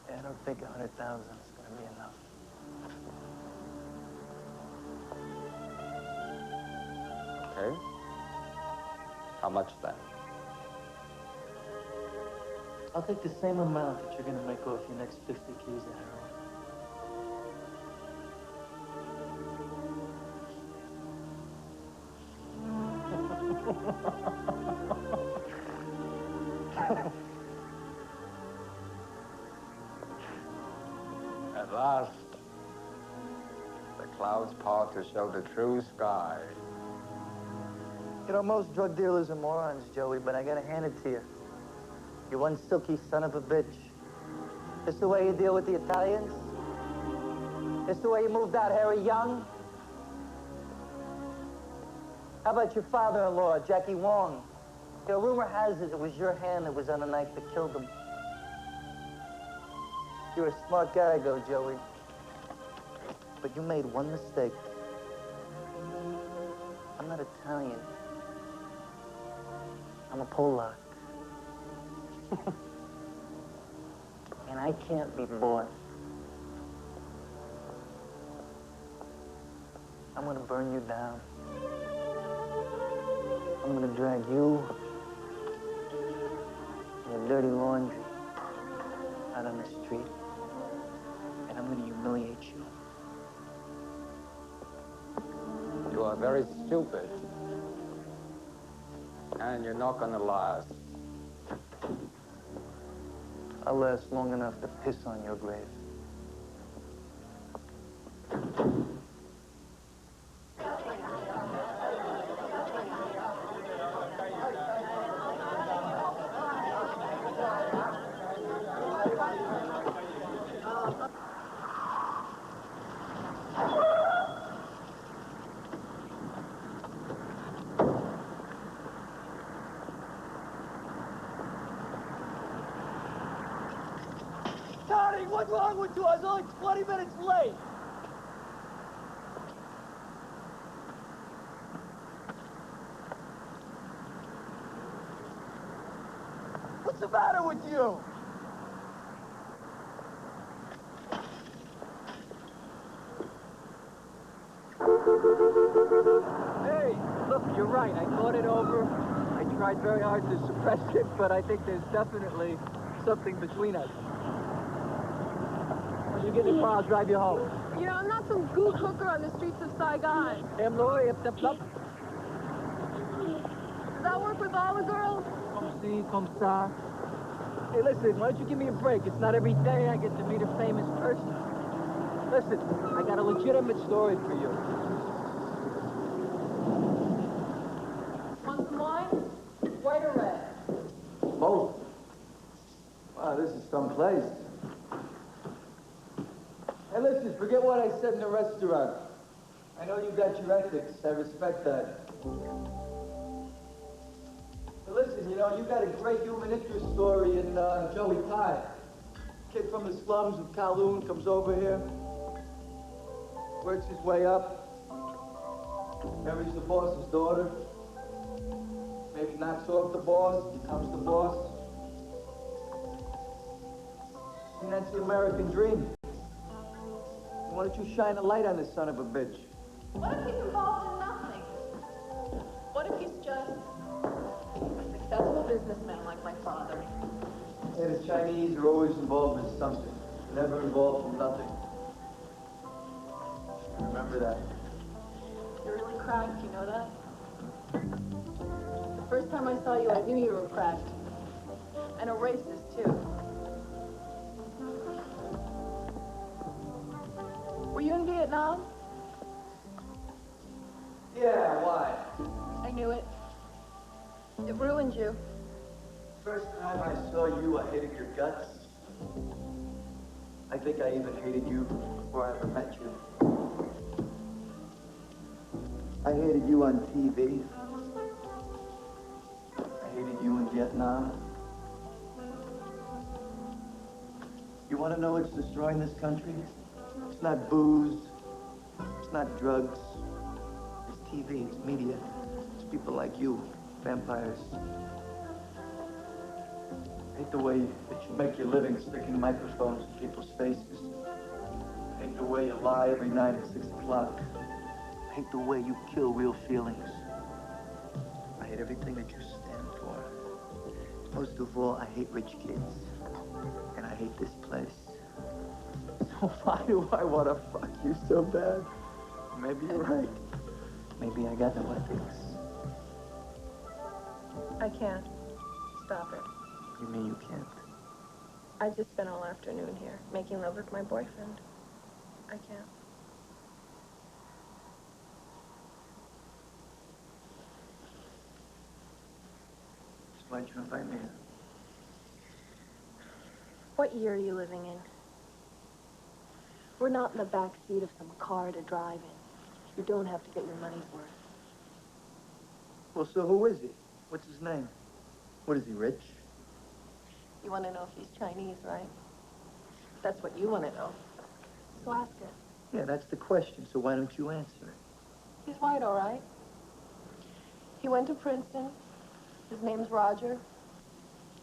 Yeah, I don't think 100,000 is gonna be enough. Okay. How much then? I'll take the same amount that you're gonna make off your next 50 keys of heroin. At last, the clouds part to show the true sky. You know, most drug dealers are morons, Joey, but I gotta hand it to you. You're one silky son of a bitch. This the way you deal with the Italians? This the way you moved out Harry Young? How about your father-in-law, Jackie Wong? You know, rumor has it was your hand that was on the knife that killed him. You're a smart guy, though, Joey. But you made one mistake. I'm not Italian. I'm a Polak. And I can't be bought. I'm gonna burn you down. I'm gonna drag you and your dirty laundry out on the street, and I'm gonna humiliate you. You are very stupid. And you're not gonna last. I'll last long enough to piss on your grave. Tony, what's wrong with you? I was only 20 minutes late. What's the matter with you? Hey, look, you're right. I thought it over. I tried very hard to suppress it, but I think there's definitely something between us. When you get in the car, I'll drive you home. You know, I'm not some goose hooker on the streets of Saigon. Em lỗi, em tập lắm. Does that work with all the girls? Comme ci, comme ça. Hey, listen, why don't you give me a break? It's not every day I get to meet a famous person. Listen, I got a legitimate story for you. Want some wine? White or red? Both. Wow, this is someplace. Hey, listen, forget what I said in the restaurant. I know you got your ethics. I respect that. But listen, you know, you got a great human interest story in Joey Pye. Kid from the slums of Kowloon comes over here. works his way up, marries the boss's daughter, maybe knocks off the boss, becomes the boss. And that's the American dream. Why don't you shine a light on this son of a bitch? What if he's involved in nothing? What if he's just a successful businessman like my father? Yeah, the Chinese are always involved in something, never involved in nothing. Remember that. You're really cracked, you know that? The first time I saw you, I knew you were cracked. And a racist, too. Were you in Vietnam? Yeah, why? I knew it. It ruined you. First time I saw you, I hated your guts. I think I even hated you before I ever met you. I hated you on TV. I hated you in Vietnam. You want to know what's destroying this country? It's not booze. It's not drugs. It's TV. It's media. It's people like you, vampires. I hate the way that you make your living sticking microphones in people's faces. I hate the way you lie every night at 6 o'clock. I hate the way you kill real feelings. I hate everything that you stand for. Most of all, I hate rich kids. And I hate this place. So why do I want to fuck you so bad? Maybe you're right. Maybe I got no ethics. I can't. Stop it. You mean you can't? I just spent all afternoon here, making love with my boyfriend. I can't. So why'd you invite me here? What year are you living in? We're not in the back seat of some car to drive in. You don't have to get your money's worth. Well, so who is he? What's his name? What is he, rich? You want to know if he's Chinese, right? That's what you want to know. So ask it. Yeah, that's the question, so why don't you answer it? He's white, all right. He went to Princeton. His name's Roger.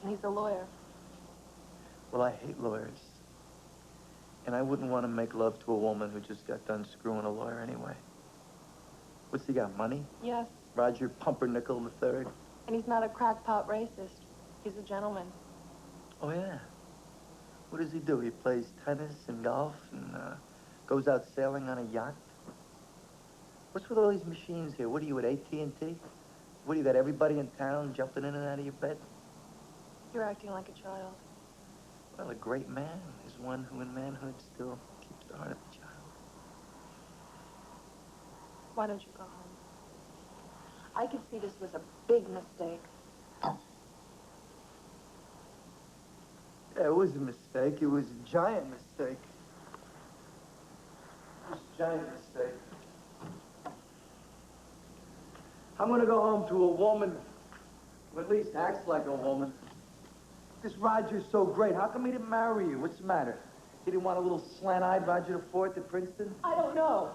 And he's a lawyer. Well, I hate lawyers. And I wouldn't want to make love to a woman who just got done screwing a lawyer anyway. What's he got, money? Yes. Roger Pumpernickel III? And he's not a crackpot racist. He's a gentleman. Oh, yeah. What does he do? He plays tennis and golf and goes out sailing on a yacht? What's with all these machines here? What are you, at AT&T? What, you got everybody in town jumping in and out of your bed? You're acting like a child. Well, a great man is one who in manhood still keeps the heart of a child. Why don't you go home? I could see this was a big mistake. Yeah, it was a mistake. It was a giant mistake. It was a giant mistake. I'm gonna go home to a woman who at least acts like a woman. This Roger's so great. How come he didn't marry you? What's the matter? He didn't want a little slant-eyed Roger IV at Princeton? I don't know.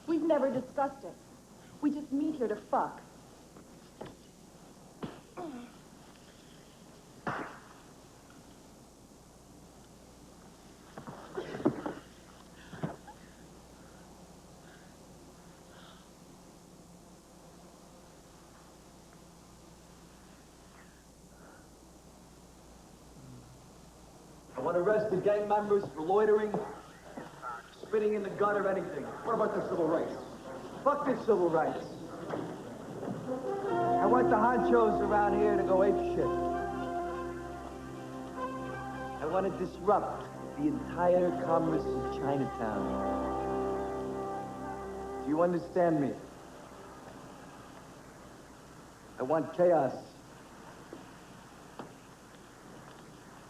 We've never discussed it. We just meet here to fuck. I want to arrest the gang members for loitering, spitting in the gutter, anything. What about the civil rights? Fuck the civil rights. I want the honchos around here to go apeshit. I want to disrupt the entire commerce of Chinatown. Do you understand me? I want chaos.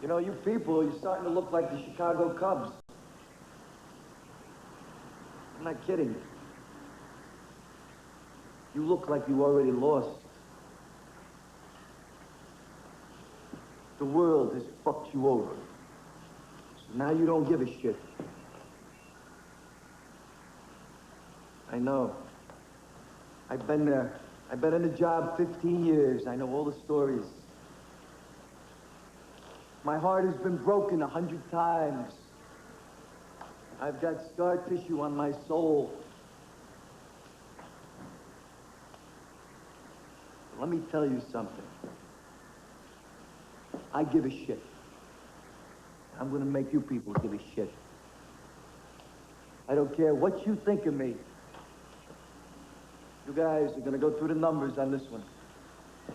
You know, you people, you're starting to look like the Chicago Cubs. I'm not kidding. You look like you already lost. The world has fucked you over. So now you don't give a shit. know. I've been there. I've been in the job 15 years. I know all the stories. My heart has been broken 100 times. I've got scar tissue on my soul. Let me tell you something. I give a shit. I'm gonna make you people give a shit. I don't care what you think of me. You guys are gonna go through the numbers on this one.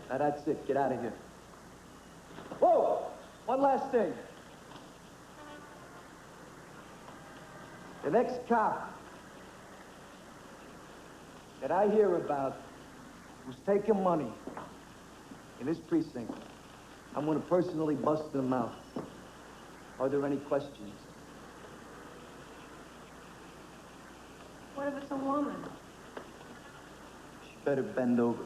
Now that's it. Get out of here. Whoa! One last thing. The next cop that I hear about who's taking money in this precinct, I'm gonna personally bust them out. Are there any questions? What if it's a woman? She better bend over.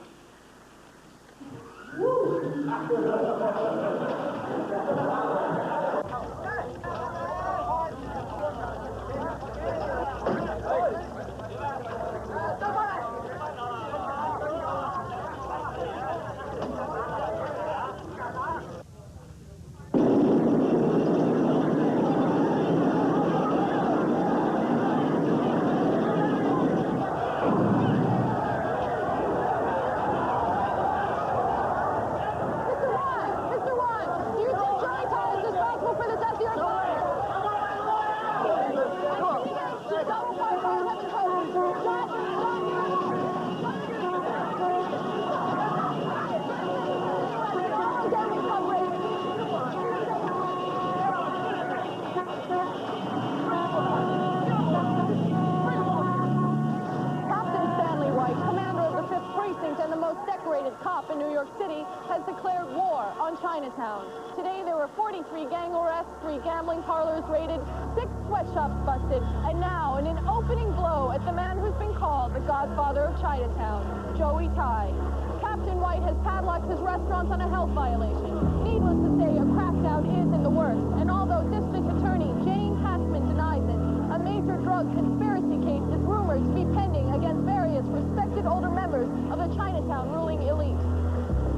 And the most decorated cop in New York City has declared war on Chinatown. Today there were 43 gang arrests, 3 gambling parlors raided, 6 sweatshops busted, and now in an opening blow at the man who's been called the godfather of Chinatown, Joey Tai. Captain White has padlocked his restaurants on a health violation. Needless to say, a crackdown is in the works, and although District Attorney Jane Hassman denies it, a major drug conspiracy case is rumored to be pending against various respected older members of the Chinatown ruling elite.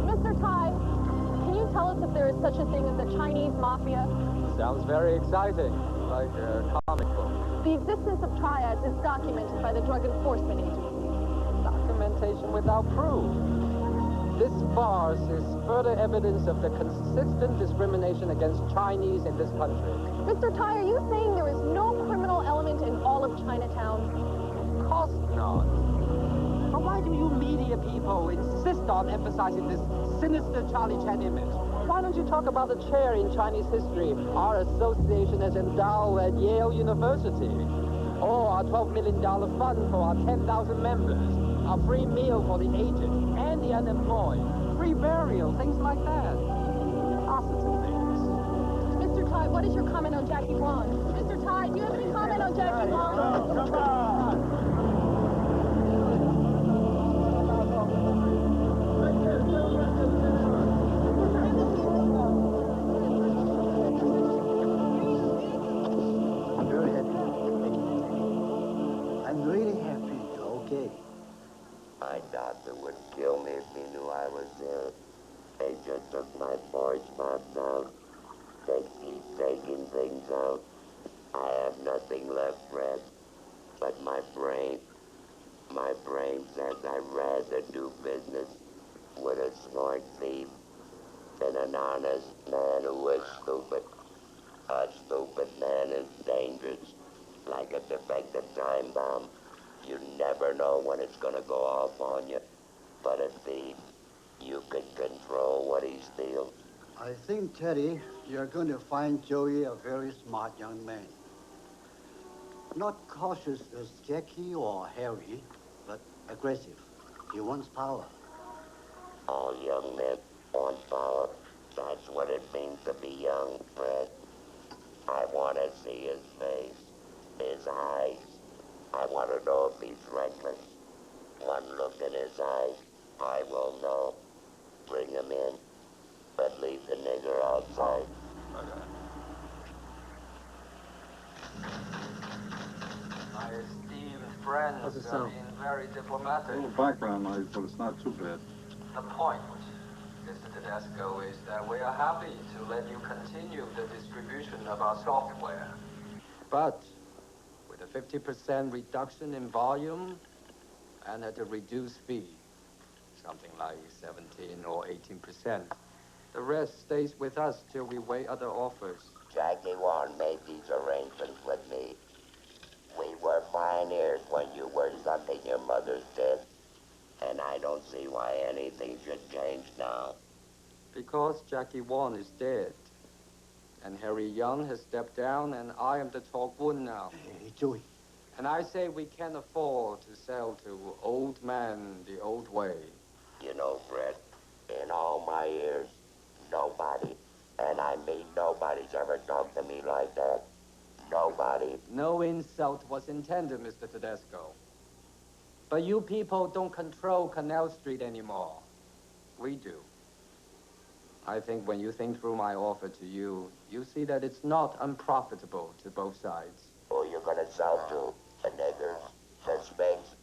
Mr. Tai, can you tell us if there is such a thing as a Chinese mafia? Sounds very exciting, like a comic book. The existence of triads is documented by the Drug Enforcement Agency. Documentation without proof. This farce is further evidence of the consistent discrimination against Chinese in this country. Mr. Tai, are you saying there is no criminal element in all of Chinatown? Of course not. But why do you media people insist on emphasizing this sinister Charlie Chan image? Why don't you talk about the chair in Chinese history our association has endowed at Yale University? Or our $12 million fund for our 10,000 members? A free meal for the aged and the unemployed, free burial, things like that. Positive things. Mr. Tai, what is your comment on Jackie Wong? Mr. Tai, do you have any comment on Jackie Wong? Come on! You're happy. I'm really happy you're okay. My doctor would kill me if he knew I was ill. They just took my forge box out. They keep taking things out. I have nothing left, Fred, but my brain. My brain says I'd rather do business with a smart thief than an honest man who is stupid. A stupid man is dangerous, like a defective time bomb. You never know when it's gonna go off on you. But a thief, you can control what he steals. I think, Teddy, you're going to find Joey a very smart young man. Not cautious as Jackie or Harry, but aggressive. He wants power. All young men want power. That's what it means to be young, Fred. I want to see his face, his eyes. I want to know if he's reckless. One look in his eyes, I will know. Bring him in, but leave the nigger outside. My esteemed friends How's it of sound? very diplomatic. A little background noise, but it's not too bad. The point, Mr. Tedesco, is that we are happy to let you continue the distribution of our software. But with a 50% reduction in volume and at a reduced fee, something like 17 or 18%. The rest stays with us till we weigh other offers. Jackie Wan made these arrangements with me. We were pioneers when you were sucking your mother's dick, and I don't see why anything should change now. Because Jackie Wan is dead, and Harry Young has stepped down, and I am the Talk Woon now. Hey, Joey. And I say we can't afford to sell to old man the old way. You know, Fred, in all my years, nobody, and I mean nobody's ever talked to me like that. Nobody. No insult was intended, Mr. Tedesco. But you people don't control Canal Street anymore. We do. I think when you think through my offer to you, you see that it's not unprofitable to both sides. Who you gonna sell to? The niggers? The Smigs?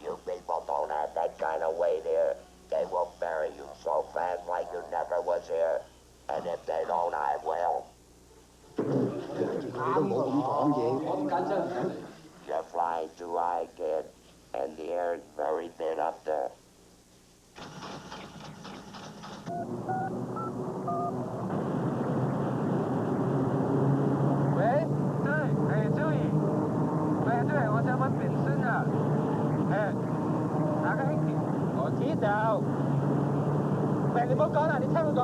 You people don't have that kind of weight here. They will bury you so fast like you never was here. And if they don't, I will. You're flying too high, kid. And the air's very thin up there. Wait, 对，注意，對，我想揾明星啊，打個兄弟，我知道，你唔好講啦，你聽我講。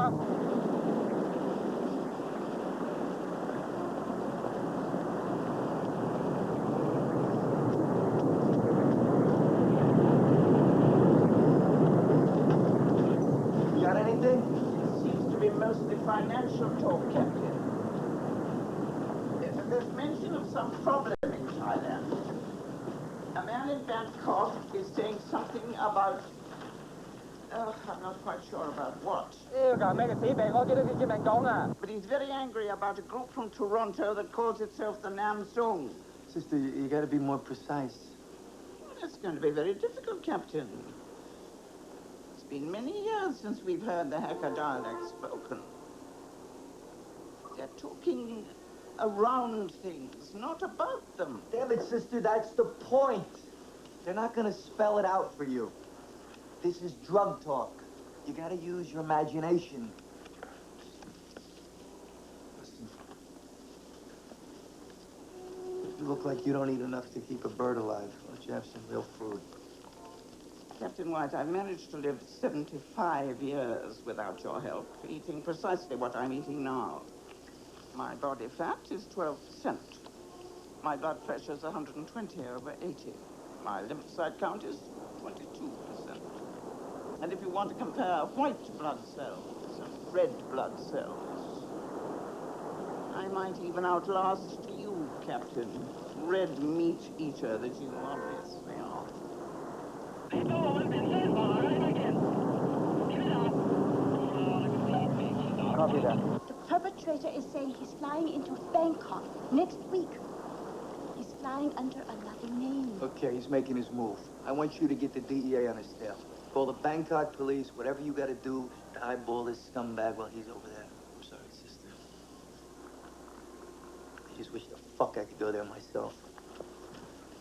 You got anything? It seems to be mostly financial talk, Captain. There's mention of some problem in Thailand. A man in Bangkok is saying something about... I'm not quite sure about what. But he's very angry about a group from Toronto that calls itself the Namsung. Sister, you gotta be more precise. That's going to be very difficult, Captain. It's been many years since we've heard the Hakka dialect spoken. They're talking around things, not about them. Damn it, sister, that's the point. They're not gonna spell it out for you. This is drug talk. You gotta use your imagination. Listen. You look like you don't eat enough to keep a bird alive. Why don't you have some real food? Captain White, I've managed to live 75 years without your help, eating precisely what I'm eating now. My body fat is 12%. My blood pressure is 120/80. My lymphocyte count is 22%. And if you want to compare white blood cells and red blood cells, I might even outlast you, Captain. Red meat eater that you obviously are. Copy that. The perpetrator is saying he's flying into Bangkok next week. He's flying under another name. Okay, he's making his move. I want you to get the DEA on his tail. Call the Bangkok police, whatever you gotta do to eyeball this scumbag while he's over there. I'm sorry, sister. I just wish the fuck I could go there myself.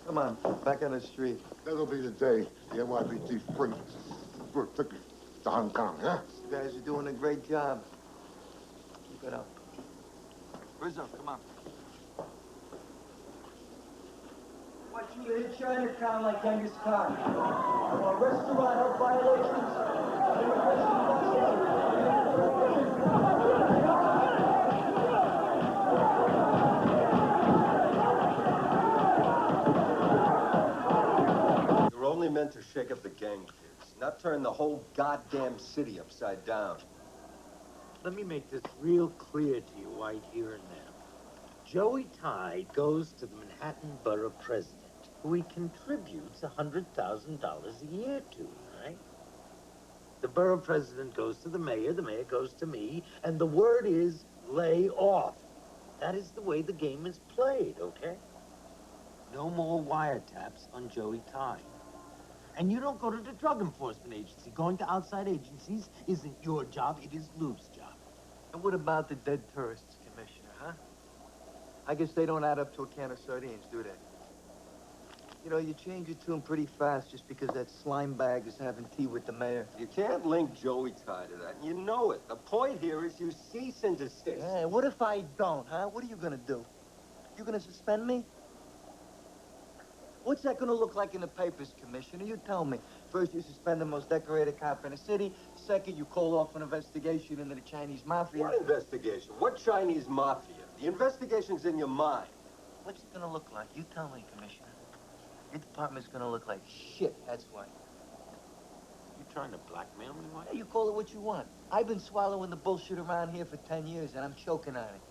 Come on, back on the street. That'll be the day the NYPD brings for a ticket to Hong Kong, huh? You guys are doing a great job. Keep it up. Rizzo, come on. I want you to hit Chinatown like Genghis Khan. I want restaurant health violations. You're only meant to shake up the gang kids, not turn the whole goddamn city upside down. Let me make this real clear to you, White, here and now. Joey Tide goes to the Manhattan Borough President, who he contributes $100,000 a year to, right? The borough president goes to the mayor goes to me, and the word is lay off. That is the way the game is played, okay? No more wiretaps on Joey Tide. And you don't go to the drug enforcement agency. Going to outside agencies isn't your job, it is Lou's job. And what about the dead tourists, Commissioner, huh? I guess they don't add up to a can of sardines, do they? You know, you change your tune pretty fast just because that slime bag is having tea with the mayor. You can't link Joey Ty to that. You know it. The point here is you cease and desist. Yeah, what if I don't, huh? What are you gonna do? You gonna suspend me? What's that gonna look like in the papers, Commissioner? You tell me. First, you suspend the most decorated cop in the city. Second, you call off an investigation into the Chinese mafia. What investigation? What Chinese mafia? The investigation's in your mind. What's it gonna look like? You tell me, Commissioner. Your department's gonna look like shit, that's why. You trying to blackmail me, White? Yeah, you call it what you want. I've been swallowing the bullshit around here for 10 years, and I'm choking on it.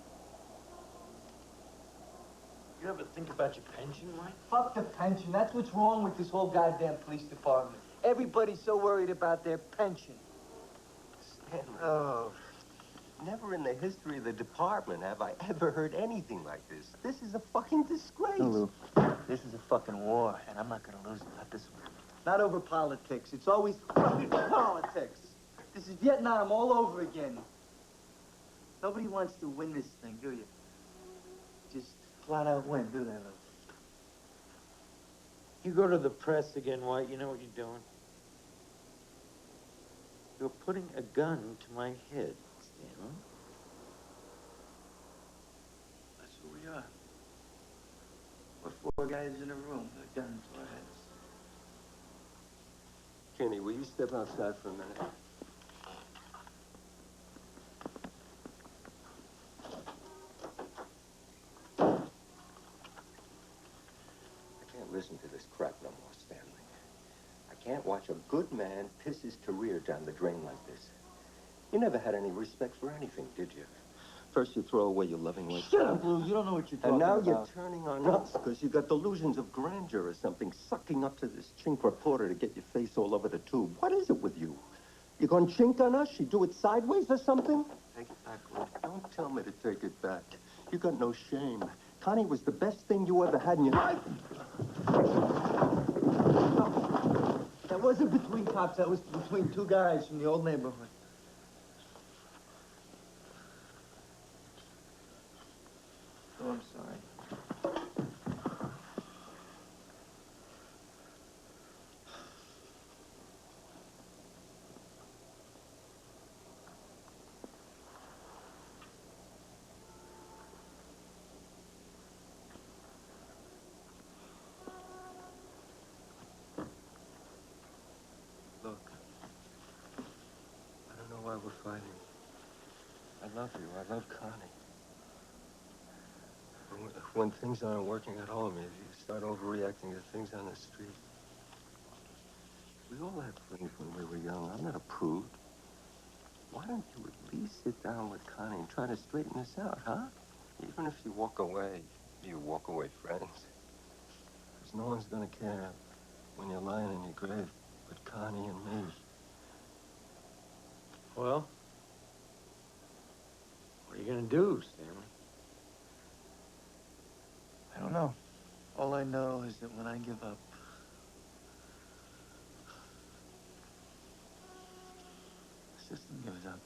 You ever think about your pension, White? Fuck the pension. That's what's wrong with this whole goddamn police department. Everybody's so worried about their pension. Stanley. Oh. Never in the history of the department have I ever heard anything like this. This is a fucking disgrace. No, Lou. This is a fucking war, and I'm not gonna lose it. Not this one. Not over politics. It's always fucking politics. This is Vietnam all over again. Nobody wants to win this thing, do you? Just flat out win, do they, Lou? You go to the press again, White, you know what you're doing? You're putting a gun to my head, Stanley. That's who we are. We're 4 guys in a room with a gun to our heads. Kenny, will you step outside for a minute? I can't listen to this crap no more, Stanley. I can't watch a good man piss his career down the drain like this. You never had any respect for anything, did you? First you throw away your loving wife. Shut up, Lou. You don't know what you're talking And now about. you're turning on us because you got delusions of grandeur or something, sucking up to this chink reporter to get your face all over the tube. What is it with you? You gonna chink on us? You do it sideways or something? Take it back, Lou. Don't tell me to take it back. You got no shame. Connie was the best thing you ever had in your life. That wasn't between cops. That was between 2 guys from the old neighborhood. Oh, I'm sorry. Look, I don't know why we're fighting. I love you. I love Connie. When things aren't working at home, you start overreacting to things on the street. We all had flings when we were young. I'm not a prude. Why don't you at least sit down with Connie and try to straighten this out, huh? Even if you walk away friends. Because no one's gonna care when you're lying in your grave but Connie and me. Well, what are you gonna do, Stanley? I don't know. All I know is that when I give up, the system gives up.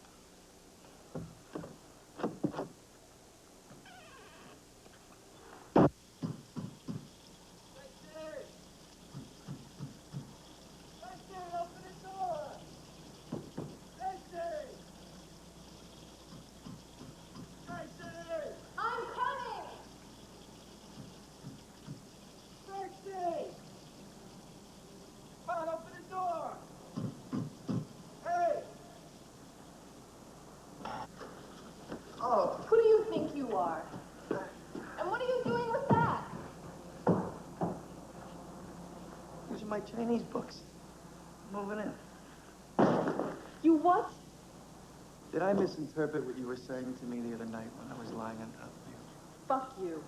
I'm coming! Come on, open the door! Hey! Oh, Who do you think you are? And what are you doing with that? these are my Chinese books. Moving in. You what? Did I misinterpret what you were saying to me the other night when I was lying on top of you? Fuck you.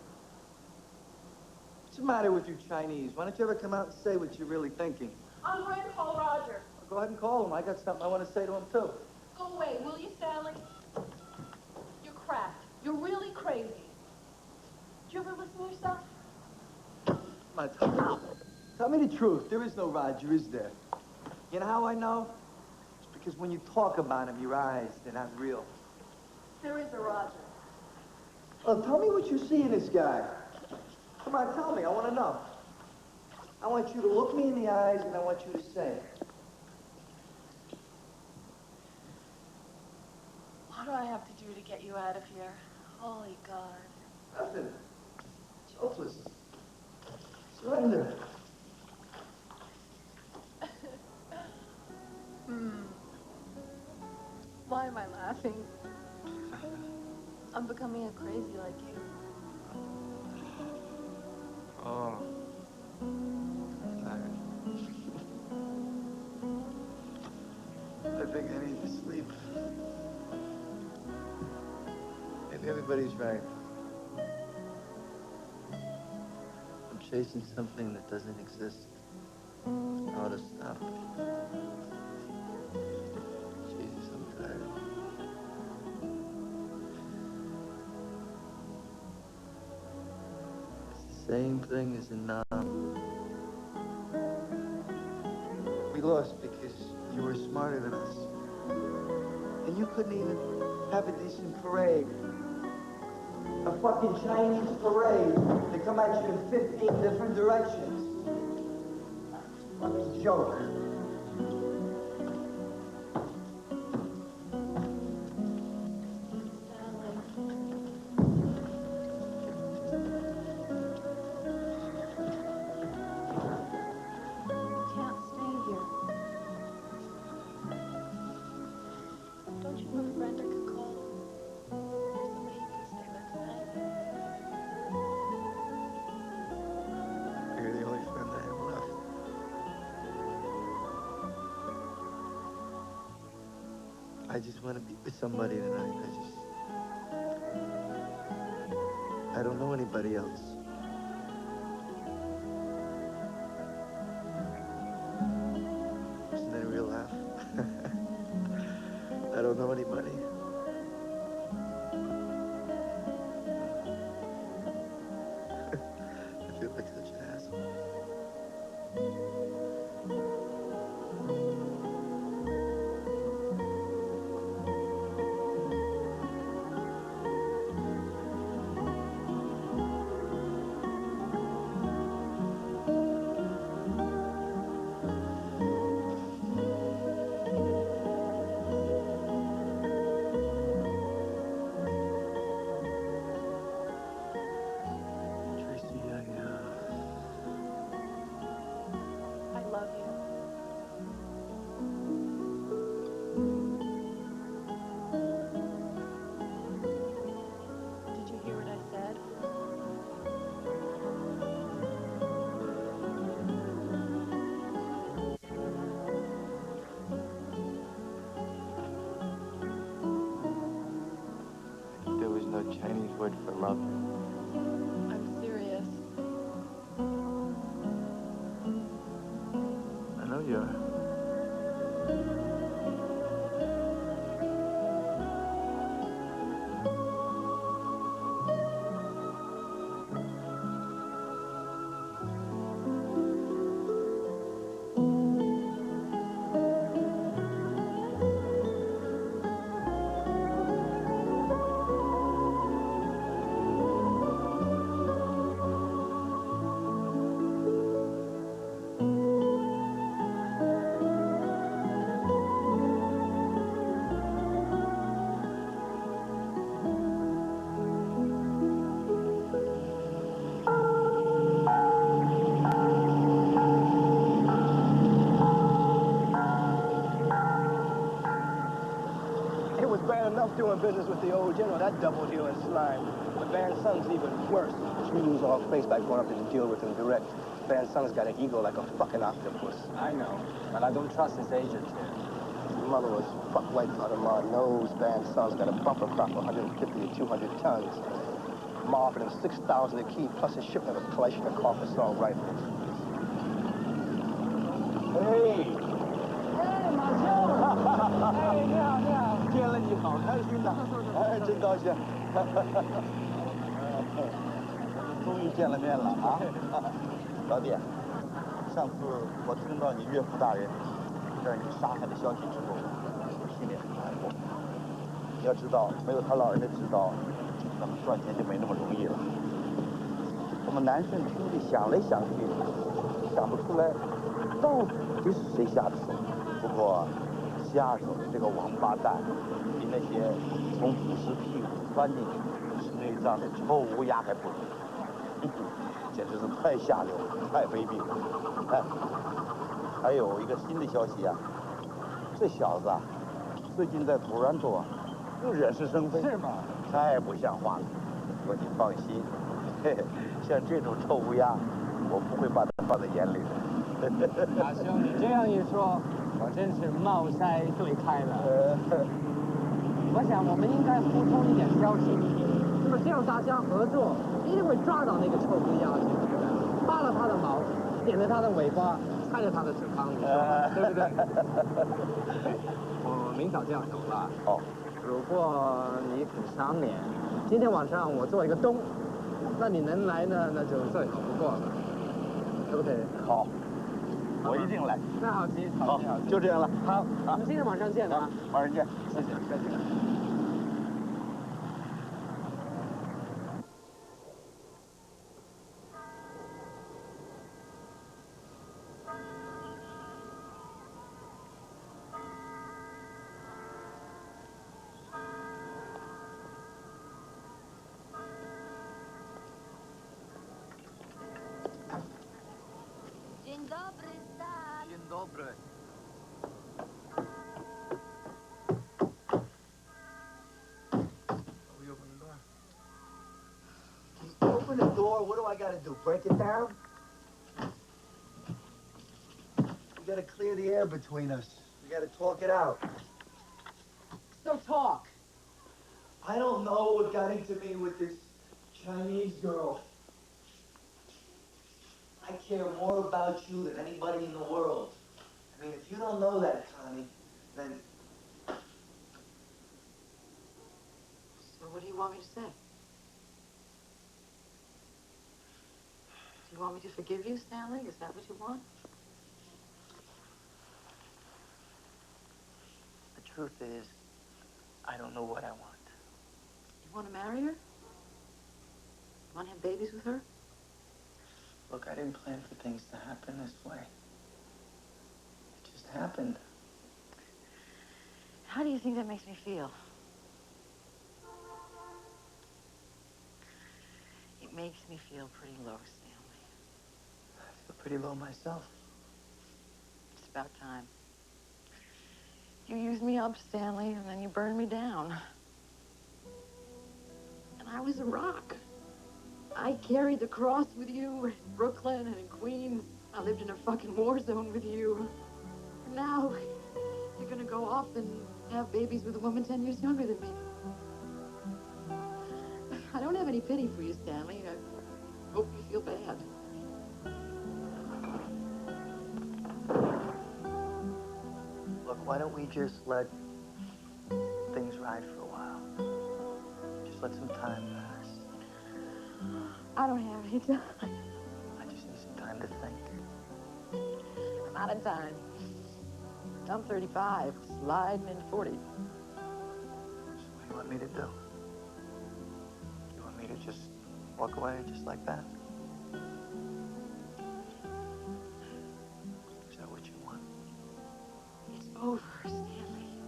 What's the matter with you Chinese? Why don't you ever come out and say what you're really thinking? I'm going to call Roger. Go ahead and call him. I got something I want to say to him, too. Go away, will you, Stanley? You're cracked. You're really crazy. Do you ever listen to yourself? My Tell me the truth. There is no Roger, is there? You know how I know? It's because when you talk about him, your eyes, they're not real. There is a Roger. Well, tell me what you see in this guy. Come on, tell me. I want to know. I want you to look me in the eyes, and I want you to say, what do I have to do to get you out of here? Holy God. nothing. Hopeless. Surrender. Why am I laughing? I'm becoming a crazy like you. Oh. Tired. I think I need to sleep. Maybe everybody's right. I'm chasing something that doesn't exist. I know how to stop it. Jesus, I'm tired. It's the same thing as in Nam. We lost because you were smarter than us. And you couldn't even have a decent parade. A fucking Chinese parade to come at you in 15 different directions. Fucking joke. Can't stay here. Don't you have a friend I could call? Somebody you can stay with tonight? You're the only friend I have left. I just want to be with somebody tonight. I don't know anybody else. Isn't that a real laugh? I don't know anybody. I feel like such an asshole. Tracy, I love you. Did you hear what I said? there was no Chinese word for love. I'm serious. I know you are. It was bad enough doing business with the old general, that double-dealing slime. But Van Sung's even worse. We lose all face by going up to deal with him direct. Van Sung's got an ego like a fucking octopus. I know, but I don't trust his agent here. His mother was fuck white powder. Ma knows Van Sung's got a bumper crop of 150 to 200 tons. Ma offered him 6,000 a key plus a shipment of Kalashnikov assault rifles. Hey! Hey, Marcel! Hey, 你好，你好。见了你好开心呐！哎，真高兴。终于见了面了啊！老弟，上次我听到你岳父大人让你杀害的消息之后，我心里很难过。你要知道，没有他老人的指导，咱们赚钱就没那么容易了。我们南顺兄弟想来想去，想不出来到底是谁下的手。不过，下手的这个王八蛋，比那些从腐尸屁股钻进去吃内脏的臭乌鸦还不如。简直是太下流了，太卑鄙了！哎，还有一个新的消息啊，这小子啊，最近在土兰多又惹是生非，是吗？太不像话了。不过你放心，嘿嘿，像这种臭乌鸦，我不会把他放在眼里的。大兄，你这样一说，我真是茅塞顿开了。我想我们应该互通一点消息，那么这样大家合作，一定会抓到那个臭乌鸦去，扒了他的毛，点了他的尾巴，拆了他的翅膀，你说对不对？我明早就要走了。哦，如果你肯赏脸，今天晚上我做一个冬，那你能来呢，那就最好不过了，对不对？好，我一定来。那好极，好，就这样了。好，我们今天晚上见啊！晚上见，谢谢，再见。Dzień dobry, stan. Dzień dobry. Open the door. What do I gotta do? Break it down? We gotta clear the air between us. We gotta talk it out. So talk. I don't know what got into me with this Chinese girl. I care more about you than anybody in the world. I mean, if you don't know that, Connie, then... So what do you want me to say? Do you want me to forgive you, Stanley? Is that what you want? The truth is, I don't know what I want. You want to marry her? You want to have babies with her? Look, I didn't plan for things to happen this way. It just happened. How do you think that makes me feel? It makes me feel pretty low, Stanley. I feel pretty low myself. It's about time. You used me up, Stanley, and then you burned me down. And I was a rock. I carried the cross with you in Brooklyn and in Queens. I lived in a fucking war zone with you. And now, you're gonna go off and have babies with a woman 10 years younger than me. I don't have any pity for you, Stanley. I hope you feel bad. Look, why don't we just let things ride for a while? Just let some time pass. I don't have any time. I just need some time to think. I'm out of time. I'm 35, sliding into 40. So what do you want me to do? You want me to just walk away just like that? Is that what you want? It's over, Stanley.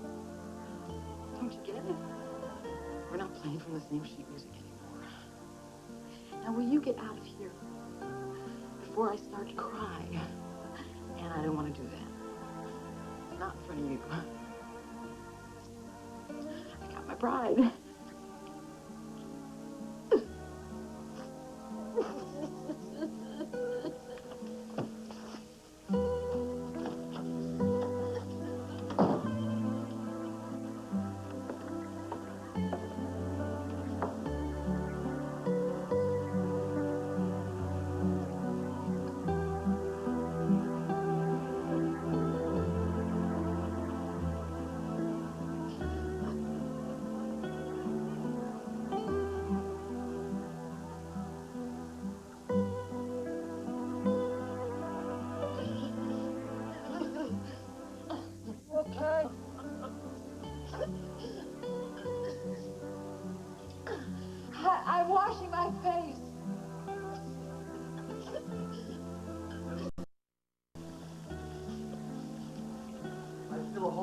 Don't you get it? We're not playing from the same sheet music anymore. Now, will you get out of here before I start to cry? And I don't want to do that. Not in front of you. I got my pride.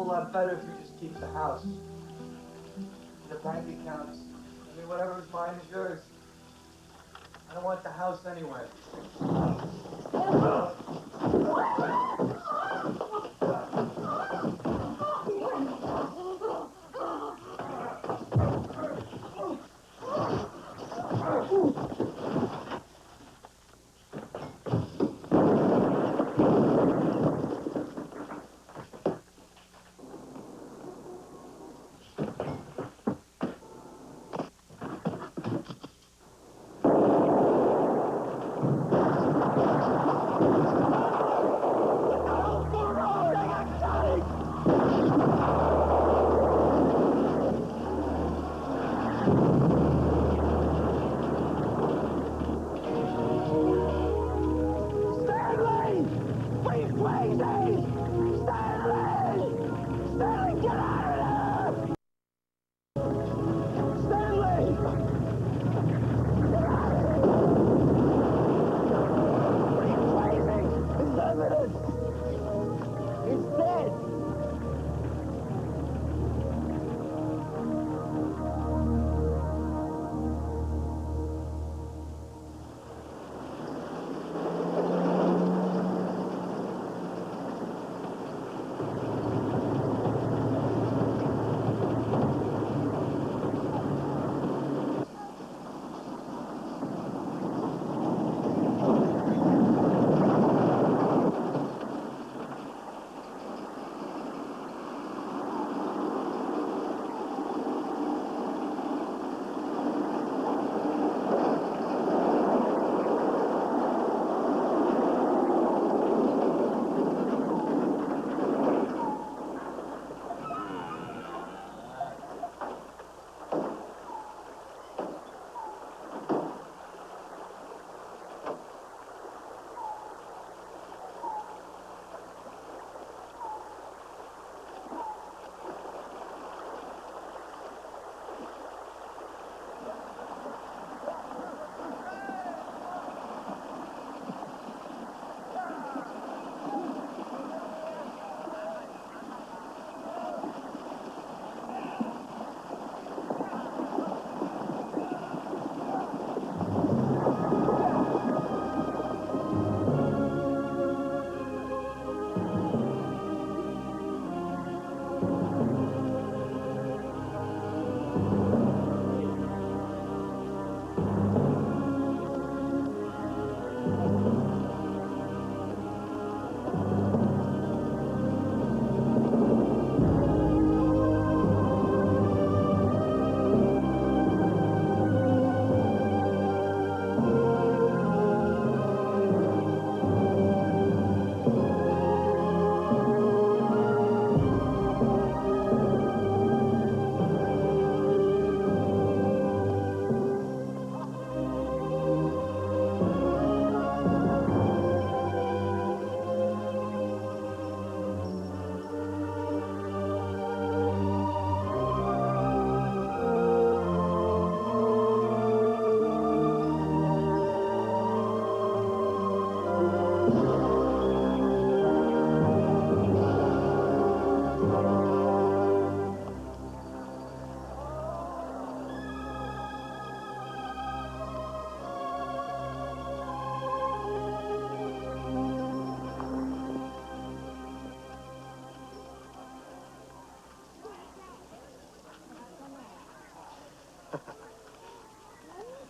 whole lot better if you just keep the house. The bank accounts. I mean, whatever's mine is yours. I don't want the house anyway.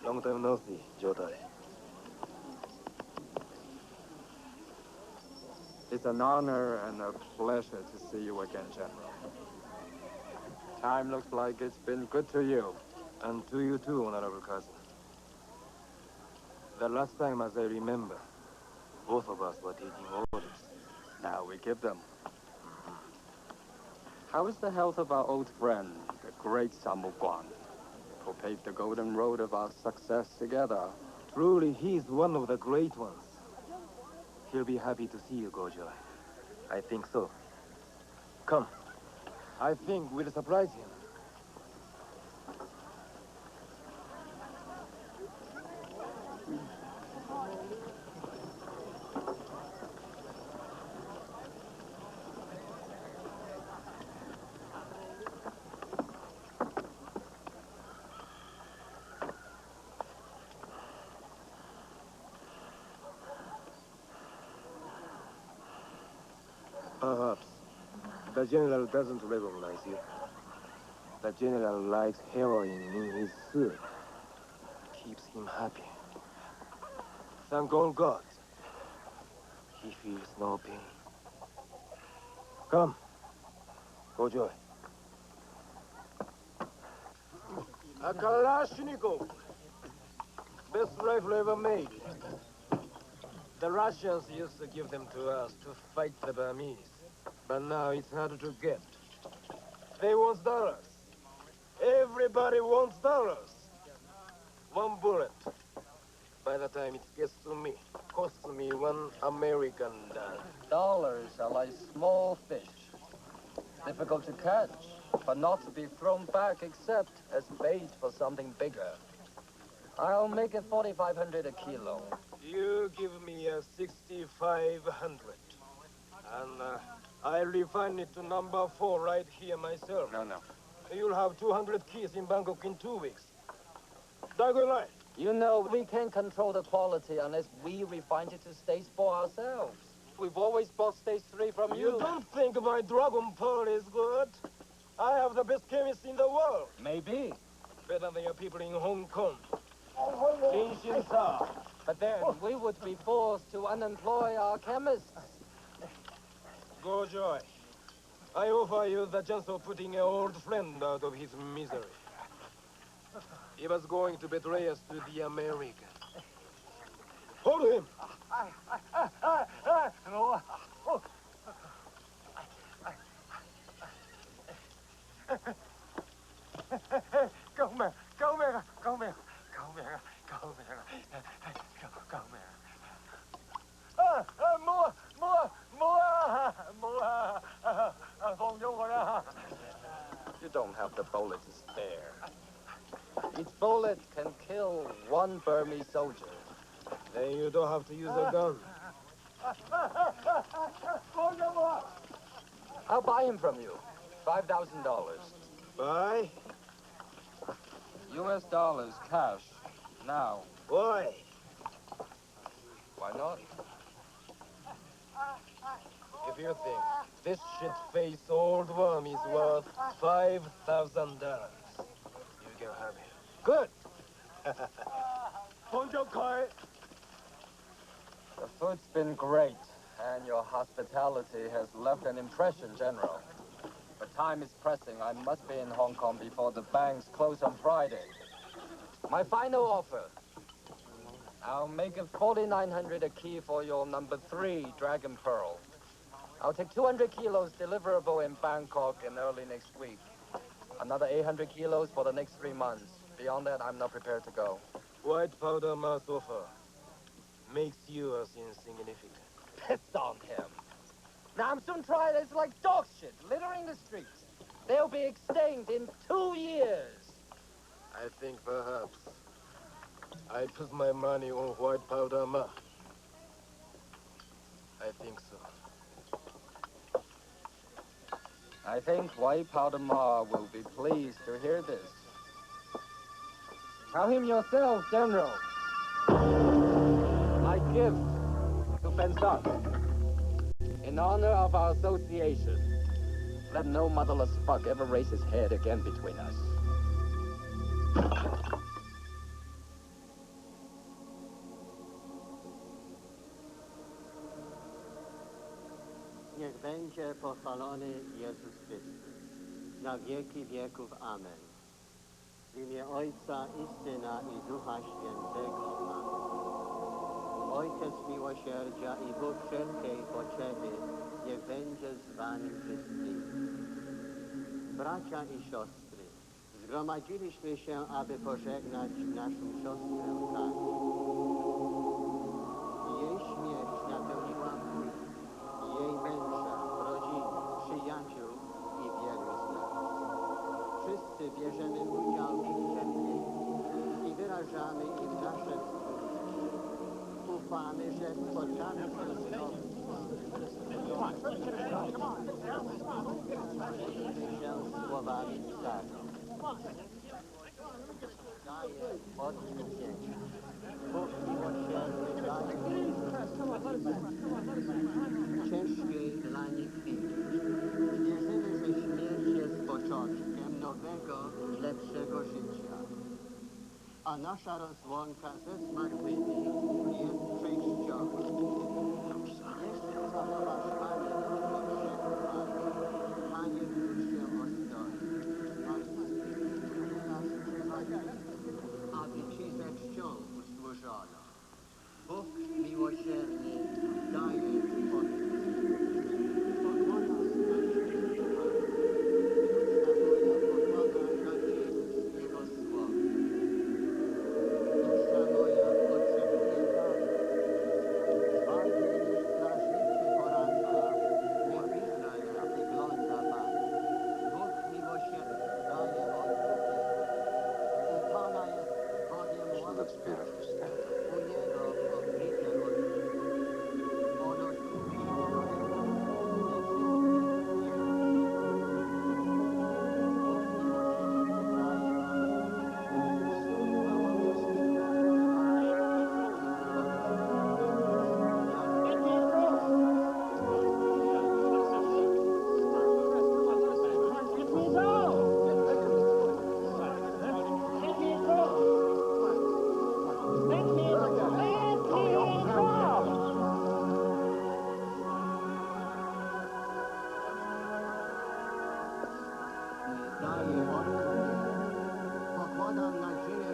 Long time no see, Jodai. It's an honor and a pleasure to see you again, General. Time looks like it's been good to you. And to you too, honorable cousin. The last time, as I remember, both of us were taking orders. Now we give them. How is the health of our old friend, the great Samuguan, who paved the golden road of our success together? Truly, he's one of the great ones. He'll be happy to see you, Gojo. I think so. Come. I think we'll surprise him. Perhaps. The general doesn't recognize you. The general likes heroin in his suit. Keeps him happy. Thank all gods. He feels no pain. Come. Go, Joy. A Kalashnikov. Best rifle ever made. The Russians used to give them to us to fight the Burmese. But now it's harder to get. They want dollars. Everybody wants dollars. One bullet. By the time it gets to me, costs me $1 American. Dollars are like small fish. Difficult to catch, but not to be thrown back except as bait for something bigger. I'll make it 4,500 a kilo. You give me a 6,500. And I'll refine it to number 4 right here myself. No. You'll have 200 keys in Bangkok in 2 weeks. Dago line. You know, we can't control the quality unless we refine it to stage 4 ourselves. We've always bought stage 3 from you. You don't think my Dragon Pearl is good? I have the best chemist in the world. Maybe. Better than your people in Hong Kong. Kinshin-sa. But then we would be forced to unemploy our chemists. Go, Joy. I offer you the chance of putting an old friend out of his misery. He was going to betray us to the Americans. Hold him! Cứu mẹ, cứu mẹ, cứu mẹ, cứu mẹ, cứu mẹ, cứu mẹ. Phong vô rồi đó. You don't have the bullet to spare. Each bullet can kill one Burmese soldier. Then you don't have to use a gun. I'll buy him from you. $5,000. Buy? US dollars, cash. Now. Why? Why not? If you think this shit-faced old worm is worth $5,000, you can have him. Good! The food's been great, and your hospitality has left an impression, General. But time is pressing. I must be in Hong Kong before the banks close on Friday. My final offer. I'll make it 4,900 a key for your number 3 Dragon Pearl. I'll take 200 kilos deliverable in Bangkok in early next week. Another 800 kilos for the next 3 months. Beyond that, I'm not prepared to go. White powder mass offer makes you as insignificant. Piss on him. Namsun tried is like dog shit, littering the streets. They'll be extinct in 2 years. I think perhaps I put my money on white powder ma. I think so. I think White Powder Ma will be pleased to hear this. Tell him yourself, General. My gift to Ben Suck. In honor of our association, let no motherless fuck ever raise his head again between us. Niech będzie pochwalony Jezus Chrystus, na wieki wieków. Amen. W imię Ojca i Syna i Ducha Świętego. Amen. Ojciec miłosierdzia i Bóg wszelkiej pociechy, niech będzie z wami wszystkimi. Bracia i siostry, zgromadziliśmy się, aby pożegnać naszą siostrę Kasię. Jej śmierć napełniła ból jej męża, rodziny, przyjaciół i wielu z nas. Wszyscy bierzemy udział w ich cierpieniu i wyrażamy im nasze współczucie. Ufamy, że spotkamy się znowu. Dzielimy się słowami psalmu. Daje odkupienie. Bóg miłosierny daje ciężkiej dla nich chwili. nasza dzwonka ze smarkłymi jest przejściowa. Jeszcze zachowasz Panie największe uwagi. Panie, wróć się ostoi. Martwa Spirytu nas przewadzi, aby Ci ze czcią usłużono. Bóg miłosierny daje odpowiedź. Pokłada znaczny Pan. Dusza moja pokłada nadzieję w Jego słowie. Dusza moja oczekuje Pana. Bardziej niż strażnicy poranka, niech Izrael wygląda Pan. Bóg miłosierny daje odkupienie. U Pana jest bowiem łaska. U Niego obfite oczy. Ono kupi złego ze wszystkich wiernych. Bóg miłosierny daje odkupienie. Słowa miłosierdzia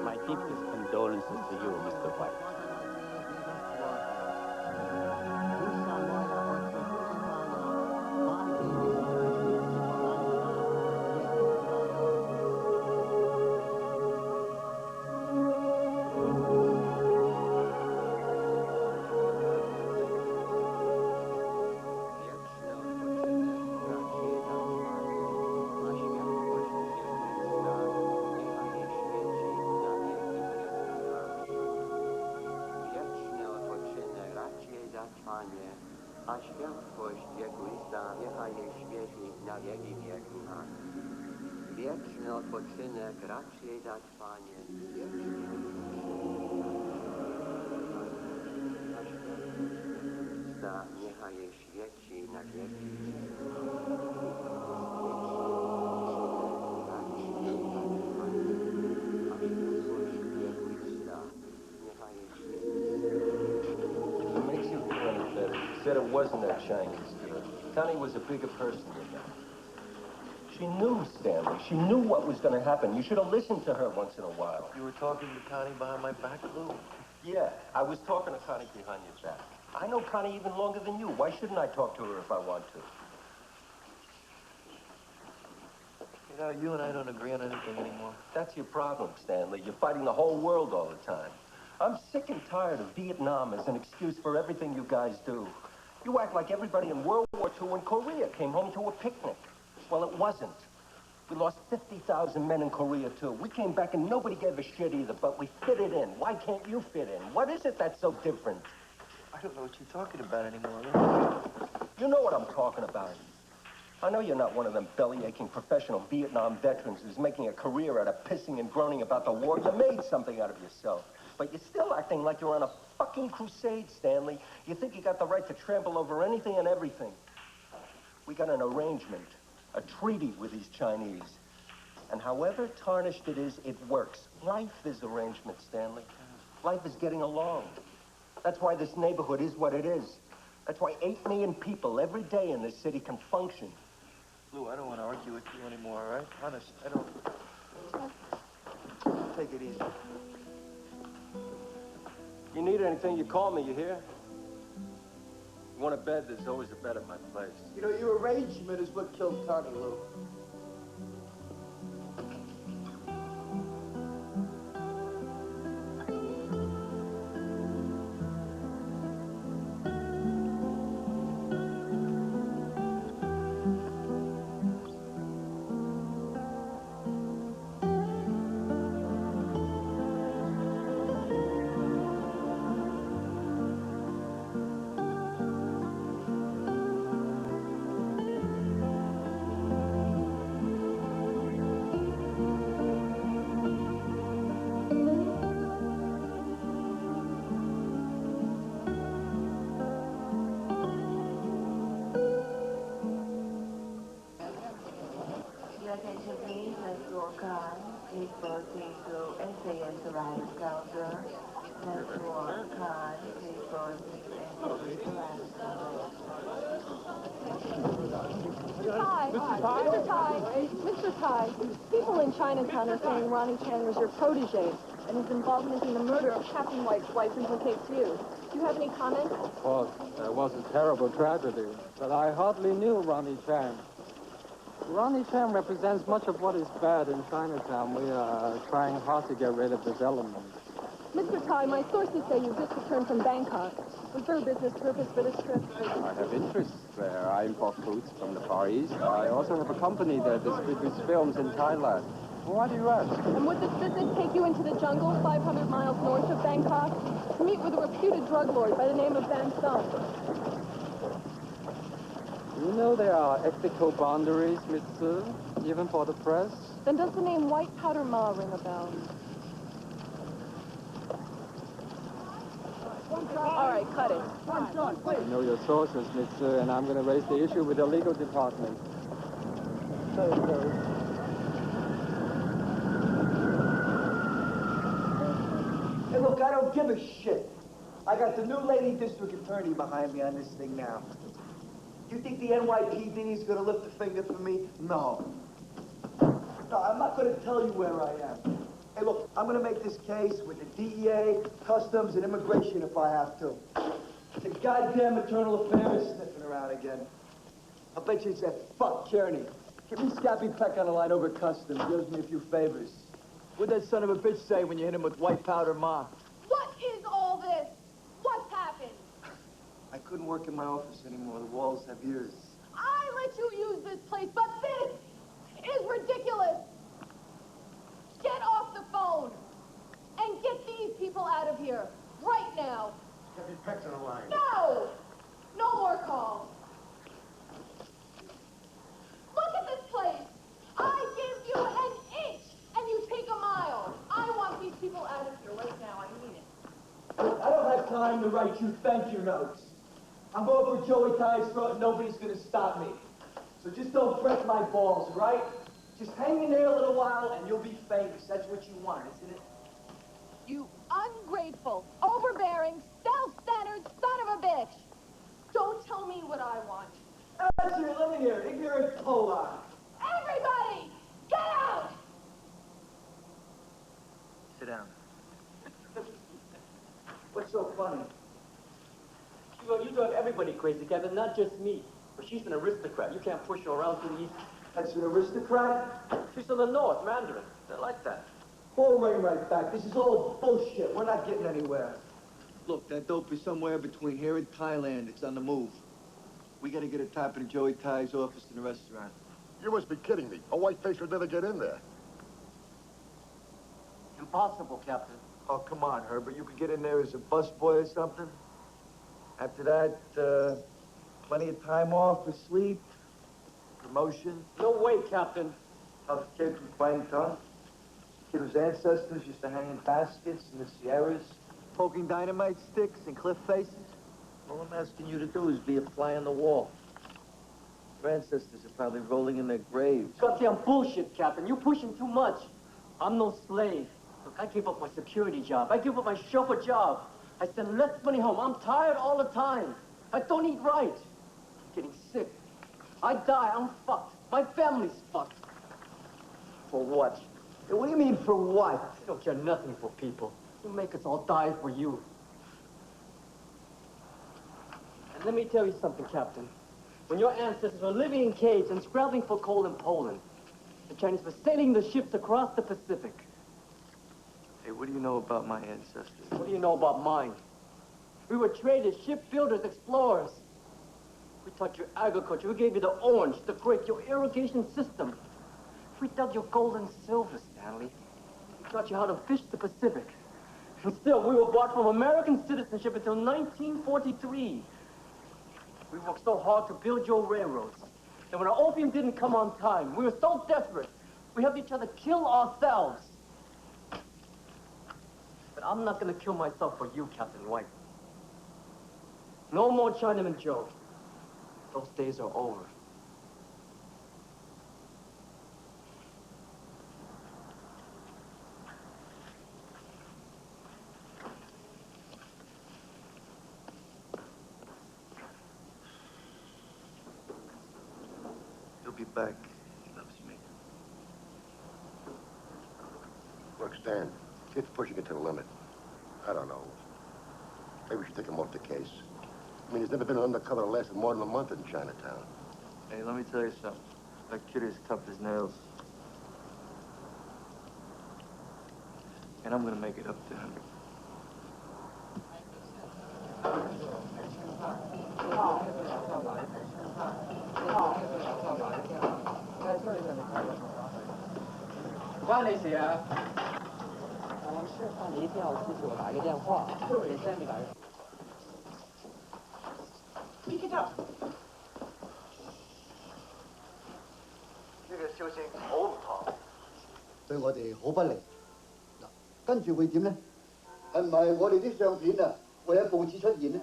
My deepest condolences to you, Mr. White. Dusza moja oczekuje Pana, bardziej niż strażnicy poranka, niech Izrael. Wieczny odpoczynek raczej dać Panie, a światłość Jego Chrysta niechaj jej świeci na wieki wieków. Wieczny odpoczynek raczej dać Panie, wieczny a światłość Chrysta niechaj jej świeci na wieki If it makes you feel any better, you said it wasn't that Chinese girl. Connie was a bigger person than that. She knew, Stanley. She knew what was going to happen. You should have listened to her once in a while. You were talking to Connie behind my back, Lou? Yeah, I was talking to Connie behind your back. I know Connie even longer than you. Why shouldn't I talk to her if I want to? You know, you and I don't agree on anything anymore. That's your problem, Stanley. You're fighting the whole world all the time. I'm sick and tired of Vietnam as an excuse for everything you guys do. You act like everybody in World War II and Korea came home to a picnic. Well, it wasn't. We lost 50,000 men in Korea, too. We came back and nobody gave a shit either, but we fitted in. Why can't you fit in? What is it that's so different? I don't know what you're talking about anymore, Lou. You know what I'm talking about. I know you're not one of them belly-aching professional Vietnam veterans who's making a career out of pissing and groaning about the war. You made something out of yourself. But you're still acting like you're on a fucking crusade, Stanley. You think you got the right to trample over anything and everything. We got an arrangement, a treaty with these Chinese. And however tarnished it is, it works. Life is arrangement, Stanley. Life is getting along. That's why this neighborhood is what it is. That's why 8 million people every day in this city can function. Lou, I don't want to argue with you anymore, all right? Honest, I don't. Take it easy. You need anything, you call me, you hear? You want a bed, there's always a bed at my place. You know, your arrangement is what killed Connie, Lou. Mr. Tai, Mr. Tai, people in Chinatown are saying Ronnie Chang was your protege, and his involvement in the murder of Captain White's wife implicates you. Do you have any comment? Of course, there was a terrible tragedy, but I hardly knew Ronnie Chang. Ronnie Chang represents much of what is bad in Chinatown. We are trying hard to get rid of this element. Mr. Tai, my sources say you've just returned from Bangkok. Was there a business purpose for this trip? I have interests there. I import foods from the Far East. I also have a company that distributes films in Thailand. Why do you ask? And would this business take you into the jungle 500 miles north of Bangkok to meet with a reputed drug lord by the name of Van Song? You know there are ethical boundaries, Miss Sue, even for the press. Then does the name White Powder Ma ring a bell? All right, cut it. I know your sources, Miss Sue, and I'm going to raise the issue with the legal department. Hey, look, I don't give a shit. I got the new lady district attorney behind me on this thing now. You think the NYPD is gonna lift a finger for me? No. No, I'm not gonna tell you where I am. Hey, look, I'm gonna make this case with the DEA, Customs, and Immigration if I have to. The goddamn Internal Affairs sniffing around again. I bet you it's that fuck Kearney. Give me Scrappy Peck on the line over Customs. He owes me a few favors. What'd that son of a bitch say when you hit him with White Powder Ma? What is all this? What's happened? I couldn't work in my office anymore. The walls have ears. I let you use this place, but this is ridiculous. Get off the phone and get these people out of here right now. Captain Peck's on the line. No! No more calls. Look at this place. I give you an inch and you take a mile. I want these people out of here right now. I mean it. Look, I don't have time to write you thank you notes. I'm over Joey Ty's throat and nobody's gonna stop me. So just don't break my balls, all right? Just hang in there a little while and you'll be famous. That's what you want, isn't it? You ungrateful, overbearing, self-centered son of a bitch. Don't tell me what I want. That's your living here, ignorant polar. Everybody, get out! Sit down. What's so funny? Well, you drive everybody crazy, Kevin, not just me. But she's an aristocrat. You can't push her around too easy. That's an aristocrat? She's from the north, Mandarin. They're like that. We'll ring right back. This is all bullshit. We're not getting anywhere. Look, that dope is somewhere between here and Thailand. It's on the move. We gotta get a top of Joey Ty's office in the restaurant. You must be kidding me. A white face would never get in there. Impossible, Captain. Oh, come on, Herbert. You could get in there as a busboy or something. After that, plenty of time off for sleep, promotion. No way, Captain. Tough kid from Fine Tongue. Kid whose ancestors used to hang in baskets in the Sierras, poking dynamite sticks and cliff faces. All I'm asking you to do is be a fly on the wall. Your ancestors are probably rolling in their graves. Goddamn bullshit, Captain. You're pushing too much. I'm no slave. Look, I gave up my security job. I gave up my chauffeur job. I send less money home. I'm tired all the time. I don't eat right. I'm getting sick. I die, I'm fucked. My family's fucked. For what? Hey, what do you mean, for what? You don't care nothing for people. You make us all die for you. And let me tell you something, Captain. When your ancestors were living in caves and scrabbling for coal in Poland, the Chinese were sailing the ships across the Pacific. Hey, what do you know about my ancestors? What do you know about mine? We were traders, shipbuilders, explorers. We taught you agriculture. We gave you the orange, the grape, your irrigation system. We dug your gold and silver, Stanley. We taught you how to fish the Pacific. And still, we were bought from American citizenship until 1943. We worked so hard to build your railroads. And when our opium didn't come on time, we were so desperate, we helped each other kill ourselves. But I'm not gonna kill myself for you, Captain White. No more Chinaman Joe. Those days are over. be back. He loves me. Look, Stan, kid's pushing it to the limit. I don't know. Maybe we should take him off the case. I mean, he's never been undercover that lasted more than a month in Chinatown. Hey, let me tell you something. That kid is tough as nails. And I'm gonna make it up to him. Pick it up. 呢個消息好唔妥。對我哋好不利。嗱，跟住會點咧？係唔係我哋啲相片啊會喺報紙出現呢？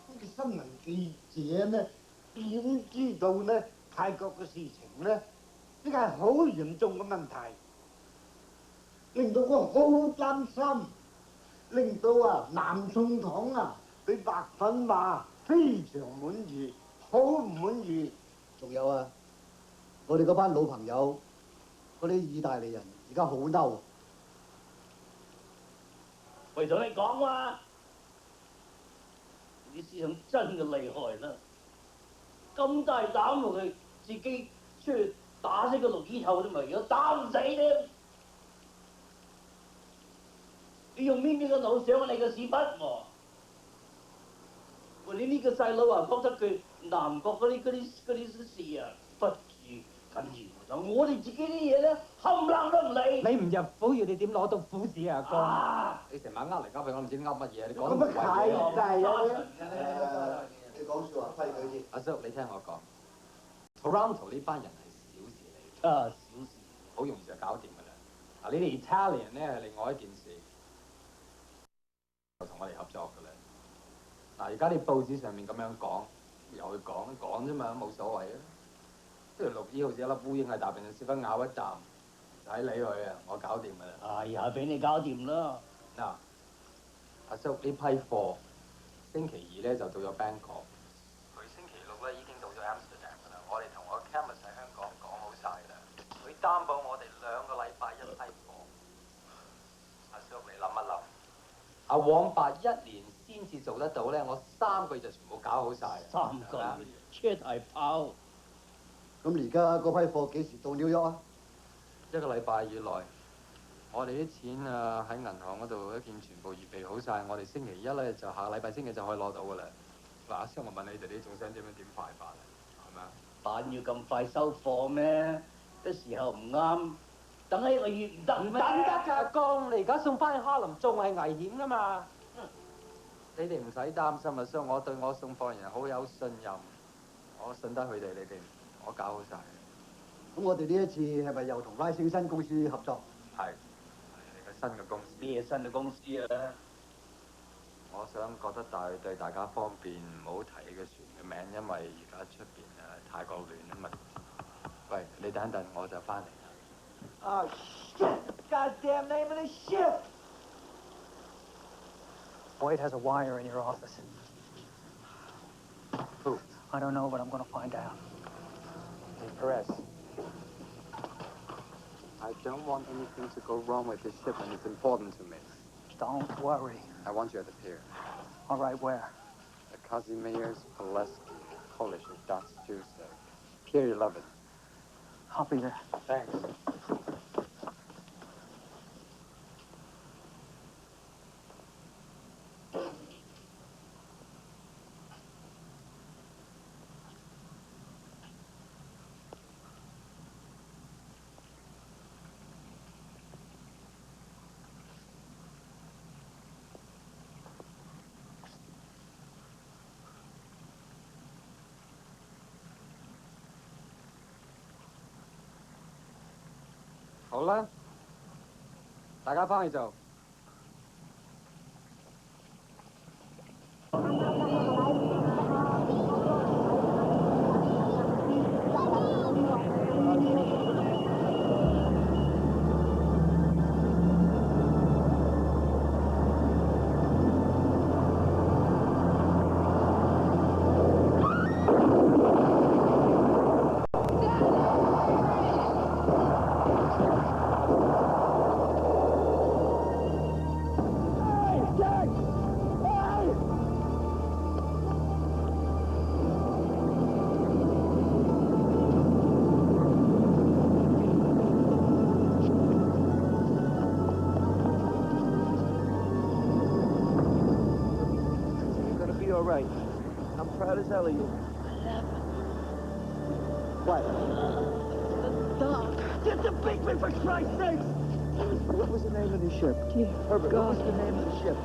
呢個新聞記者呢，點知道呢泰國嘅事情呢？呢個係好嚴重嘅問題，令到我好擔心，令到啊南宋堂啊對白粉話非常滿意，好唔滿意。仲有啊，我哋嗰班老朋友，嗰啲意大利人而家好嬲。喂，同你講嘛，你思想真嘅厲害啦！咁大膽喎佢自己出去打死個綠衣頭都咪有打唔死咧！你用邊個腦想你個屎忽喎？喂，你呢個細佬啊，覺得佢南國嗰啲事啊，不如緊要。我哋自己啲嘢咧，冚唪唥都唔理。你唔入府要你點攞到府士啊，哥？你成晚呃嚟呃去，我唔知噏乜嘢，你講咁乜太大啊！你講説話規矩啲。阿叔，你聽我講 ，Toronto 呢班人係小事嚟。啊，小事，好容易就搞掂㗎啦。嗱，你哋 Italian 咧係另外一件事，就同我哋合作㗎啦。嗱，而家啲報紙上面咁樣講，由佢講啫嘛，冇所謂啊。呢條綠衣好似一粒烏蠅喺大便度，屎忽咬一啖，唔使理佢啊，我搞掂㗎啦。哎呀，俾你搞掂啦。嗱，阿叔呢批貨星期二咧就到咗 Bangkok， 佢星期六咧已經到咗 Amsterdam 㗎啦。我哋同我 Camus 喺香港講好晒㗎啦，佢擔保我哋2個禮拜一批貨。阿叔你諗一諗，阿黃伯1年先至做得到咧，我3個月就全部搞好晒。3個月，車大炮。咁而家嗰批貨幾時到紐約啊？1個禮拜以內，我哋啲錢啊喺銀行嗰度一件全部預備好晒，我哋星期一咧就下個禮拜星期就可以攞到㗎啦。嗱，阿叔我問你哋，你仲想點快法啊？係咪啊？扮要咁快收貨咩？啲時候唔啱，等1個月唔得咩？唔等得㗎，哥，你而家送翻去哈林仲係危險㗎嘛？你哋唔使擔心啊，所以我對我送貨人好有信任，我信得佢哋，你哋。我搞好晒。咁我哋呢一次係咪又同拉星新公司合作？係，你個新嘅公司。咩新嘅公司啊？我想覺得對大家方便，唔好提呢個船嘅名，因為而家出邊太過亂啊嘛。喂，你等一陣，我就翻嚟。Oh shit! Goddamn name of the ship! Boyd has a wire in your office. Who? I don't know, but I'm going to find out. Perez, I don't want anything to go wrong with this ship, and it's important to me. Don't worry. I want you at the pier. All right, where? The Kazimierz Pulaski, Polish Orthodox Tuesday. Pier 11. I'll be there. Thanks. 好啦，大家翻去做。All right. I'm proud as hell of you. What? The dog. Get the Bigman for Christ's sakes! What was the name of the ship? Herbert, what was the name of the ship?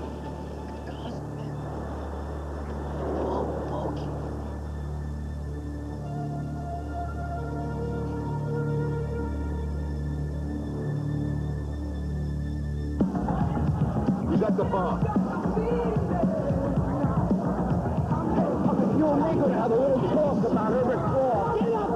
You got the bomb. You and me gonna have a little talk about Herbert Claw. Get up!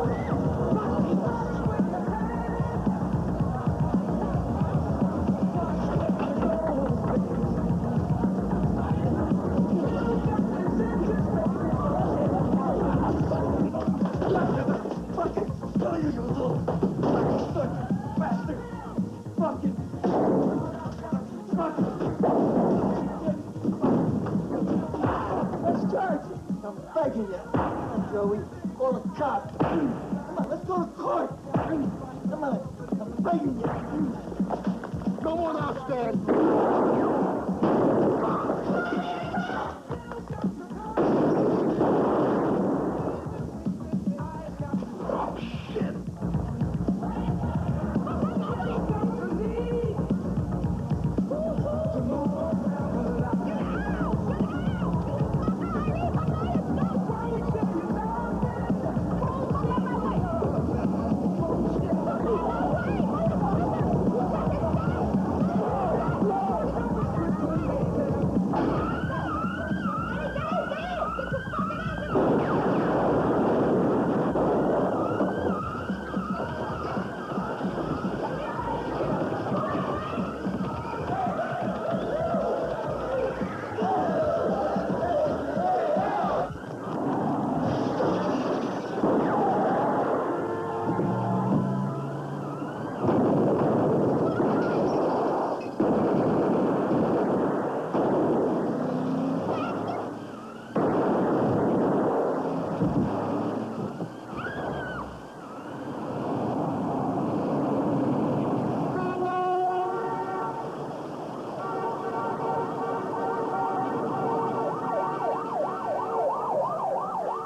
Begging you. Come on, Joey. Call a cop. Come on, let's go to court. Come on. I'm begging you. Come on out, Stan.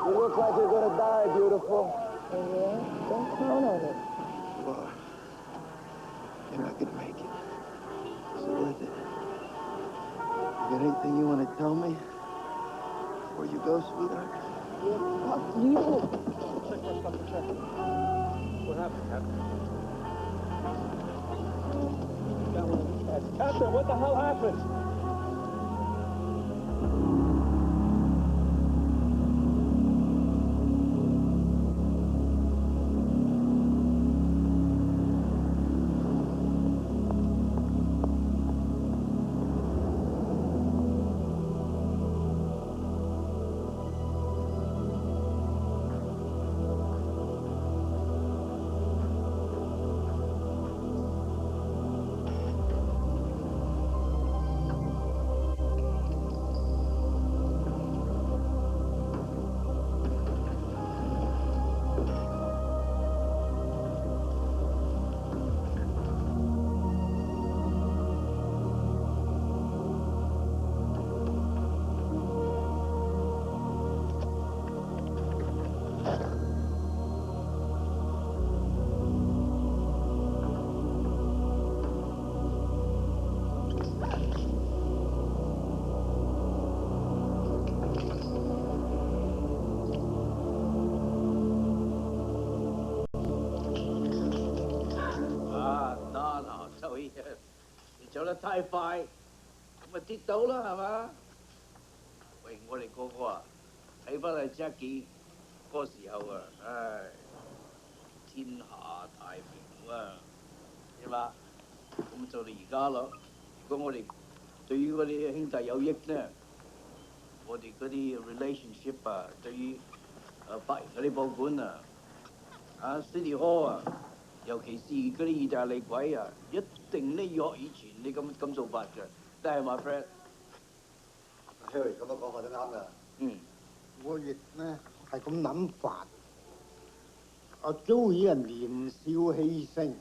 You look like you're gonna die, beautiful. Oh, yeah? Don't count on it. You are. You're not gonna make it. Is it worth it? You got anything you want to tell me before you go, sweetheart? Yeah, fuck you. What happened, Captain? Got one of these guys. Captain, what the hell happened?你走得太快，咁咪跌到啦，係嘛？喂，我哋個個啊，睇翻嚟 Jackie 嗰時候啊，唉，天下太平啊，係嘛？咁就到而家咯。如果我哋對於嗰啲兄弟有益咧，我哋嗰啲 relationship 啊，對於白人嗰啲報館啊，City Hall 啊，尤其是嗰啲意大利鬼啊，一定呢約以前你咁做法嘅，但係 my friend。Harry 咁樣講法都啱㗎。嗯。我亦呢係咁諗法。阿 Joey 啊年少氣盛，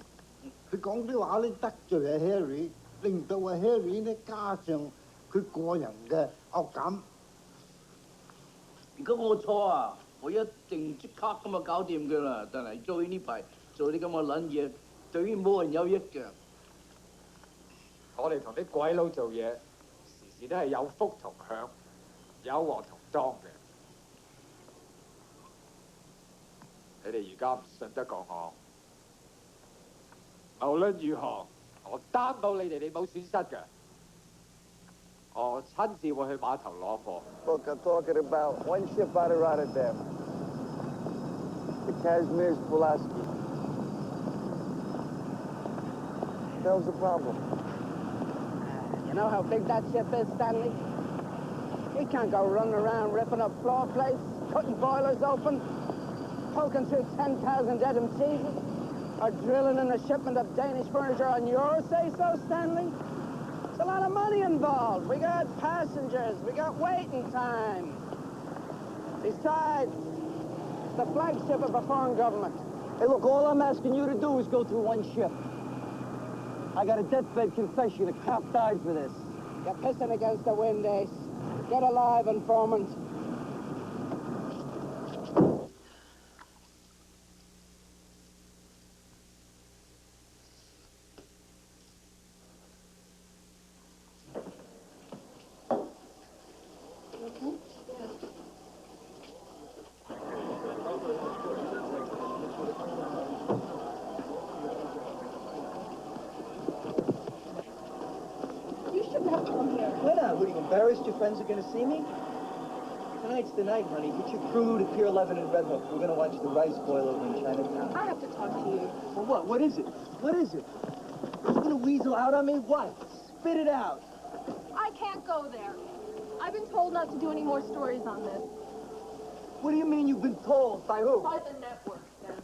佢講啲話咧得罪阿 Harry，令到阿 Harry 呢加上佢個人嘅惡感。如果我錯啊，我一定即刻咁啊搞掂佢啦。但係做呢排做啲咁嘅撚嘢，對於冇人有益嘅。我哋同啲鬼佬做嘢，時時都係有福同享，有禍同當嘅。你哋而家唔信得過我，無論如何，我擔保你哋冇損失嘅。我親自會去碼頭攞貨。Look, I'm talking about one ship out of Rotterdam. The Kazimierz Pulaski. What the hell's the problem? You know how big that ship is, Stanley? We can't go running around ripping up floor plates, cutting boilers open, poking through 10,000 denim cheeses, or drilling in a shipment of Danish furniture on yours, say so, Stanley? There's a lot of money involved. We got passengers, we got waiting time. Besides, it's the flagship of a foreign government. Hey, look, all I'm asking you to do is go through one ship. I got a deathbed confession. A cop died for this. You're pissing against the wind, Ace. Get alive, informant. Why not? What, are you embarrassed your friends are going to see me? Tonight's the night, honey. Get your crew to Pier 11 in Red Hook. We're going to watch the rice boil over in Chinatown. I have to talk to you. Well, what? What is it? What is it? You going to weasel out on me? What? Spit it out. I can't go there. I've been told not to do any more stories on this. What do you mean you've been told? By who? By the network, then.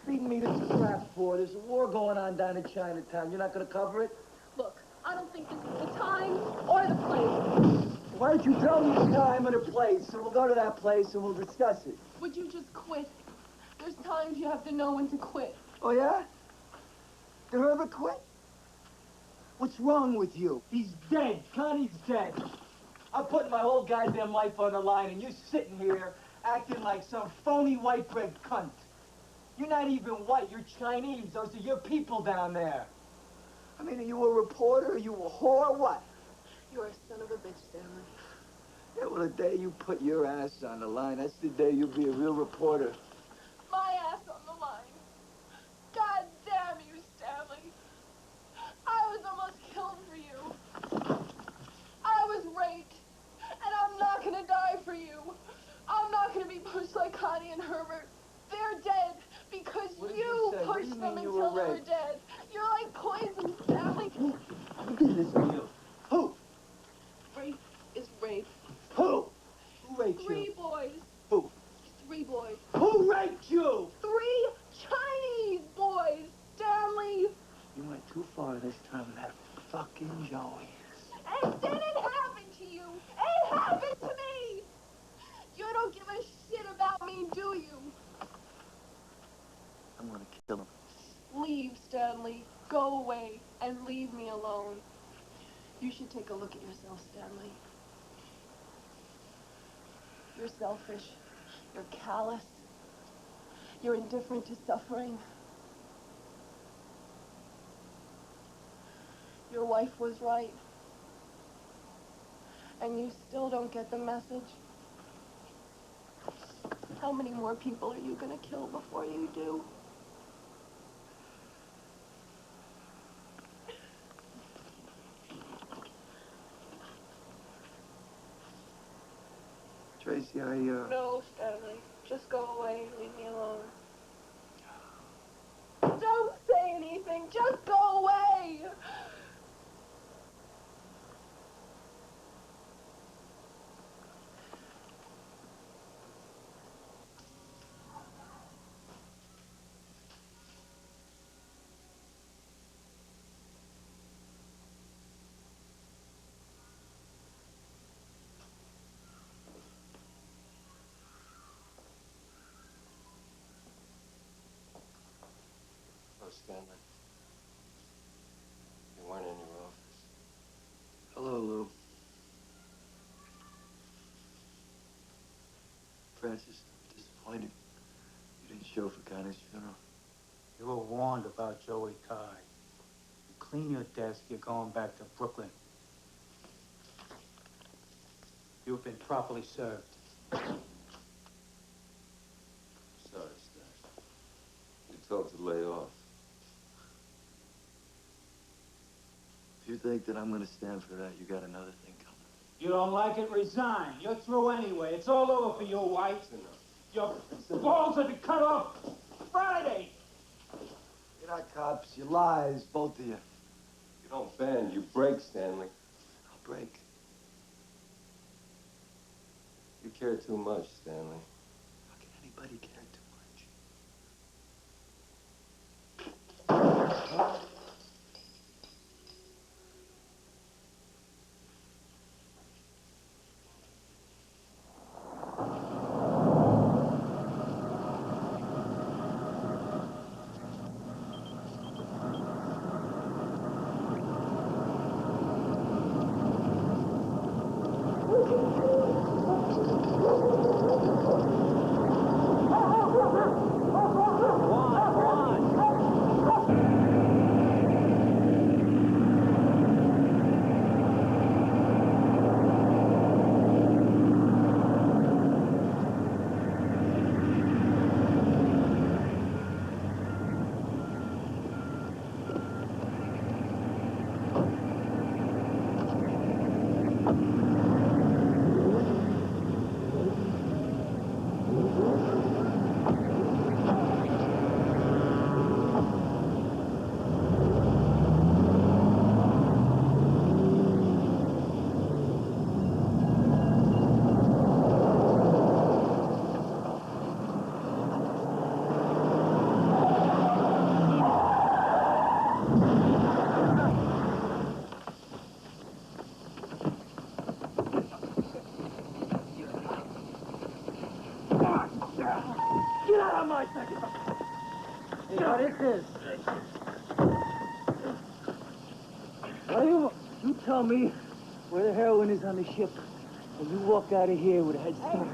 Feeding me this crap for. There's a war going on down in Chinatown. You're not going to cover it? Look, I don't think this is the time or the place. Why don't you tell me the time and the place, and we'll go to that place and we'll discuss it. Would you just quit? There's times you have to know when to quit. Oh, yeah? Did her ever quit? What's wrong with you? He's dead. Connie's dead. I'm putting my whole goddamn life on the line, and you're sitting here acting like some phony white bread cunt. You're not even white. You're Chinese. Those are your people down there. I mean, are you a reporter? Are you a whore? What? You're a son of a bitch, Stanley. Yeah, well, the day you put your ass on the line, that's the day you'll be a real reporter. My ass on the line. God damn you, Stanley. I was almost killed for you. I was raped, and I'm not gonna die for you. I'm not gonna be pushed like Connie and Herbert. They're dead because you pushed them until they were dead. You're like poison, Stanley. Who did this to you? Who? Rape is rape. Who? Who raped you? 3 boys. Who? 3 boys. Who raped you? 3 Chinese boys, Stanley. You went too far this time with that fucking Joey. It didn't happen to you. It happened to me. You don't give a shit about me, do you? I'm gonna kill him. Leave, Stanley. Go away and leave me alone. You should take a look at yourself, Stanley. You're selfish. You're callous. You're indifferent to suffering. Your wife was right. And you still don't get the message. How many more people are you gonna kill before you do? Tracy, No, Stanley. Just go away and leave me alone. Don't say anything. Just go away. Stanley. You weren't in your office. Hello, Lou. Francis, I'm disappointed. You didn't show for Connor's funeral. You were warned about Joey Ty. You clean your desk, you're going back to Brooklyn. You've been properly served. Sorry, Stan. You told to lay off. If you think that I'm gonna stand for that, you got another thing coming. You don't like it, resign. You're through anyway. It's all over for you, White. Your balls will be cut off Friday. You're not cops, you're lies, both of you. You don't bend, you break, Stanley. I'll break. You care too much, Stanley. How can anybody care too much? Get out of my second. Hey, what is this? What do you tell me where the heroin is on the ship, and you walk out of here with a head start.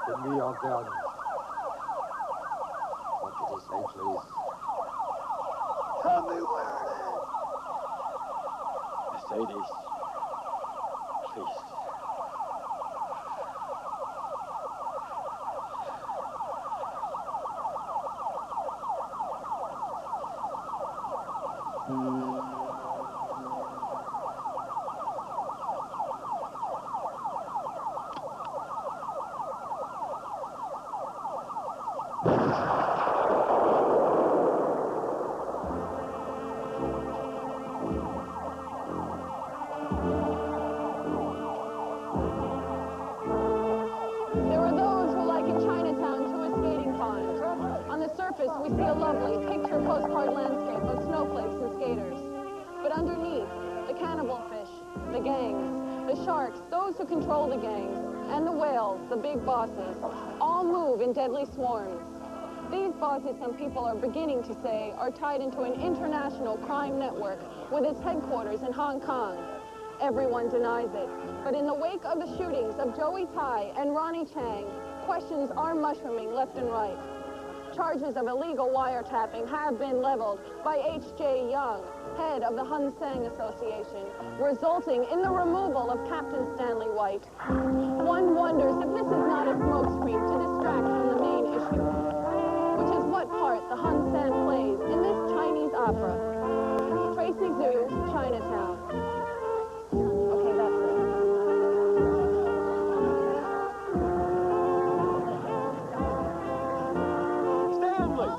Give me your gun. What did he say, please? Tell me where it is. Mercedes. Please. There are those who liken Chinatown to a skating pond. On the surface, we see a lovely picture postcard landscape of snowflakes and skaters. But underneath, the cannibal fish, the gangs, the sharks, those who control the gangs, and the whales, the big bosses, all move in deadly swarms. These bosses, some people are beginning to say, are tied into an international crime network with its headquarters in Hong Kong. Everyone denies it. But in the wake of the shootings of Joey Tai and Ronnie Chang, questions are mushrooming left and right. Charges of illegal wiretapping have been leveled by H.J. Young, head of the Hun Sang Association, resulting in the removal of Captain Stanley White. One wonders if this is not a smokescreen to distract from the main issue, which is what part the Hun San plays in this Chinese opera. Tracy Zhu, Chinatown. Okay, that's it. Stanley!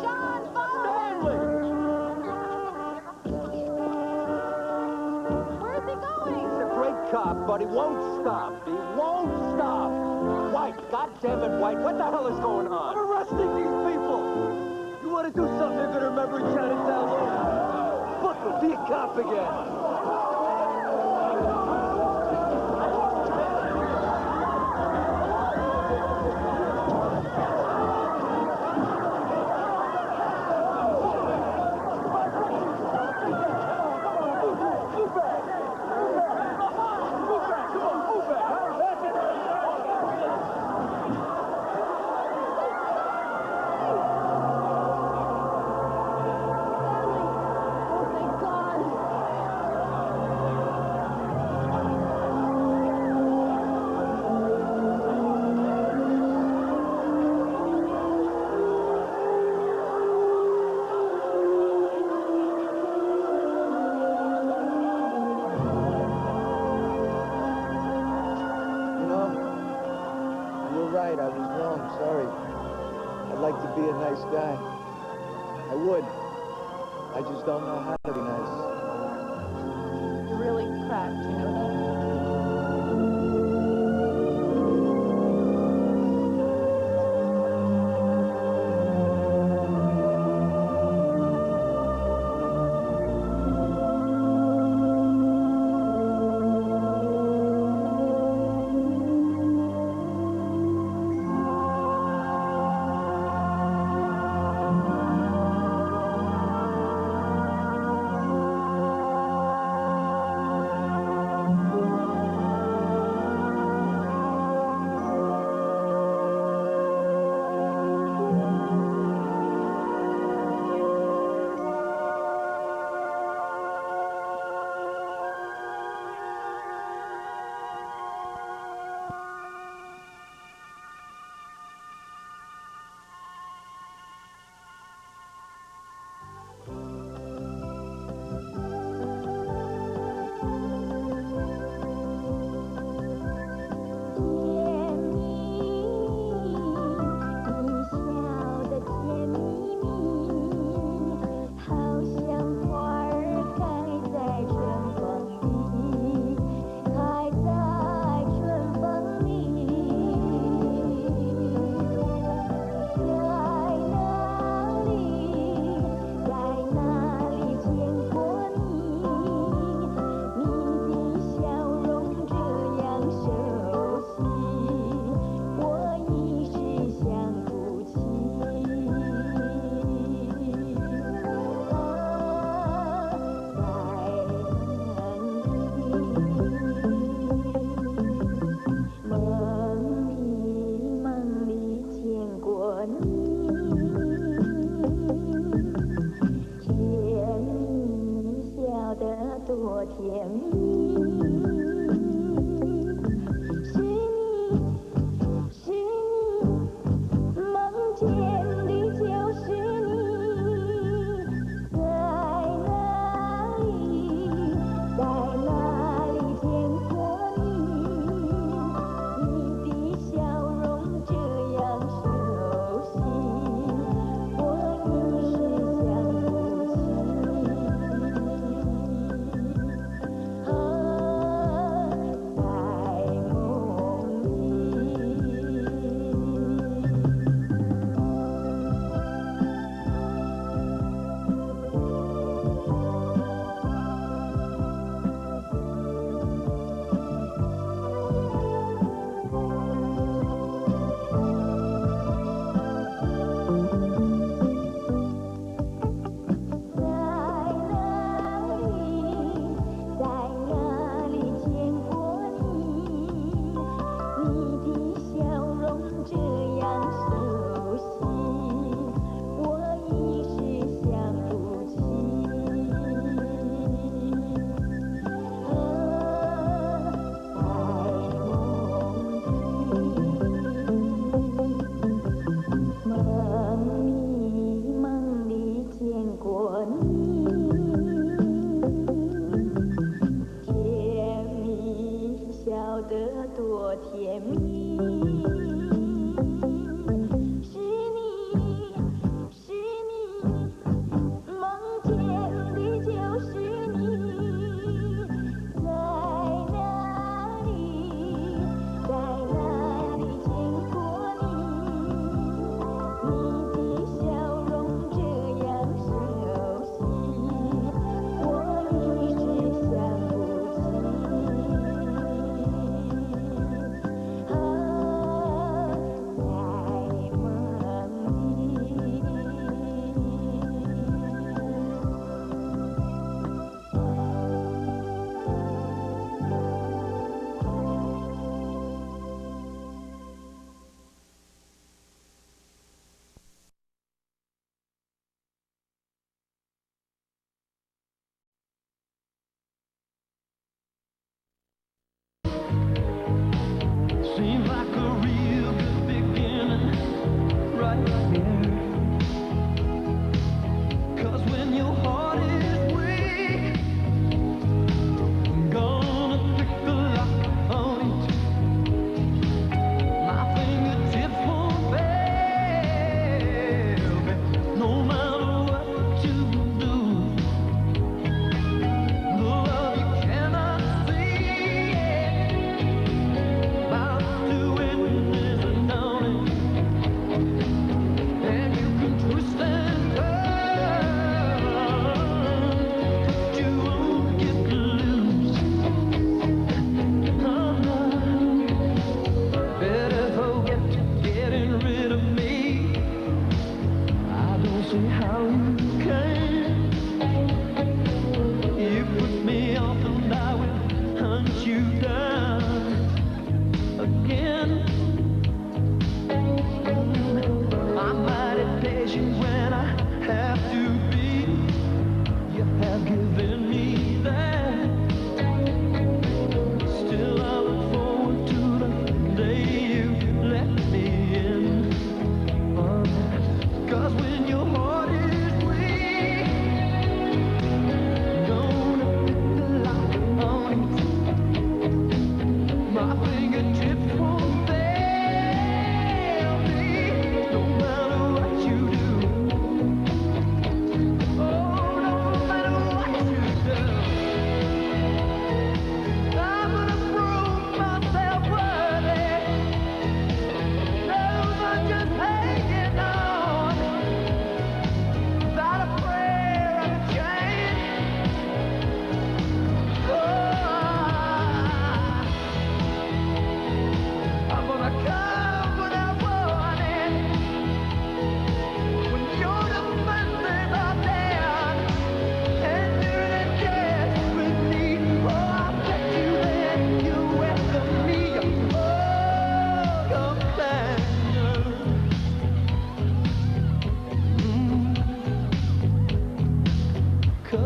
John, Stanley! Where is he going? He's a great cop, but he won't stop. He won't stop. White, goddammit, White, what the hell is going on? I'm arresting these people. You want to do something you're going to remember in Chinatown? Buckle, be a cop again. right. I was wrong. Sorry. I'd like to be a nice guy. I would. I just don't know how to be nice. You're really cracked, you know that?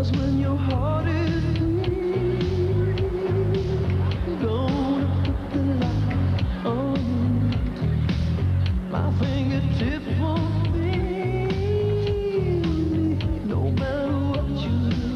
'Cause when your heart is free, gonna put the light on you. My fingertips won't feel no matter what you do.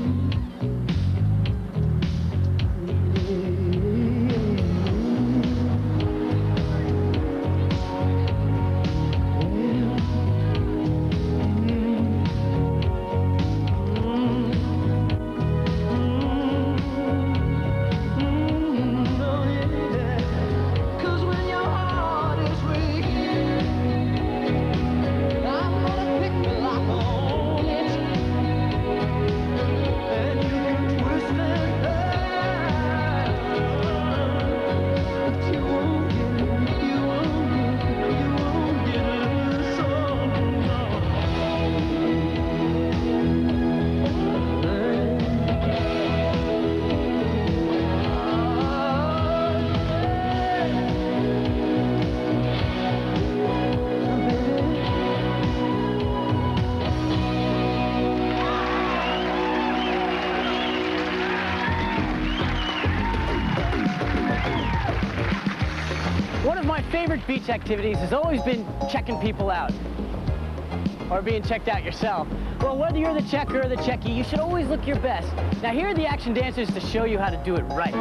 One of my favorite beach activities has always been checking people out. Or being checked out yourself. Well, whether you're the checker or the checky, you should always look your best. Now, here are the action dancers to show you how to do it right.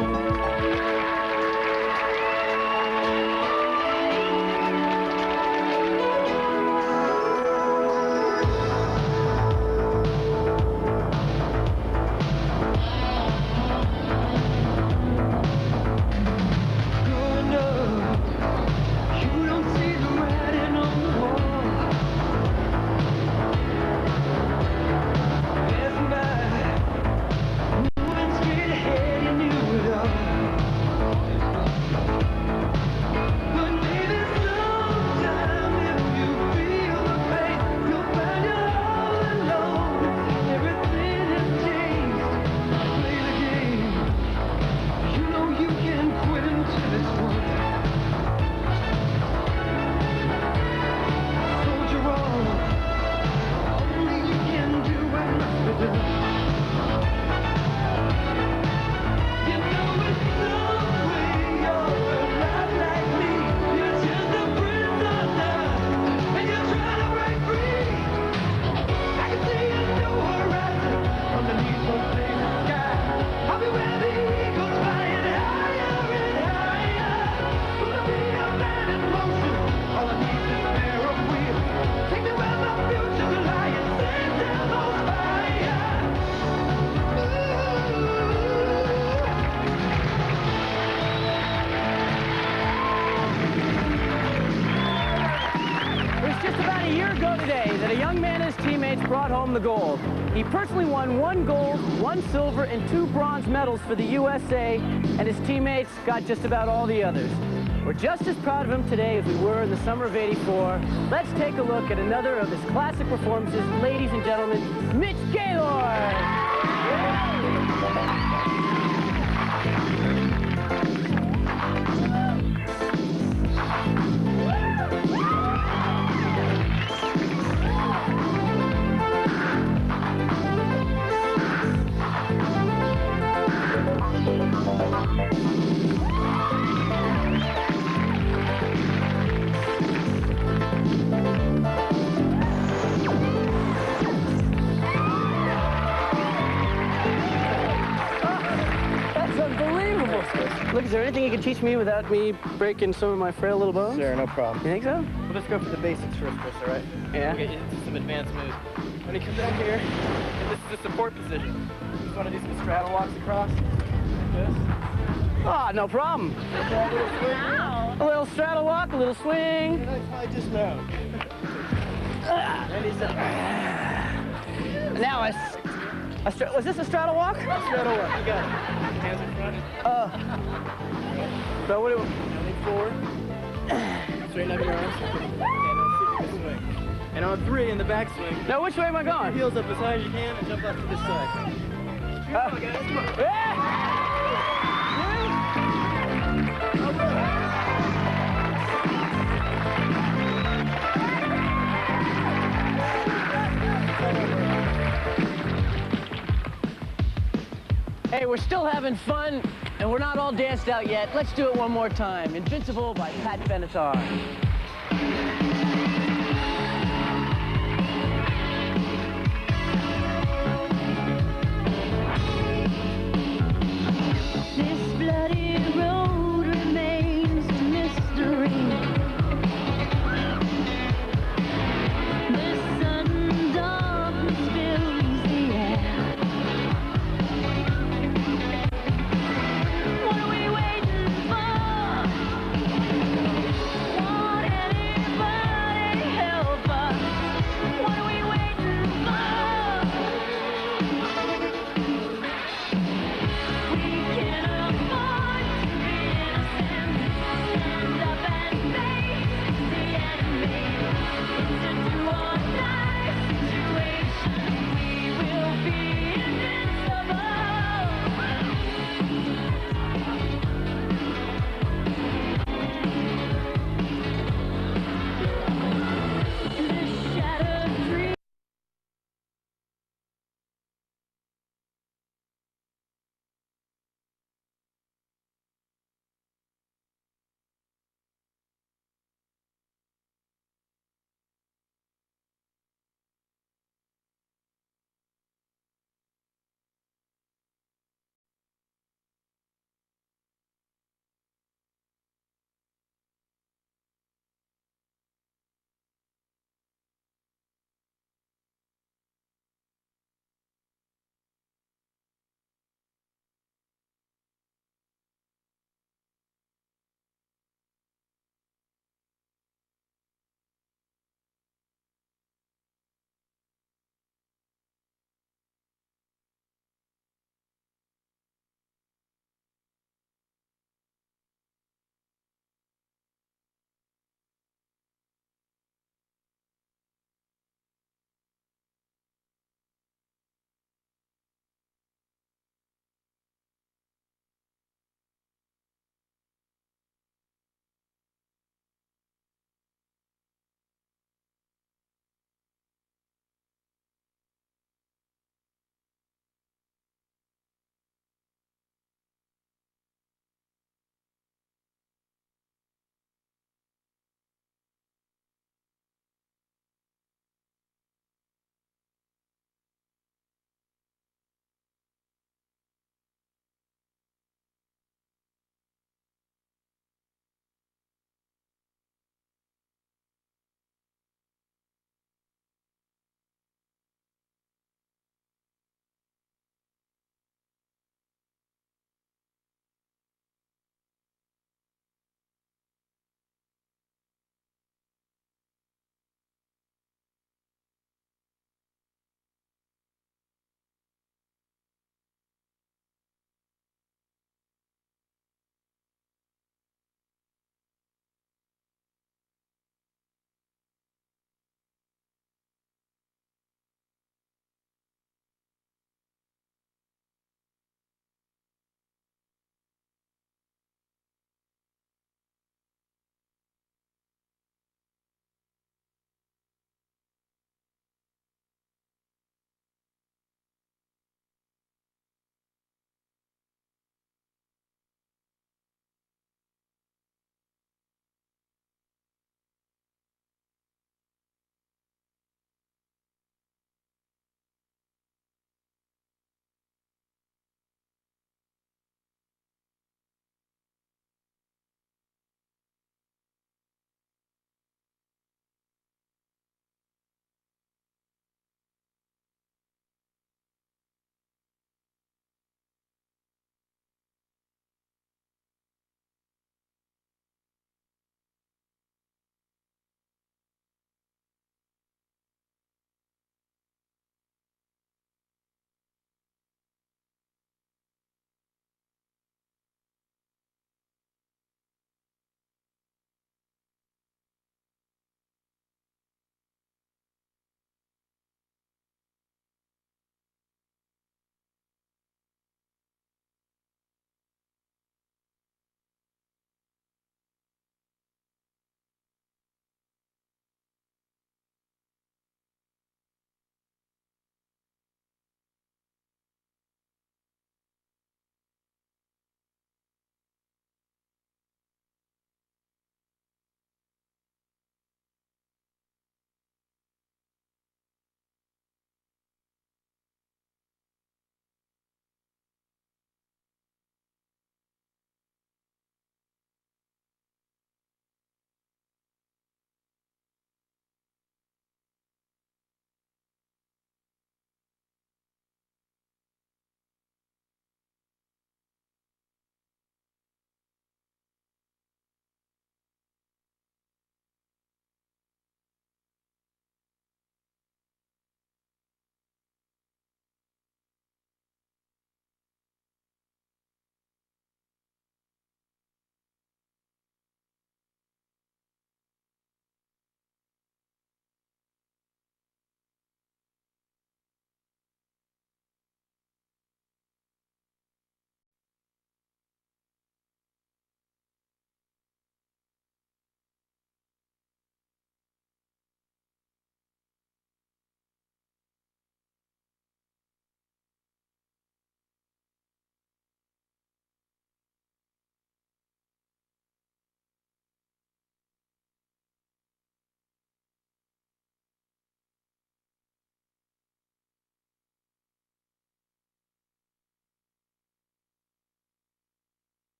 Brought home the gold. He personally won 1 gold, 1 silver, and 2 bronze medals for the USA, and his teammates got just about all the others. We're just as proud of him today as we were in the summer of '84. Let's take a look at another of his classic performances, ladies and gentlemen, Mitch Gaylord! Look, is there anything you can teach me without me breaking some of my frail little bones? Sure, no problem. You think so? We'll just go for the basics first, Chris, all right? Yeah. We'll get into some advanced moves. When you come down here, and this is the support position. You just want to do some straddle walks across. Like this. Ah, no problem. Okay, a little swing. A little straddle walk, a little swing. Nice high dismount. Ready, set. Now was this a straddle walk? Straddle walk, you got it. Hands in front. So what do we... Now lean forward. Straighten up your arms. And let's see if you can swing. And on 3 in the backswing. Now which way am I going? Heels up as high as you can and jump up to this side. Come on, guys. Come on. Yeah! we're still having fun, and we're not all danced out yet. Let's do it one more time. Invincible by Pat Benatar.